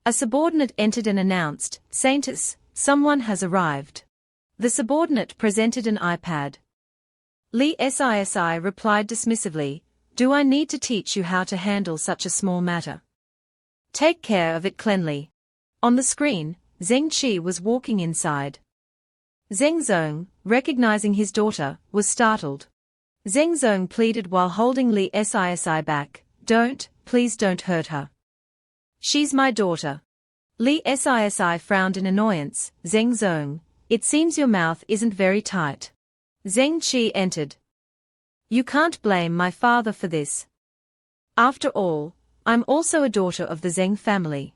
[SPEAKER 1] A subordinate entered and announced, Saintess, someone has arrived. The subordinate presented an iPad. Lee Sisi replied dismissively, do I need to teach you how to handle such a small matter? Take care of it cleanly. On the screen, Zeng Qi was walking inside. Zeng Zong, recognizing his daughter, was startled. Zeng Zong pleaded while holding Lee Sisi back, please don't hurt her. She's my daughter. Lee Sisi frowned in annoyance, Zeng Zong, it seems your mouth isn't very tight. Zeng Qi entered. You can't blame my father for this. After all, I'm also a daughter of the Zeng family.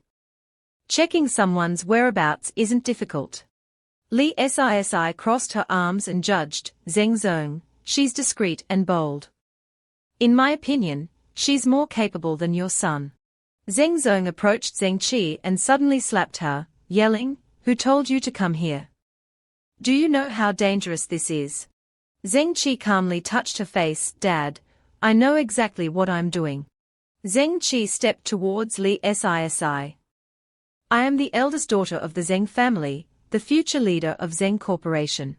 [SPEAKER 1] Checking someone's whereabouts isn't difficult. Lee Sisi crossed her arms and judged, Zeng Zong, she's discreet and bold. In my opinion, she's more capable than your son. Zeng Zong approached Zeng Qi and suddenly slapped her, yelling, who told you to come here? Do you know how dangerous this is? Zeng Qi calmly touched her face, Dad, I know exactly what I'm doing. Zeng Qi stepped towards Lee Sisi. I am the eldest daughter of the Zeng family, the future leader of Zeng Corporation.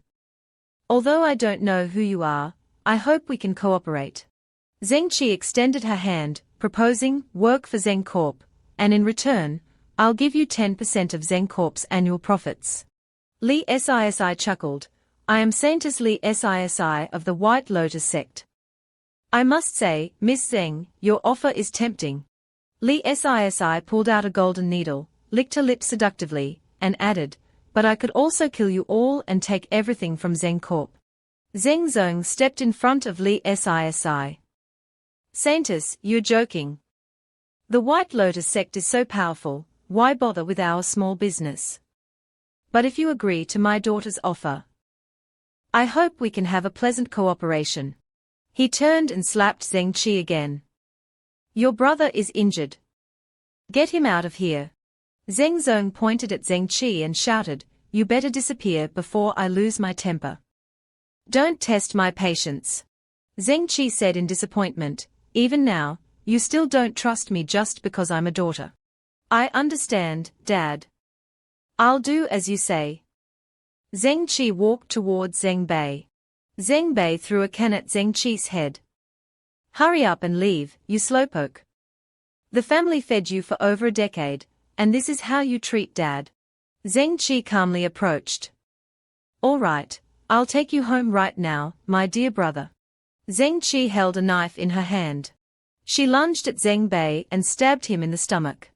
[SPEAKER 1] Although I don't know who you are, I hope we can cooperate. Zeng Qi extended her hand, proposing, work for Zeng Corp, and in return, I'll give you 10% of Zeng Corp's annual profits. Lee Sisi chuckled, I am Saintess Lee Sisi of the White Lotus sect. I must say, Miss Zeng, your offer is tempting. Lee Sisi pulled out a golden needle, licked her lips seductively, and added, but I could also kill you all and take everything from Zeng Corp. Zeng Zong stepped in front of Lee Sisi. Saintess, you're joking. The White Lotus sect is so powerful, why bother with our small business? But if you agree to my daughter's offer, I hope we can have a pleasant cooperation. He turned and slapped Zeng Qi again. Your brother is injured. Get him out of here. Zeng Zong pointed at Zeng Qi and shouted, you better disappear before I lose my temper. Don't test my patience. Zeng Qi said in disappointment, even now, you still don't trust me just because I'm a daughter. I understand, Dad. I'll do as you say. Zeng Qi walked towards Zeng Bei. Zeng Bei threw a can at Zeng Qi's head. Hurry up and leave, you slowpoke. The family fed you for over a decade, and this is how you treat Dad. Zeng Qi calmly approached. All right, I'll take you home right now, my dear brother. Zeng Qi held a knife in her hand. She lunged at Zeng Bei and stabbed him in the stomach.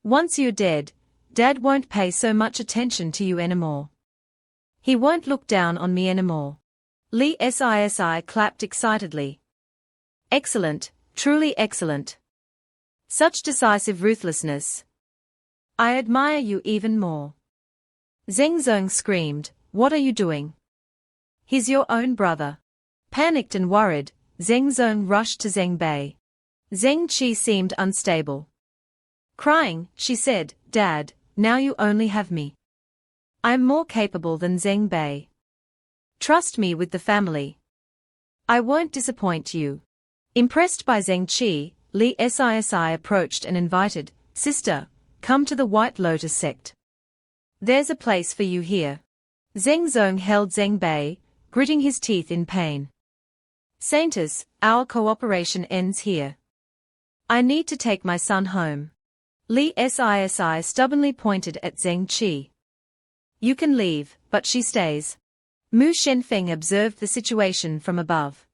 [SPEAKER 1] Once you're dead, Dad won't pay so much attention to you anymore. He won't look down on me anymore. Lee Sisi clapped excitedly. Excellent, truly excellent. Such decisive ruthlessness. I admire you even more. Zeng Zong screamed, what are you doing? He's your own brother. Panicked and worried, Zeng Zong rushed to Zeng Bei. Zeng Qi seemed unstable. Crying, she said, Dad, now you only have me. I'm more capable than Zeng Bei. Trust me with the family. I won't disappoint you. Impressed by Zeng Qi, Lee Sisi approached and invited, Sister, come to the White Lotus sect. There's a place for you here. Zeng Zong held Zeng Bei, gritting his teeth in pain. Saintess, our cooperation ends here. I need to take my son home. Lee Sisi stubbornly pointed at Zeng Qi. You can leave, but she stays. Mu Shen Fang observed the situation from above.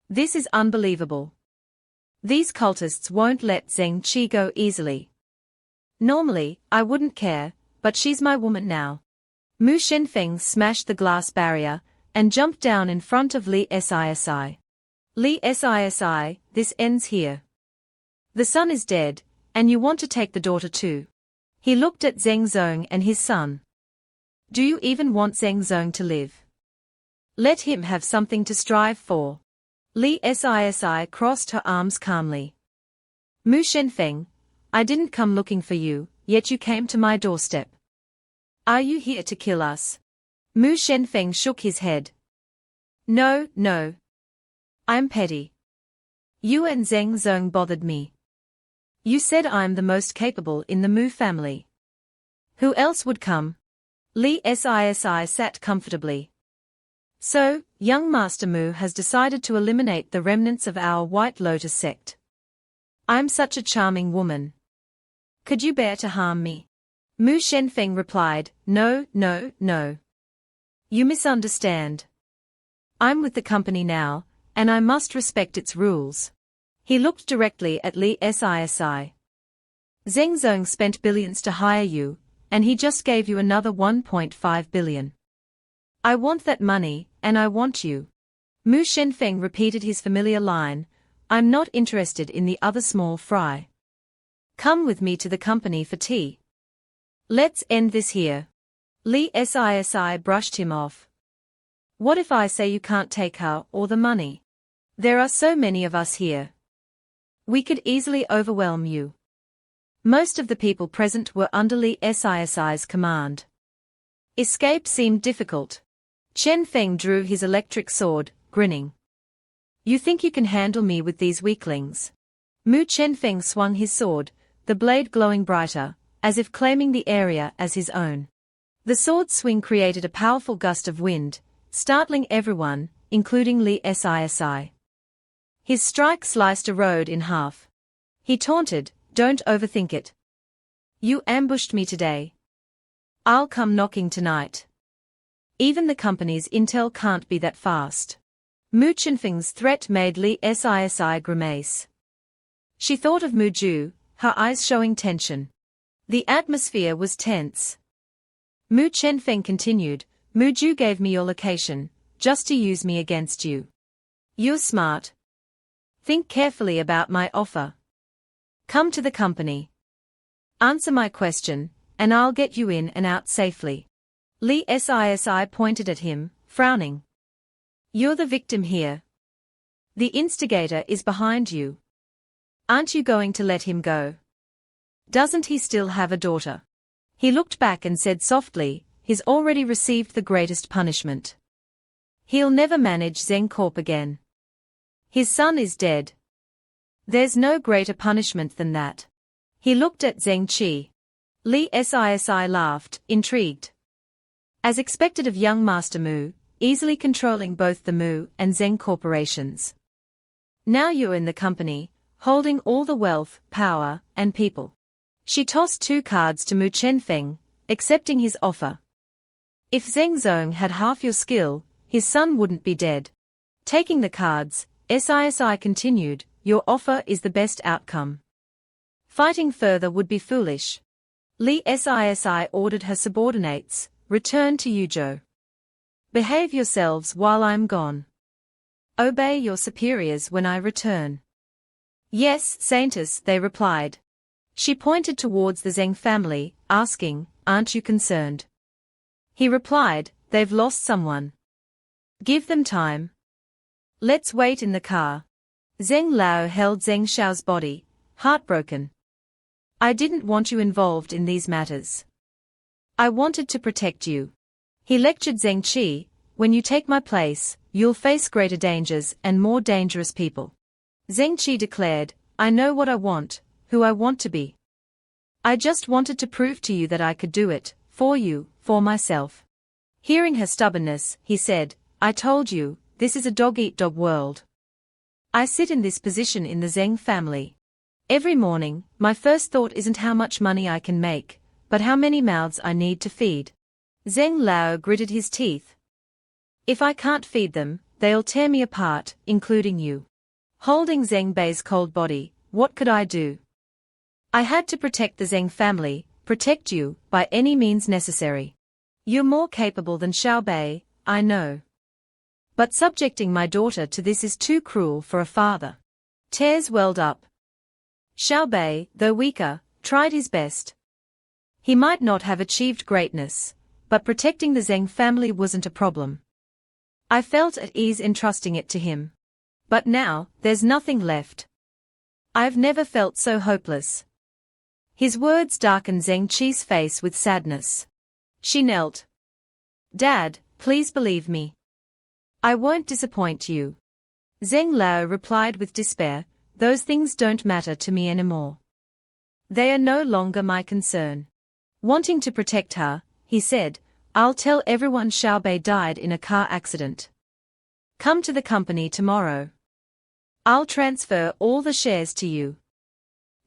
[SPEAKER 1] This is unbelievable. These cultists won't let Zeng Qi go easily. Normally, I wouldn't care, but she's my woman now. Mu Shen Fang smashed the glass barrier and jumped down in front of Lee Sisi. Lee Sisi, this ends here. The son is dead, and you want to take the daughter too. He looked at Zeng Zong and his son. Do you even want Zeng Zong to live? Let him have something to strive for. Lee Sisi crossed her arms calmly. Mu Shenfeng, I didn't come looking for you, yet you came to my doorstep. Are you here to kill us? Mu Shenfeng shook his head. No, no. I'm petty. You and Zeng Zong bothered me. You said I'm the most capable in the Mu family. Who else would come? Lee Sisi sat comfortably. So, young Master Mu has decided to eliminate the remnants of our White Lotus sect. I'm such a charming woman. Could you bear to harm me? Mu Shenfeng replied, No, no, no. You misunderstand. I'm with the company now, and I must respect its rules. He looked directly at Lee Sisi. Zeng Zong spent billions to hire you, and he just gave you another 1.5 billion. I want that money, and I want you. Mu Shenfeng repeated his familiar line, I'm not interested in the other small fry. Come with me to the company for tea. Let's end this here. Lee Sisi brushed him off. What if I say you can't take her or the money? There are so many of us here. We could easily overwhelm you. Most of the people present were under Lee Sisi's command. Escape seemed difficult. Shen Fang drew his electric sword, grinning. You think you can handle me with these weaklings? Mu Shenfeng swung his sword, the blade glowing brighter, as if claiming the area as his own. The sword swing created a powerful gust of wind, startling everyone, including Lee Sisi. His strike sliced a road in half. He taunted, Don't overthink it. You ambushed me today. I'll come knocking tonight. Even the company's intel can't be that fast. Mu Chenfeng's threat made Lee Sisi grimace. She thought of Mu Ju, her eyes showing tension. The atmosphere was tense. Mu Chenfeng continued, Mu Ju gave me your location, just to use me against you. You're smart. Think carefully about my offer. Come to the company. Answer my question, and I'll get you in and out safely. Lee Sisi pointed at him, frowning. You're the victim here. The instigator is behind you. Aren't you going to let him go? Doesn't he still have a daughter? He looked back and said softly, He's already received the greatest punishment. He'll never manage Zen Corp again. His son is dead. There's no greater punishment than that. He looked at Zeng Qi. Lee Sisi laughed, intrigued. As expected of young Master Mu, easily controlling both the Mu and Zen corporations. Now you're in the company, holding all the wealth, power, and people. She tossed 2 cards to Mu Chenfeng, accepting his offer. If Zeng Zong had half your skill, his son wouldn't be dead. Taking the cards, Sisi continued, Your offer is the best outcome. Fighting further would be foolish. Lee Sisi ordered her subordinates, Return to Yuzhou. Behave yourselves while I'm gone. Obey your superiors when I return. Yes, Saintess, they replied. She pointed towards the Zeng family, asking, aren't you concerned? He replied, they've lost someone. Give them time. Let's wait in the car. Zeng Lao held Zeng Xiao's body, heartbroken. I didn't want you involved in these matters. I wanted to protect you. He lectured Zeng Qi, when you take my place, you'll face greater dangers and more dangerous people. Zeng Qi declared, I know what I want, who I want to be. I just wanted to prove to you that I could do it, for you, for myself. Hearing her stubbornness, he said, I told you, this is a dog-eat-dog world. I sit in this position in the Zeng family. Every morning, my first thought isn't how much money I can make, but how many mouths I need to feed. Zeng Lao gritted his teeth. If I can't feed them, they'll tear me apart, including you. Holding Zeng Bei's cold body, what could I do? I had to protect the Zeng family, protect you, by any means necessary. You're more capable than Xiao Bei, I know. But subjecting my daughter to this is too cruel for a father. Tears welled up. Xiao Bei, though weaker, tried his best. He might not have achieved greatness, but protecting the Zeng family wasn't a problem. I felt at ease entrusting it to him. But now, there's nothing left. I've never felt so hopeless. His words darkened Zeng Qi's face with sadness. She knelt. Dad, please believe me. I won't disappoint you. Zeng Lao replied with despair, those things don't matter to me anymore. They are no longer my concern. Wanting to protect her, he said, I'll tell everyone Xiao Bei died in a car accident. Come to the company tomorrow. I'll transfer all the shares to you.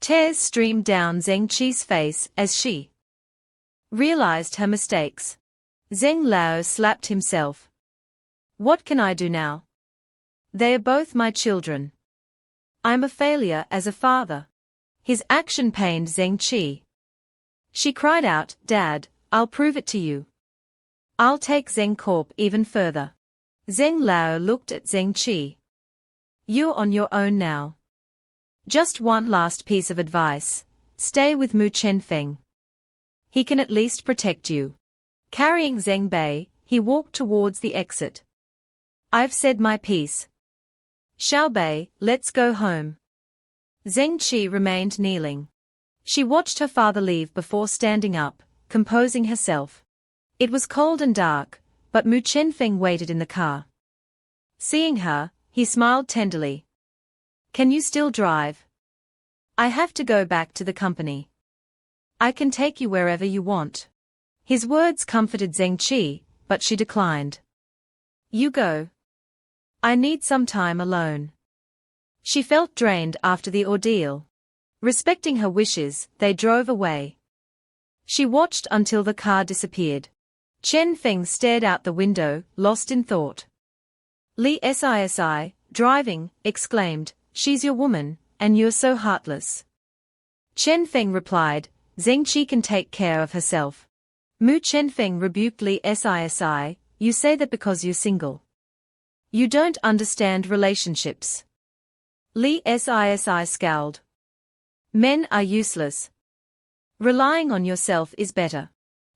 [SPEAKER 1] Tears streamed down Zeng Qi's face as she realized her mistakes. Zeng Lao slapped himself. What can I do now? They are both my children. I'm a failure as a father. His action pained Zeng Qi. She cried out, Dad, I'll prove it to you. I'll take Zeng Corp even further. Zeng Lao looked at Zeng Qi. You're on your own now. Just one last piece of advice. Stay with Mu Chenfeng. He can at least protect you. Carrying Zeng Bei, he walked towards the exit. I've said my piece. Xiao Bei, let's go home. Zeng Qi remained kneeling. She watched her father leave before standing up, composing herself. It was cold and dark, but Mu Chenfeng waited in the car. Seeing her, he smiled tenderly. Can you still drive? I have to go back to the company. I can take you wherever you want. His words comforted Zeng Qi, but she declined. You go. I need some time alone. She felt drained after the ordeal. Respecting her wishes, they drove away. She watched until the car disappeared. Shen Fang stared out the window, lost in thought. Lee Sisi, driving, exclaimed, She's your woman, and you're so heartless. Shen Fang replied, Zeng Qi can take care of herself. Mu Chenfeng rebuked Lee Sisi, you say that because you're single. You don't understand relationships. Lee Sisi scowled. Men are useless. Relying on yourself is better.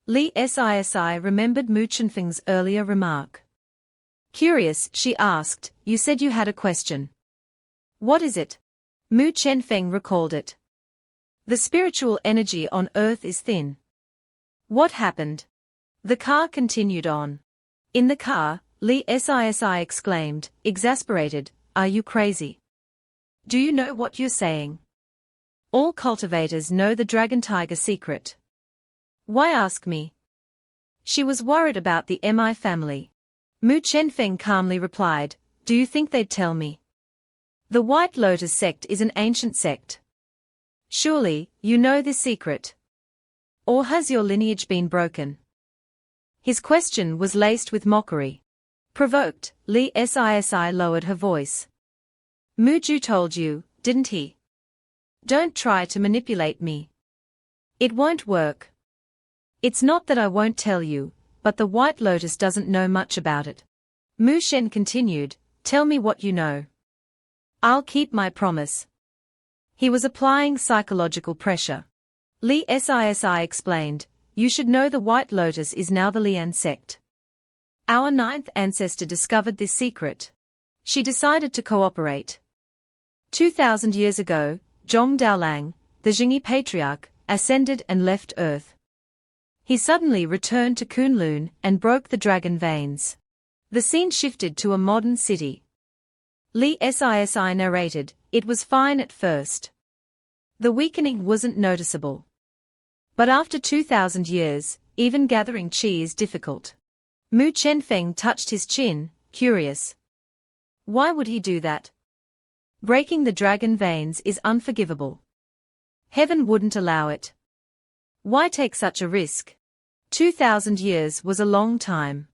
[SPEAKER 1] Lee Sisi remembered Mu Chenfeng's earlier remark. Curious, she asked, you said you had a question. What is it? Mu Chenfeng recalled it. The spiritual energy on earth is thin. What happened? The car continued on. In the car, Lee Sisi exclaimed, exasperated, are you crazy? Do you know what you're saying? All cultivators know the dragon tiger secret. Why ask me? She was worried about the Mi family. Mu Chenfeng calmly replied, do you think they'd tell me? The White Lotus sect is an ancient sect. Surely, you know this secret. Or has your lineage been broken? His question was laced with mockery. Provoked, Lee Sisi lowered her voice. Muju told you, didn't he? Don't try to manipulate me. It won't work. It's not that I won't tell you, but the White Lotus doesn't know much about it. Mu Shen continued, tell me what you know. I'll keep my promise. He was applying psychological pressure. Lee Sisi explained, you should know the White Lotus is now the Lian sect. Our ninth ancestor discovered this secret. She decided to cooperate. 2,000 years ago, Zhong Daolang, the Jingi patriarch, ascended and left Earth. He suddenly returned to Kunlun and broke the dragon veins. The scene shifted to a modern city. Lee Sisi narrated, it was fine at first. The weakening wasn't noticeable. But after 2,000 years, even gathering qi is difficult. Mu Chenfeng touched his chin, curious. Why would he do that? Breaking the dragon veins is unforgivable. Heaven wouldn't allow it. Why take such a risk? 2,000 years was a long time.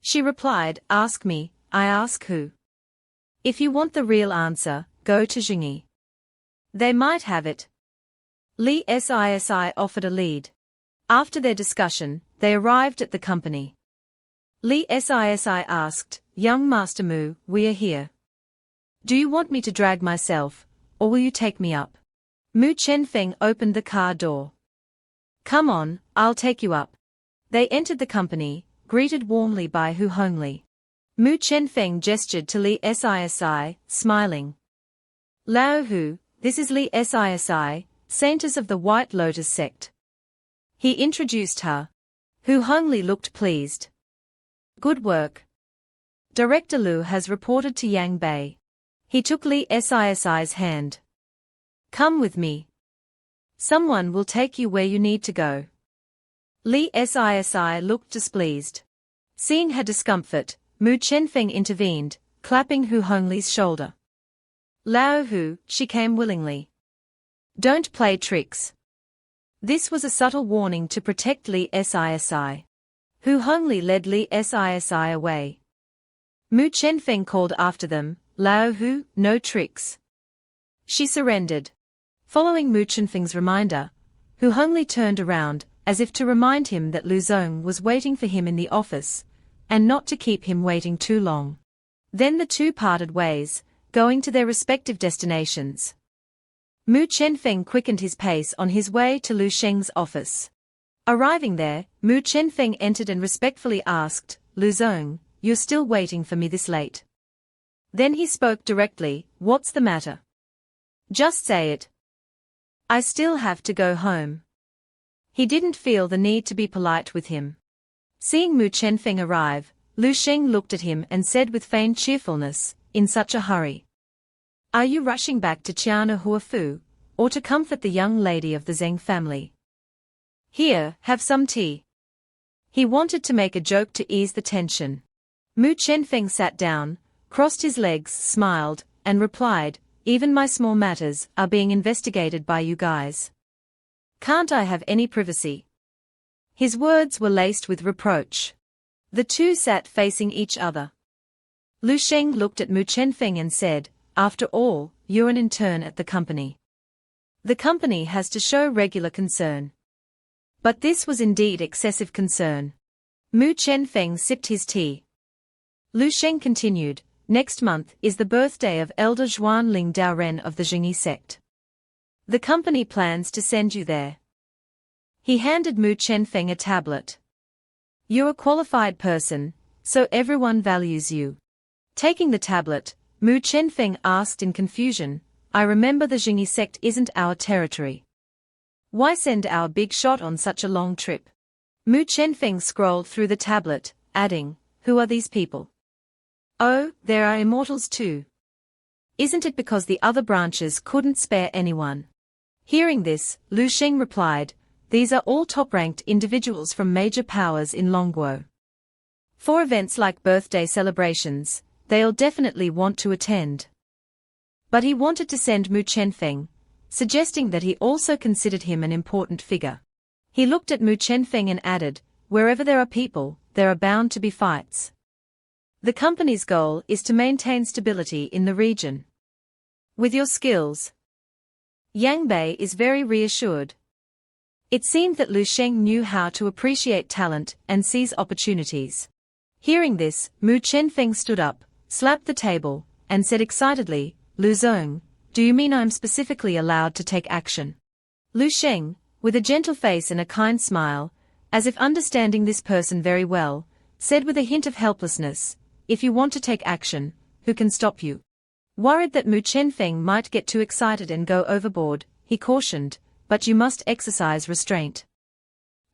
[SPEAKER 1] She replied, ask me, I ask who. If you want the real answer, go to Jingi. They might have it. Lee Sisi offered a lead. After their discussion, they arrived at the company. Lee Sisi asked, young Master Mu, we are here. Do you want me to drag myself, or will you take me up? Mu Chenfeng opened the car door. Come on, I'll take you up. They entered the company, greeted warmly by Hu Hongli. Mu Chenfeng gestured to Lee Sisi, smiling. Lao Hu, this is Lee Sisi, Saintess of the White Lotus sect. He introduced her. Hu Hongli looked pleased. Good work. Director Lu has reported to Yang Bei. He took Lee Sisi's hand. Come with me. Someone will take you where you need to go. Lee Sisi looked displeased. Seeing her discomfort, Mu Chenfeng intervened, clapping Hu Hongli's shoulder. Lao Hu, she came willingly. Don't play tricks. This was a subtle warning to protect Lee Sisi. Hu Hongli led Lee Sisi away. Mu Chenfeng called after them, Lao Hu, no tricks. She surrendered. Following Mu Chenfeng's reminder, Hu Hongli turned around, as if to remind him that Lu Zong was waiting for him in the office, and not to keep him waiting too long. Then the two parted ways, going to their respective destinations. Mu Chenfeng quickened his pace on his way to Lu Sheng's office. Arriving there, Mu Chenfeng entered and respectfully asked, Lu Zong, you're still waiting for me this late? Then he spoke directly, what's the matter? Just say it. I still have to go home. He didn't feel the need to be polite with him. Seeing Mu Chenfeng arrive, Lu Sheng looked at him and said with feigned cheerfulness, in such a hurry. Are you rushing back to Chiana Huafu, or to comfort the young lady of the Zeng family? Here, have some tea. He wanted to make a joke to ease the tension. Mu Chenfeng sat down, crossed his legs, smiled, and replied, even my small matters are being investigated by you guys. Can't I have any privacy? His words were laced with reproach. The two sat facing each other. Lu Sheng looked at Mu Chenfeng and said, after all, you're an intern at the company. The company has to show regular concern. But this was indeed excessive concern. Mu Chenfeng sipped his tea. Lu Sheng continued, next month is the birthday of Elder Zhuan Ling Daoren of the Jingi sect. The company plans to send you there. He handed Mu Chenfeng a tablet. You're a qualified person, so everyone values you. Taking the tablet, Mu Chenfeng asked in confusion, I remember the Jingi sect isn't our territory. Why send our big shot on such a long trip? Mu Chenfeng scrolled through the tablet, adding, who are these people? Oh, there are immortals too. Isn't it because the other branches couldn't spare anyone? Hearing this, Lu Sheng replied, these are all top-ranked individuals from major powers in Longguo. For events like birthday celebrations, they'll definitely want to attend. But he wanted to send Mu Chenfeng, suggesting that he also considered him an important figure. He looked at Mu Chenfeng and added, wherever there are people, there are bound to be fights. The company's goal is to maintain stability in the region. With your skills, Yang Bei is very reassured. It seemed that Lu Sheng knew how to appreciate talent and seize opportunities. Hearing this, Mu Chenfeng stood up, slapped the table, and said excitedly, Lu Zong, do you mean I'm specifically allowed to take action? Lu Sheng, with a gentle face and a kind smile, as if understanding this person very well, said with a hint of helplessness, if you want to take action, who can stop you? Worried that Mu Chenfeng might get too excited and go overboard, he cautioned, but you must exercise restraint.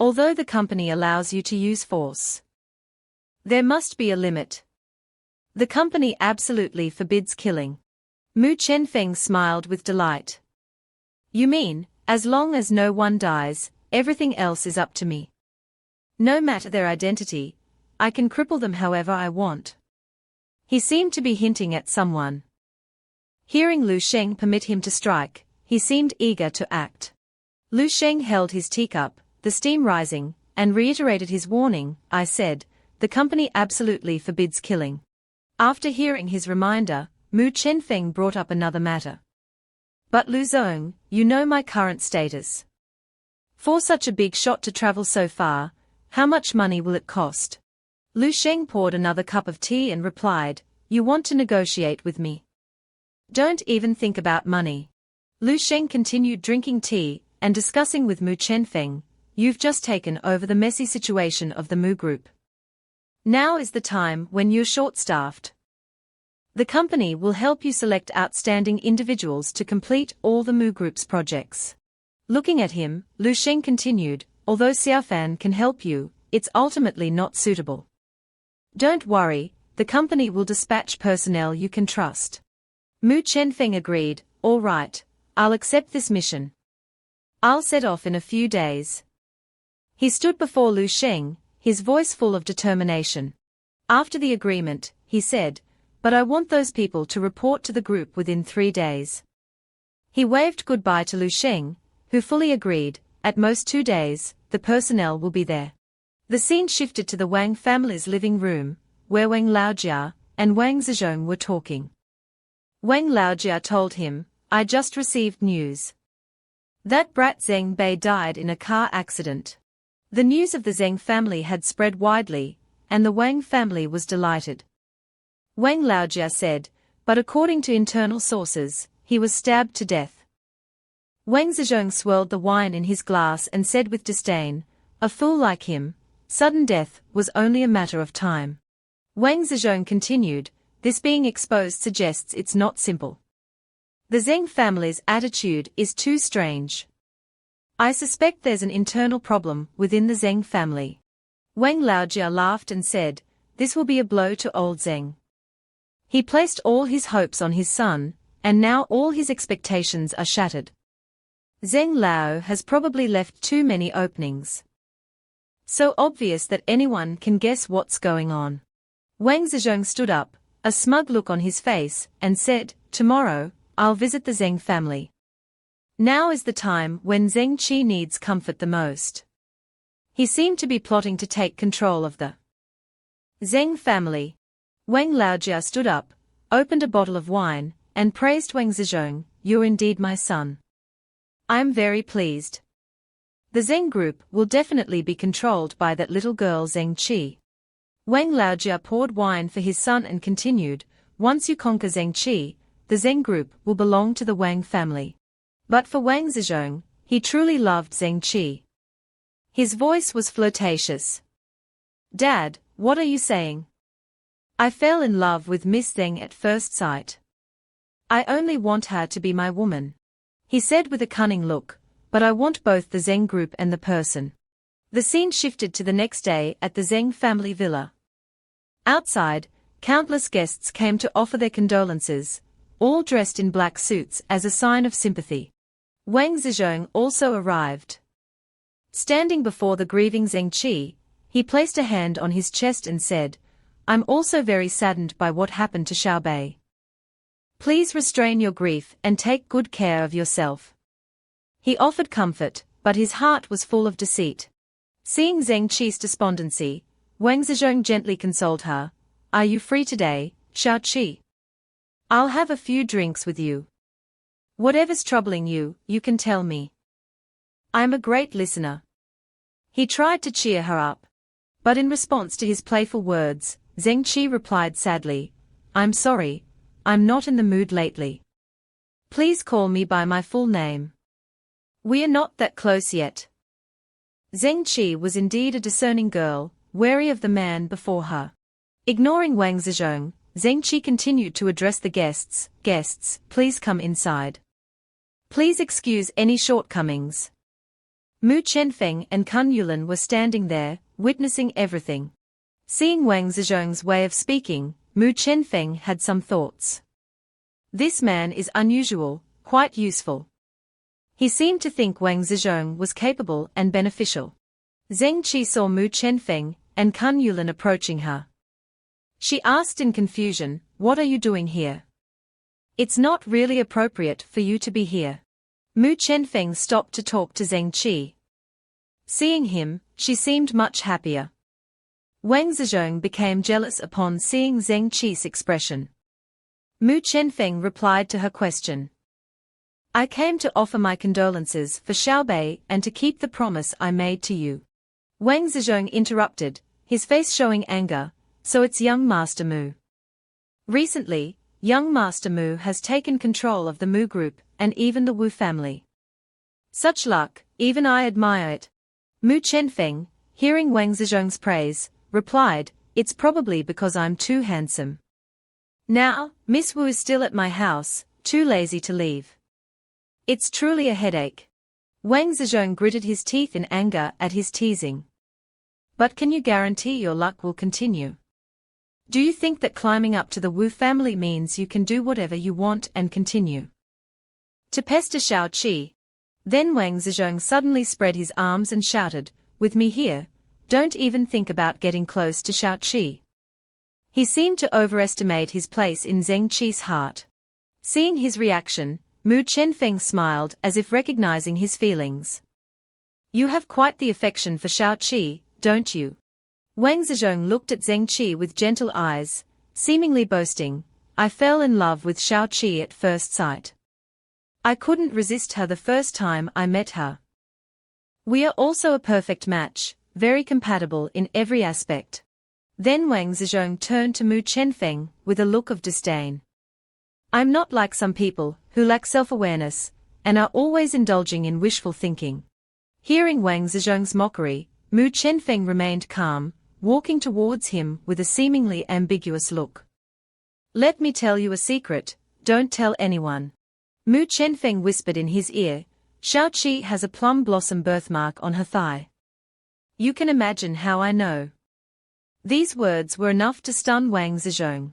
[SPEAKER 1] Although the company allows you to use force, there must be a limit. The company absolutely forbids killing. Mu Chenfeng smiled with delight. You mean, as long as no one dies, everything else is up to me. No matter their identity, I can cripple them however I want. He seemed to be hinting at someone. Hearing Lu Sheng permit him to strike, he seemed eager to act. Lu Sheng held his teacup, the steam rising, and reiterated his warning. I said, the company absolutely forbids killing. After hearing his reminder, Mu Chenfeng brought up another matter. But Lu Zong, you know my current status. For such a big shot to travel so far, how much money will it cost? Lu Sheng poured another cup of tea and replied, you want to negotiate with me? Don't even think about money. Lu Sheng continued drinking tea and discussing with Mu Chenfeng, you've just taken over the messy situation of the Mu group. Now is the time when you're short-staffed. The company will help you select outstanding individuals to complete all the Mu group's projects. Looking at him, Lu Sheng continued, although Xiaofan can help you, it's ultimately not suitable. Don't worry, the company will dispatch personnel you can trust. Mu Chenfeng agreed, all right, I'll accept this mission. I'll set off in a few days. He stood before Lu Sheng, his voice full of determination. After the agreement, he said, but I want those people to report to the group within 3 days. He waved goodbye to Lu Sheng, who fully agreed, at most 2 days, the personnel will be there. The scene shifted to the Wang family's living room, where Wang Laojia and Wang Zizhong were talking. Wang Laojia told him, I just received news. That brat Zen B died in a car accident. The news of the Zen family had spread widely, and the Wang family was delighted. Wang Laojia said, but according to internal sources, he was stabbed to death. Wang Zizhong swirled the wine in his glass and said with disdain, a fool like him, sudden death was only a matter of time. Wang Zizhong continued, this being exposed suggests it's not simple. The Zeng family's attitude is too strange. I suspect there's an internal problem within the Zeng family. Wang Laojia laughed and said, this will be a blow to old Zeng. He placed all his hopes on his son, and now all his expectations are shattered. Zeng Lao has probably left too many openings. So obvious that anyone can guess what's going on. Wang Zizhong stood up, a smug look on his face, and said, tomorrow, I'll visit the Zeng family. Now is the time when Zeng Qi needs comfort the most. He seemed to be plotting to take control of the Zeng family. Wang Laojia stood up, opened a bottle of wine, and praised Wang Zizhong, you're indeed my son. I'm very pleased. The Zeng group will definitely be controlled by that little girl Zeng Qi. Wang Laojia poured wine for his son and continued, once you conquer Zeng Qi, the Zeng group will belong to the Wang family. But for Wang Zizhong, he truly loved Zeng Qi. His voice was flirtatious. Dad, what are you saying? I fell in love with Miss Zeng at first sight. I only want her to be my woman. He said with a cunning look, but I want both the Zeng group and the person. The scene shifted to the next day at the Zeng family villa. Outside, countless guests came to offer their condolences, all dressed in black suits as a sign of sympathy. Wang Zizhong also arrived. Standing before the grieving Zeng Qi, he placed a hand on his chest and said, I'm also very saddened by what happened to Xiaobei. Please restrain your grief and take good care of yourself. He offered comfort, but his heart was full of deceit. Seeing Zeng Qi's despondency, Wang Zizhong gently consoled her, are you free today, Xiao Qi? I'll have a few drinks with you. Whatever's troubling you, you can tell me. I'm a great listener. He tried to cheer her up. But in response to his playful words, Zeng Qi replied sadly, I'm sorry, I'm not in the mood lately. Please call me by my full name. We are not that close yet. Zeng Qi was indeed a discerning girl, wary of the man before her. Ignoring Wang Zizhong, Zeng Qi continued to address the guests. Guests, please come inside. Please excuse any shortcomings. Mu Chenfeng and Kun Yulan were standing there, witnessing everything. Seeing Wang Zizhong's way of speaking, Mu Chenfeng had some thoughts. This man is unusual, quite useful. He seemed to think Wang Zizhong was capable and beneficial. Zeng Qi saw Mu Chenfeng and Kun Yulan approaching her. She asked in confusion, what are you doing here? It's not really appropriate for you to be here. Mu Chenfeng stopped to talk to Zeng Qi. Seeing him, she seemed much happier. Wang Zizhong became jealous upon seeing Zeng Qi's expression. Mu Chenfeng replied to her question. I came to offer my condolences for Xiaobei and to keep the promise I made to you. Wang Zizhong interrupted, his face showing anger, so it's young Master Mu. Recently, young Master Mu has taken control of the Mu group and even the Wu family. Such luck, even I admire it. Mu Chenfeng, hearing Wang Zizhong's praise, replied, it's probably because I'm too handsome. Now, Miss Wu is still at my house, too lazy to leave. It's truly a headache. Wang Zizhong gritted his teeth in anger at his teasing. But can you guarantee your luck will continue? Do you think that climbing up to the Wu family means you can do whatever you want and continue to pester Xiao Qi? Then Wang Zizhong suddenly spread his arms and shouted, with me here, don't even think about getting close to Xiao Qi. He seemed to overestimate his place in Zeng Qi's heart. Seeing his reaction, Mu Chenfeng smiled as if recognizing his feelings. You have quite the affection for Xiao Qi, don't you? Wang Zizhong looked at Zeng Qi with gentle eyes, seemingly boasting, I fell in love with Xiao Qi at first sight. I couldn't resist her the first time I met her. We are also a perfect match, very compatible in every aspect. Then Wang Zizhong turned to Mu Chenfeng with a look of disdain. I'm not like some people who lack self-awareness and are always indulging in wishful thinking. Hearing Wang Zizhong's mockery, Mu Chenfeng remained calm, walking towards him with a seemingly ambiguous look. Let me tell you a secret, don't tell anyone. Mu Chenfeng whispered in his ear, Xiao Qi has a plum blossom birthmark on her thigh. You can imagine how I know. These words were enough to stun Wang Zizhong.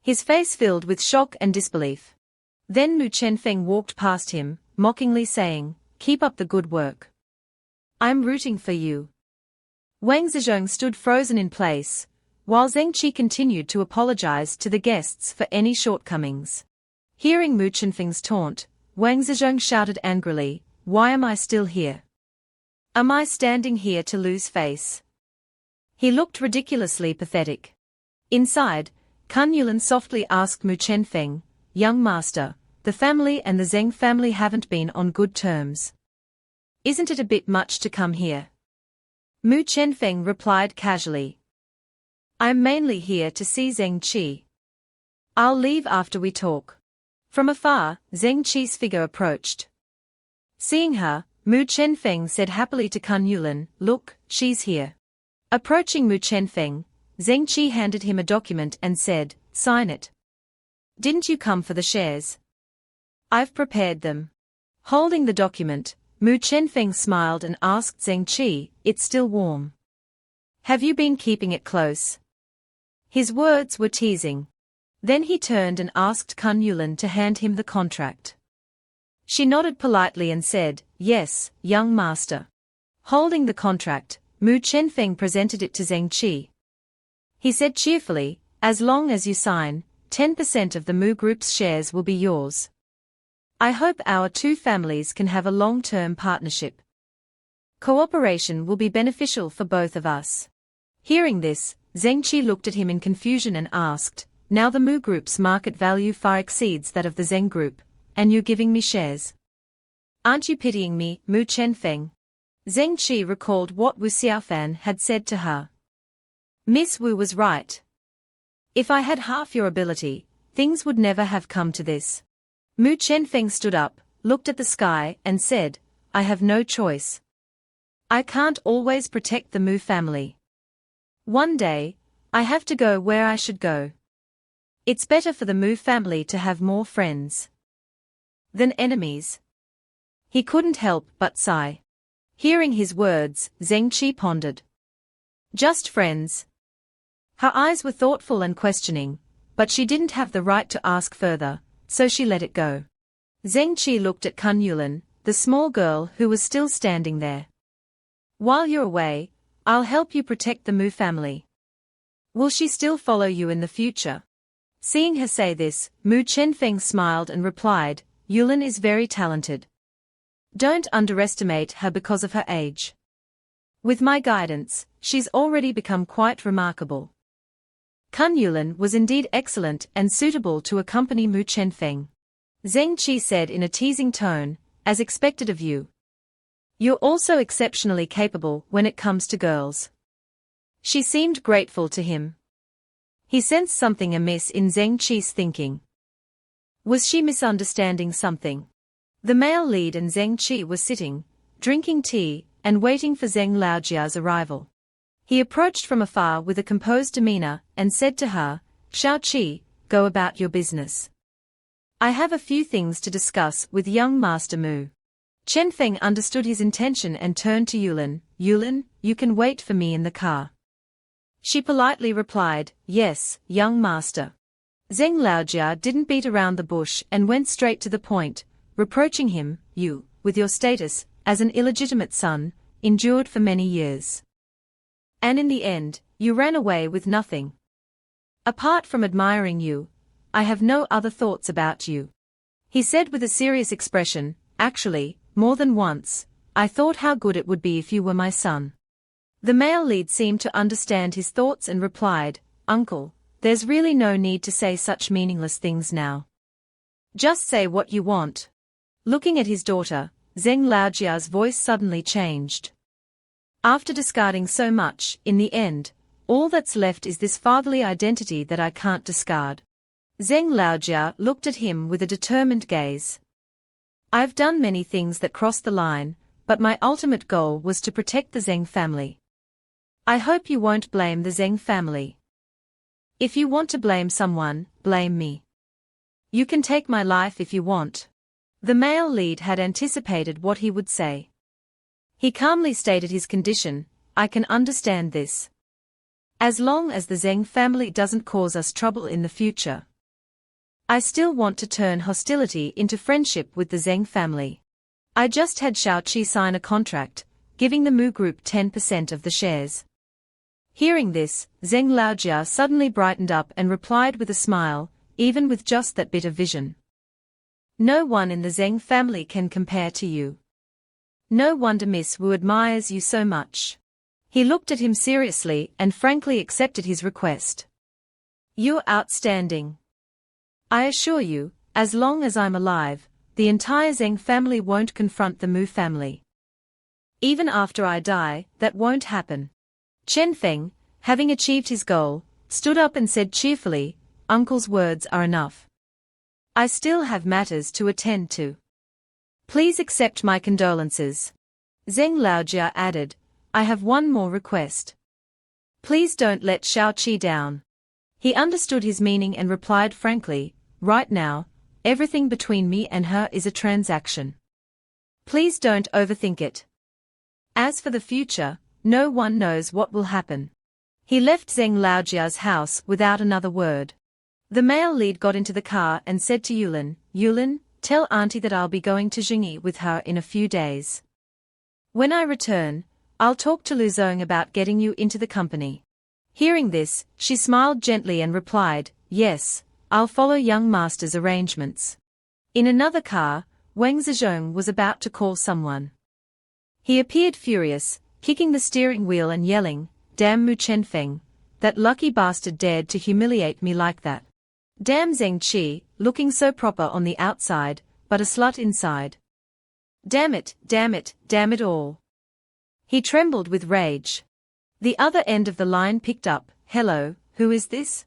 [SPEAKER 1] His face filled with shock and disbelief. Then Mu Chenfeng walked past him, mockingly saying, keep up the good work. I'm rooting for you. Wang Zizhong stood frozen in place, while Zeng Qi continued to apologize to the guests for any shortcomings. Hearing Mu Chenfeng's taunt, Wang Zizhong shouted angrily, why am I still here? Am I standing here to lose face? He looked ridiculously pathetic. Inside, Kun Yulan softly asked Mu Chenfeng, young master, the family and the Zeng family haven't been on good terms. Isn't it a bit much to come here? Mu Chenfeng replied casually. I'm mainly here to see Zeng Qi. I'll leave after we talk. From afar, Zeng Qi's figure approached. Seeing her, Mu Chenfeng said happily to Kun Yulan, look, she's here. Approaching Mu Chenfeng, Zeng Qi handed him a document and said, sign it. Didn't you come for the shares? I've prepared them. Holding the document, Mu Chenfeng smiled and asked Zeng Qi, it's still warm. Have you been keeping it close? His words were teasing. Then he turned and asked Kun Yulan to hand him the contract. She nodded politely and said, yes, young master. Holding the contract, Mu Chenfeng presented it to Zeng Qi. He said cheerfully, as long as you sign, 10% of the Mu Group's shares will be yours. I hope our two families can have a long-term partnership. Cooperation will be beneficial for both of us. Hearing this, Zeng Qi looked at him in confusion and asked, now the Mu Group's market value far exceeds that of the Zeng Group, and you're giving me shares. Aren't you pitying me, Mu Feng? Zeng Qi recalled what Wu Xiaofan had said to her. Miss Wu was right. If I had half your ability, things would never have come to this. Mu Feng stood up, looked at the sky, and said, I have no choice. I can't always protect the Mu family. One day, I have to go where I should go. It's better for the Mu family to have more friends than enemies. He couldn't help but sigh. Hearing his words, Zeng Qi pondered. Just friends. Her eyes were thoughtful and questioning, but she didn't have the right to ask further, so she let it go. Zeng Qi looked at Kun Yulan, the small girl who was still standing there. While you're away, I'll help you protect the Mu family. Will she still follow you in the future? Seeing her say this, Mu Feng smiled and replied, Yulan is very talented. Don't underestimate her because of her age. With my guidance, she's already become quite remarkable. Kun Yulan was indeed excellent and suitable to accompany Mu Feng. Zeng Qi said in a teasing tone, as expected of you. You're also exceptionally capable when it comes to girls. She seemed grateful to him. He sensed something amiss in Zeng Qi's thinking. Was she misunderstanding something? The male lead and Zeng Qi were sitting, drinking tea, and waiting for Zeng Laojia's arrival. He approached from afar with a composed demeanor and said to her, Xiao Qi, go about your business. I have a few things to discuss with young Master Mu. Shen Fang understood his intention and turned to Yulan. Yulan, you can wait for me in the car. She politely replied, yes, young master. Zeng Laojia didn't beat around the bush and went straight to the point, reproaching him, you, with your status, as an illegitimate son, endured for many years. And in the end, you ran away with nothing. Apart from admiring you, I have no other thoughts about you. He said with a serious expression, actually, more than once, I thought how good it would be if you were my son. The male lead seemed to understand his thoughts and replied, Uncle, there's really no need to say such meaningless things now. Just say what you want. Looking at his daughter, Zeng Laojia's voice suddenly changed. After discarding so much, in the end, all that's left is this fatherly identity that I can't discard. Zeng Laojia looked at him with a determined gaze. I've done many things that crossed the line, but my ultimate goal was to protect the Zeng family. I hope you won't blame the Zeng family. If you want to blame someone, blame me. You can take my life if you want. The male lead had anticipated what he would say. He calmly stated his condition, I can understand this. As long as the Zeng family doesn't cause us trouble in the future. I still want to turn hostility into friendship with the Zeng family. I just had Xiao Qi sign a contract, giving the Mu group 10% of the shares. Hearing this, Zeng Laojia suddenly brightened up and replied with a smile, even with just that bit of vision. No one in the Zeng family can compare to you. No wonder Miss Wu admires you so much. He looked at him seriously and frankly accepted his request. You're outstanding. I assure you, as long as I'm alive, the entire Zeng family won't confront the Mu family. Even after I die, that won't happen. Shen Fang, having achieved his goal, stood up and said cheerfully, Uncle's words are enough. I still have matters to attend to. Please accept my condolences. Zeng Laojia added, I have one more request. Please don't let Xiao Qi down. He understood his meaning and replied frankly, right now, everything between me and her is a transaction. Please don't overthink it. As for the future, no one knows what will happen. He left Zeng Laojia's house without another word. The male lead got into the car and said to Yulan, Yulan, tell auntie that I'll be going to Jingi with her in a few days. When I return, I'll talk to Lu Zong about getting you into the company. Hearing this, she smiled gently and replied, yes, I'll follow young master's arrangements. In another car, Wang Zizhong was about to call someone. He appeared furious, kicking the steering wheel and yelling, Damn Mu Feng, that lucky bastard dared to humiliate me like that. Damn Zeng Qi, looking so proper on the outside, but a slut inside. Damn it, damn it, damn it all. He trembled with rage. The other end of the line picked up, hello, who is this?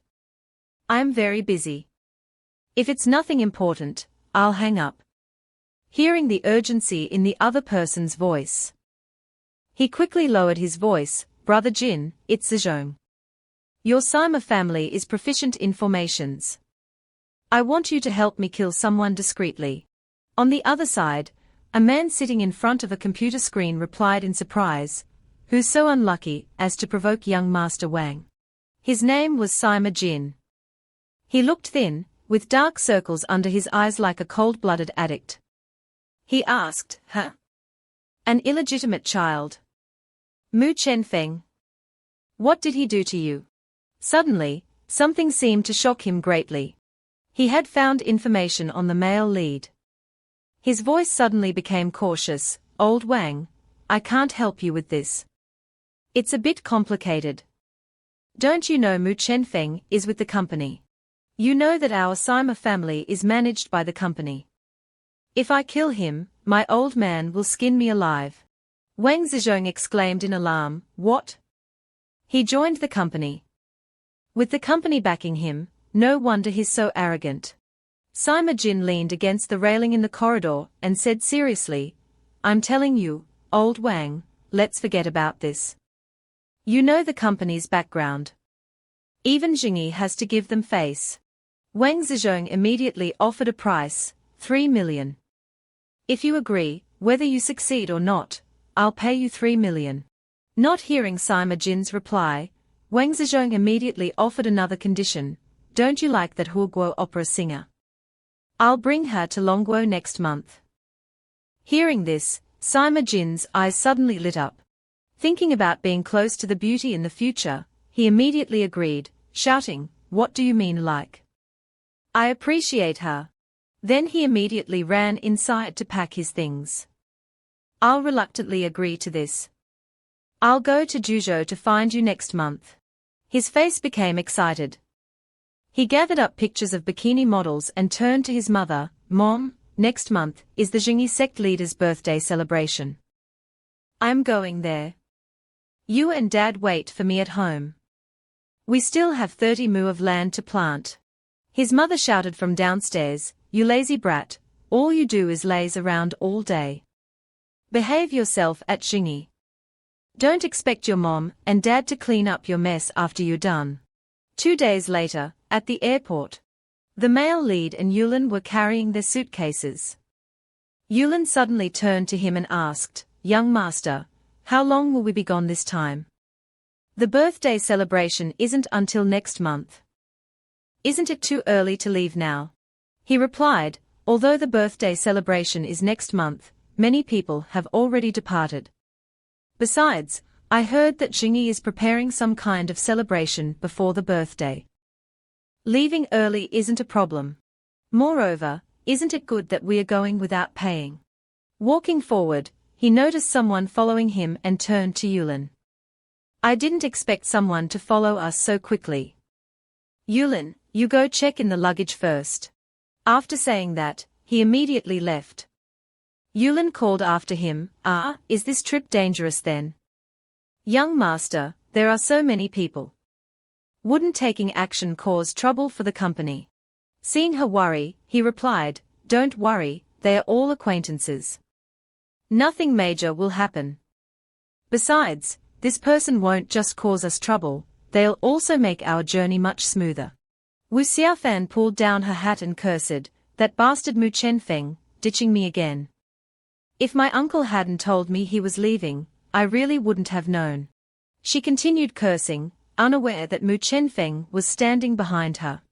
[SPEAKER 1] I'm very busy. If it's nothing important, I'll hang up. Hearing the urgency in the other person's voice, he quickly lowered his voice, Brother Jin, it's Zhong. Your Sima family is proficient in formations. I want you to help me kill someone discreetly. On the other side, a man sitting in front of a computer screen replied in surprise, who's so unlucky as to provoke young Master Wang. His name was Sima Jin. He looked thin, with dark circles under his eyes like a cold-blooded addict. He asked, huh? An illegitimate child. Mu Feng. What did he do to you? Suddenly, something seemed to shock him greatly. He had found information on the male lead. His voice suddenly became cautious, Old Wang, I can't help you with this. It's a bit complicated. Don't you know Mu Feng is with the company? You know that our Sima family is managed by the company. If I kill him, my old man will skin me alive. Wang Zizhong exclaimed in alarm, what? He joined the company. With the company backing him, no wonder he's so arrogant. Sima Jin leaned against the railing in the corridor and said seriously, I'm telling you, Old Wang, let's forget about this. You know the company's background. Even Jingi has to give them face. Wang Zizhong immediately offered a price, 3 million. If you agree, whether you succeed or not, I'll pay you 3 million. Not hearing Sima Jin's reply, Wang Zizhong immediately offered another condition, don't you like that Huguo opera singer? I'll bring her to Longguo next month. Hearing this, Sima Jin's eyes suddenly lit up. Thinking about being close to the beauty in the future, he immediately agreed, shouting, what do you mean like? I appreciate her. Then he immediately ran inside to pack his things. I'll reluctantly agree to this. I'll go to Juzhou to find you next month. His face became excited. He gathered up pictures of bikini models and turned to his mother, Mom, next month is the Jingi sect leader's birthday celebration. I'm going there. You and Dad wait for me at home. We still have 30 mu of land to plant. His mother shouted from downstairs, you lazy brat, all you do is laze around all day. Behave yourself at Jingi. Don't expect your mom and dad to clean up your mess after you're done. 2 days later, at the airport, the male lead and Yulin were carrying their suitcases. Yulin suddenly turned to him and asked, young master, how long will we be gone this time? The birthday celebration isn't until next month. Isn't it too early to leave now? He replied, although the birthday celebration is next month, many people have already departed. Besides, I heard that Jingi is preparing some kind of celebration before the birthday. Leaving early isn't a problem. Moreover, isn't it good that we are going without paying? Walking forward, he noticed someone following him and turned to Yulin. I didn't expect someone to follow us so quickly. Yulin, you go check in the luggage first. After saying that, he immediately left. Yulin called after him, is this trip dangerous then? Young master, there are so many people. Wouldn't taking action cause trouble for the company? Seeing her worry, he replied, don't worry, they are all acquaintances. Nothing major will happen. Besides, this person won't just cause us trouble, they'll also make our journey much smoother. Wu Xiaofan pulled down her hat and cursed, that bastard Mu Feng, ditching me again. If my uncle hadn't told me he was leaving, I really wouldn't have known. She continued cursing, unaware that Mu Feng was standing behind her.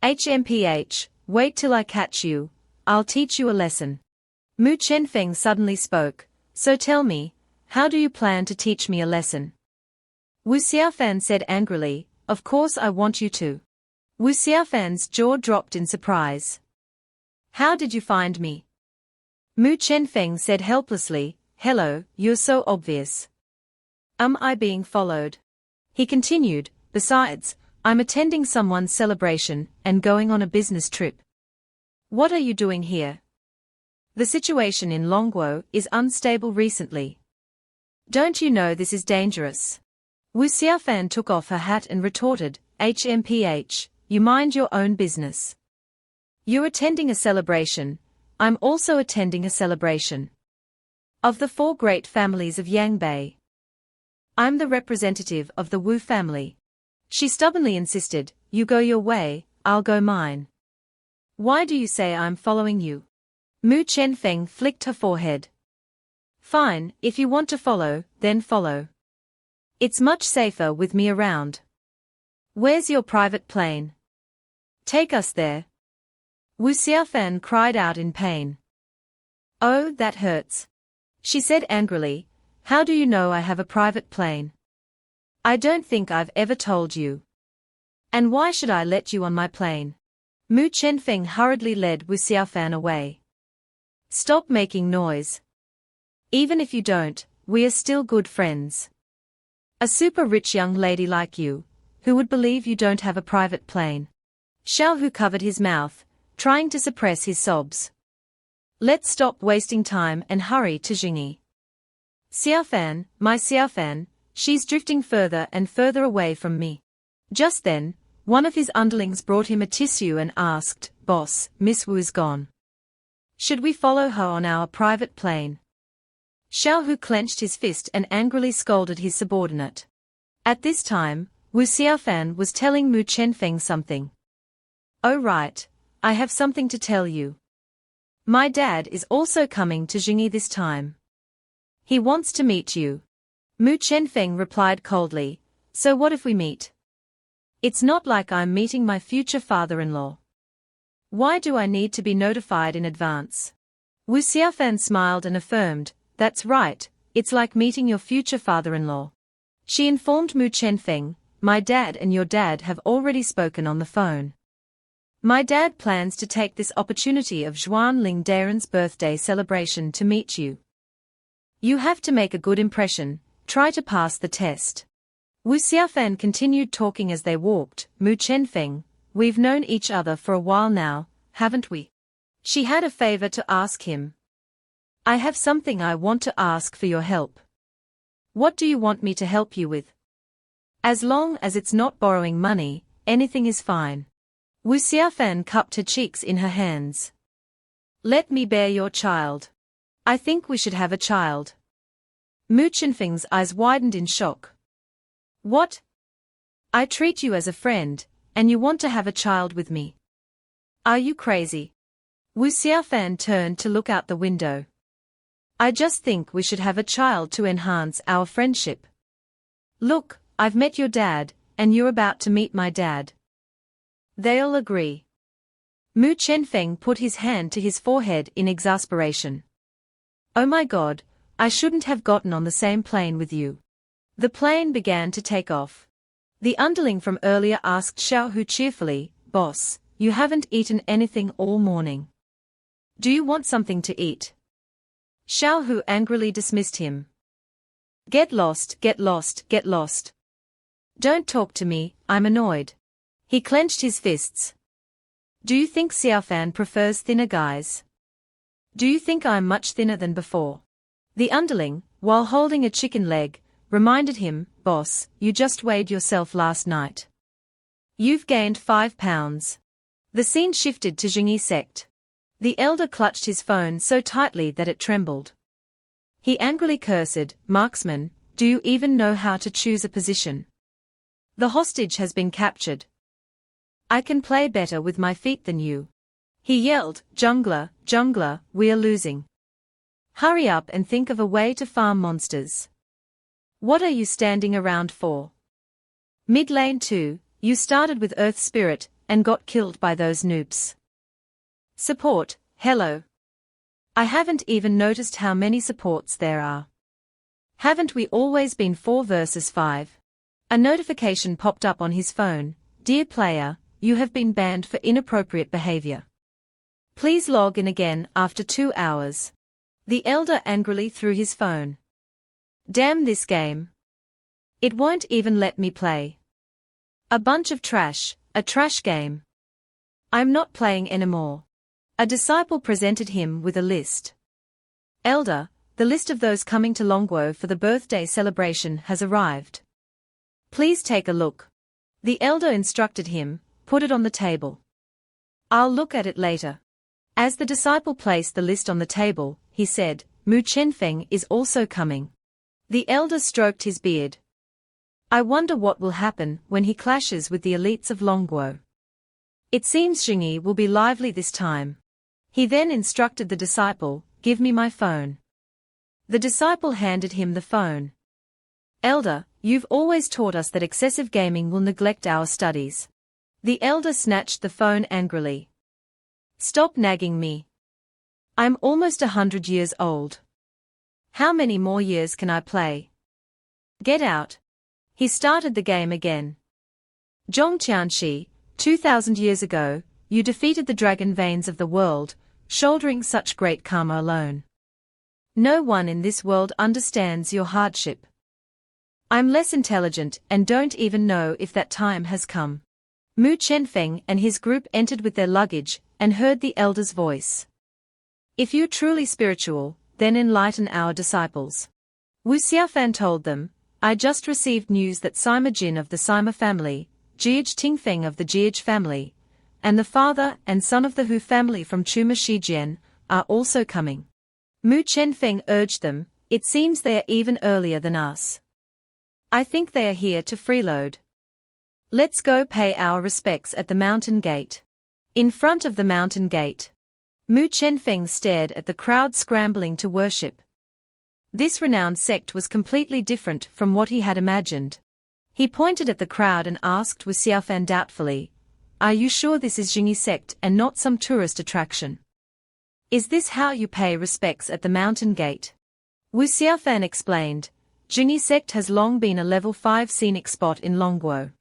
[SPEAKER 1] HMPH, wait till I catch you, I'll teach you a lesson. Mu Feng suddenly spoke, so tell me, how do you plan to teach me a lesson? Wu Xiaofan said angrily, of course I want you to. Wu Xiaofan's jaw dropped in surprise. How did you find me? Mu Feng said helplessly, hello, you're so obvious. Am I being followed? He continued, besides, I'm attending someone's celebration and going on a business trip. What are you doing here? The situation in Longguo is unstable recently. Don't you know this is dangerous? Wu Xiaofan took off her hat and retorted, HMPH, you mind your own business. You're attending a celebration, I'm also attending a celebration. Of the 4 great families of Yangbei. I'm the representative of the Wu family. She stubbornly insisted, you go your way, I'll go mine. Why do you say I'm following you? Mu Chenfeng flicked her forehead. Fine, if you want to follow, then follow. It's much safer with me around. Where's your private plane? Take us there. Wu Xiaofan cried out in pain. Oh, that hurts. She said angrily, how do you know I have a private plane? I don't think I've ever told you. And why should I let you on my plane? Mu Chenfeng hurriedly led Wu Xiaofan away. Stop making noise. Even if you don't, we are still good friends. A super rich young lady like you, who would believe you don't have a private plane? Xiaohu covered his mouth, trying to suppress his sobs. Let's stop wasting time and hurry to Jingi. Xiaofan, my Xiaofan, she's drifting further and further away from me. Just then, one of his underlings brought him a tissue and asked, Boss, Miss Wu's gone. Should we follow her on our private plane? Xiaohu clenched his fist and angrily scolded his subordinate. At this time, Wu Xiaofan was telling Mu Chenfeng something. Oh right, I have something to tell you. My dad is also coming to Jingi this time. He wants to meet you. Mu Chenfeng replied coldly, so what if we meet? It's not like I'm meeting my future father-in-law. Why do I need to be notified in advance? Wu Xiaofan smiled and affirmed, that's right, it's like meeting your future father-in-law. She informed Mu Chenfeng, my dad and your dad have already spoken on the phone. My dad plans to take this opportunity of Zhuan Ling Daren's birthday celebration to meet you. You have to make a good impression, try to pass the test. Wu Xiaofan continued talking as they walked, Mu Chenfeng, we've known each other for a while now, haven't we? She had a favor to ask him. I have something I want to ask for your help. What do you want me to help you with? As long as it's not borrowing money, anything is fine. Wu Xiaofan cupped her cheeks in her hands. Let me bear your child. I think we should have a child. Mu Chenfeng's eyes widened in shock. What? I treat you as a friend, and you want to have a child with me? Are you crazy? Wu Xiaofan turned to look out the window. I just think we should have a child to enhance our friendship. Look, I've met your dad, and you're about to meet my dad. They'll agree. Mu Chenfeng put his hand to his forehead in exasperation. Oh my God, I shouldn't have gotten on the same plane with you. The plane began to take off. The underling from earlier asked Xiaohu cheerfully, Boss, you haven't eaten anything all morning. Do you want something to eat? Xiaohu angrily dismissed him. Get lost, get lost, get lost. Don't talk to me, I'm annoyed. He clenched his fists. Do you think Xiaofan prefers thinner guys? Do you think I'm much thinner than before? The underling, while holding a chicken leg, reminded him, Boss, you just weighed yourself last night. You've gained 5 pounds. The scene shifted to Jingi sect. The elder clutched his phone so tightly that it trembled. He angrily cursed, Marksman, do you even know how to choose a position? The hostage has been captured. I can play better with my feet than you. He yelled, Jungler, jungler, we are losing. Hurry up and think of a way to farm monsters. What are you standing around for? Mid lane 2, you started with Earth Spirit, and got killed by those noobs. Support, hello. I haven't even noticed how many supports there are. Haven't we always been 4 versus 5? A notification popped up on his phone, Dear player, you have been banned for inappropriate behavior. Please log in again after 2 hours. The elder angrily threw his phone. Damn this game. It won't even let me play. A bunch of trash, a trash game. I'm not playing anymore. A disciple presented him with a list. Elder, the list of those coming to Longguo for the birthday celebration has arrived. Please take a look. The elder instructed him, put it on the table. I'll look at it later. As the disciple placed the list on the table, he said, Mu Chenfeng is also coming. The elder stroked his beard. I wonder what will happen when he clashes with the elites of Longguo. It seems Jingi will be lively this time. He then instructed the disciple, give me my phone. The disciple handed him the phone. Elder, you've always taught us that excessive gaming will neglect our studies. The elder snatched the phone angrily. Stop nagging me. I'm almost 100 years old. How many more years can I play? Get out. He started the game again. Zhong Qianxi, 2,000 years ago, you defeated the dragon veins of the world, shouldering such great karma alone. No one in this world understands your hardship. I'm less intelligent and don't even know if that time has come. Mu Chenfeng and his group entered with their luggage and heard the elder's voice. If you're truly spiritual, then enlighten our disciples. Wu Xiaofan told them, I just received news that Sima Jin of the Sima family, Jiage Tingfeng of the Jiage family, and the father and son of the Hu family from Chuma Shijian, are also coming. Mu Chenfeng urged them, it seems they are even earlier than us. I think they are here to freeload. Let's go pay our respects at the mountain gate. In front of the mountain gate, Mu Chenfeng stared at the crowd scrambling to worship. This renowned sect was completely different from what he had imagined. He pointed at the crowd and asked Wu Xiaofan doubtfully, are you sure this is Jingi sect and not some tourist attraction? Is this how you pay respects at the mountain gate? Wu Xiaofan explained, Jingi sect has long been a level 5 scenic spot in Longguo.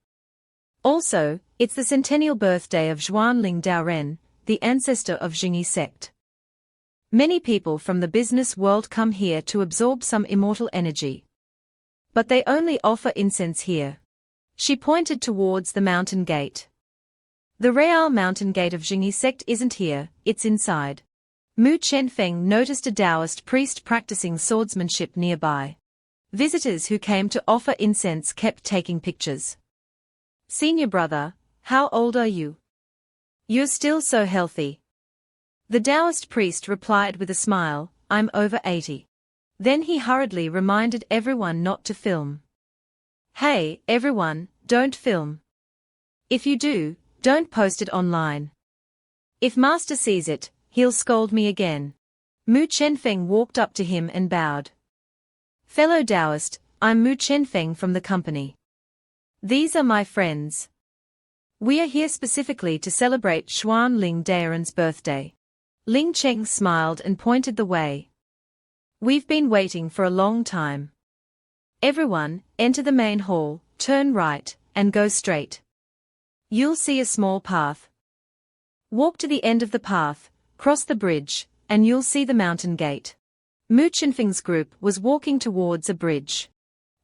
[SPEAKER 1] Also, it's the centennial birthday of Zhuanling Daoren, the ancestor of Jingi sect. Many people from the business world come here to absorb some immortal energy. But they only offer incense here. She pointed towards the mountain gate. The Real mountain gate of Jingi sect isn't here, it's inside. Mu Chenfeng noticed a Taoist priest practicing swordsmanship nearby. Visitors who came to offer incense kept taking pictures. Senior brother, how old are you? You're still so healthy. The Taoist priest replied with a smile, I'm over 80. Then he hurriedly reminded everyone not to film. Hey, everyone, don't film. If you do, don't post it online. If master sees it, he'll scold me again. Mu Chenfeng walked up to him and bowed. Fellow Taoist, I'm Mu Chenfeng from the company. These are my friends. We are here specifically to celebrate Zhuanling Daoren's birthday. Ling Cheng smiled and pointed the way. We've been waiting for a long time. Everyone, enter the main hall, turn right, and go straight. You'll see a small path. Walk to the end of the path, cross the bridge, and you'll see the mountain gate. Mu Chenfeng's group was walking towards a bridge.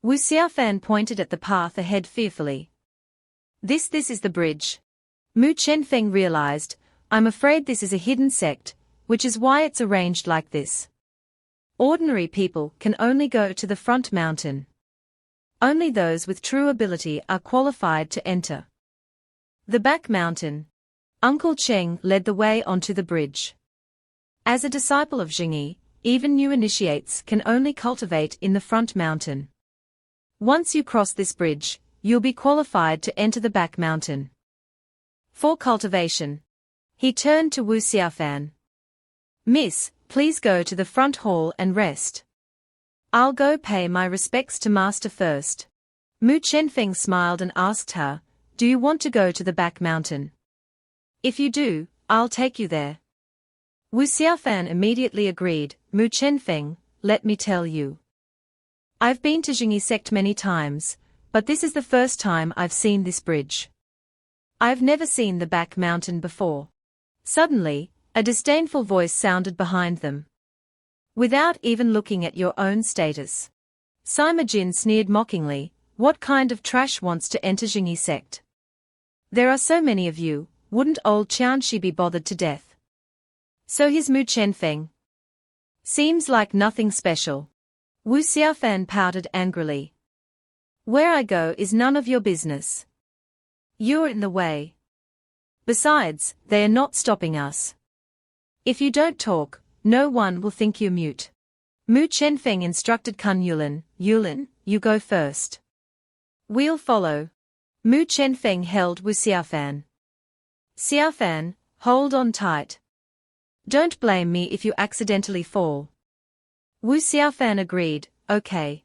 [SPEAKER 1] Wu Xiaofan pointed at the path ahead fearfully. This is the bridge. Mu Chenfeng realized, I'm afraid this is a hidden sect, which is why it's arranged like this. Ordinary people can only go to the front mountain. Only those with true ability are qualified to enter. The back mountain. Uncle Cheng led the way onto the bridge. As a disciple of Jingi, even new initiates can only cultivate in the front mountain. Once you cross this bridge, you'll be qualified to enter the back mountain. For cultivation. He turned to Wu Xiaofan. Miss, please go to the front hall and rest. I'll go pay my respects to master first. Mu Chenfeng smiled and asked her, do you want to go to the back mountain? If you do, I'll take you there. Wu Xiaofan immediately agreed, Mu Chenfeng, let me tell you. I've been to Jingi sect many times, but this is the first time I've seen this bridge. I've never seen the back mountain before. Suddenly, a disdainful voice sounded behind them. Without even looking at your own status. Sima Jin sneered mockingly, what kind of trash wants to enter Jingi sect? There are so many of you, wouldn't old Qianxi be bothered to death? So here's Mu Chenfeng. Seems like nothing special. Wu Xiaofan pouted angrily. Where I go is none of your business. You're in the way. Besides, they are not stopping us. If you don't talk, no one will think you're mute. Mu Chenfeng instructed Kun Yulin. Yulin, you go first. We'll follow. Mu Chenfeng held Wu Xiaofan. Xiaofan, hold on tight. Don't blame me if you accidentally fall. Wu Xiaofan agreed, okay.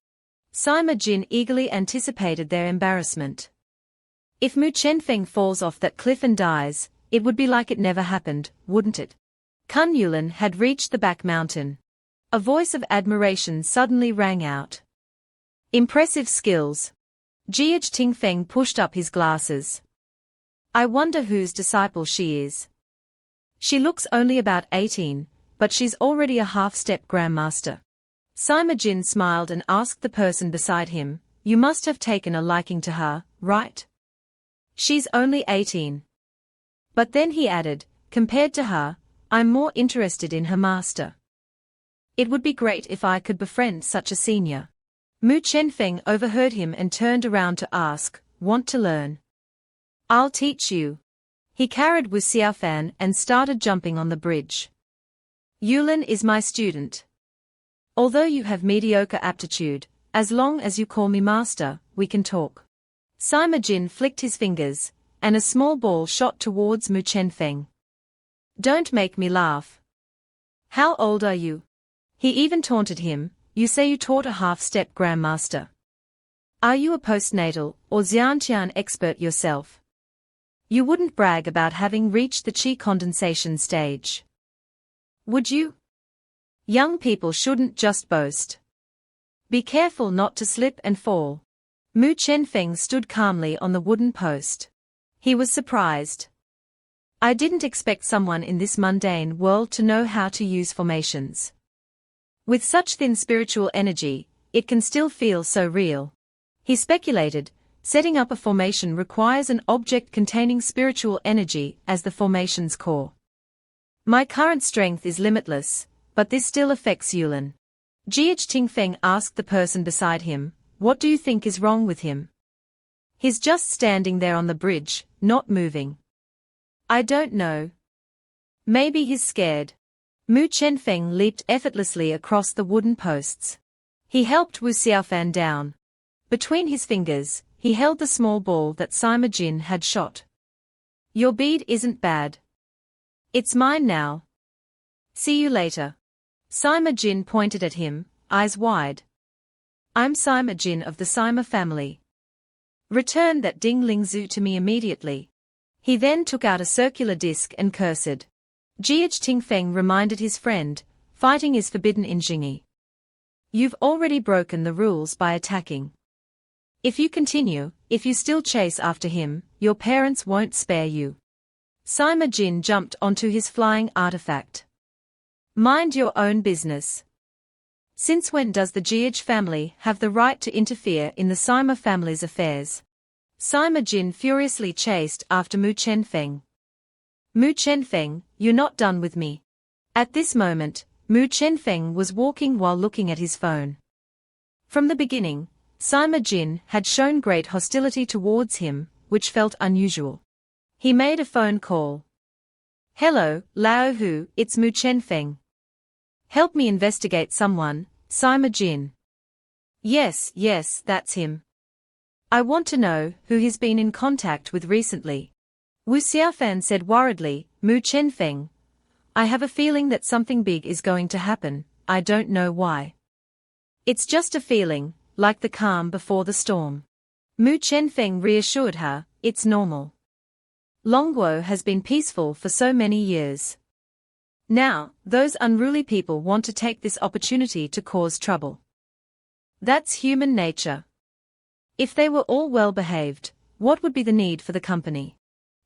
[SPEAKER 1] Sima Jin eagerly anticipated their embarrassment. If Mu Chenfeng falls off that cliff and dies, it would be like it never happened, wouldn't it? Kun Yulin had reached the back mountain. A voice of admiration suddenly rang out. Impressive skills. Jiage Tingfeng pushed up his glasses. I wonder whose disciple she is. She looks only about 18, but she's already a half-step grandmaster. Sima Jin smiled and asked the person beside him, you must have taken a liking to her, right? She's only 18. But then he added, compared to her, I'm more interested in her master. It would be great if I could befriend such a senior. Mu Chenfeng overheard him and turned around to ask, want to learn? I'll teach you. He carried Wu Xiaofan and started jumping on the bridge. Yulin is my student. Although you have mediocre aptitude, as long as you call me master, we can talk. Sima Jin flicked his fingers, and a small ball shot towards Mu Chenfeng. Don't make me laugh. How old are you? He even taunted him, you say you taught a half-step grandmaster. Are you a postnatal or Xiantian expert yourself? You wouldn't brag about having reached the qi condensation stage. Would you? Young people shouldn't just boast. Be careful not to slip and fall. Mu Chenfeng stood calmly on the wooden post. He was surprised. I didn't expect someone in this mundane world to know how to use formations. With such thin spiritual energy, it can still feel so real. He speculated, setting up a formation requires an object containing spiritual energy as the formation's core. My current strength is limitless, but this still affects Yulin. Jiage Tingfeng asked the person beside him, what do you think is wrong with him? He's just standing there on the bridge, not moving. I don't know. Maybe he's scared. Mu Chenfeng leaped effortlessly across the wooden posts. He helped Wu Xiaofan down. Between his fingers, he held the small ball that Sima Jin had shot. Your bead isn't bad. It's mine now. See you later. Sima Jin pointed at him, eyes wide. I'm Sima Jin of the Sima family. Return that Ding Ling Zhu to me immediately. He then took out a circular disc and cursed. Jiage Tingfeng reminded his friend, fighting is forbidden in Jingi. You've already broken the rules by attacking. If you continue, if you still chase after him, your parents won't spare you. Sima Jin jumped onto his flying artifact. Mind your own business. Since when does the Jiage family have the right to interfere in the Sima family's affairs? Sima Jin furiously chased after Mu Chenfeng. Mu Chenfeng, you're not done with me. At this moment, Mu Chenfeng was walking while looking at his phone. From the beginning, Sima Jin had shown great hostility towards him, which felt unusual. He made a phone call. Hello, Lao Hu, it's Mu Chenfeng. Help me investigate someone, Sima Jin. Yes, that's him. I want to know who he's been in contact with recently. Wu Xiaofan said worriedly, Mu Chenfeng. I have a feeling that something big is going to happen, I don't know why. It's just a feeling, like the calm before the storm. Mu Chenfeng reassured her, it's normal. Longguo has been peaceful for so many years. Now, those unruly people want to take this opportunity to cause trouble. That's human nature. If they were all well behaved, what would be the need for the company?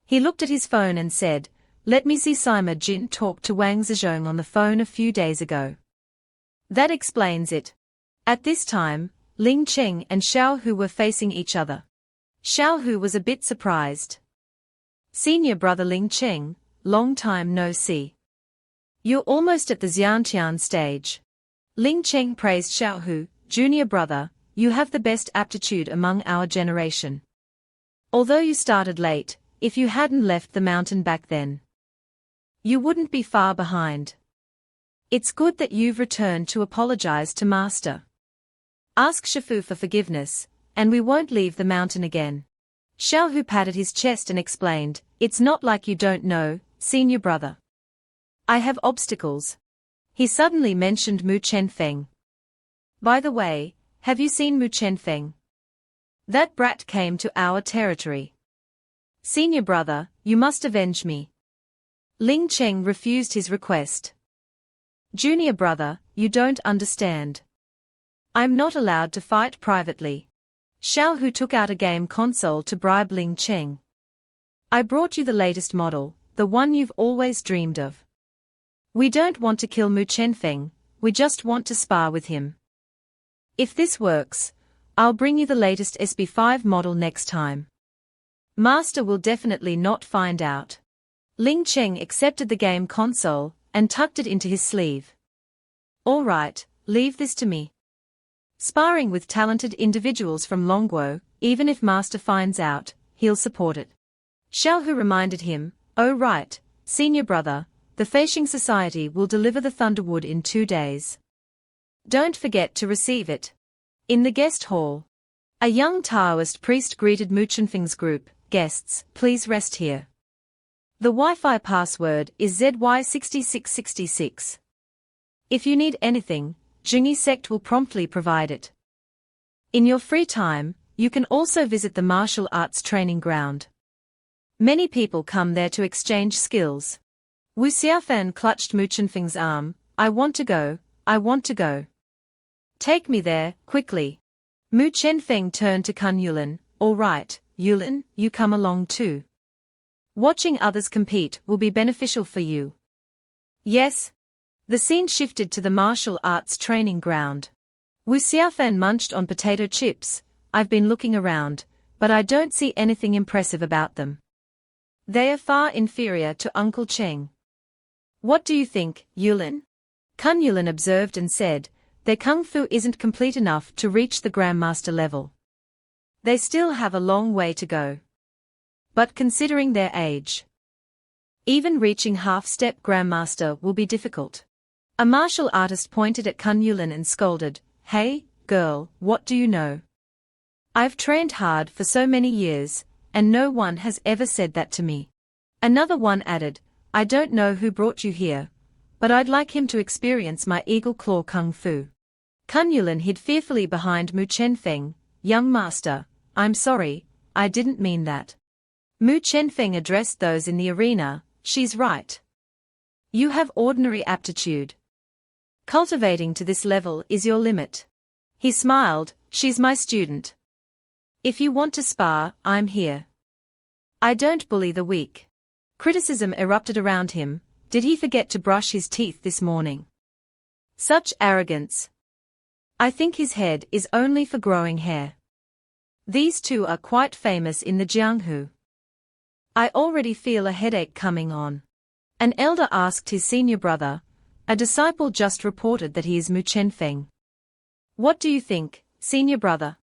[SPEAKER 1] He looked at his phone and said, let me see. Sima Jin talked to Wang Zizhong on the phone a few days ago. That explains it. At this time, Ling Cheng and Xiao Hu were facing each other. Xiao Hu was a bit surprised. Senior brother Ling Cheng, long time no see. You're almost at the Xiantian stage. Ling Cheng praised Xiaohu, junior brother, you have the best aptitude among our generation. Although you started late, if you hadn't left the mountain back then, you wouldn't be far behind. It's good that you've returned to apologize to Master. Ask Shifu for forgiveness, and we won't leave the mountain again. Xiaohu patted his chest and explained, it's not like you don't know, senior brother. I have obstacles. He suddenly mentioned Mu Chenfeng. By the way, have you seen Mu Chenfeng? That brat came to our territory. Senior brother, you must avenge me. Ling Cheng refused his request. Junior brother, you don't understand. I'm not allowed to fight privately. Xiaohu took out a game console to bribe Ling Cheng. I brought you the latest model, the one you've always dreamed of. We don't want to kill Mu Chenfeng, we just want to spar with him. If this works, I'll bring you the latest SB5 model next time. Master will definitely not find out. Ling Cheng accepted the game console and tucked it into his sleeve. All right, leave this to me. Sparring with talented individuals from Longguo, even if Master finds out, he'll support it. Xiaohu reminded him, oh right, senior brother, the Fasing Society will deliver the Thunderwood in 2 days. Don't forget to receive it. In the guest hall, a young Taoist priest greeted Mu Chenfeng's group, guests, please rest here. The Wi-Fi password is ZY6666. If you need anything, Jingi sect will promptly provide it. In your free time, you can also visit the martial arts training ground. Many people come there to exchange skills. Wu Xiaofan clutched Mu Chenfeng's arm, I want to go, I want to go. Take me there, quickly. Mu Chenfeng turned to Kun Yulin, all right, Yulin, you come along too. Watching others compete will be beneficial for you. Yes. The scene shifted to the martial arts training ground. Wu Xiaofan munched on potato chips, I've been looking around, but I don't see anything impressive about them. They are far inferior to Uncle Cheng. What do you think, Yulin? Kun Yulin observed and said, their kung fu isn't complete enough to reach the grandmaster level. They still have a long way to go. But considering their age, even reaching half-step grandmaster will be difficult. A martial artist pointed at Kun Yulin and scolded, hey, girl, what do you know? I've trained hard for so many years, and no one has ever said that to me. Another one added, I don't know who brought you here, but I'd like him to experience my eagle claw kung fu. Kun Yulin hid fearfully behind Mu Chenfeng, young master, I'm sorry, I didn't mean that. Mu Chenfeng addressed those in the arena, she's right. You have ordinary aptitude. Cultivating to this level is your limit. He smiled, she's my student. If you want to spar, I'm here. I don't bully the weak. Criticism erupted around him, did he forget to brush his teeth this morning? Such arrogance. I think his head is only for growing hair. These two are quite famous in the Jianghu. I already feel a headache coming on. An elder asked his senior brother. A disciple just reported that he is Mu Chenfeng. What do you think, senior brother?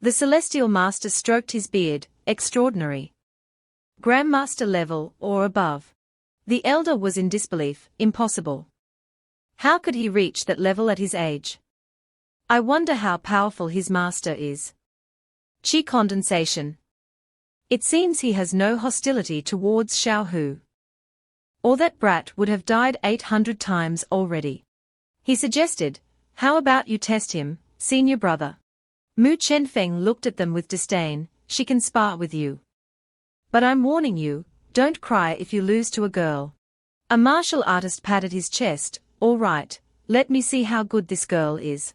[SPEAKER 1] The celestial master stroked his beard, extraordinary. Grandmaster level or above. The elder was in disbelief, impossible. How could he reach that level at his age? I wonder how powerful his master is. Qi condensation. It seems he has no hostility towards Xiaohu. Or that brat would have died 800 times already. He suggested, how about you test him, senior brother? Mu Chenfeng looked at them with disdain, she can spar with you. But I'm warning you, don't cry if you lose to a girl. A martial artist patted his chest, all right, let me see how good this girl is.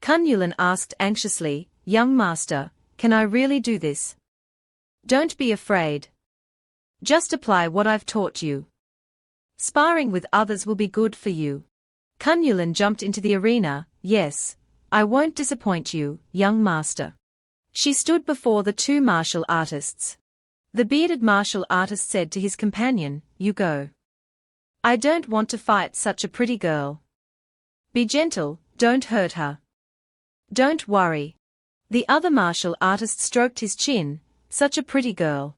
[SPEAKER 1] Kun Yulin asked anxiously, young master, can I really do this? Don't be afraid. Just apply what I've taught you. Sparring with others will be good for you. Kun Yulin jumped into the arena, yes, I won't disappoint you, young master. She stood before the two martial artists. The bearded martial artist said to his companion, you go. I don't want to fight such a pretty girl. Be gentle, don't hurt her. Don't worry. The other martial artist stroked his chin, such a pretty girl.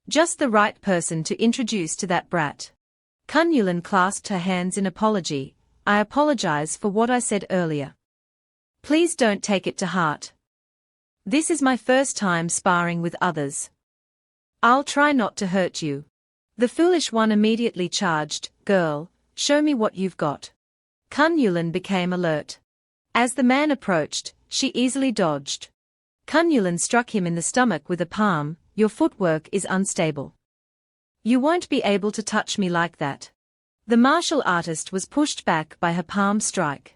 [SPEAKER 1] Just the right person to introduce to that brat. Kun Yulan clasped her hands in apology. I apologize for what I said earlier. Please don't take it to heart. This is my first time sparring with others. I'll try not to hurt you. The foolish one immediately charged, girl, show me what you've got. Kun Yulan became alert. As the man approached, she easily dodged. Kun Yulan struck him in the stomach with a palm. Your footwork is unstable. You won't be able to touch me like that. The martial artist was pushed back by her palm strike.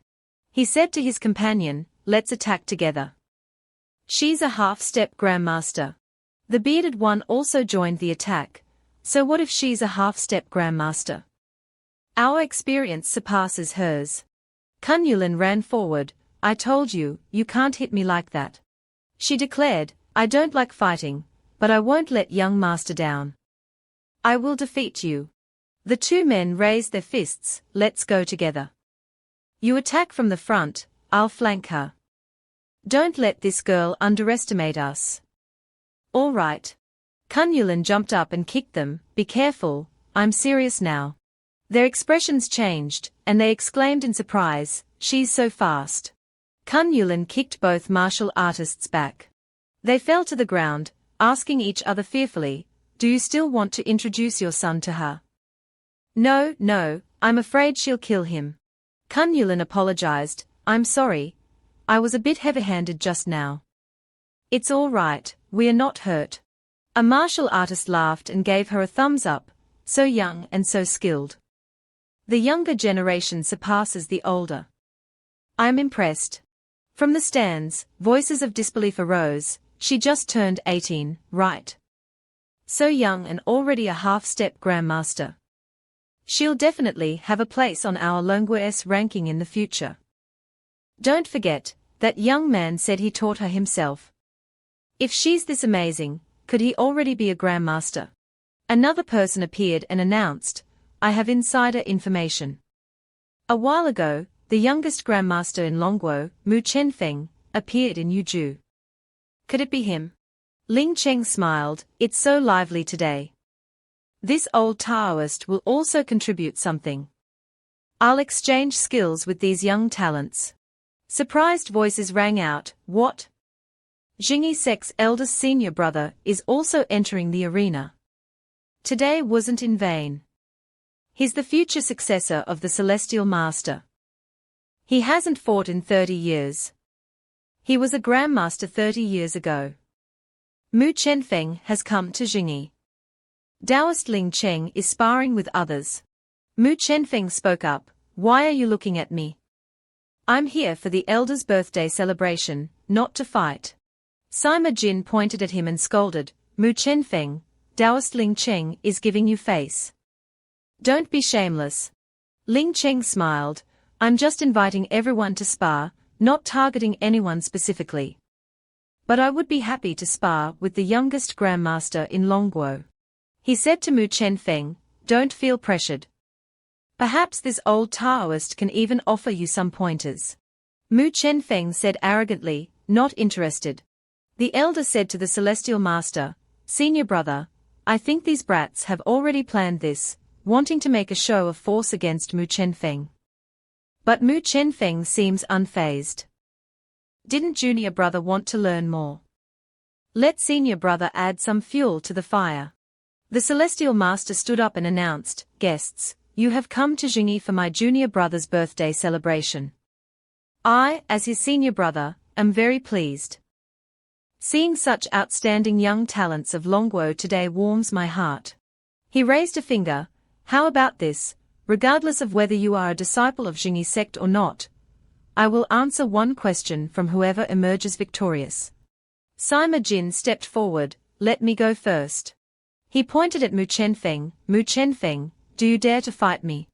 [SPEAKER 1] He said to his companion, let's attack together. She's a half-step grandmaster. The bearded one also joined the attack. So what if she's a half-step grandmaster? Our experience surpasses hers. Kun Yulan ran forward. I told you, you can't hit me like that. She declared, I don't like fighting, but I won't let young master down. I will defeat you. The two men raised their fists. Let's go together. You attack from the front, I'll flank her. Don't let this girl underestimate us. All right. Kun Yulan jumped up and kicked them. Be careful, I'm serious now. Their expressions changed, and they exclaimed in surprise, she's so fast. Kun Yulan kicked both martial artists back. They fell to the ground, asking each other fearfully, do you still want to introduce your son to her? No, I'm afraid she'll kill him. Kun Yulan apologized, I'm sorry. I was a bit heavy-handed just now. It's all right, we're not hurt. A martial artist laughed and gave her a thumbs up, so young and so skilled. The younger generation surpasses the older. I'm impressed. From the stands, voices of disbelief arose, she just turned 18, right? So young and already a half-step grandmaster. She'll definitely have a place on our Longues ranking in the future. Don't forget, that young man said he taught her himself. If she's this amazing, could he already be a grandmaster? Another person appeared and announced, I have insider information. A while ago, the youngest grandmaster in Longguo, Mu Chenfeng, appeared in Yuju. Could it be him? Ling Cheng smiled, it's so lively today. This old Taoist will also contribute something. I'll exchange skills with these young talents. Surprised voices rang out, what? Jingi sect's eldest senior brother is also entering the arena. Today wasn't in vain. He's the future successor of the Celestial Master. He hasn't fought in 30 years. He was a grandmaster 30 years ago. Mu Chenfeng has come to Jingi. Taoist Ling Cheng is sparring with others. Mu Chenfeng spoke up, why are you looking at me? I'm here for the elders' birthday celebration, not to fight. Sima Jin pointed at him and scolded, Mu Chenfeng, Taoist Ling Cheng is giving you face. Don't be shameless. Ling Cheng smiled, I'm just inviting everyone to spar, not targeting anyone specifically. But I would be happy to spar with the youngest grandmaster in Longguo. He said to Mu Chenfeng, don't feel pressured. Perhaps this old Taoist can even offer you some pointers. Mu Chenfeng said arrogantly, not interested. The elder said to the Celestial Master, Senior brother, I think these brats have already planned this, wanting to make a show of force against Mu Chenfeng. But Mu Chenfeng seems unfazed. Didn't junior brother want to learn more? Let senior brother add some fuel to the fire. The Celestial Master stood up and announced, guests, you have come to Jingi for my junior brother's birthday celebration. I, as his senior brother, am very pleased. Seeing such outstanding young talents of Longguo today warms my heart. He raised a finger, how about this, regardless of whether you are a disciple of Jingi sect or not? I will answer one question from whoever emerges victorious. Sima Jin stepped forward, let me go first. He pointed at Mu Chenfeng, do you dare to fight me?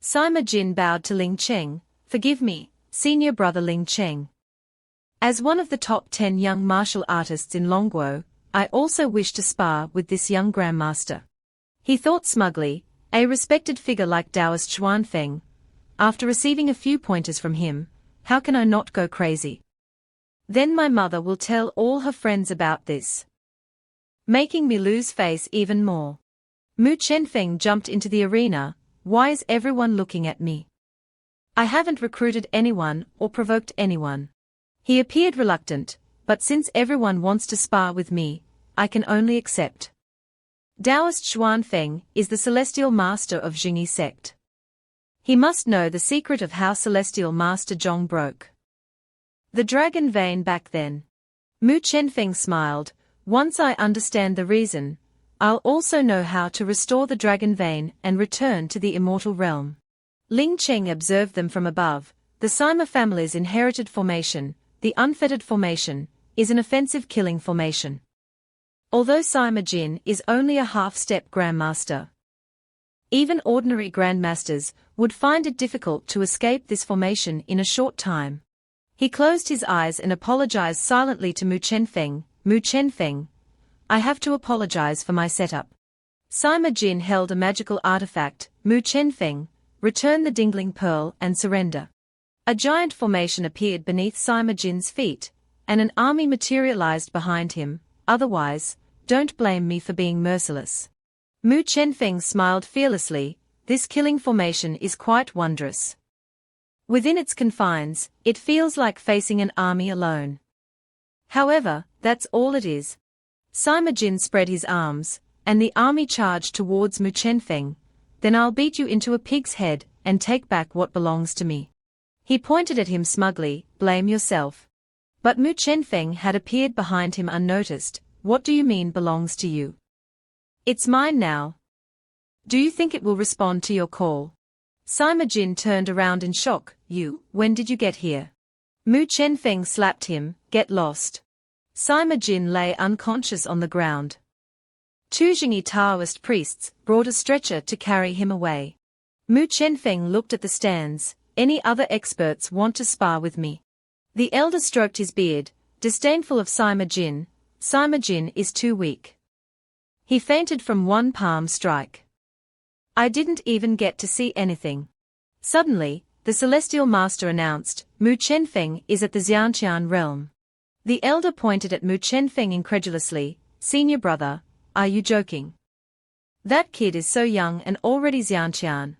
[SPEAKER 1] Sima Jin bowed to Ling Cheng, forgive me, senior brother Ling Cheng. As one of the top 10 young martial artists in Longguo, I also wish to spar with this young grandmaster. He thought smugly, A respected figure like Taoist Xuanfeng. After receiving a few pointers from him, how can I not go crazy? Then my mother will tell all her friends about this, making me lose face even more. Mu Chenfeng jumped into the arena. Why is everyone looking at me? I haven't recruited anyone or provoked anyone. He appeared reluctant, but since everyone wants to spar with me, I can only accept. Taoist Xuanfeng is the celestial master of Jingi sect. He must know the secret of how celestial master Zhong broke the dragon vein back then. Mu Chenfeng smiled. Once I understand the reason, I'll also know how to restore the dragon vein and return to the immortal realm. Ling Cheng observed them from above. The Sima family's inherited formation, the unfettered formation, is an offensive killing formation. Although Sima Jin is only a half-step grandmaster, even ordinary grandmasters would find it difficult to escape this formation in a short time. He closed his eyes and apologized silently to Mu Chenfeng. Mu Chenfeng, I have to apologize for my setup. Sima Jin held a magical artifact. Mu Chenfeng, return the dingling pearl and surrender. A giant formation appeared beneath Sima Jin's feet, and an army materialized behind him. Otherwise, don't blame me for being merciless. Mu Chenfeng smiled fearlessly. This killing formation is quite wondrous. Within its confines, it feels like facing an army alone. However, that's all it is. Sima Jin spread his arms, and the army charged towards Mu Chenfeng. Then I'll beat you into a pig's head and take back what belongs to me. He pointed at him smugly. Blame yourself. But Mu Chenfeng had appeared behind him unnoticed. What do you mean belongs to you? It's mine now. Do you think it will respond to your call? Sima Jin turned around in shock. When did you get here? Mu Chenfeng slapped him. Get lost. Sima Jin lay unconscious on the ground. Two Jingi Taoist priests brought a stretcher to carry him away. Mu Chenfeng looked at the stands. Any other experts want to spar with me? The elder stroked his beard, disdainful of Sima Jin. Sima Jin is too weak. He fainted from one palm strike. I didn't even get to see anything. Suddenly, the celestial master announced, Mu Chenfeng is at the Xianqian realm. The elder pointed at Mu Chenfeng incredulously. Senior brother, are you joking? That kid is so young and already Xianqian.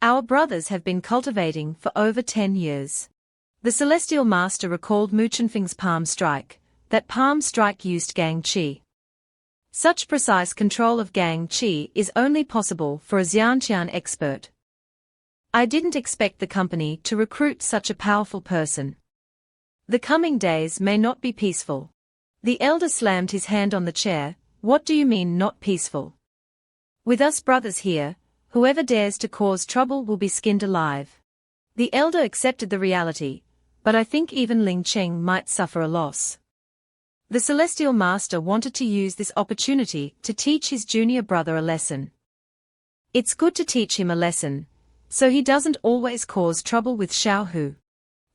[SPEAKER 1] Our brothers have been cultivating for over 10 years. The celestial master recalled Mu Chenfeng's palm strike. That palm strike used Gang Qi. Such precise control of Gang Qi is only possible for a Xianqian expert. I didn't expect the company to recruit such a powerful person. The coming days may not be peaceful. The elder slammed his hand on the chair. What do you mean not peaceful? With us brothers here, whoever dares to cause trouble will be skinned alive. The elder accepted the reality, but I think even Ling Cheng might suffer a loss. The celestial master wanted to use this opportunity to teach his junior brother a lesson. It's good to teach him a lesson, so he doesn't always cause trouble with Xiaohu.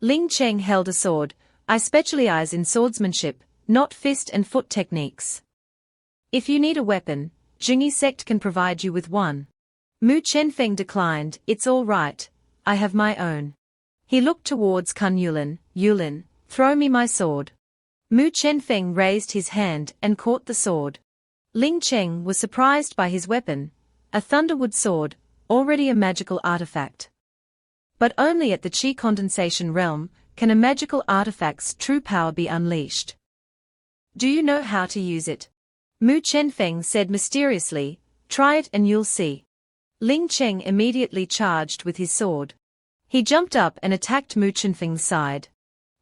[SPEAKER 1] Ling Cheng held a sword. I specialize in swordsmanship, not fist and foot techniques. If you need a weapon, Jingi sect can provide you with one. Mu Chenfeng declined. It's all right, I have my own. He looked towards Kun Yulin. Yulin, throw me my sword. Mu Chenfeng raised his hand and caught the sword. Ling Cheng was surprised by his weapon, a thunderwood sword, already a magical artifact. But only at the Qi condensation realm can a magical artifact's true power be unleashed. Do you know how to use it? Mu Chenfeng said mysteriously. Try it and you'll see. Ling Cheng immediately charged with his sword. He jumped up and attacked Mu Chenfeng's side.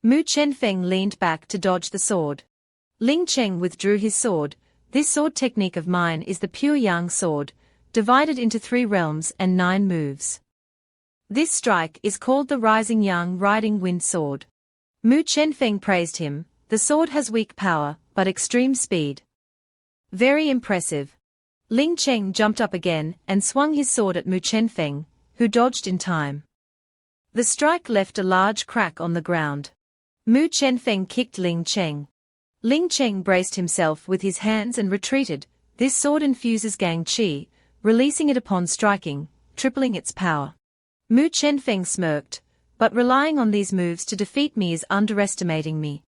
[SPEAKER 1] Mu Chenfeng leaned back to dodge the sword. Ling Cheng withdrew his sword. This sword technique of mine is the pure Yang sword, divided into 3 realms and 9 moves. This strike is called the Rising Yang Riding Wind Sword. Mu Chenfeng praised him. The sword has weak power, but extreme speed. Very impressive. Ling Cheng jumped up again and swung his sword at Mu Chenfeng, who dodged in time. The strike left a large crack on the ground. Mu Chenfeng kicked Ling Cheng. Ling Cheng braced himself with his hands and retreated. This sword infuses Gang Qi, releasing it upon striking, tripling its power. Mu Chenfeng smirked, but relying on these moves to defeat me is underestimating me.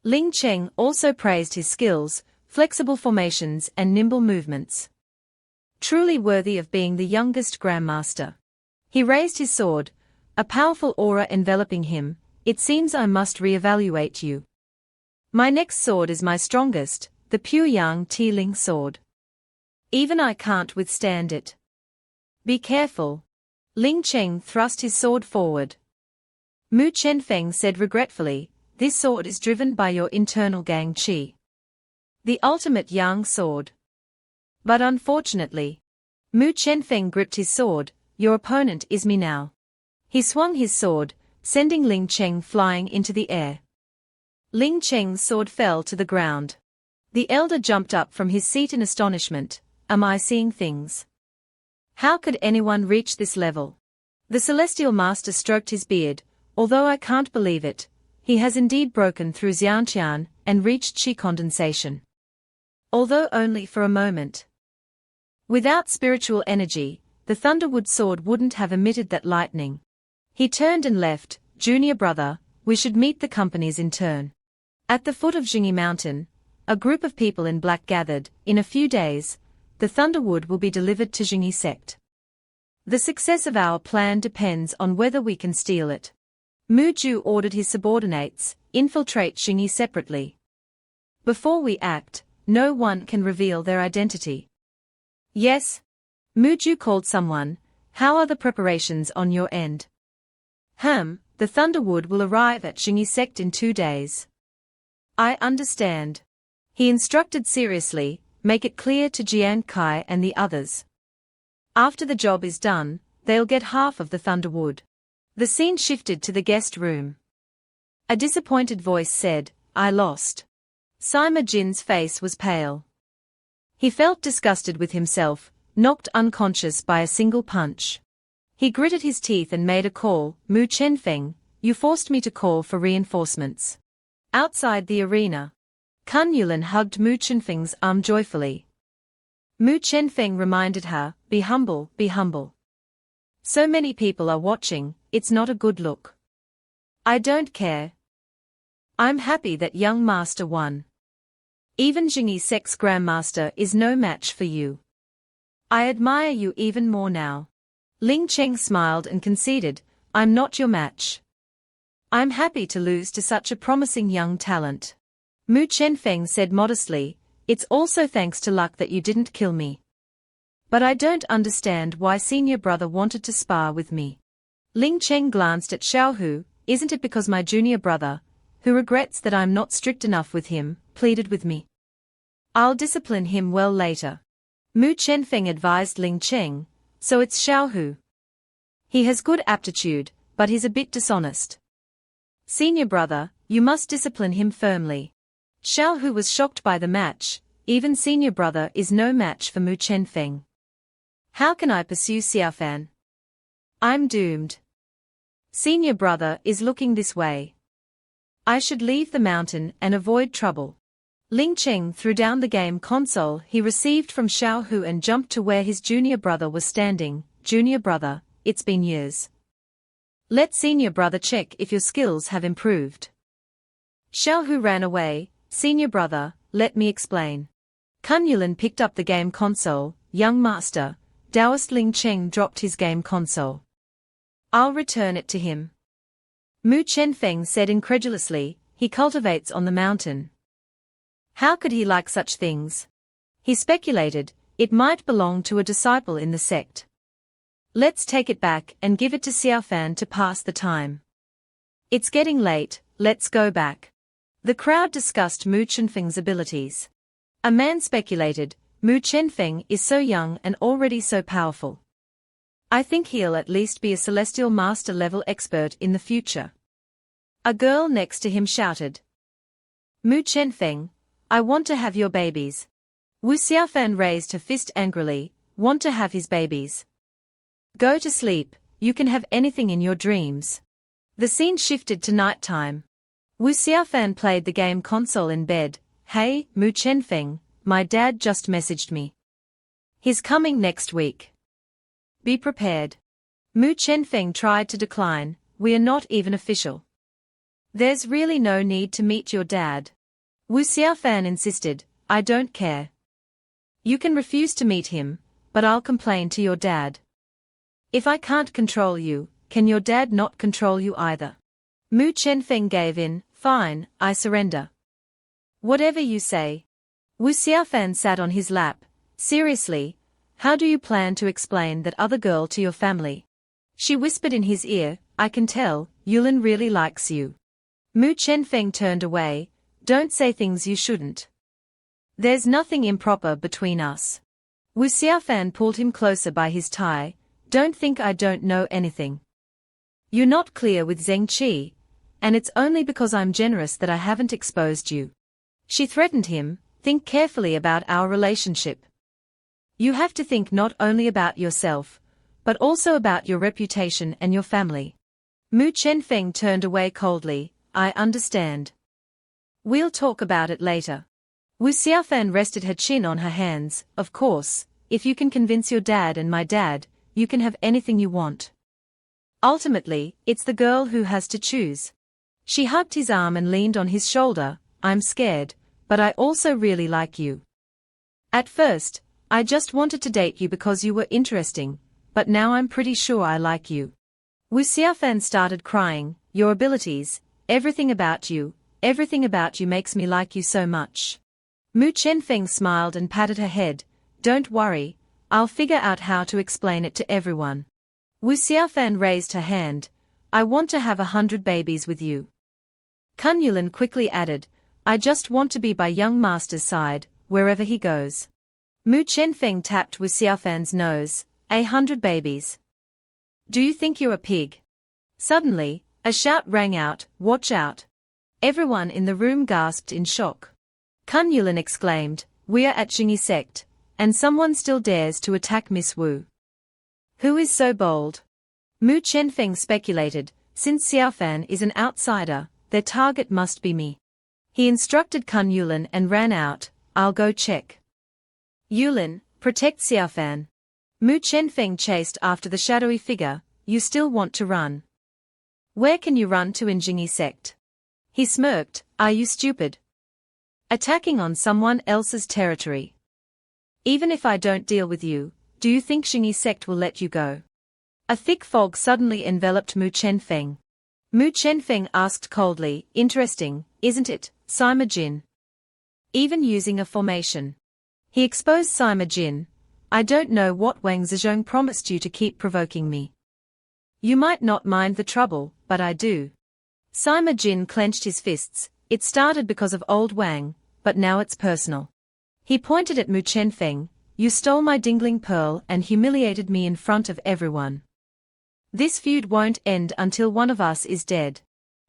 [SPEAKER 1] Ling Cheng also praised his skills, flexible formations and nimble movements. Truly worthy of being the youngest grandmaster. He raised his sword, a powerful aura enveloping him. It seems I must re-evaluate you. My next sword is my strongest, the pure Yang Ti-Ling sword. Even I can't withstand it. Be careful. Ling Cheng thrust his sword forward. Mu Chenfeng said regretfully, this sword is driven by your internal Gang Qi. The ultimate Yang sword. But unfortunately, Mu Chenfeng gripped his sword, your opponent is me now. He swung his sword, sending Ling Cheng flying into the air. Ling Cheng's sword fell to the ground. The elder jumped up from his seat in astonishment. Am I seeing things? How could anyone reach this level? The celestial master stroked his beard. Although I can't believe it, he has indeed broken through Xiantian and reached Qi condensation. Although only for a moment. Without spiritual energy, the Thunderwood sword wouldn't have emitted that lightning. He turned and left. Junior brother, we should meet the companies in turn. At the foot of Jingi Mountain, a group of people in black gathered. In a few days, the Thunderwood will be delivered to Jingi sect. The success of our plan depends on whether we can steal it. Mu Ju ordered his subordinates, infiltrate Jingi separately. Before we act, no one can reveal their identity. Yes. Mu Ju called someone. How are the preparations on your end? The Thunderwood will arrive at Jingi sect in 2 days. I understand. He instructed seriously, make it clear to Jian Kai and the others. After the job is done, they'll get half of the Thunderwood. The scene shifted to the guest room. A disappointed voice said, I lost. Sima Jin's face was pale. He felt disgusted with himself, knocked unconscious by a single punch. He gritted his teeth and made a call. Mu Chenfeng, you forced me to call for reinforcements. Outside the arena, Kun Yulan hugged Mu Chenfeng's arm joyfully. Mu Chenfeng reminded her, be humble, be humble. So many people are watching, it's not a good look. I don't care. I'm happy that young master won. Even Jingi sect's grandmaster is no match for you. I admire you even more now. Ling Cheng smiled and conceded, I'm not your match. I'm happy to lose to such a promising young talent. Mu Chenfeng said modestly, it's also thanks to luck that you didn't kill me. But I don't understand why senior brother wanted to spar with me. Ling Cheng glanced at Xiaohu, isn't it because my junior brother, who regrets that I'm not strict enough with him, pleaded with me? I'll discipline him well later. Mu Chenfeng advised Ling Cheng, so it's Xiaohu. He has good aptitude, but he's a bit dishonest. Senior brother, you must discipline him firmly. Xiaohu was shocked by the match, even senior brother is no match for Mu Chenfeng. How can I pursue Xiaofan? I'm doomed. Senior brother is looking this way. I should leave the mountain and avoid trouble. Ling Cheng threw down the game console he received from Xiaohu and jumped to where his junior brother was standing. Junior brother, it's been years. Let senior brother check if your skills have improved. Xiaohu ran away. Senior brother, let me explain. Kun Yulan picked up the game console. Young master, Taoist Ling Cheng dropped his game console. I'll return it to him. Mu Chenfeng said incredulously, he cultivates on the mountain. How could he like such things? He speculated, it might belong to a disciple in the sect. Let's take it back and give it to Xiaofan to pass the time. It's getting late, let's go back. The crowd discussed Mu Chenfeng's abilities. A man speculated, Mu Chenfeng is so young and already so powerful. I think he'll at least be a celestial master level expert in the future. A girl next to him shouted. Mu Chenfeng, I want to have your babies. Wu Xiaofan raised her fist angrily, want to have his babies. Go to sleep, you can have anything in your dreams. The scene shifted to nighttime. Wu Xiaofan played the game console in bed. Hey, Mu Chenfeng, my dad just messaged me. He's coming next week. Be prepared. Mu Chenfeng tried to decline, we are not even official. There's really no need to meet your dad. Wu Xiaofan insisted, I don't care. You can refuse to meet him, but I'll complain to your dad. If I can't control you, can your dad not control you either? Mu Chenfeng gave in, fine, I surrender. Whatever you say. Wu Xiaofan sat on his lap. Seriously, how do you plan to explain that other girl to your family? She whispered in his ear, I can tell, Yulin really likes you. Mu Chenfeng turned away, don't say things you shouldn't. There's nothing improper between us. Wu Xiaofan pulled him closer by his tie, don't think I don't know anything. You're not clear with Zeng Qi, and it's only because I'm generous that I haven't exposed you. She threatened him, think carefully about our relationship. You have to think not only about yourself, but also about your reputation and your family. Mu Chenfeng turned away coldly, I understand. We'll talk about it later. Wu Xiaofan rested her chin on her hands, of course, if you can convince your dad and my dad, you can have anything you want. Ultimately, it's the girl who has to choose. She hugged his arm and leaned on his shoulder, I'm scared, but I also really like you. At first, I just wanted to date you because you were interesting, but now I'm pretty sure I like you. Wu Xiaofan started crying, your abilities, everything about you makes me like you so much. Mu Chenfeng smiled and patted her head, don't worry, I'll figure out how to explain it to everyone. Wu Xiaofan raised her hand, I want to have 100 babies with you. Kun Yulan quickly added, I just want to be by young master's side, wherever he goes. Mu Chenfeng tapped Wu Xiaofan's nose, 100 babies. Do you think you're a pig? Suddenly, a shout rang out, watch out. Everyone in the room gasped in shock. Kun Yulan exclaimed, we are at Jingi sect, and someone still dares to attack Miss Wu. Who is so bold? Mu Chenfeng speculated, since Xiaofan is an outsider, their target must be me. He instructed Kun Yulan and ran out, I'll go check. Yulan, protect Xiaofan. Mu Chenfeng chased after the shadowy figure, you still want to run. Where can you run to in Jingi sect? He smirked, are you stupid? Attacking on someone else's territory. Even if I don't deal with you, do you think Jingi sect will let you go? A thick fog suddenly enveloped Mu Chenfeng. Mu Chenfeng asked coldly, interesting, isn't it, Sima Jin? Even using a formation. He exposed Sima Jin. I don't know what Wang Zizhong promised you to keep provoking me. You might not mind the trouble, but I do. Sima Jin clenched his fists, it started because of old Wang, but now it's personal. He pointed at Mu Chenfeng, you stole my dingling pearl and humiliated me in front of everyone. This feud won't end until one of us is dead.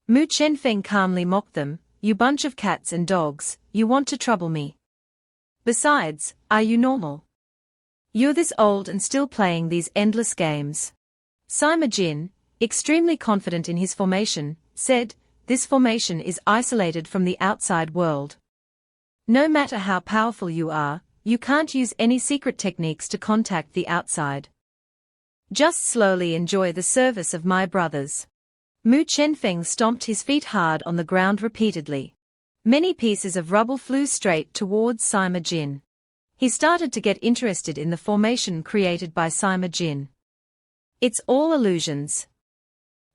[SPEAKER 1] Mu Chenfeng calmly mocked them, you bunch of cats and dogs, you want to trouble me. Besides, are you normal? You're this old and still playing these endless games. Sima Jin, extremely confident in his formation, said, this formation is isolated from the outside world. No matter how powerful you are, you can't use any secret techniques to contact the outside. Just slowly enjoy the service of my brothers. Mu Chenfeng stomped his feet hard on the ground repeatedly. Many pieces of rubble flew straight towards Sima Jin. He started to get interested in the formation created by Sima Jin. It's all illusions.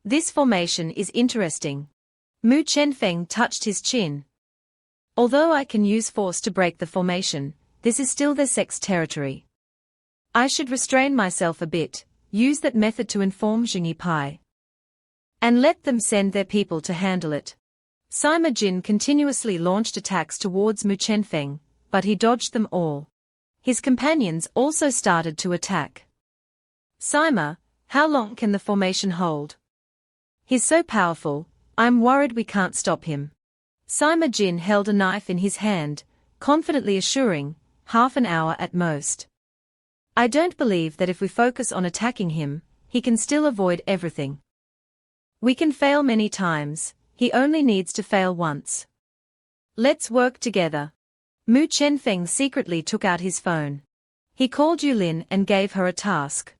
[SPEAKER 1] This formation is interesting. Mu Chenfeng touched his chin. Although I can use force to break the formation, this is still their sect's territory. I should restrain myself a bit, use that method to inform Jingi Pai. And let them send their people to handle it. Sima Jin continuously launched attacks towards Mu Chenfeng, but he dodged them all. His companions also started to attack. Sima, how long can the formation hold? He's so powerful, I'm worried we can't stop him. Sima Jin held a knife in his hand, confidently assuring, half an hour at most. I don't believe that if we focus on attacking him, he can still avoid everything. We can fail many times, he only needs to fail once. Let's work together. Mu Chenfeng secretly took out his phone. He called Yulin and gave her a task.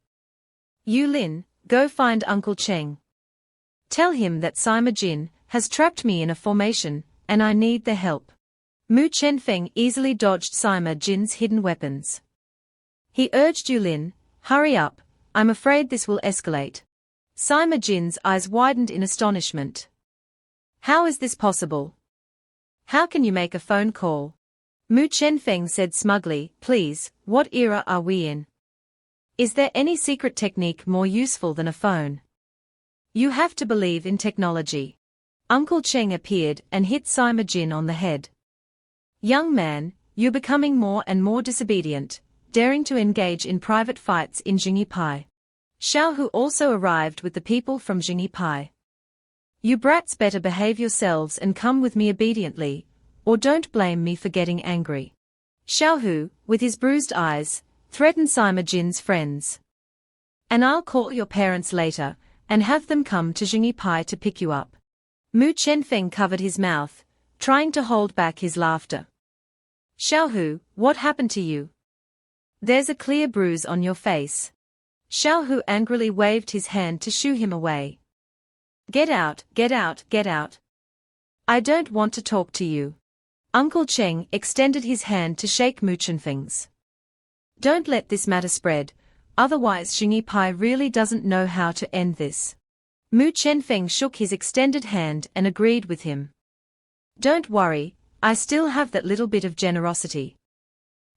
[SPEAKER 1] Yulin, go find Uncle Cheng. Tell him that Sima Jin has trapped me in a formation, and I need their help. Mu Chenfeng easily dodged Sima Jin's hidden weapons. He urged Yulin, hurry up, I'm afraid this will escalate. Sima Jin's eyes widened in astonishment. How is this possible? How can you make a phone call? Mu Chenfeng said smugly, please, what era are we in? Is there any secret technique more useful than a phone? You have to believe in technology. Uncle Cheng appeared and hit Sima Jin on the head. Young man, you're becoming more and more disobedient, daring to engage in private fights in Jingi Pai. Xiaohu also arrived with the people from Jingi Pai. You brats better behave yourselves and come with me obediently, or don't blame me for getting angry. Xiaohu, with his bruised eyes, threatened Sima Jin's friends. And I'll call your parents later, and have them come to Jingi Pai to pick you up. Mu Chenfeng covered his mouth, trying to hold back his laughter. Xiaohu, what happened to you? There's a clear bruise on your face. Xiaohu angrily waved his hand to shoo him away. Get out, get out, get out. I don't want to talk to you. Uncle Cheng extended his hand to shake Mu Chenfeng's. Don't let this matter spread, otherwise Jingi Pai really doesn't know how to end this. Mu Chenfeng shook his extended hand and agreed with him. Don't worry, I still have that little bit of generosity.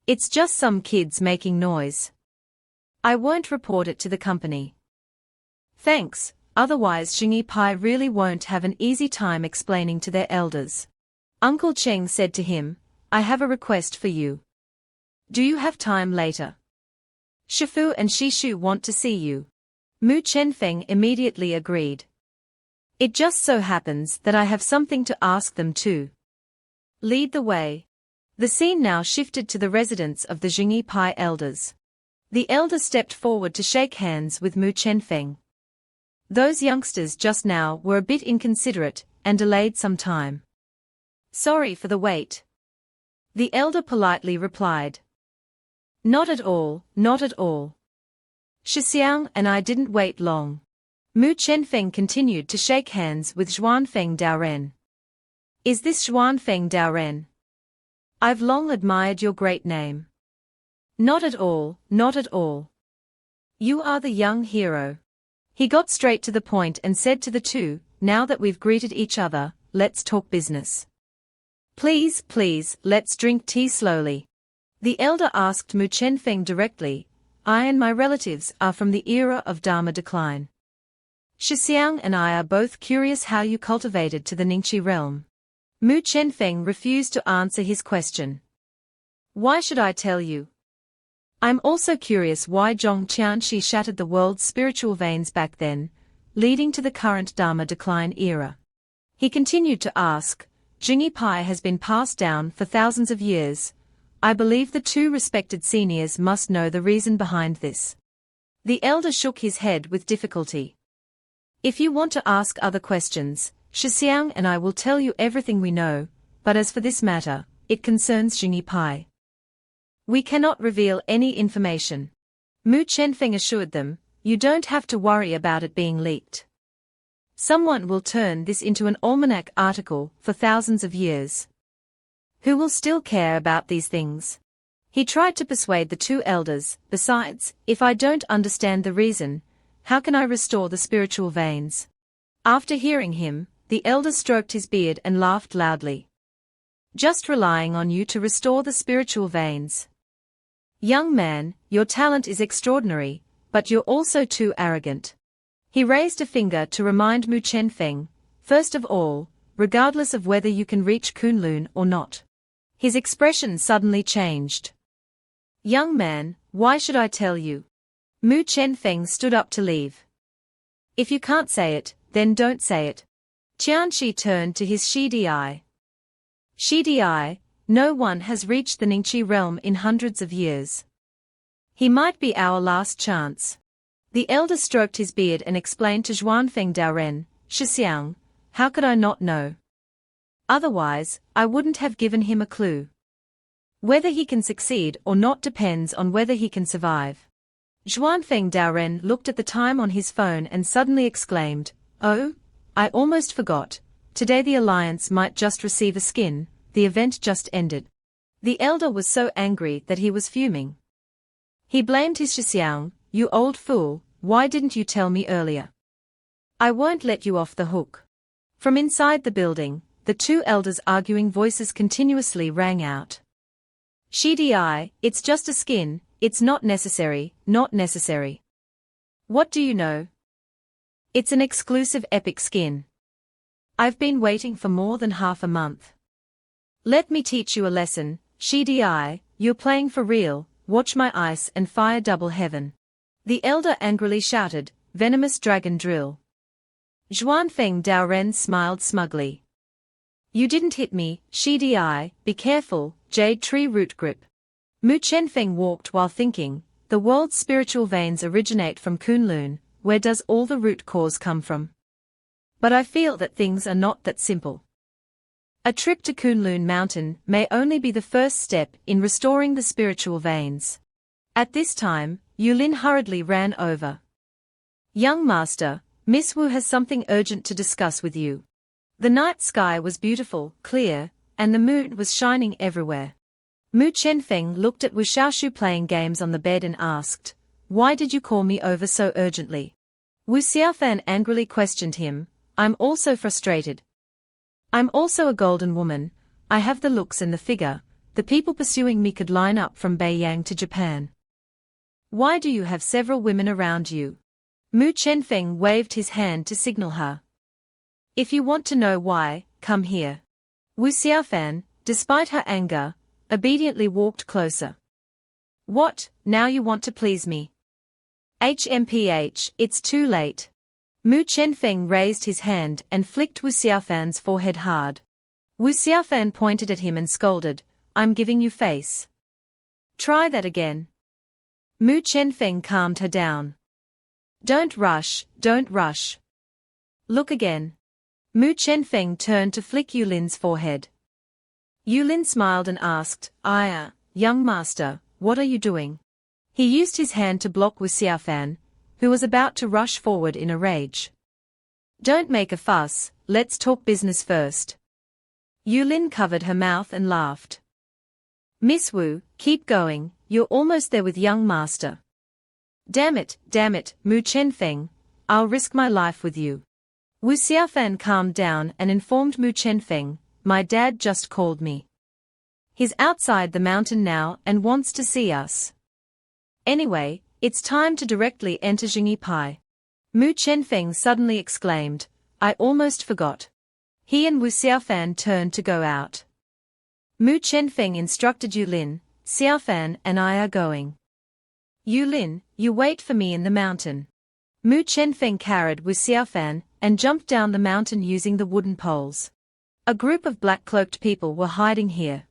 [SPEAKER 1] It's just some kids making noise. I won't report it to the company. Thanks, otherwise Jingi Pai really won't have an easy time explaining to their elders. Uncle Cheng said to him, I have a request for you. Do you have time later? Shifu and Shishu want to see you. Mu Chenfeng immediately agreed. It just so happens that I have something to ask them too. Lead the way. The scene now shifted to the residence of the Jingi Pai elders. The elder stepped forward to shake hands with Mu Chenfeng. Those youngsters just now were a bit inconsiderate and delayed some time. Sorry for the wait. The elder politely replied. Not at all, not at all. Shixiang and I didn't wait long. Mu Chenfeng continued to shake hands with Xuanfeng Daoren. Is this Xuanfeng Daoren? I've long admired your great name. Not at all, not at all. You are the young hero. He got straight to the point and said to the two, now that we've greeted each other, let's talk business. Please, please, let's drink tea slowly. The elder asked Mu Chenfeng directly, I and my relatives are from the era of Dharma decline. Shixiang and I are both curious how you cultivated to the Ningxi realm. Mu Chenfeng refused to answer his question. Why should I tell you? I'm also curious why Zhong Qianxi shattered the world's spiritual veins back then, leading to the current Dharma decline era. He continued to ask, Jingi Pai has been passed down for thousands of years. I believe the two respected seniors must know the reason behind this. The elder shook his head with difficulty. If you want to ask other questions, Shixiang and I will tell you everything we know, but as for this matter, it concerns Jingi Pai. We cannot reveal any information. Mu Chenfeng assured them, you don't have to worry about it being leaked. Someone will turn this into an almanac article for thousands of years. Who will still care about these things? He tried to persuade the two elders, besides, if I don't understand the reason, how can I restore the spiritual veins? After hearing him, the elder stroked his beard and laughed loudly. Just relying on you to restore the spiritual veins. Young man, your talent is extraordinary, but you're also too arrogant. He raised a finger to remind Mu Chenfeng, first of all, regardless of whether you can reach Kunlun or not. His expression suddenly changed. Young man, why should I tell you? Mu Chenfeng stood up to leave. If you can't say it, then don't say it. Qianxi turned to his Shidi. Shidi, no one has reached the Ningxi realm in hundreds of years. He might be our last chance. The elder stroked his beard and explained to Xuanfeng Daoren, Shixiang, how could I not know? Otherwise, I wouldn't have given him a clue. Whether he can succeed or not depends on whether he can survive. Zhuanfeng Daoren looked at the time on his phone and suddenly exclaimed, "Oh, I almost forgot. Today the alliance might just receive a skin, the event just ended." The elder was so angry that he was fuming. He blamed his Shixiang, "You old fool, why didn't you tell me earlier? I won't let you off the hook." From inside the building, the two elders' arguing voices continuously rang out. "Shidi, it's just a skin, it's not necessary, not necessary. What do you know? It's an exclusive epic skin. I've been waiting for more than half a month. Let me teach you a lesson, Shidi, you're playing for real, watch my ice and fire double heaven." The elder angrily shouted, "Venomous dragon drill." Zhuanfeng Daoren smiled smugly. "You didn't hit me, Shidi, be careful, jade tree root grip." Mu Chenfeng walked while thinking, the world's spiritual veins originate from Kunlun, where does all the root cause come from? But I feel that things are not that simple. A trip to Kunlun Mountain may only be the first step in restoring the spiritual veins. At this time, Yulin hurriedly ran over. "Young master, Miss Wu has something urgent to discuss with you." The night sky was beautiful, clear, and the moon was shining everywhere. Mu Chenfeng looked at Wu Xiaoshu playing games on the bed and asked, "Why did you call me over so urgently?" Wu Xiaofan angrily questioned him, "I'm also frustrated. I'm also a golden woman, I have the looks and the figure, the people pursuing me could line up from Beiyang to Japan. Why do you have several women around you?" Mu Chenfeng waved his hand to signal her. "If you want to know why, come here." Wu Xiaofan, despite her anger, obediently walked closer. "What, now you want to please me? HMPH, it's too late." Mu Chenfeng raised his hand and flicked Wu Xiaofan's forehead hard. Wu Xiaofan pointed at him and scolded, "I'm giving you face. Try that again." Mu Chenfeng calmed her down. Don't rush, don't rush. Look again." Mu Chenfeng turned to flick Yulin's forehead. Yulin smiled and asked, "Young master, what are you doing?" He used his hand to block Wu Xiaofan, who was about to rush forward in a rage. "Don't make a fuss, let's talk business first." Yulin covered her mouth and laughed. "Miss Wu, keep going, you're almost there with young master." Damn it, Mu Chenfeng, I'll risk my life with you." Wu Xiaofan calmed down and informed Mu Chenfeng, "My dad just called me. He's outside the mountain now and wants to see us. Anyway, it's time to directly enter Jingi Pai." Mu Chenfeng suddenly exclaimed, "I almost forgot." He and Wu Xiaofan turned to go out. Mu Chenfeng instructed Yulin, "Xiaofan and I are going. Yulin, you wait for me in the mountain." Mu Chenfeng carried Wu Xiaofan and jumped down the mountain using the wooden poles. A group of black-cloaked people were hiding here.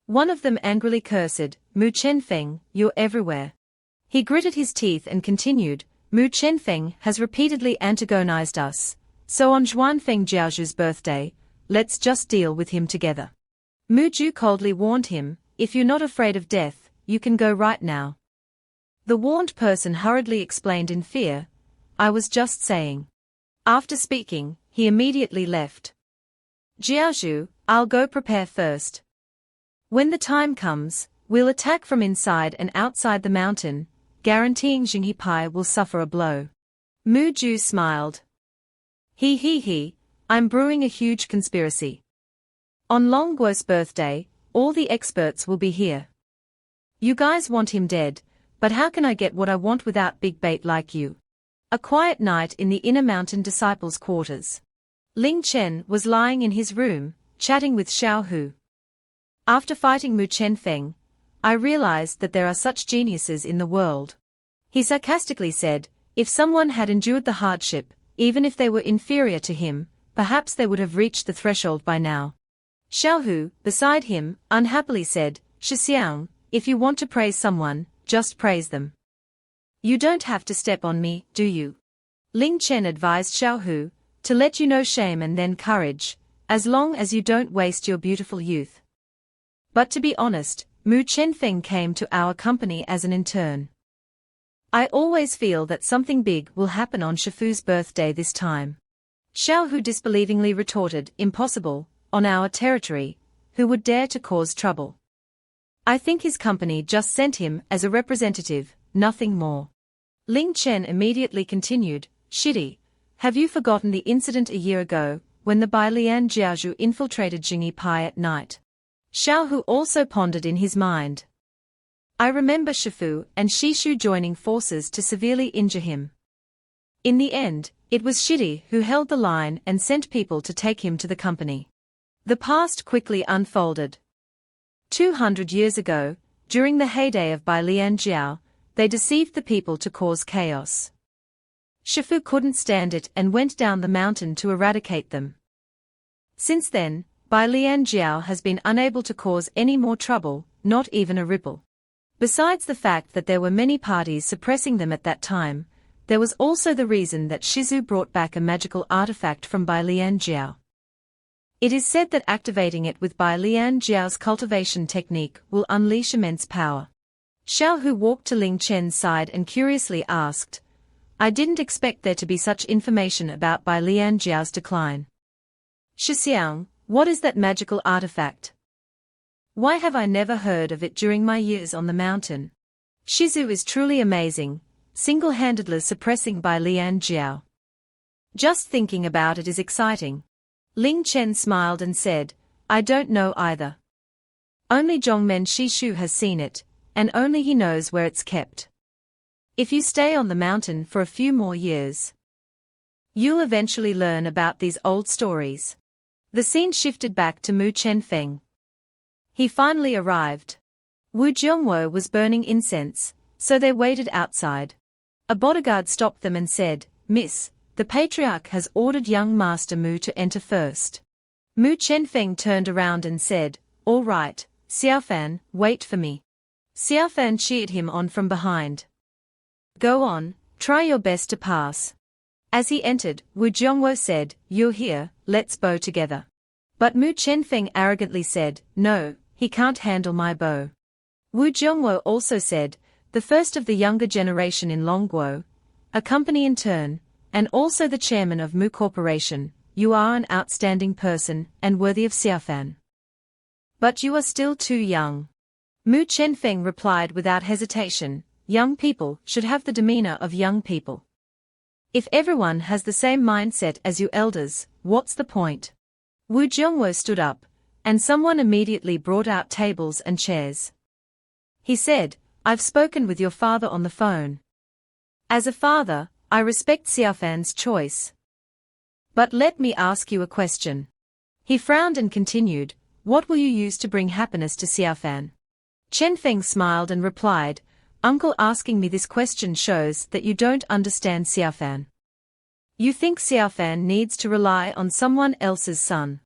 [SPEAKER 1] One of them angrily cursed, "Mu Chenfeng, you're everywhere." He gritted his teeth and continued, "Mu Chenfeng has repeatedly antagonized us, so on Zhuanfeng Jiaozhu's birthday, let's just deal with him together." Mu Ju coldly warned him, "If you're not afraid of death, you can go right now." The warned person hurriedly explained in fear, "I was just saying." After speaking, he immediately left. "Jiaozhu, I'll go prepare first. When the time comes, we'll attack from inside and outside the mountain, guaranteeing Jingi Pai will suffer a blow." Mu Ju smiled. He, I'm brewing a huge conspiracy. On Long Guo's birthday, all the experts will be here. You guys want him dead, but how can I get what I want without big bait like you? A quiet night in the inner mountain disciples' quarters. Ling Chen was lying in his room, chatting with Xiao Hu. "After fighting Mu Chenfeng, I realized that there are such geniuses in the world." He sarcastically said, "If someone had endured the hardship, even if they were inferior to him, perhaps they would have reached the threshold by now." Xiao Hu, beside him, unhappily said, "Shixiang, if you want to praise someone, just praise them. You don't have to step on me, do you?" Ling Chen advised Xiao Hu, "To let you know shame and then courage, as long as you don't waste your beautiful youth." But to be honest, Mu Chenfeng came to our company as an intern. I always feel that something big will happen on Shifu's birthday this time. Xiao Hu disbelievingly retorted, impossible, on our territory, who would dare to cause trouble? I think his company just sent him as a representative, nothing more. Ling Chen immediately continued, Shitty, have you forgotten the incident a year ago, when the Bai Lian Jiaozhu infiltrated Jingi Pai at night? Xiao Hu also pondered in his mind. I remember Shifu and Shishu joining forces to severely injure him. In the end, it was Shitty who held the line and sent people to take him to the company. The past quickly unfolded. 200 years ago, during the heyday of Bai Lian Jiao, they deceived the people to cause chaos. Shifu couldn't stand it and went down the mountain to eradicate them. Since then, Bai Lian Jiao has been unable to cause any more trouble, not even a ripple. Besides the fact that there were many parties suppressing them at that time, there was also the reason that Shizu brought back a magical artifact from Bai Lian Jiao. It is said that activating it with Bai Lian Jiao's cultivation technique will unleash immense power. Xiao Hu walked to Ling Chen's side and curiously asked, I didn't expect there to be such information about Bai Lian Jiao's decline. Shixiang, what is that magical artifact? Why have I never heard of it during my years on the mountain? Shizu is truly amazing, single-handedly suppressing Bai Lian Jiao. Just thinking about it is exciting. Ling Chen smiled and said, I don't know either. Only Zhongmen Shishu has seen it, and only he knows where it's kept. If you stay on the mountain for a few more years, you'll eventually learn about these old stories. The scene shifted back to Mu Chenfeng. He finally arrived. Wu Jiongwo was burning incense, so they waited outside. A bodyguard stopped them and said, Miss, the Patriarch has ordered young Master Mu to enter first. Mu Chenfeng turned around and said, All right, Xiaofan, wait for me. Xiaofan cheered him on from behind. Go on, try your best to pass. As he entered, Wu Jiongwo said, You're here, let's bow together. But Mu Chenfeng arrogantly said, No, he can't handle my bow. Wu Jiongwo also said, the first of the younger generation in Longguo, a company intern, and also the chairman of Mu Corporation, you are an outstanding person and worthy of Xiaofan. But you are still too young. Mu Chenfeng replied without hesitation, young people should have the demeanor of young people. If everyone has the same mindset as you elders, what's the point? Wu Jiongwo stood up, and someone immediately brought out tables and chairs. He said, I've spoken with your father on the phone. As a father, I respect Xiaofan's choice. But let me ask you a question. He frowned and continued, what will you use to bring happiness to Xiaofan? Chenfeng smiled and replied, Uncle, asking me this question shows that you don't understand Xiaofan. You think Xiaofan needs to rely on someone else's son.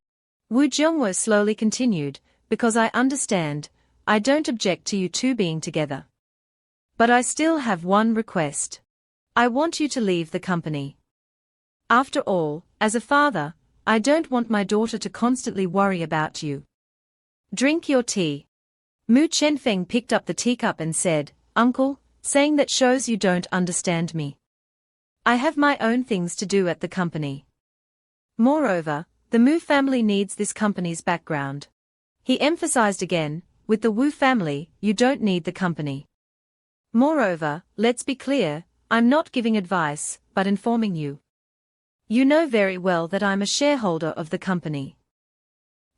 [SPEAKER 1] Wu Jiongwo slowly continued, because I understand, I don't object to you two being together. But I still have one request. I want you to leave the company. After all, as a father, I don't want my daughter to constantly worry about you. Drink your tea. Mu Chenfeng picked up the teacup and said, Uncle, saying that shows you don't understand me. I have my own things to do at the company. Moreover, the Mu family needs this company's background. He emphasized again, with the Wu family, you don't need the company. Moreover, let's be clear, I'm not giving advice, but informing you. You know very well that I'm a shareholder of the company.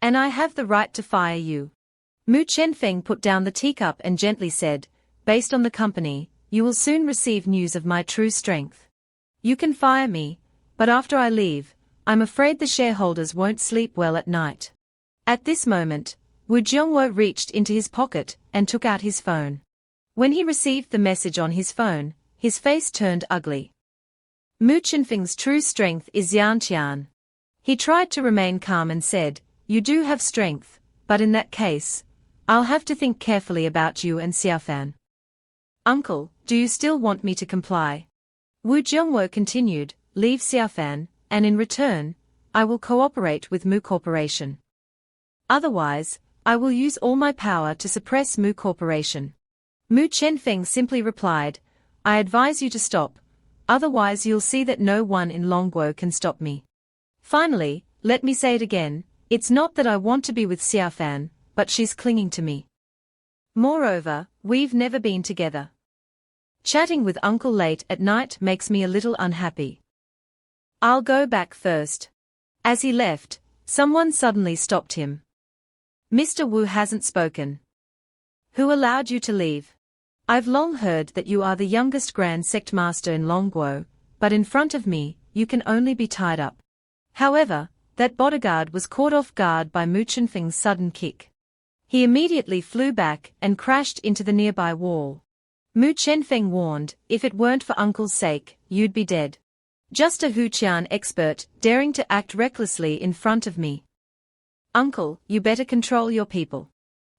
[SPEAKER 1] And I have the right to fire you. Mu Chenfeng put down the teacup and gently said, based on the company, you will soon receive news of my true strength. You can fire me, but after I leave, I'm afraid the shareholders won't sleep well at night. At this moment, Wu Jiongwo reached into his pocket and took out his phone. When he received the message on his phone, his face turned ugly. Mu Chenfeng's true strength is Yantian. He tried to remain calm and said, you do have strength, but in that case, I'll have to think carefully about you and Xiaofan. Uncle, do you still want me to comply? Wu Jiongwo continued, leave Xiaofan, and in return, I will cooperate with Mu Corporation. Otherwise, I will use all my power to suppress Mu Corporation. Mu Chenfeng simply replied, I advise you to stop, otherwise you'll see that no one in Longguo can stop me. Finally, let me say it again, it's not that I want to be with Xiaofan, but she's clinging to me. Moreover, we've never been together. Chatting with uncle late at night makes me a little unhappy. I'll go back first. As he left, someone suddenly stopped him. Mr. Wu hasn't spoken. Who allowed you to leave? I've long heard that you are the youngest Grand Sect Master in Longguo, but in front of me, you can only be tied up. However, that bodyguard was caught off guard by Mu Chenfeng's sudden kick. He immediately flew back and crashed into the nearby wall. Mu Chenfeng warned, if it weren't for uncle's sake, you'd be dead. Just a Huqian expert, daring to act recklessly in front of me. Uncle, you better control your people.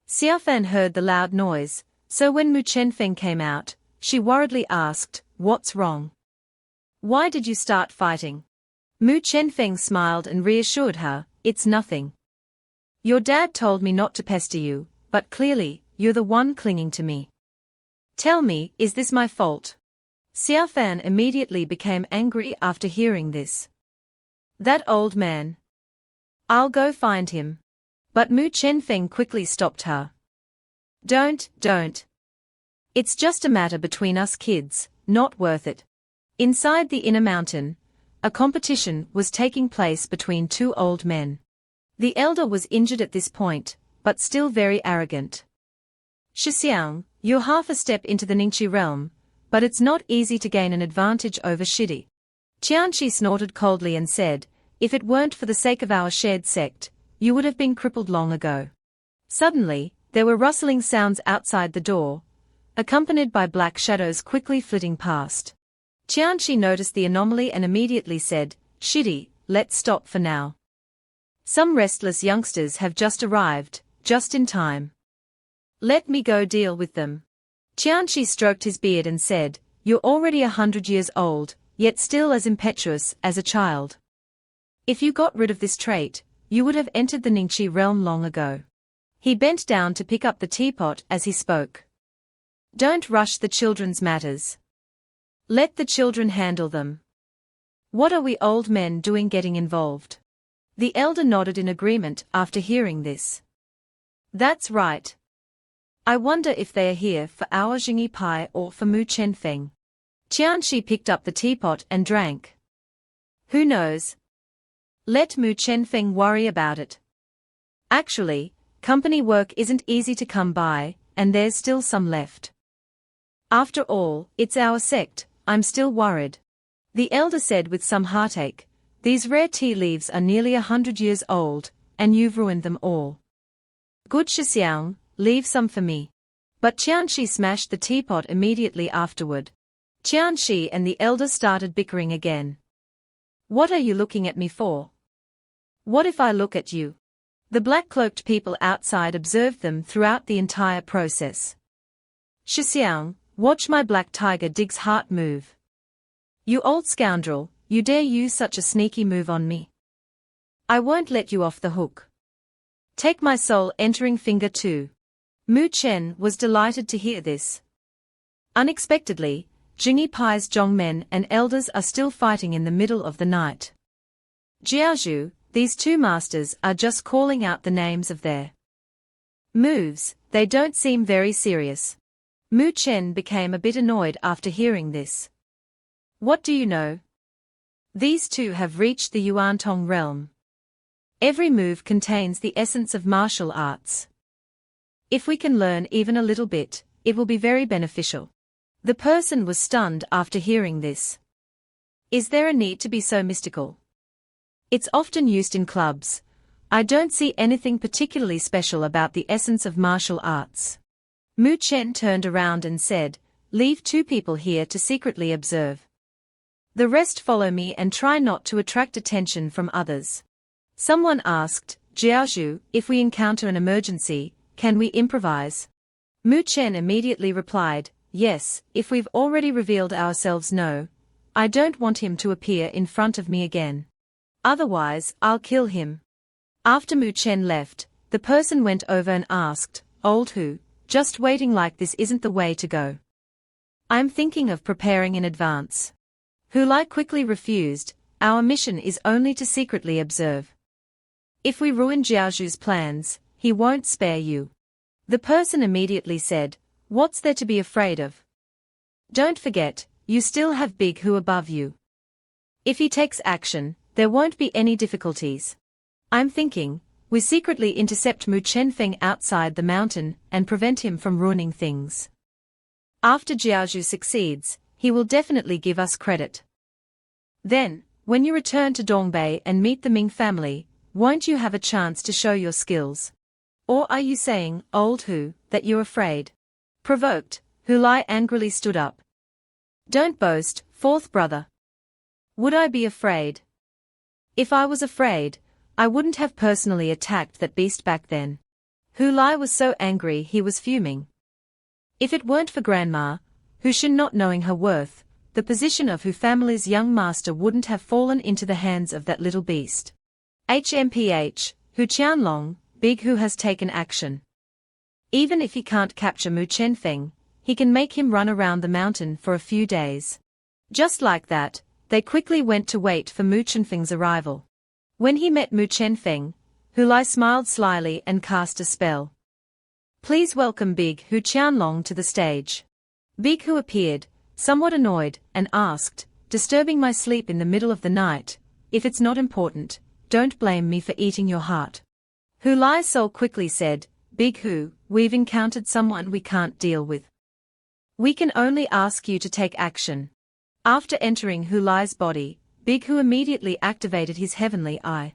[SPEAKER 1] Xiaofan heard the loud noise, so when Mu Chenfeng came out, she worriedly asked, what's wrong? Why did you start fighting? Mu Chenfeng smiled and reassured her, it's nothing. Your dad told me not to pester you, but clearly, you're the one clinging to me. Tell me, is this my fault? Xiaofan immediately became angry after hearing this. That old man. I'll go find him. But Mu Chenfeng quickly stopped her. Don't. It's just a matter between us kids, not worth it. Inside the inner mountain, a competition was taking place between two old men. The elder was injured at this point, but still very arrogant. Shixiang, you're half a step into the Ningqi realm, but it's not easy to gain an advantage over Shidi. Qianqi snorted coldly and said, if it weren't for the sake of our shared sect, you would have been crippled long ago. Suddenly, there were rustling sounds outside the door, accompanied by black shadows quickly flitting past. Qianqi noticed the anomaly and immediately said, Shidi, let's stop for now. Some restless youngsters have just arrived, just in time. Let me go deal with them. Qianqi stroked his beard and said, you're already 100 years old, yet still as impetuous as a child. If you got rid of this trait, you would have entered the Ningqi realm long ago. He bent down to pick up the teapot as he spoke. Don't rush the children's matters. Let the children handle them. What are we old men doing getting involved? The elder nodded in agreement after hearing this. That's right. I wonder if they are here for our Jingi pie or for Mu Chenfeng. Qianqi picked up the teapot and drank. Who knows? Let Mu Chenfeng worry about it. Actually, company work isn't easy to come by, and there's still some left. After all, it's our sect, I'm still worried. The elder said with some heartache, these rare tea leaves are nearly 100 years old, and you've ruined them all. Good Shixiang, leave some for me. But Qianqi smashed the teapot immediately afterward. Qianqi and the elder started bickering again. What are you looking at me for? What if I look at you? The black-cloaked people outside observed them throughout the entire process. Shixiang, watch my black tiger dig's heart move. You old scoundrel, you dare use such a sneaky move on me? I won't let you off the hook. Take my soul entering finger too. Mu Chen was delighted to hear this. Unexpectedly, Jingi Pai's Zhongmen and elders are still fighting in the middle of the night. Jiaozhu, these two masters are just calling out the names of their moves, they don't seem very serious. Mu Chen became a bit annoyed after hearing this. What do you know? These two have reached the Yuantong realm. Every move contains the essence of martial arts. If we can learn even a little bit, it will be very beneficial. The person was stunned after hearing this. Is there a need to be so mystical? It's often used in clubs. I don't see anything particularly special about the essence of martial arts. Mu Chen turned around and said, leave two people here to secretly observe. The rest follow me and try not to attract attention from others. Someone asked, Jiaozhu, if we encounter an emergency, can we improvise? Mu Chen immediately replied, yes, if we've already revealed ourselves no. I don't want him to appear in front of me again. Otherwise, I'll kill him. After Mu Chen left, the person went over and asked, "Old Hu, just waiting like this isn't the way to go. I'm thinking of preparing in advance." Hu Lai quickly refused, "Our mission is only to secretly observe. If we ruin Jiaozhu's plans, he won't spare you." The person immediately said, "What's there to be afraid of? Don't forget, you still have Big Hu above you. If he takes action, there won't be any difficulties. I'm thinking, we secretly intercept Mu Chenfeng outside the mountain and prevent him from ruining things. After Jiaozhu succeeds, he will definitely give us credit. Then, when you return to Dongbei and meet the Ming family, won't you have a chance to show your skills? Or are you saying, Old Hu, that you're afraid?" Provoked, Hu Lai angrily stood up. "Don't boast, fourth brother. Would I be afraid? If I was afraid, I wouldn't have personally attacked that beast back then." Hu Lai was so angry he was fuming. If it weren't for Grandma, Hu Shin not knowing her worth, the position of Hu family's young master wouldn't have fallen into the hands of that little beast. HMPH, Hu Qianlong, Big Hu has taken action. Even if he can't capture Mu Chenfeng, he can make him run around the mountain for a few days. Just like that, they quickly went to wait for Mu Chenfeng's arrival. When he met Mu Chenfeng, Hu Lai smiled slyly and cast a spell. "Please welcome Big Hu Qianlong to the stage." Big Hu appeared, somewhat annoyed, and asked, "Disturbing my sleep in the middle of the night? If it's not important, don't blame me for eating your heart." Hu Lai's soul quickly said, "Big Hu, we've encountered someone we can't deal with. We can only ask you to take action." After entering Hu Lai's body, Big Hu immediately activated his heavenly eye.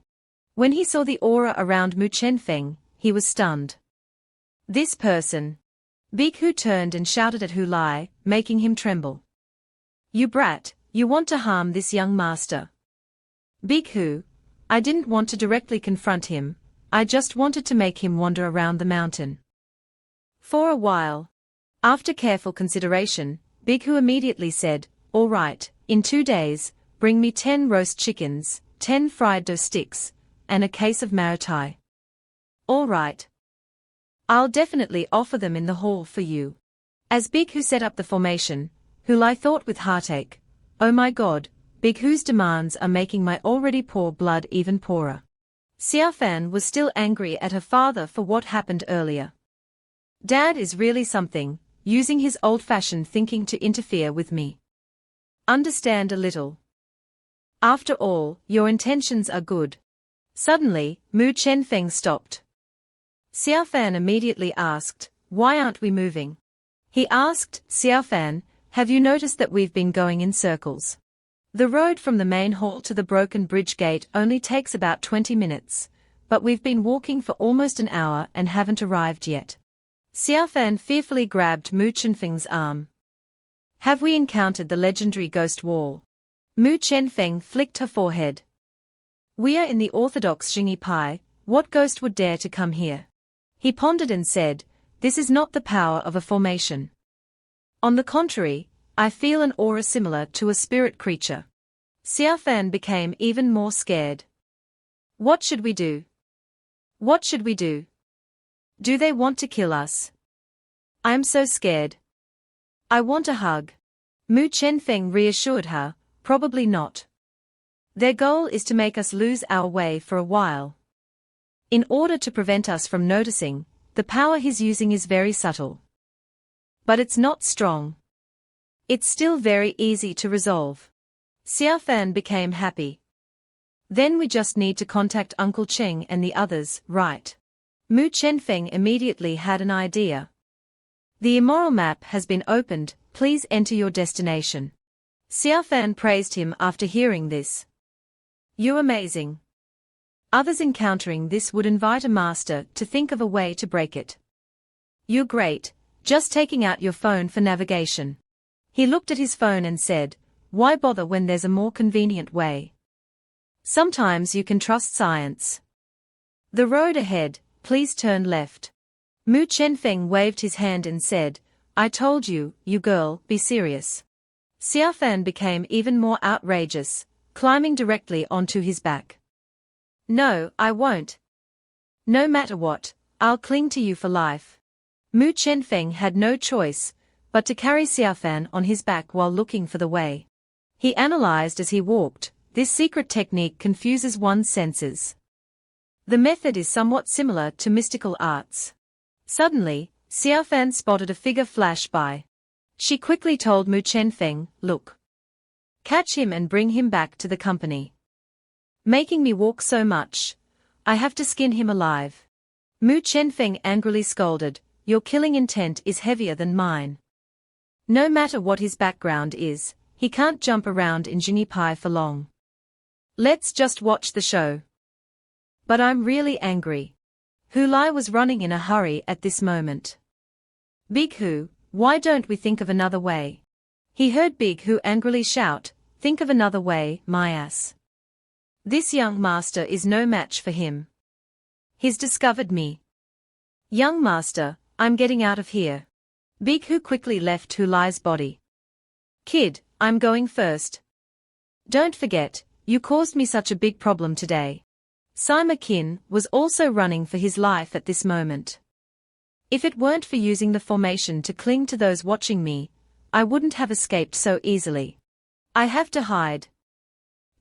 [SPEAKER 1] When he saw the aura around Mu Chenfeng, he was stunned. "This person." Big Hu turned and shouted at Hu Lai, making him tremble. "You brat, you want to harm this young master." "Big Hu, I didn't want to directly confront him, I just wanted to make him wander around the mountain for a while." After careful consideration, Big Hu immediately said, "All right, in 2 days, bring me 10 roast chickens, 10 fried dough sticks, and a case of Maotai." "All right. I'll definitely offer them in the hall for you." As Big Hu set up the formation, Hu Lai thought with heartache, "Oh my God, Big Hu's demands are making my already poor blood even poorer." Xiaofan was still angry at her father for what happened earlier. "Dad is really something, using his old-fashioned thinking to interfere with me. Understand a little. After all, your intentions are good." Suddenly, Mu Chenfeng stopped. Xiaofan immediately asked, "Why aren't we moving?" He asked, "Xiaofan, have you noticed that we've been going in circles? The road from the main hall to the broken bridge gate only takes about 20 minutes, but we've been walking for almost an hour and haven't arrived yet." Xiaofan fearfully grabbed Mu Chenfeng's arm. "Have we encountered the legendary ghost wall?" Mu Chenfeng flicked her forehead. "We are in the orthodox Jingi Pai, what ghost would dare to come here?" He pondered and said, "This is not the power of a formation. On the contrary, I feel an aura similar to a spirit creature." Xiaofan became even more scared. "What should we do? What should we do? Do they want to kill us? I'm so scared. I want a hug." Mu Chenfeng reassured her, "Probably not. Their goal is to make us lose our way for a while. In order to prevent us from noticing, the power he's using is very subtle. But it's not strong. It's still very easy to resolve." Xiaofan became happy. "Then we just need to contact Uncle Cheng and the others, right?" Mu Chenfeng immediately had an idea. "The Immortal map has been opened, please enter your destination." Xiaofan praised him after hearing this. "You're amazing. Others encountering this would invite a master to think of a way to break it. You're great, just taking out your phone for navigation." He looked at his phone and said, "Why bother when there's a more convenient way? Sometimes you can trust science. The road ahead, please turn left." Mu Chenfeng waved his hand and said, "I told you, you girl, be serious." Xiaofan became even more outrageous, climbing directly onto his back. "No, I won't. No matter what, I'll cling to you for life. Mu Chenfeng had no choice but to carry Xiaofan on his back while looking for the way. He analyzed as he walked. This secret technique confuses one's senses. The method is somewhat similar to mystical arts. Suddenly, Xiaofan spotted a figure flash by. She quickly told Mu Chenfeng, "Look. Catch him and bring him back to the company. Making me walk so much. I have to skin him alive." Mu Chenfeng angrily scolded, "Your killing intent is heavier than mine. No matter what his background is, he can't jump around in Jingi Pai for long. Let's just watch the show." "But I'm really angry." Hu Lai was running in a hurry at this moment. "Big Hu, why don't we think of another way?" He heard Big Hu angrily shout, "Think of another way, my ass. This young master is no match for him. He's discovered me. Young master, I'm getting out of here." Big Hu quickly left Hu Lai's body. "Kid, I'm going first. Don't forget, you caused me such a big problem today." Sima Jin was also running for his life at this moment. "If it weren't for using the formation to cling to those watching me, I wouldn't have escaped so easily. I have to hide.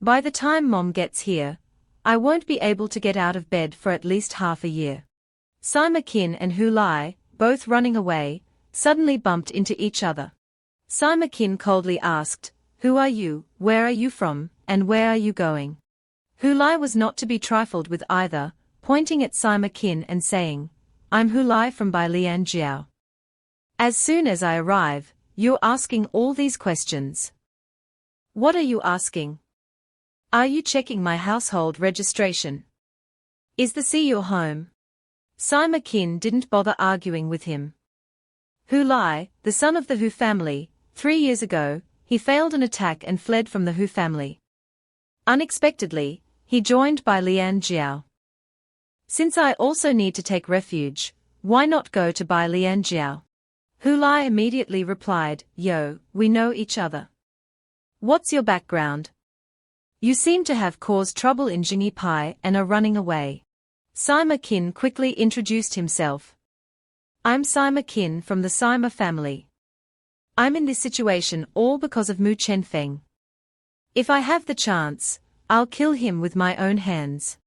[SPEAKER 1] By the time Mom gets here, I won't be able to get out of bed for at least half a year." Sima Jin and Hu Lai, both running away, suddenly bumped into each other. Sima Jin coldly asked, "Who are you, where are you from, and where are you going?" Hu Lai was not to be trifled with either, pointing at Sima Jin and saying, "I'm Hu Lai from Bai Lianjiao. As soon as I arrive, you're asking all these questions. What are you asking? Are you checking my household registration? Is the sea your home?" Sima Jin didn't bother arguing with him. Hu Lai, the son of the Hu family, 3 years ago, he failed an attack and fled from the Hu family. Unexpectedly, he joined Bai Lianjiao. "Since I also need to take refuge, why not go to Bai Lianjiao?" Hu Lai immediately replied, "Yo, we know each other. What's your background? You seem to have caused trouble in Jingi Pai and are running away." Sima Jin quickly introduced himself. "I'm Sima Jin from the Sima family. I'm in this situation all because of Mu Chenfeng. If I have the chance, I'll kill him with my own hands."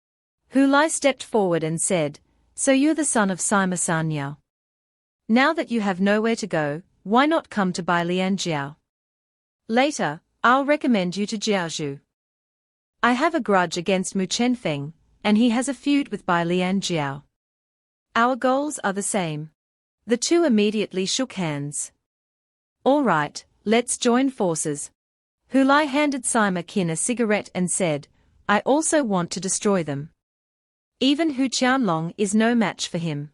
[SPEAKER 1] Hu Lai stepped forward and said, "So you're the son of Sima Sanyao. Now that you have nowhere to go, why not come to Bai Lianjiao? Later, I'll recommend you to Jiaozhu. I have a grudge against Mu Chenfeng, and he has a feud with Bai Lianjiao. Our goals are the same." The two immediately shook hands. "All right, let's join forces." Hu Lai handed Sima Jin a cigarette and said, "I also want to destroy them. Even Hu Qianlong is no match for him.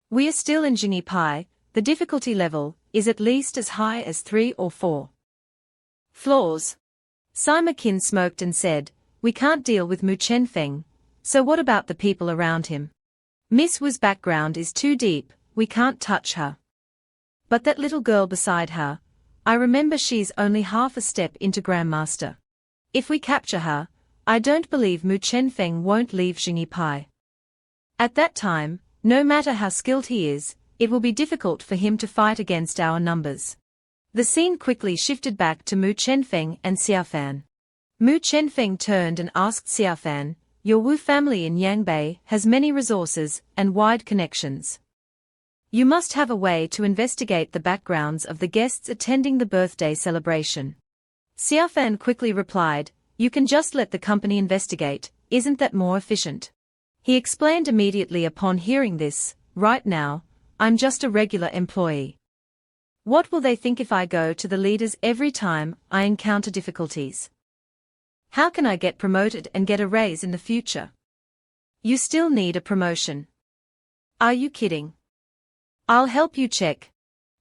[SPEAKER 1] We are still in Jingi Pai, the difficulty level is at least as high as 3 or 4 floors." Sima Jin smoked and said, "We can't deal with Mu Chenfeng, so what about the people around him? Miss Wu's background is too deep, we can't touch her. But that little girl beside her, I remember she's only half a step into Grandmaster. If we capture her, I don't believe Mu Chenfeng won't leave Jingi Pai. At that time, no matter how skilled he is, it will be difficult for him to fight against our numbers." The scene quickly shifted back to Mu Chenfeng and Xiaofan. Mu Chenfeng turned and asked Xiaofan, "Your Wu family in Yangbei has many resources and wide connections. You must have a way to investigate the backgrounds of the guests attending the birthday celebration." Xiaofan quickly replied, "You can just let the company investigate, isn't that more efficient?" He explained immediately upon hearing this, "Right now, I'm just a regular employee. What will they think if I go to the leaders every time I encounter difficulties? How can I get promoted and get a raise in the future?" "You still need a promotion. Are you kidding? I'll help you check."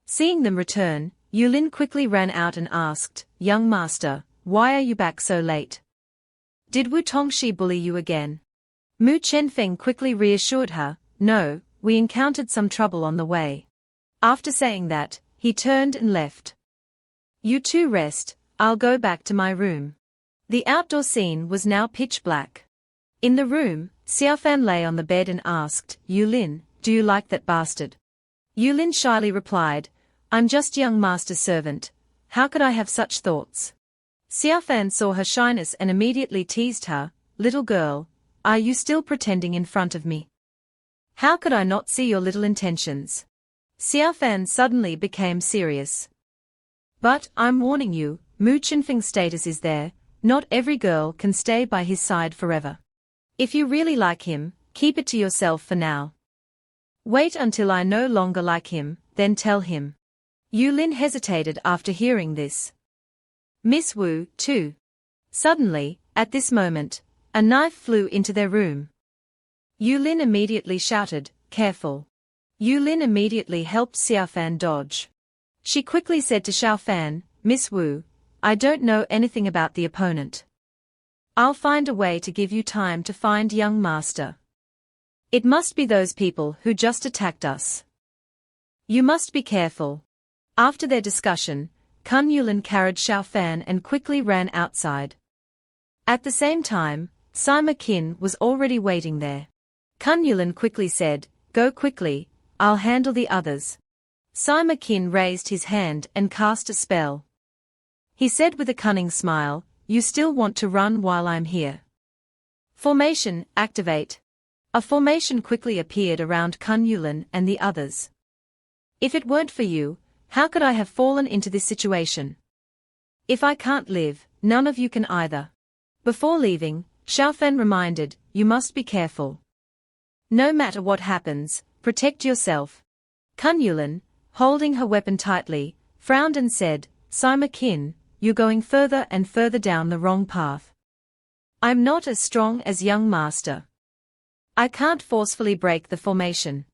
[SPEAKER 1] Seeing them return, Yulin quickly ran out and asked, "Young master, why are you back so late? Did Wu Tongxi bully you again?" Mu Chenfeng quickly reassured her, "No, we encountered some trouble on the way." After saying that, he turned and left. "You two rest, I'll go back to my room." The outdoor scene was now pitch black. In the room, Xiaofan lay on the bed and asked, Yulin, do you like that bastard? Yulin shyly replied, I'm just young master's servant, how could I have such thoughts? Xiaofan saw her shyness and immediately teased her, little girl, are you still pretending in front of me? How could I not see your little intentions? Xiaofan suddenly became serious. But, I'm warning you, Mu Qinfeng's status is there, not every girl can stay by his side forever. If you really like him, keep it to yourself for now. Wait until I no longer like him, then tell him. Yulin hesitated after hearing this. Miss Wu, too. Suddenly, at this moment, a knife flew into their room. Yulin immediately shouted, careful. Yulin immediately helped Xiaofan dodge. She quickly said to Xiaofan, Miss Wu, I don't know anything about the opponent. I'll find a way to give you time to find young master. It must be those people who just attacked us. You must be careful. After their discussion, Kun Yulin carried Xiaofan and quickly ran outside. At the same time, Sima Jin was already waiting there. Kun Yulin quickly said, go quickly, I'll handle the others. Sima Jin raised his hand and cast a spell. He said with a cunning smile, you still want to run while I'm here. Formation, activate. A formation quickly appeared around Kun Yulin and the others. If it weren't for you, how could I have fallen into this situation? If I can't live, none of you can either. Before leaving, Xiaofan reminded, you must be careful. No matter what happens, protect yourself. Kun Yulin, holding her weapon tightly, frowned and said, Sima Jin, you're going further and further down the wrong path. I'm not as strong as young master. I can't forcefully break the formation.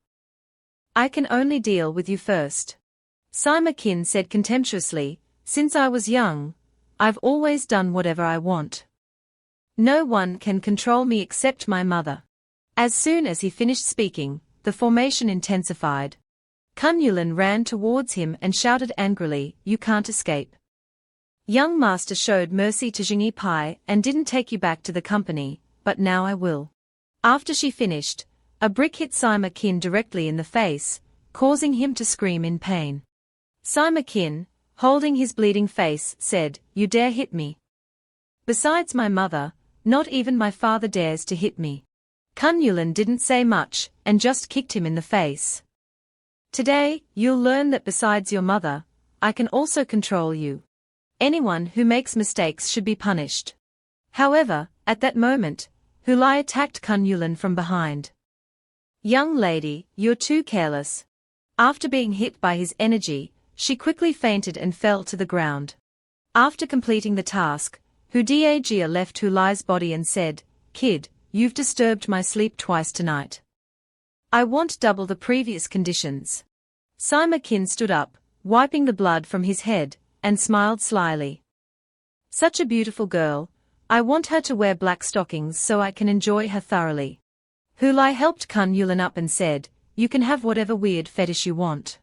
[SPEAKER 1] I can only deal with you first. Sima Jin said contemptuously, since I was young, I've always done whatever I want. No one can control me except my mother. As soon as he finished speaking, the formation intensified. Kun Yulin ran towards him and shouted angrily, you can't escape. Young master showed mercy to Jingi Pai and didn't take you back to the company, but now I will. After she finished, a brick hit Sima Jin directly in the face, causing him to scream in pain. Sima Jin, holding his bleeding face, said, you dare hit me? Besides my mother, not even my father dares to hit me. Kun Yulin didn't say much, and just kicked him in the face. Today, you'll learn that besides your mother, I can also control you. Anyone who makes mistakes should be punished. However, at that moment, Hulai attacked Kun Yulin from behind. Young lady, you're too careless. After being hit by his energy, she quickly fainted and fell to the ground. After completing the task, Hu Diajia left Hulai's body and said, Kid, you've disturbed my sleep twice tonight. I want double the previous conditions. Sima Jin stood up, wiping the blood from his head, and smiled slyly. Such a beautiful girl, I want her to wear black stockings so I can enjoy her thoroughly. Hulai helped Kun Yulin up and said, you can have whatever weird fetish you want.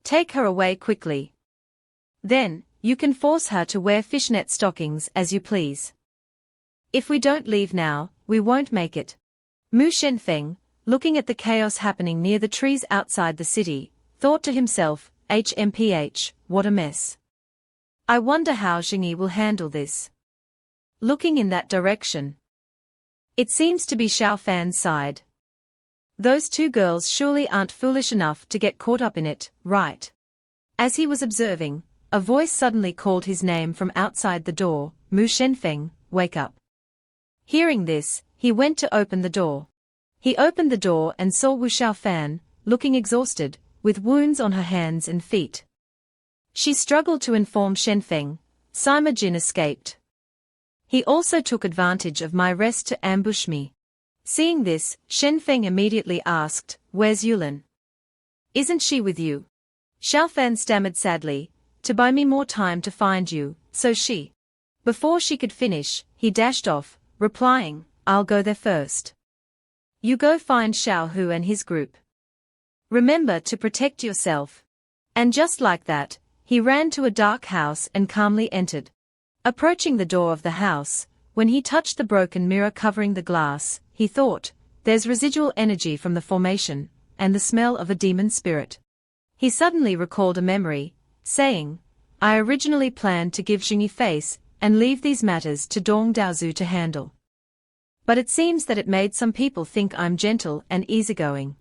[SPEAKER 1] Take her away quickly. Then, you can force her to wear fishnet stockings as you please. If we don't leave now, we won't make it. Mu Shen Fang, looking at the chaos happening near the trees outside the city, thought to himself, HMPH, what a mess. I wonder how Jingi will handle this. Looking in that direction. It seems to be Xiaofan's side. Those two girls surely aren't foolish enough to get caught up in it, right? As he was observing, a voice suddenly called his name from outside the door, Mu Shenfeng, wake up. Hearing this, he went to open the door. He opened the door and saw Wu Xiaofan, looking exhausted, with wounds on her hands and feet. She struggled to inform Shenfeng. Sima Jin escaped. He also took advantage of my rest to ambush me. Seeing this, Shenfeng immediately asked, where's Yulin? Isn't she with you? Xiaofan stammered sadly, to buy me more time to find you, so she. Before she could finish, he dashed off, replying, I'll go there first. You go find Xiao Hu and his group. Remember to protect yourself. And just like that, he ran to a dark house and calmly entered. Approaching the door of the house, When he touched the broken mirror covering the glass, he thought, there's residual energy from the formation, and the smell of a demon spirit. He suddenly recalled a memory, saying, I originally planned to give Jingi face, and leave these matters to Dong Daozu to handle. But it seems that it made some people think I'm gentle and easygoing.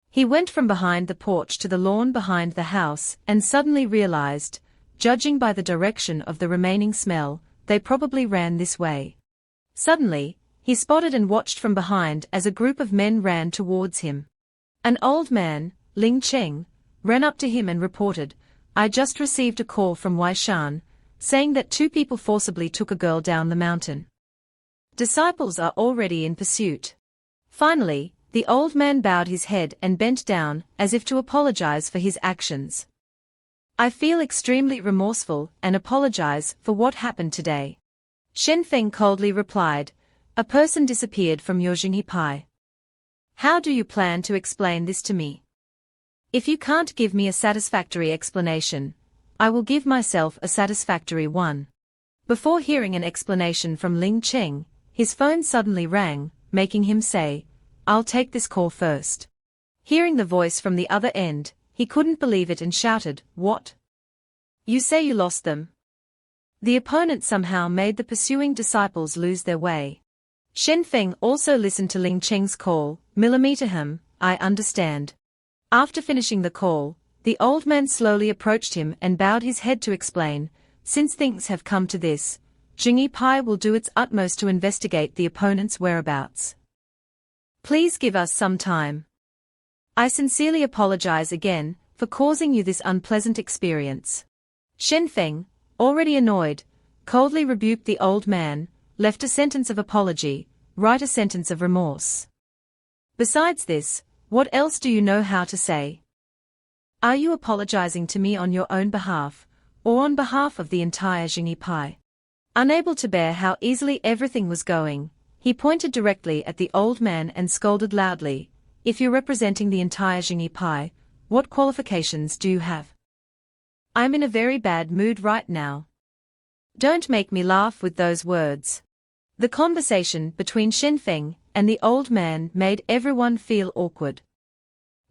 [SPEAKER 1] He went from behind the porch to the lawn behind the house and suddenly realized, judging by the direction of the remaining smell, they probably ran this way. Suddenly, he spotted and watched from behind as a group of men ran towards him. An old man, Ling Cheng, ran up to him and reported, I just received a call from Wai Shan, saying that 2 people forcibly took a girl down the mountain. Disciples are already in pursuit. Finally, the old man bowed his head and bent down as if to apologize for his actions. I feel extremely remorseful and apologize for what happened today. Shen Fang coldly replied, a person disappeared from your Jingi Pai. How do you plan to explain this to me? If you can't give me a satisfactory explanation, I will give myself a satisfactory one. Before hearing an explanation from Ling Cheng, his phone suddenly rang, making him say, I'll take this call first. Hearing the voice from the other end, he couldn't believe it and shouted, What? You say you lost them? The opponent somehow made the pursuing disciples lose their way. Shen Feng also listened to Ling Cheng's call, millimeter him, I understand. After finishing the call, the old man slowly approached him and bowed his head to explain, since things have come to this, Jingi Pai will do its utmost to investigate the opponent's whereabouts. Please give us some time. I sincerely apologize again for causing you this unpleasant experience. Shen Feng, already annoyed, coldly rebuked the old man, left a sentence of apology, write a sentence of remorse. Besides this, what else do you know how to say? Are you apologizing to me on your own behalf, or on behalf of the entire Jingi Pai? Unable to bear how easily everything was going, he pointed directly at the old man and scolded loudly, if you're representing the entire Jingi Pai, what qualifications do you have? I'm in a very bad mood right now. Don't make me laugh with those words. The conversation between Shen Feng and the old man made everyone feel awkward.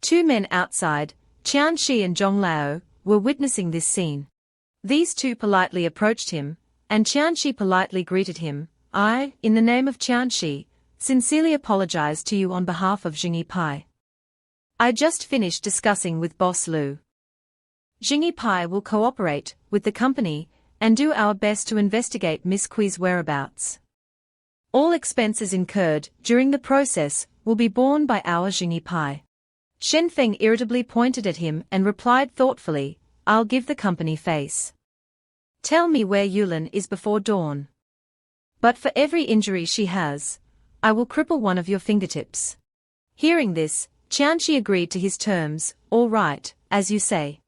[SPEAKER 1] 2 men outside, Qianxi and Zhong Lao, were witnessing this scene. These 2 politely approached him, and Qianxi politely greeted him. I, in the name of Qianxi, sincerely apologize to you on behalf of Jingi Pai. I just finished discussing with Boss Lu. Jingi Pai will cooperate with the company and do our best to investigate Miss Kui's whereabouts. All expenses incurred during the process will be borne by our Jingi Pai. Shen Feng irritably pointed at him and replied thoughtfully, I'll give the company face. Tell me where Yulin is before dawn. But for every injury she has, I will cripple one of your fingertips. Hearing this, Qianxi agreed to his terms, all right, as you say.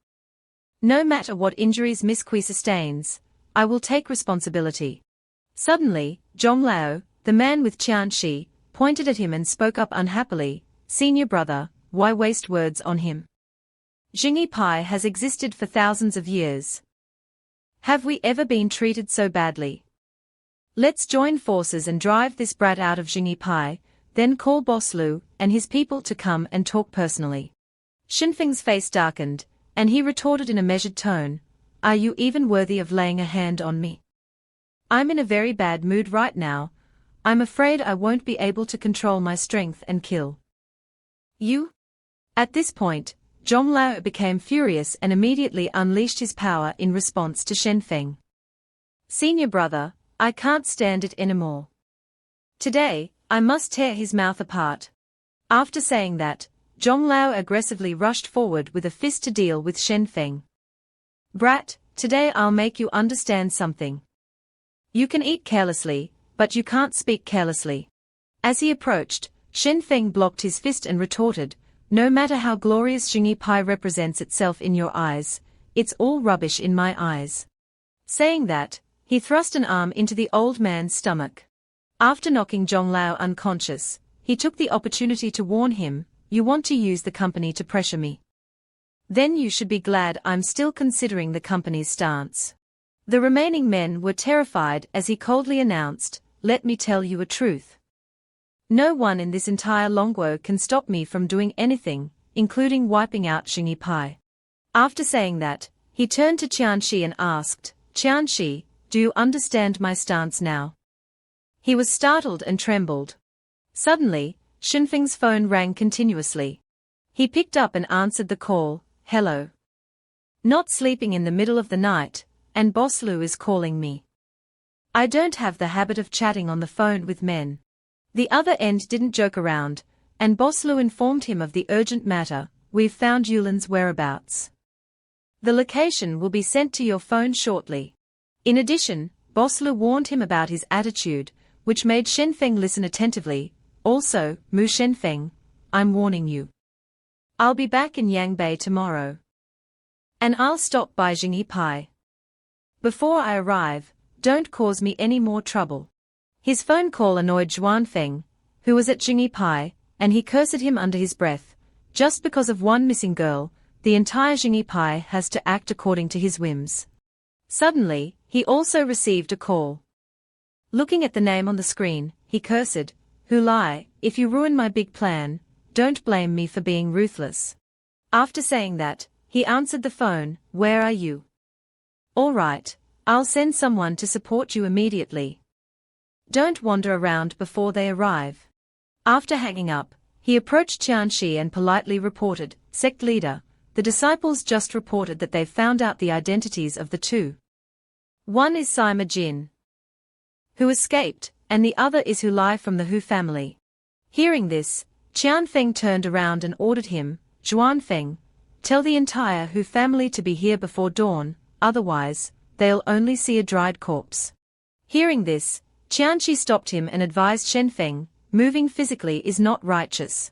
[SPEAKER 1] No matter what injuries Miss Kui sustains, I will take responsibility. Suddenly, Zhong Lao, the man with Qianxi, pointed at him and spoke up unhappily, Senior brother, why waste words on him? Jingi Pai has existed for thousands of years. Have we ever been treated so badly? Let's join forces and drive this brat out of Jingi Pai, then call Boss Lu and his people to come and talk personally. Shen Feng's face darkened, and he retorted in a measured tone, Are you even worthy of laying a hand on me? I'm in a very bad mood right now. I'm afraid I won't be able to control my strength and kill you. At this point, Zhong Lao became furious and immediately unleashed his power in response to Shen Feng. Senior brother, I can't stand it anymore. Today, I must tear his mouth apart. After saying that, Zhong Lao aggressively rushed forward with a fist to deal with Shen Feng. Brat, today I'll make you understand something. You can eat carelessly, but you can't speak carelessly. As he approached, Shen Feng blocked his fist and retorted, No matter how glorious Jingi Pai represents itself in your eyes, it's all rubbish in my eyes. Saying that, he thrust an arm into the old man's stomach. After knocking Zhong Lao unconscious, he took the opportunity to warn him, You want to use the company to pressure me? Then you should be glad I'm still considering the company's stance. The remaining men were terrified as he coldly announced, let me tell you a truth. No one in this entire Longguo can stop me from doing anything, including wiping out Jingi Pai. After saying that, he turned to Qianxi and asked, Qianxi, do you understand my stance now? He was startled and trembled. Suddenly, Shen Fang's phone rang continuously. He picked up and answered the call, hello. Not sleeping in the middle of the night, and Boss Lu is calling me. I don't have the habit of chatting on the phone with men. The other end didn't joke around, and Boss Lu informed him of the urgent matter, we've found Yulin's whereabouts. The location will be sent to your phone shortly. In addition, Boss Lu warned him about his attitude, which made Shen Fang listen attentively. Also, Mu Shen Fang, I'm warning you. I'll be back in Yangbei tomorrow. And I'll stop by Jingi Pai. Before I arrive, don't cause me any more trouble. His phone call annoyed Zhuan Feng, who was at Jingi Pai, and he cursed him under his breath. Just because of one missing girl, the entire Jingi Pai has to act according to his whims. Suddenly, he also received a call. Looking at the name on the screen, he cursed, Hu Lai, if you ruin my big plan, don't blame me for being ruthless. After saying that, he answered the phone, where are you? All right, I'll send someone to support you immediately. Don't wander around before they arrive. After hanging up, he approached Qianxi and politely reported, sect leader, the disciples just reported that they've found out the identities of the two. One is Sima Jin, who escaped, and the other is Hu Lai from the Hu family. Hearing this, Qian Feng turned around and ordered him, Zhuan Feng, tell the entire Hu family to be here before dawn, otherwise, they'll only see a dried corpse. Hearing this, Qianxi stopped him and advised Shen Feng, moving physically is not righteous.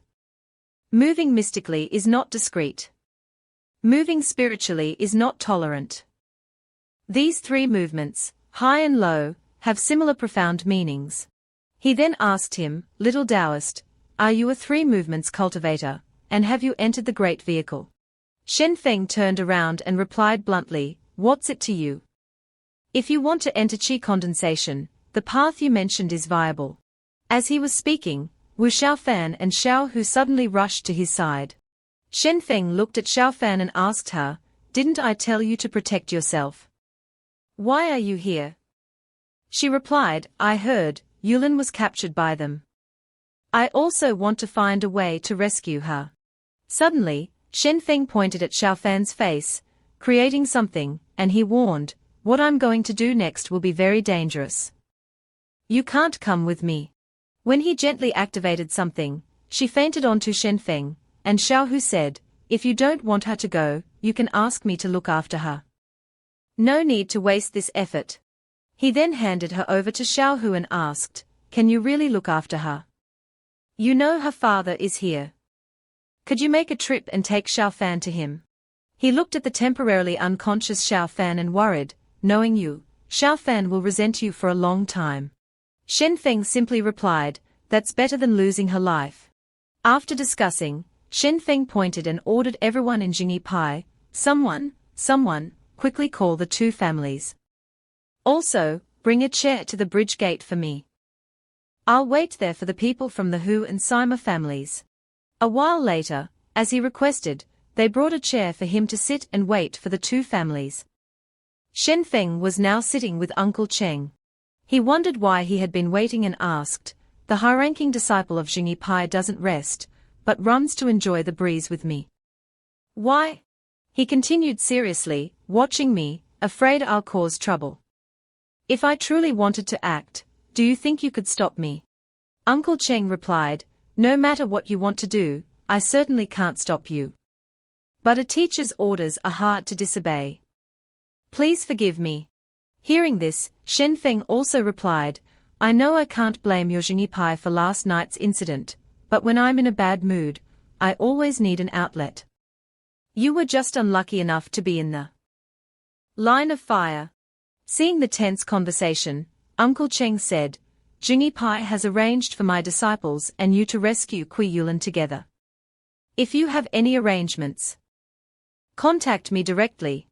[SPEAKER 1] Moving mystically is not discreet. Moving spiritually is not tolerant. These three movements, high and low, have similar profound meanings. He then asked him, little Taoist, are you a three movements cultivator, and have you entered the great vehicle? Shen Feng turned around and replied bluntly, what's it to you? If you want to enter qi condensation, the path you mentioned is viable. As he was speaking, Wu Xiaofan and Xiao Hu suddenly rushed to his side. Shen Feng looked at Xiaofan and asked her, didn't I tell you to protect yourself? Why are you here? She replied, I heard, Yulin was captured by them. I also want to find a way to rescue her. Suddenly, Shen Feng pointed at Xiaofan's face, creating something, and he warned, what I'm going to do next will be very dangerous. You can't come with me. When he gently activated something, she fainted onto Shen Feng, and Xiao Hu said, if you don't want her to go, you can ask me to look after her. No need to waste this effort. He then handed her over to Xiao Hu and asked, can you really look after her? You know her father is here. Could you make a trip and take Xiao Fan to him? He looked at the temporarily unconscious Xiao Fan and worried, knowing you, Xiao Fan will resent you for a long time. Shen Feng simply replied, that's better than losing her life. After discussing, Shen Feng pointed and ordered everyone in Jingi Pai, someone, quickly call the two families. Also, bring a chair to the bridge gate for me. I'll wait there for the people from the Hu and Sima families. A while later, as he requested, they brought a chair for him to sit and wait for the two families. Shen Feng was now sitting with Uncle Cheng. He wondered why he had been waiting and asked, the high-ranking disciple of Jingi Pai doesn't rest, but runs to enjoy the breeze with me. Why? He continued seriously, watching me, afraid I'll cause trouble. If I truly wanted to act, do you think you could stop me? Uncle Cheng replied, no matter what you want to do, I certainly can't stop you. But a teacher's orders are hard to disobey. Please forgive me. Hearing this, Shen Feng also replied, I know I can't blame your Jingi Pai for last night's incident, but when I'm in a bad mood, I always need an outlet. You were just unlucky enough to be in the line of fire. Seeing the tense conversation, Uncle Cheng said, Jingi Pai has arranged for my disciples and you to rescue Kui Yulin together. If you have any arrangements, contact me directly.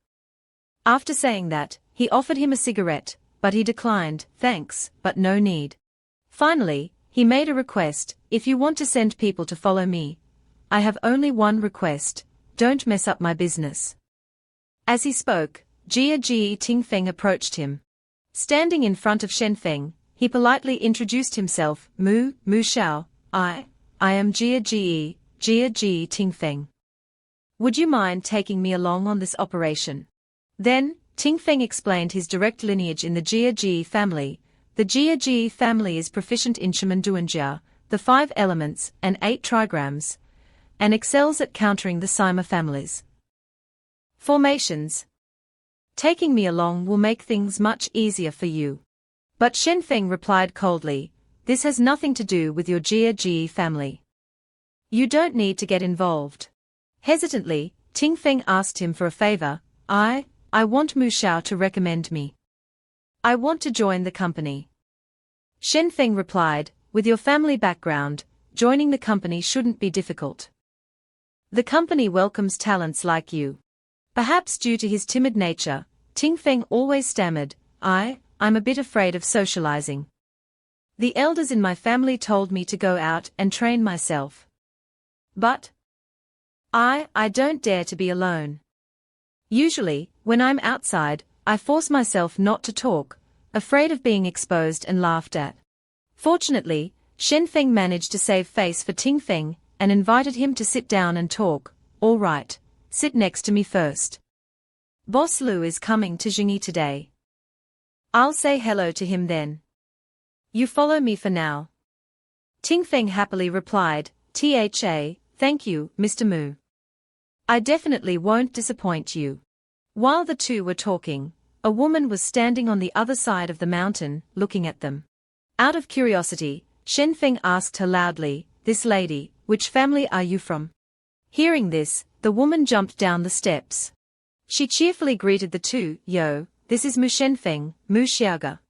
[SPEAKER 1] After saying that, he offered him a cigarette, but he declined, thanks, but no need. Finally, he made a request: if you want to send people to follow me, I have only one request: don't mess up my business. As he spoke, Jie Tingfeng approached him. Standing in front of Shen Fang, he politely introduced himself: Mu Xiao, I am Jie Tingfeng. Would you mind taking me along on this operation? Then, Tingfeng explained his direct lineage in the Jie family. The Jie family is proficient in Shimenduanjia, the 5 elements, and 8 trigrams, and excels at countering the Sima family's formations. Taking me along will make things much easier for you. But Shen Fang replied coldly, this has nothing to do with your Jie family. You don't need to get involved. Hesitantly, Tingfeng asked him for a favor: I want Mu Xiao to recommend me. I want to join the company. Shen Fang replied, with your family background, joining the company shouldn't be difficult. The company welcomes talents like you. Perhaps due to his timid nature, Tingfeng always stammered, I'm a bit afraid of socializing. The elders in my family told me to go out and train myself. But I don't dare to be alone. Usually, when I'm outside, I force myself not to talk, afraid of being exposed and laughed at. Fortunately, Shen Fang managed to save face for Tingfeng and invited him to sit down and talk. All right, sit next to me first. Boss Lu is coming to Jingi today. I'll say hello to him then. You follow me for now. Tingfeng happily replied, thank you, Mr. Mu. I definitely won't disappoint you. While the two were talking, a woman was standing on the other side of the mountain, looking at them. Out of curiosity, Shen Fang asked her loudly, this lady, which family are you from? Hearing this, the woman jumped down the steps. She cheerfully greeted the two, Yo, this is Mu Shenfeng, Mu Xiaoga.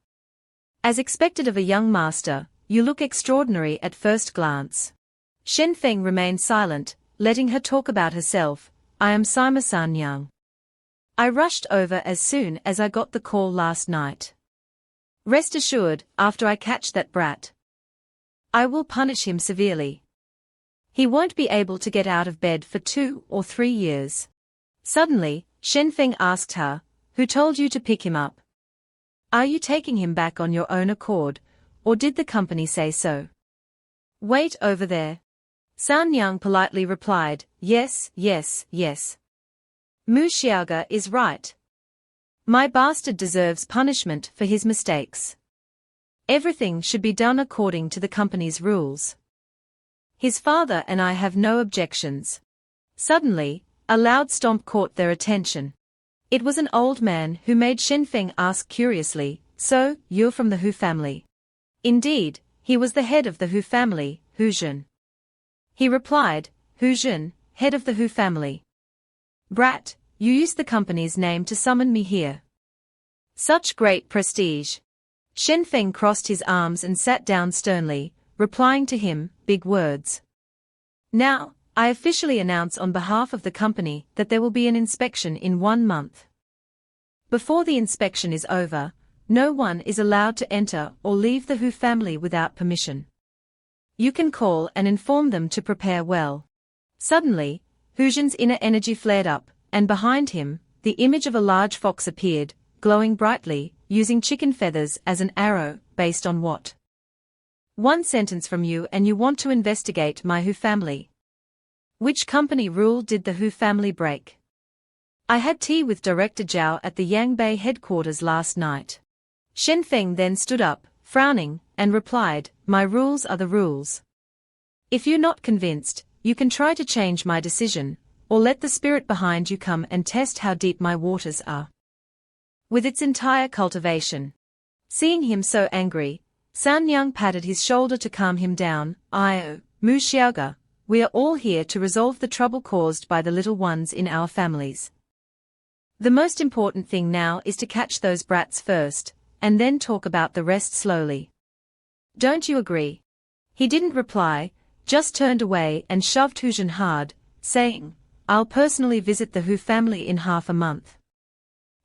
[SPEAKER 1] As expected of a young master, you look extraordinary at first glance. Shen Fang remained silent, letting her talk about herself. I am Sima Sanyang. I rushed over as soon as I got the call last night. Rest assured, after I catch that brat, I will punish him severely. He won't be able to get out of bed for 2 or 3 years. Suddenly, Shen Fang asked her, who told you to pick him up? Are you taking him back on your own accord, or did the company say so? Wait over there. Sanyang politely replied, yes. Mu Xiaoga is right. My bastard deserves punishment for his mistakes. Everything should be done according to the company's rules. His father and I have no objections. Suddenly, a loud stomp caught their attention. It was an old man who made Shen Fang ask curiously, so, you're from the Hu family? Indeed, he was the head of the Hu family, Hu Zhen. He replied, Hu Zhen, head of the Hu family. Brat, you used the company's name to summon me here. Such great prestige. Shen Fang crossed his arms and sat down sternly, replying to him, big words. Now, I officially announce on behalf of the company that there will be an inspection in 1 month. Before the inspection is over, no one is allowed to enter or leave the Hu family without permission. You can call and inform them to prepare well. Suddenly, Hu Zhen's inner energy flared up, and behind him, the image of a large fox appeared, glowing brightly, using chicken feathers as an arrow, based on what? 1 sentence from you and you want to investigate my Hu family. Which company rule did the Hu family break? I had tea with Director Zhao at the Yangbei headquarters last night. Shen Fang then stood up, frowning, and replied, my rules are the rules. If you're not convinced, you can try to change my decision, or let the spirit behind you come and test how deep my waters are. With its entire cultivation. Seeing him so angry, Sanyang patted his shoulder to calm him down. Mu Xiaoga, we are all here to resolve the trouble caused by the little ones in our families. The most important thing now is to catch those brats first, and then talk about the rest slowly. Don't you agree? He didn't reply, just turned away and shoved Hu Zhen hard, saying, I'll personally visit the Hu family in half a month.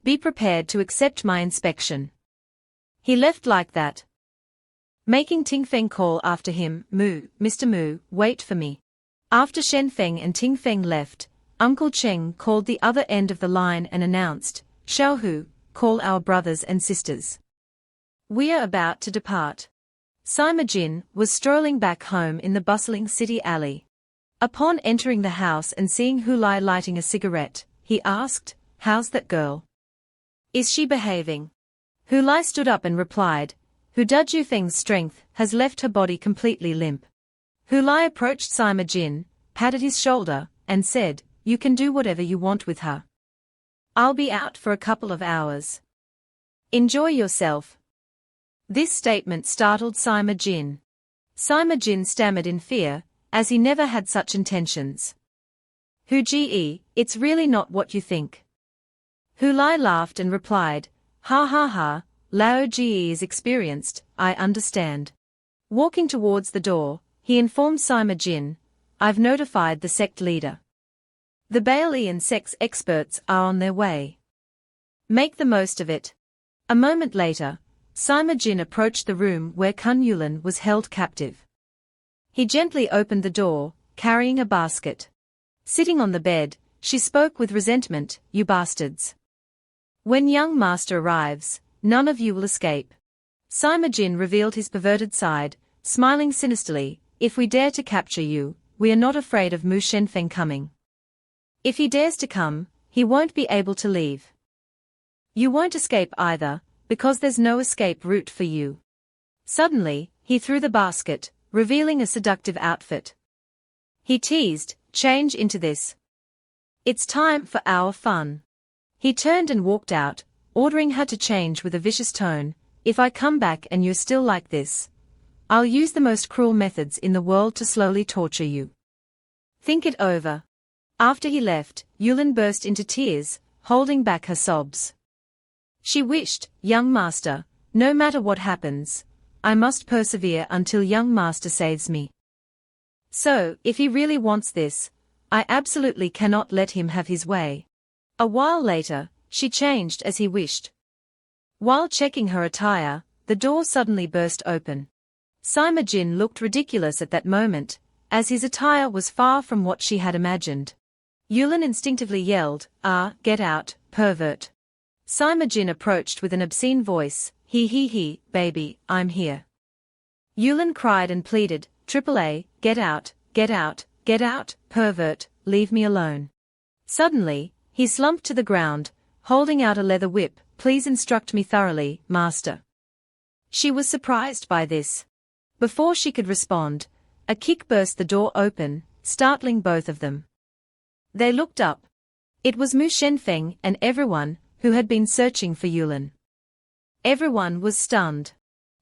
[SPEAKER 1] Be prepared to accept my inspection. He left like that. making Ting Feng call after him, Mu, Mr. Mu, wait for me. After Shen Feng and Ting Feng left, Uncle Cheng called the other end of the line and announced, Xiaohu, call our brothers and sisters. We are about to depart. Sima Jin was strolling back home in the bustling city alley. Upon entering the house and seeing Hu Lai lighting a cigarette, he asked, how's that girl? Is she behaving? Hu Lai stood up and replied, Hu Daju Feng's strength has left her body completely limp. Hu Lai approached Sima Jin, patted his shoulder, and said, you can do whatever you want with her. I'll be out for a couple of hours. Enjoy yourself. This statement startled Sima Jin. Sima Jin stammered in fear, as he never had such intentions. Hu Ji, it's really not what you think. Hu Lai laughed and replied, ha ha ha, Lao Ji is experienced, I understand. Walking towards the door, he informed Sima Jin, I've notified the sect leader. The Balian sect's experts are on their way. Make the most of it. A moment later, Sima Jin approached the room where Kun Yulan was held captive. He gently opened the door, carrying a basket. Sitting on the bed, she spoke with resentment, you bastards. When young master arrives, none of you will escape. Sima Jin revealed his perverted side, smiling sinisterly, if we dare to capture you, we are not afraid of Mu Shen Feng coming. If he dares to come, he won't be able to leave. You won't escape either, because there's no escape route for you. Suddenly, he threw the basket, revealing a seductive outfit. He teased, change into this. It's time for our fun. He turned and walked out, ordering her to change with a vicious tone, if I come back and you're still like this, I'll use the most cruel methods in the world to slowly torture you. Think it over. After he left, Yulan burst into tears, holding back her sobs. She wished, young master, no matter what happens, I must persevere until young master saves me. So, if he really wants this, I absolutely cannot let him have his way. A while later, she changed as he wished. While checking her attire, the door suddenly burst open. Sima Jin looked ridiculous at that moment, as his attire was far from what she had imagined. Yulan instinctively yelled, get out, pervert. Sima Jin approached with an obscene voice, he, baby, I'm here. Yulan cried and pleaded, AAA, get out, pervert, leave me alone. Suddenly, he slumped to the ground, holding out a leather whip, please instruct me thoroughly, master. She was surprised by this. Before she could respond, a kick burst the door open, startling both of them. They looked up. It was Mu Shen Feng and everyone, who had been searching for Yulan. Everyone was stunned.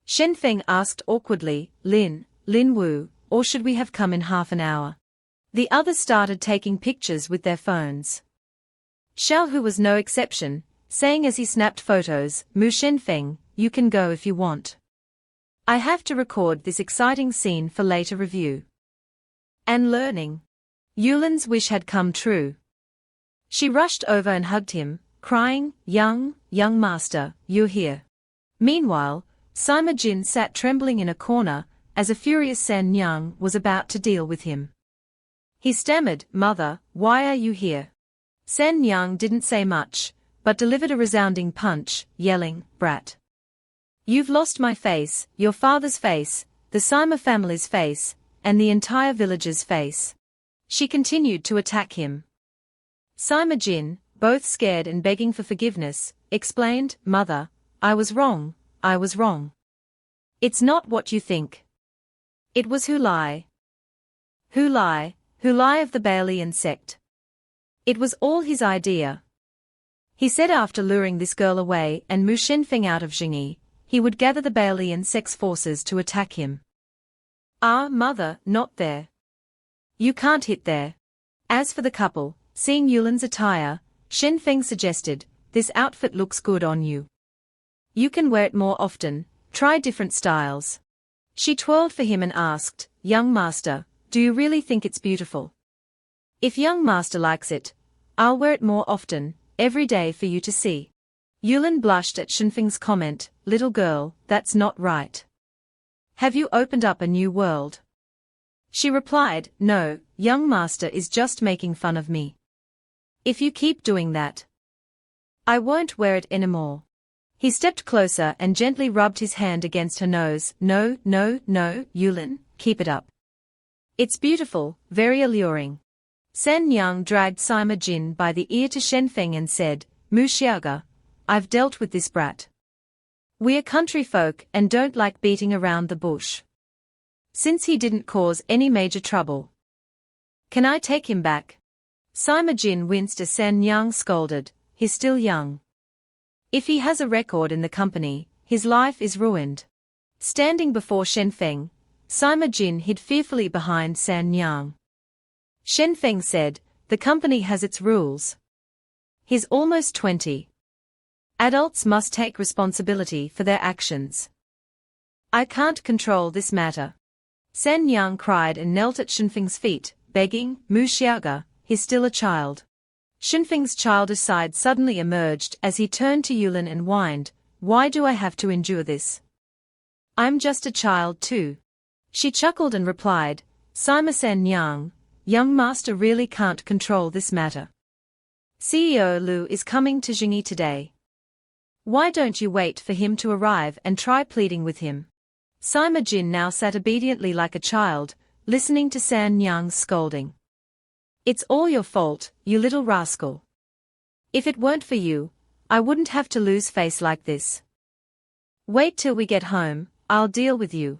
[SPEAKER 1] Shen Feng asked awkwardly, Lin Wu, or should we have come in half an hour? The others started taking pictures with their phones. Xiaohu was no exception, saying as he snapped photos, Mu Shen Feng, you can go if you want. I have to record this exciting scene for later review. And learning. Yulan's wish had come true. She rushed over and hugged him, crying, young master, you're here. Meanwhile, Sima Jin sat trembling in a corner, as a furious San Yang was about to deal with him. He stammered, Mother, why are you here? San Yang didn't say much, but delivered a resounding punch, yelling, Brat. You've lost my face, your father's face, the Sima family's face, and the entire village's face. She continued to attack him. Sima Jin, both scared and begging for forgiveness, explained, Mother, I was wrong. It's not what you think. It was Hu Lai of the Balian sect. It was all his idea. He said after luring this girl away and Mu Shen Feng out of Jingi, he would gather the Balian sect's forces to attack him. Mother, not there. You can't hit there. As for the couple, seeing Yulan's attire, Shen Feng suggested, this outfit looks good on you. You can wear it more often, try different styles. She twirled for him and asked, Young master, do you really think it's beautiful? If young master likes it, I'll wear it more often, every day for you to see. Yulan blushed at Shen Feng's comment, little girl, that's not right. Have you opened up a new world? She replied, no, young master is just making fun of me. If you keep doing that, I won't wear it anymore. He stepped closer and gently rubbed his hand against her nose. No, no, no, Yulin, keep it up. It's beautiful, very alluring. San Yang dragged Sima Jin by the ear to Shen Fang and said, Mu Xiaoga, I've dealt with this brat. We are country folk and don't like beating around the bush. Since he didn't cause any major trouble, can I take him back? Sima Jin winced as San Yang scolded, he's still young. If he has a record in the company, his life is ruined. Standing before Shen Fang, Sima Jin hid fearfully behind San Yang. Shen Fang said, the company has its rules. He's almost 20. Adults must take responsibility for their actions. I can't control this matter. San Yang cried and knelt at Shen Fang's feet, begging, Mu Xiaoga, he's still a child. Shen Fang's childish side suddenly emerged as he turned to Yulin and whined, why do I have to endure this? I'm just a child too. She chuckled and replied, Sima San Yang, young master really can't control this matter. CEO Lu is coming to Jingi today. Why don't you wait for him to arrive and try pleading with him? Sima Jin now sat obediently like a child, listening to San Yang's scolding. It's all your fault, you little rascal. If it weren't for you, I wouldn't have to lose face like this. Wait till we get home, I'll deal with you.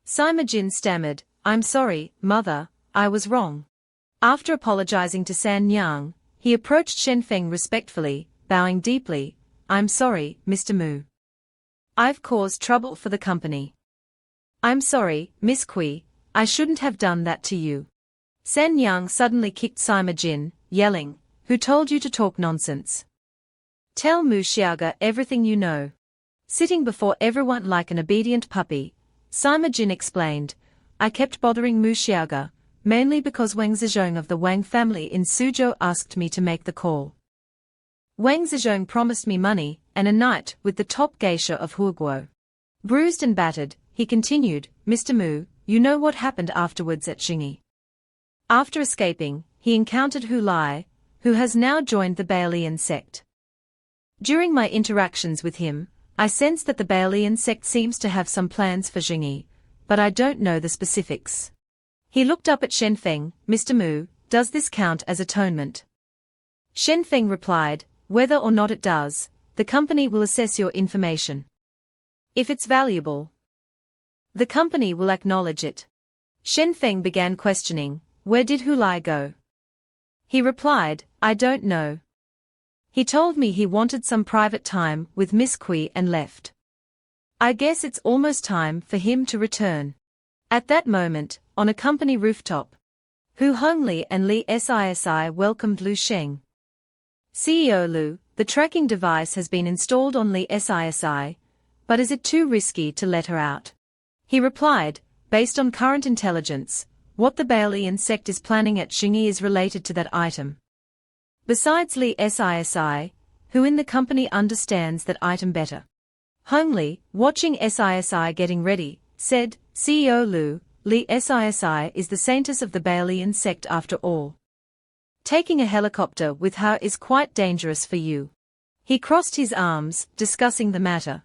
[SPEAKER 1] Sima Jin stammered, I'm sorry, mother, I was wrong. After apologizing to San Yang, he approached Shen Fang respectfully, bowing deeply, I'm sorry, Mr. Mu. I've caused trouble for the company. I'm sorry, Miss Kui, I shouldn't have done that to you. San Yang suddenly kicked Sima Jin, yelling, who told you to talk nonsense? Tell Mu Xiaoga everything you know. Sitting before everyone like an obedient puppy, Sima Jin explained, I kept bothering Mu Xiaoga, mainly because Wang Zizhong of the Wang family in Suzhou asked me to make the call. Wang Zizhong promised me money and a night with the top geisha of Huguo. Bruised and battered, he continued, Mr. Mu, you know what happened afterwards at Jingi. After escaping, he encountered Hu Lai, who has now joined the Baolian sect. During my interactions with him, I sensed that the Baolian sect seems to have some plans for Jingi, but I don't know the specifics. He looked up at Shen Fang, Mr. Mu, does this count as atonement? Shen Fang replied, whether or not it does, the company will assess your information. If it's valuable, the company will acknowledge it. Shen Fang began questioning, where did Hu Lai go? He replied, I don't know. He told me he wanted some private time with Miss Kui and left. I guess it's almost time for him to return. At that moment, on a company rooftop, Hu Hongli and Lee Sisi welcomed Lu Sheng. CEO Lu, the tracking device has been installed on Lee Sisi, but is it too risky to let her out? He replied, based on current intelligence, what the Baolian sect is planning at Jingi is related to that item. Besides Lee Sisi, who in the company understands that item better? Hongli, watching Sisi getting ready, said, CEO Lu, Lee Sisi is the saintess of the Baolian sect after all. Taking a helicopter with her is quite dangerous for you. He crossed his arms, discussing the matter.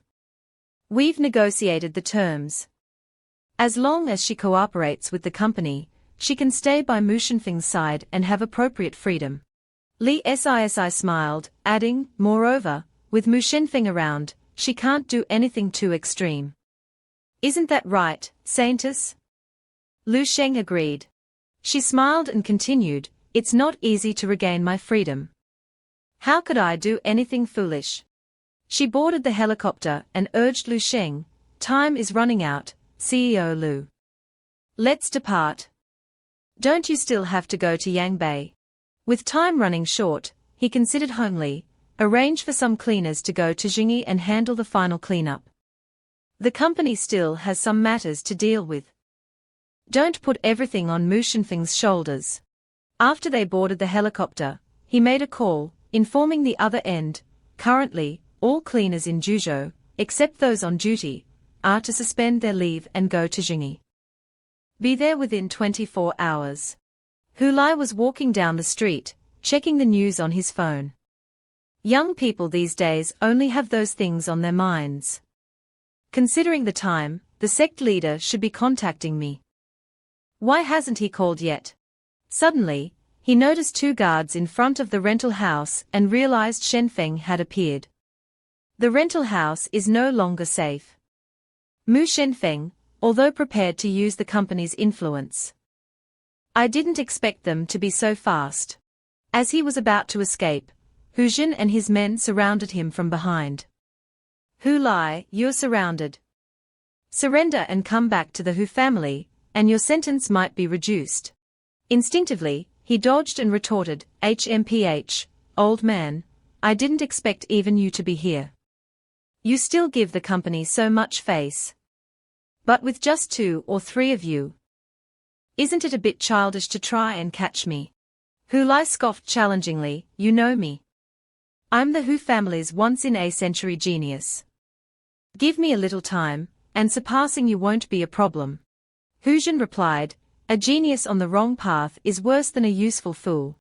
[SPEAKER 1] We've negotiated the terms. As long as she cooperates with the company, she can stay by Mu Shenfeng's side and have appropriate freedom. Lee Sisi smiled, adding, moreover, with Mu Shenfeng around, she can't do anything too extreme. Isn't that right, Saintess? Lu Sheng agreed. She smiled and continued, it's not easy to regain my freedom. How could I do anything foolish? She boarded the helicopter and urged Lu Sheng, time is running out, CEO Lu. Let's depart. Don't you still have to go to Yangbei? With time running short, he considered Hongli, arrange for some cleaners to go to Jingi and handle the final cleanup. The company still has some matters to deal with. Don't put everything on Mu Shenfeng's shoulders. After they boarded the helicopter, he made a call, informing the other end, currently, all cleaners in Juzhou, except those on duty, are to suspend their leave and go to Jingi. Be there within 24 hours. Hu Lai was walking down the street, checking the news on his phone. Young people these days only have those things on their minds. Considering the time, the sect leader should be contacting me. Why hasn't he called yet? Suddenly, he noticed two guards in front of the rental house and realized Shen Fang had appeared. The rental house is no longer safe. Mu Shen Fang, although prepared to use the company's influence. I didn't expect them to be so fast. As he was about to escape, Hu Jin and his men surrounded him from behind. Hu Lai, you're surrounded. Surrender and come back to the Hu family, and your sentence might be reduced. Instinctively, he dodged and retorted, HMPH, old man, I didn't expect even you to be here. You still give the company so much face. But with just 2 or 3 of you. Isn't it a bit childish to try and catch me? Hu Lai scoffed challengingly, you know me. I'm the Hu family's once-in-a-century genius. Give me a little time, and surpassing you won't be a problem. Hu Jin replied, a genius on the wrong path is worse than a useful fool.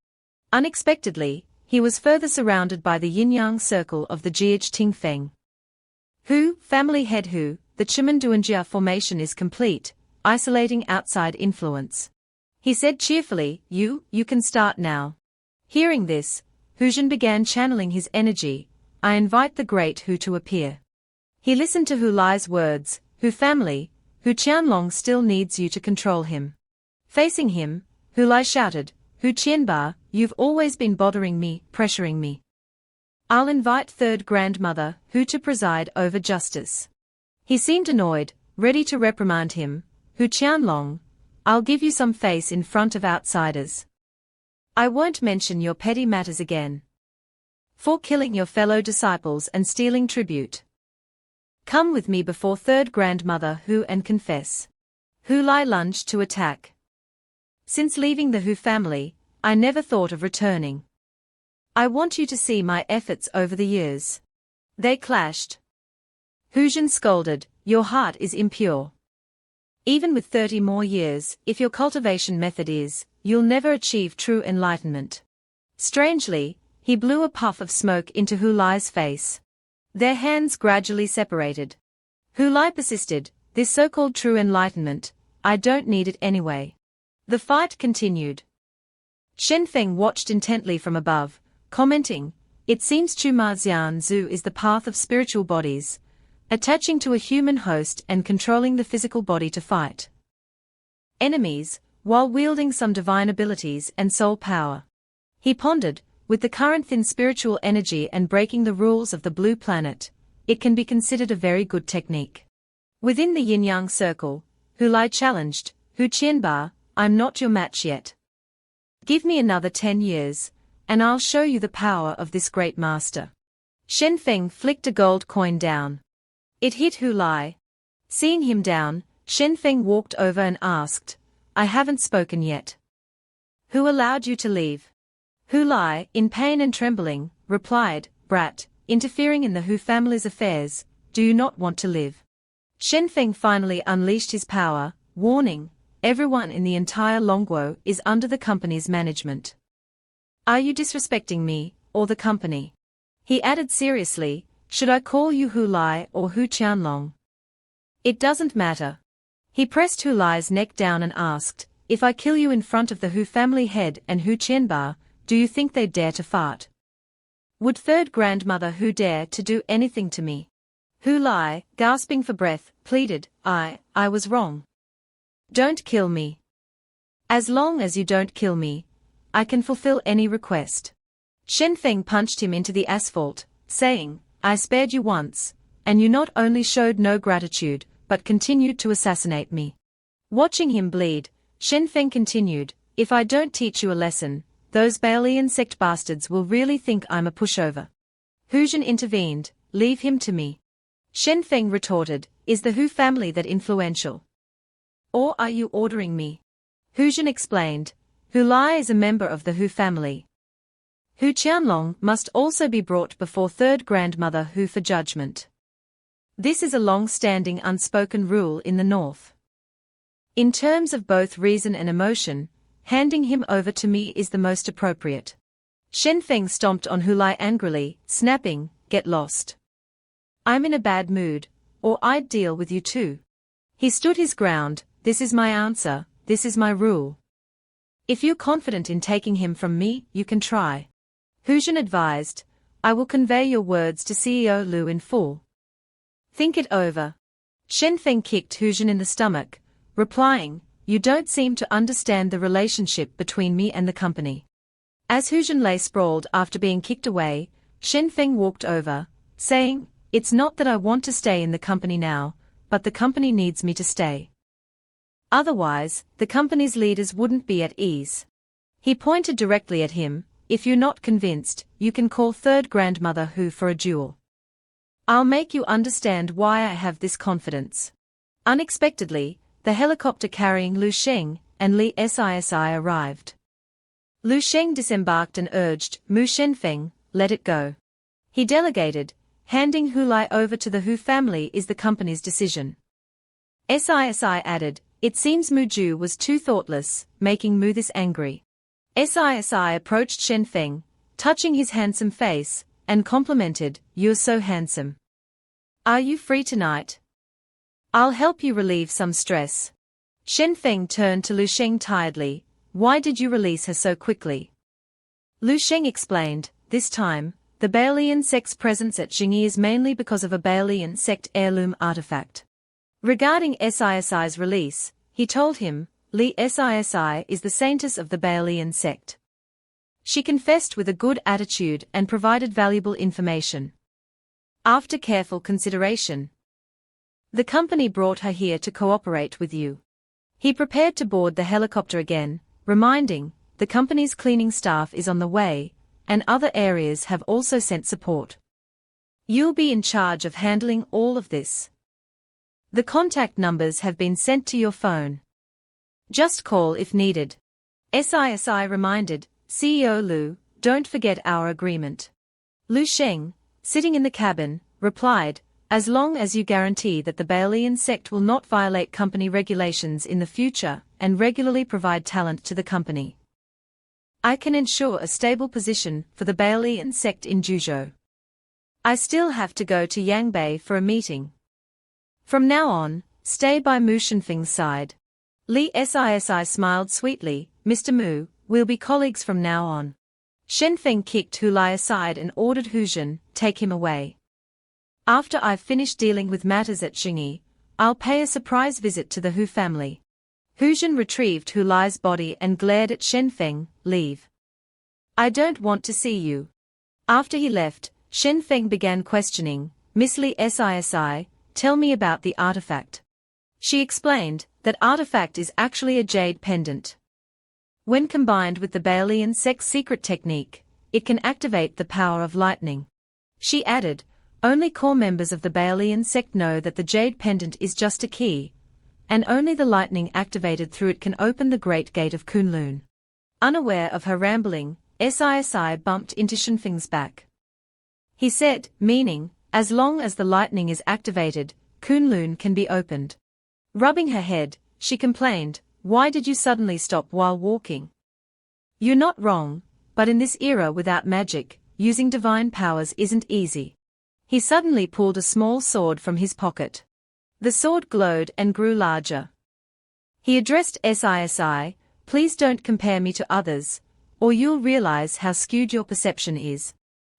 [SPEAKER 1] Unexpectedly, he was further surrounded by the yin-yang circle of the Jiage Ting Feng. Hu, family head Hu, the Chimanduanjia formation is complete, isolating outside influence. He said cheerfully, you can start now. Hearing this, Hu Jin began channeling his energy, I invite the great Hu to appear. He listened to Hu Lai's words, Hu family, Hu Qianlong still needs you to control him. Facing him, Hu Lai shouted, Hu Qianba, you've always been bothering me, pressuring me. I'll invite third grandmother Hu to preside over justice. He seemed annoyed, ready to reprimand him, Hu Qianlong, I'll give you some face in front of outsiders. I won't mention your petty matters again. For killing your fellow disciples and stealing tribute. Come with me before third grandmother Hu and confess. Hu Lai lunged to attack. Since leaving the Hu family, I never thought of returning. I want you to see my efforts over the years. They clashed. Hu Jin scolded, your heart is impure. Even with 30 more years, if your cultivation method is, you'll never achieve true enlightenment. Strangely, he blew a puff of smoke into Hu Lai's face. Their hands gradually separated. Hu Lai persisted, this so-called true enlightenment, I don't need it anyway. The fight continued. Shen Fang watched intently from above, commenting, it seems Chumazian Zhu is the path of spiritual bodies, attaching to a human host and controlling the physical body to fight enemies, while wielding some divine abilities and soul power. He pondered, with the current thin spiritual energy and breaking the rules of the blue planet, it can be considered a very good technique. Within the yin-yang circle, Hu Lai challenged, Hu Qianba, I'm not your match yet. Give me another 10 years, and I'll show you the power of this great master. Shen Fang flicked a gold coin down. It hit Hu Lai. Seeing him down, Shen Fang walked over and asked, I haven't spoken yet. Who allowed you to leave? Hu Lai, in pain and trembling, replied, brat, interfering in the Hu family's affairs, do you not want to live? Shen Fang finally unleashed his power, warning, everyone in the entire Longguo is under the company's management. Are you disrespecting me, or the company? He added seriously, should I call you Hu Lai or Hu Qianlong? It doesn't matter. He pressed Hu Lai's neck down and asked, if I kill you in front of the Hu family head and Hu Qianba, do you think they'd dare to fart? Would third grandmother Hu dare to do anything to me? Hu Lai, gasping for breath, pleaded, I was wrong. Don't kill me. As long as you don't kill me, I can fulfill any request. Shen Fang punched him into the asphalt, saying, I spared you once, and you not only showed no gratitude, but continued to assassinate me. Watching him bleed, Shen Fang continued, if I don't teach you a lesson, those Baolian sect bastards will really think I'm a pushover. Hu Jin intervened, leave him to me. Shen Fang retorted, is the Hu family that influential? Or are you ordering me? Hu Jin explained, Hu Lai is a member of the Hu family. Hu Qianlong must also be brought before third grandmother Hu for judgment. This is a long-standing unspoken rule in the North. In terms of both reason and emotion, handing him over to me is the most appropriate. Shen Fang stomped on Hulai angrily, snapping, "Get lost. I'm in a bad mood, or I'd deal with you too." He stood his ground. "This is my answer, this is my rule. If you're confident in taking him from me, you can try." Hujin advised, "I will convey your words to CEO Lu in full. Think it over." Shen Fang kicked Hujin in the stomach, replying, "You don't seem to understand the relationship between me and the company." As Hujin lay sprawled after being kicked away, Shen Fang walked over, saying, "It's not that I want to stay in the company now, but the company needs me to stay. Otherwise, the company's leaders wouldn't be at ease." He pointed directly at him. "If you're not convinced, you can call Third Grandmother Hu for a duel. I'll make you understand why I have this confidence." Unexpectedly, the helicopter carrying Lu Sheng and Lee Sisi arrived. Lu Sheng disembarked and urged, "Mu Shen Feng, let it go." He delegated, "Handing Hulai over to the Hu family is the company's decision." Sisi added, "It seems Mu Ju was too thoughtless, making Mu this angry." Sisi approached Shen Feng, touching his handsome face, and complimented, "You're so handsome. Are you free tonight? I'll help you relieve some stress." Shen Feng turned to Lu Sheng tiredly, "Why did you release her so quickly?" Lu Sheng explained, "This time, the Baolian sect's presence at Jingi is mainly because of a Baolian sect heirloom artifact." Regarding Sisi's release, he told him, "Lee Sisi is the saintess of the Baolian sect. She confessed with a good attitude and provided valuable information. After careful consideration, the company brought her here to cooperate with you." He prepared to board the helicopter again, reminding, "The company's cleaning staff is on the way, and other areas have also sent support. You'll be in charge of handling all of this. The contact numbers have been sent to your phone. Just call if needed." Sisi reminded, "CEO Lu, don't forget our agreement." Lu Sheng, sitting in the cabin, replied, "As long as you guarantee that the Baolian sect will not violate company regulations in the future and regularly provide talent to the company, I can ensure a stable position for the Baolian sect in Juzhou. I still have to go to Yangbei for a meeting. From now on, stay by Mu Shenfeng's side." Lee Sisi smiled sweetly, "Mr. Mu, we'll be colleagues from now on." Shen Feng kicked Hulai aside and ordered Hujin, "Take him away. After I've finished dealing with matters at Jingi, I'll pay a surprise visit to the Hu family." Hujin retrieved Hulai's body and glared at Shen Feng, "Leave. I don't want to see you." After he left, Shen Feng began questioning, "Miss Lee Sisi, tell me about the artifact." She explained, that artifact is actually a jade pendant. When combined with the Baolian sect's secret technique, it can activate the power of lightning. She added, "Only core members of the Baolian sect know that the jade pendant is just a key, and only the lightning activated through it can open the Great Gate of Kunlun." Unaware of her rambling, Sisi bumped into Shenfeng's back. He said, meaning, "As long as the lightning is activated, Kunlun can be opened." Rubbing her head, she complained, "Why did you suddenly stop while walking? You're not wrong, but in this era without magic, using divine powers isn't easy." He suddenly pulled a small sword from his pocket. The sword glowed and grew larger. He addressed Sisi, "Please don't compare me to others, or you'll realize how skewed your perception is."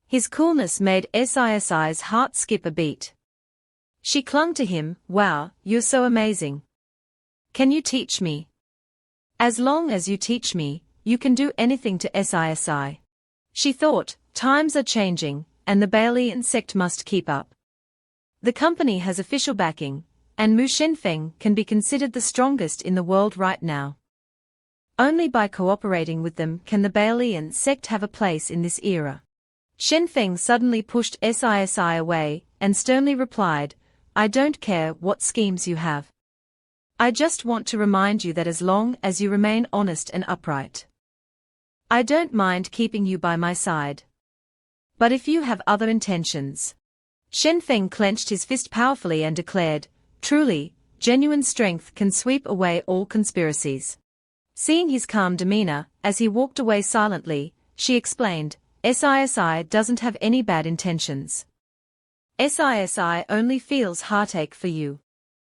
[SPEAKER 1] His coolness made Sisi's heart skip a beat. She clung to him, "Wow, you're so amazing. Can you teach me?" "As long as you teach me, you can do anything to Sisi." She thought, times are changing, and the Baolian sect must keep up. The company has official backing, and Mu Shenfeng can be considered the strongest in the world right now. Only by cooperating with them can the Baolian sect have a place in this era. Shen Feng suddenly pushed Sisi away, and sternly replied, "I don't care what schemes you have. I just want to remind you that as long as you remain honest and upright, I don't mind keeping you by my side. But if you have other intentions, Shen Fang clenched his fist powerfully and declared, "Truly, genuine strength can sweep away all conspiracies." Seeing his calm demeanor, as he walked away silently, she explained, "Sisi doesn't have any bad intentions. Sisi only feels heartache for you."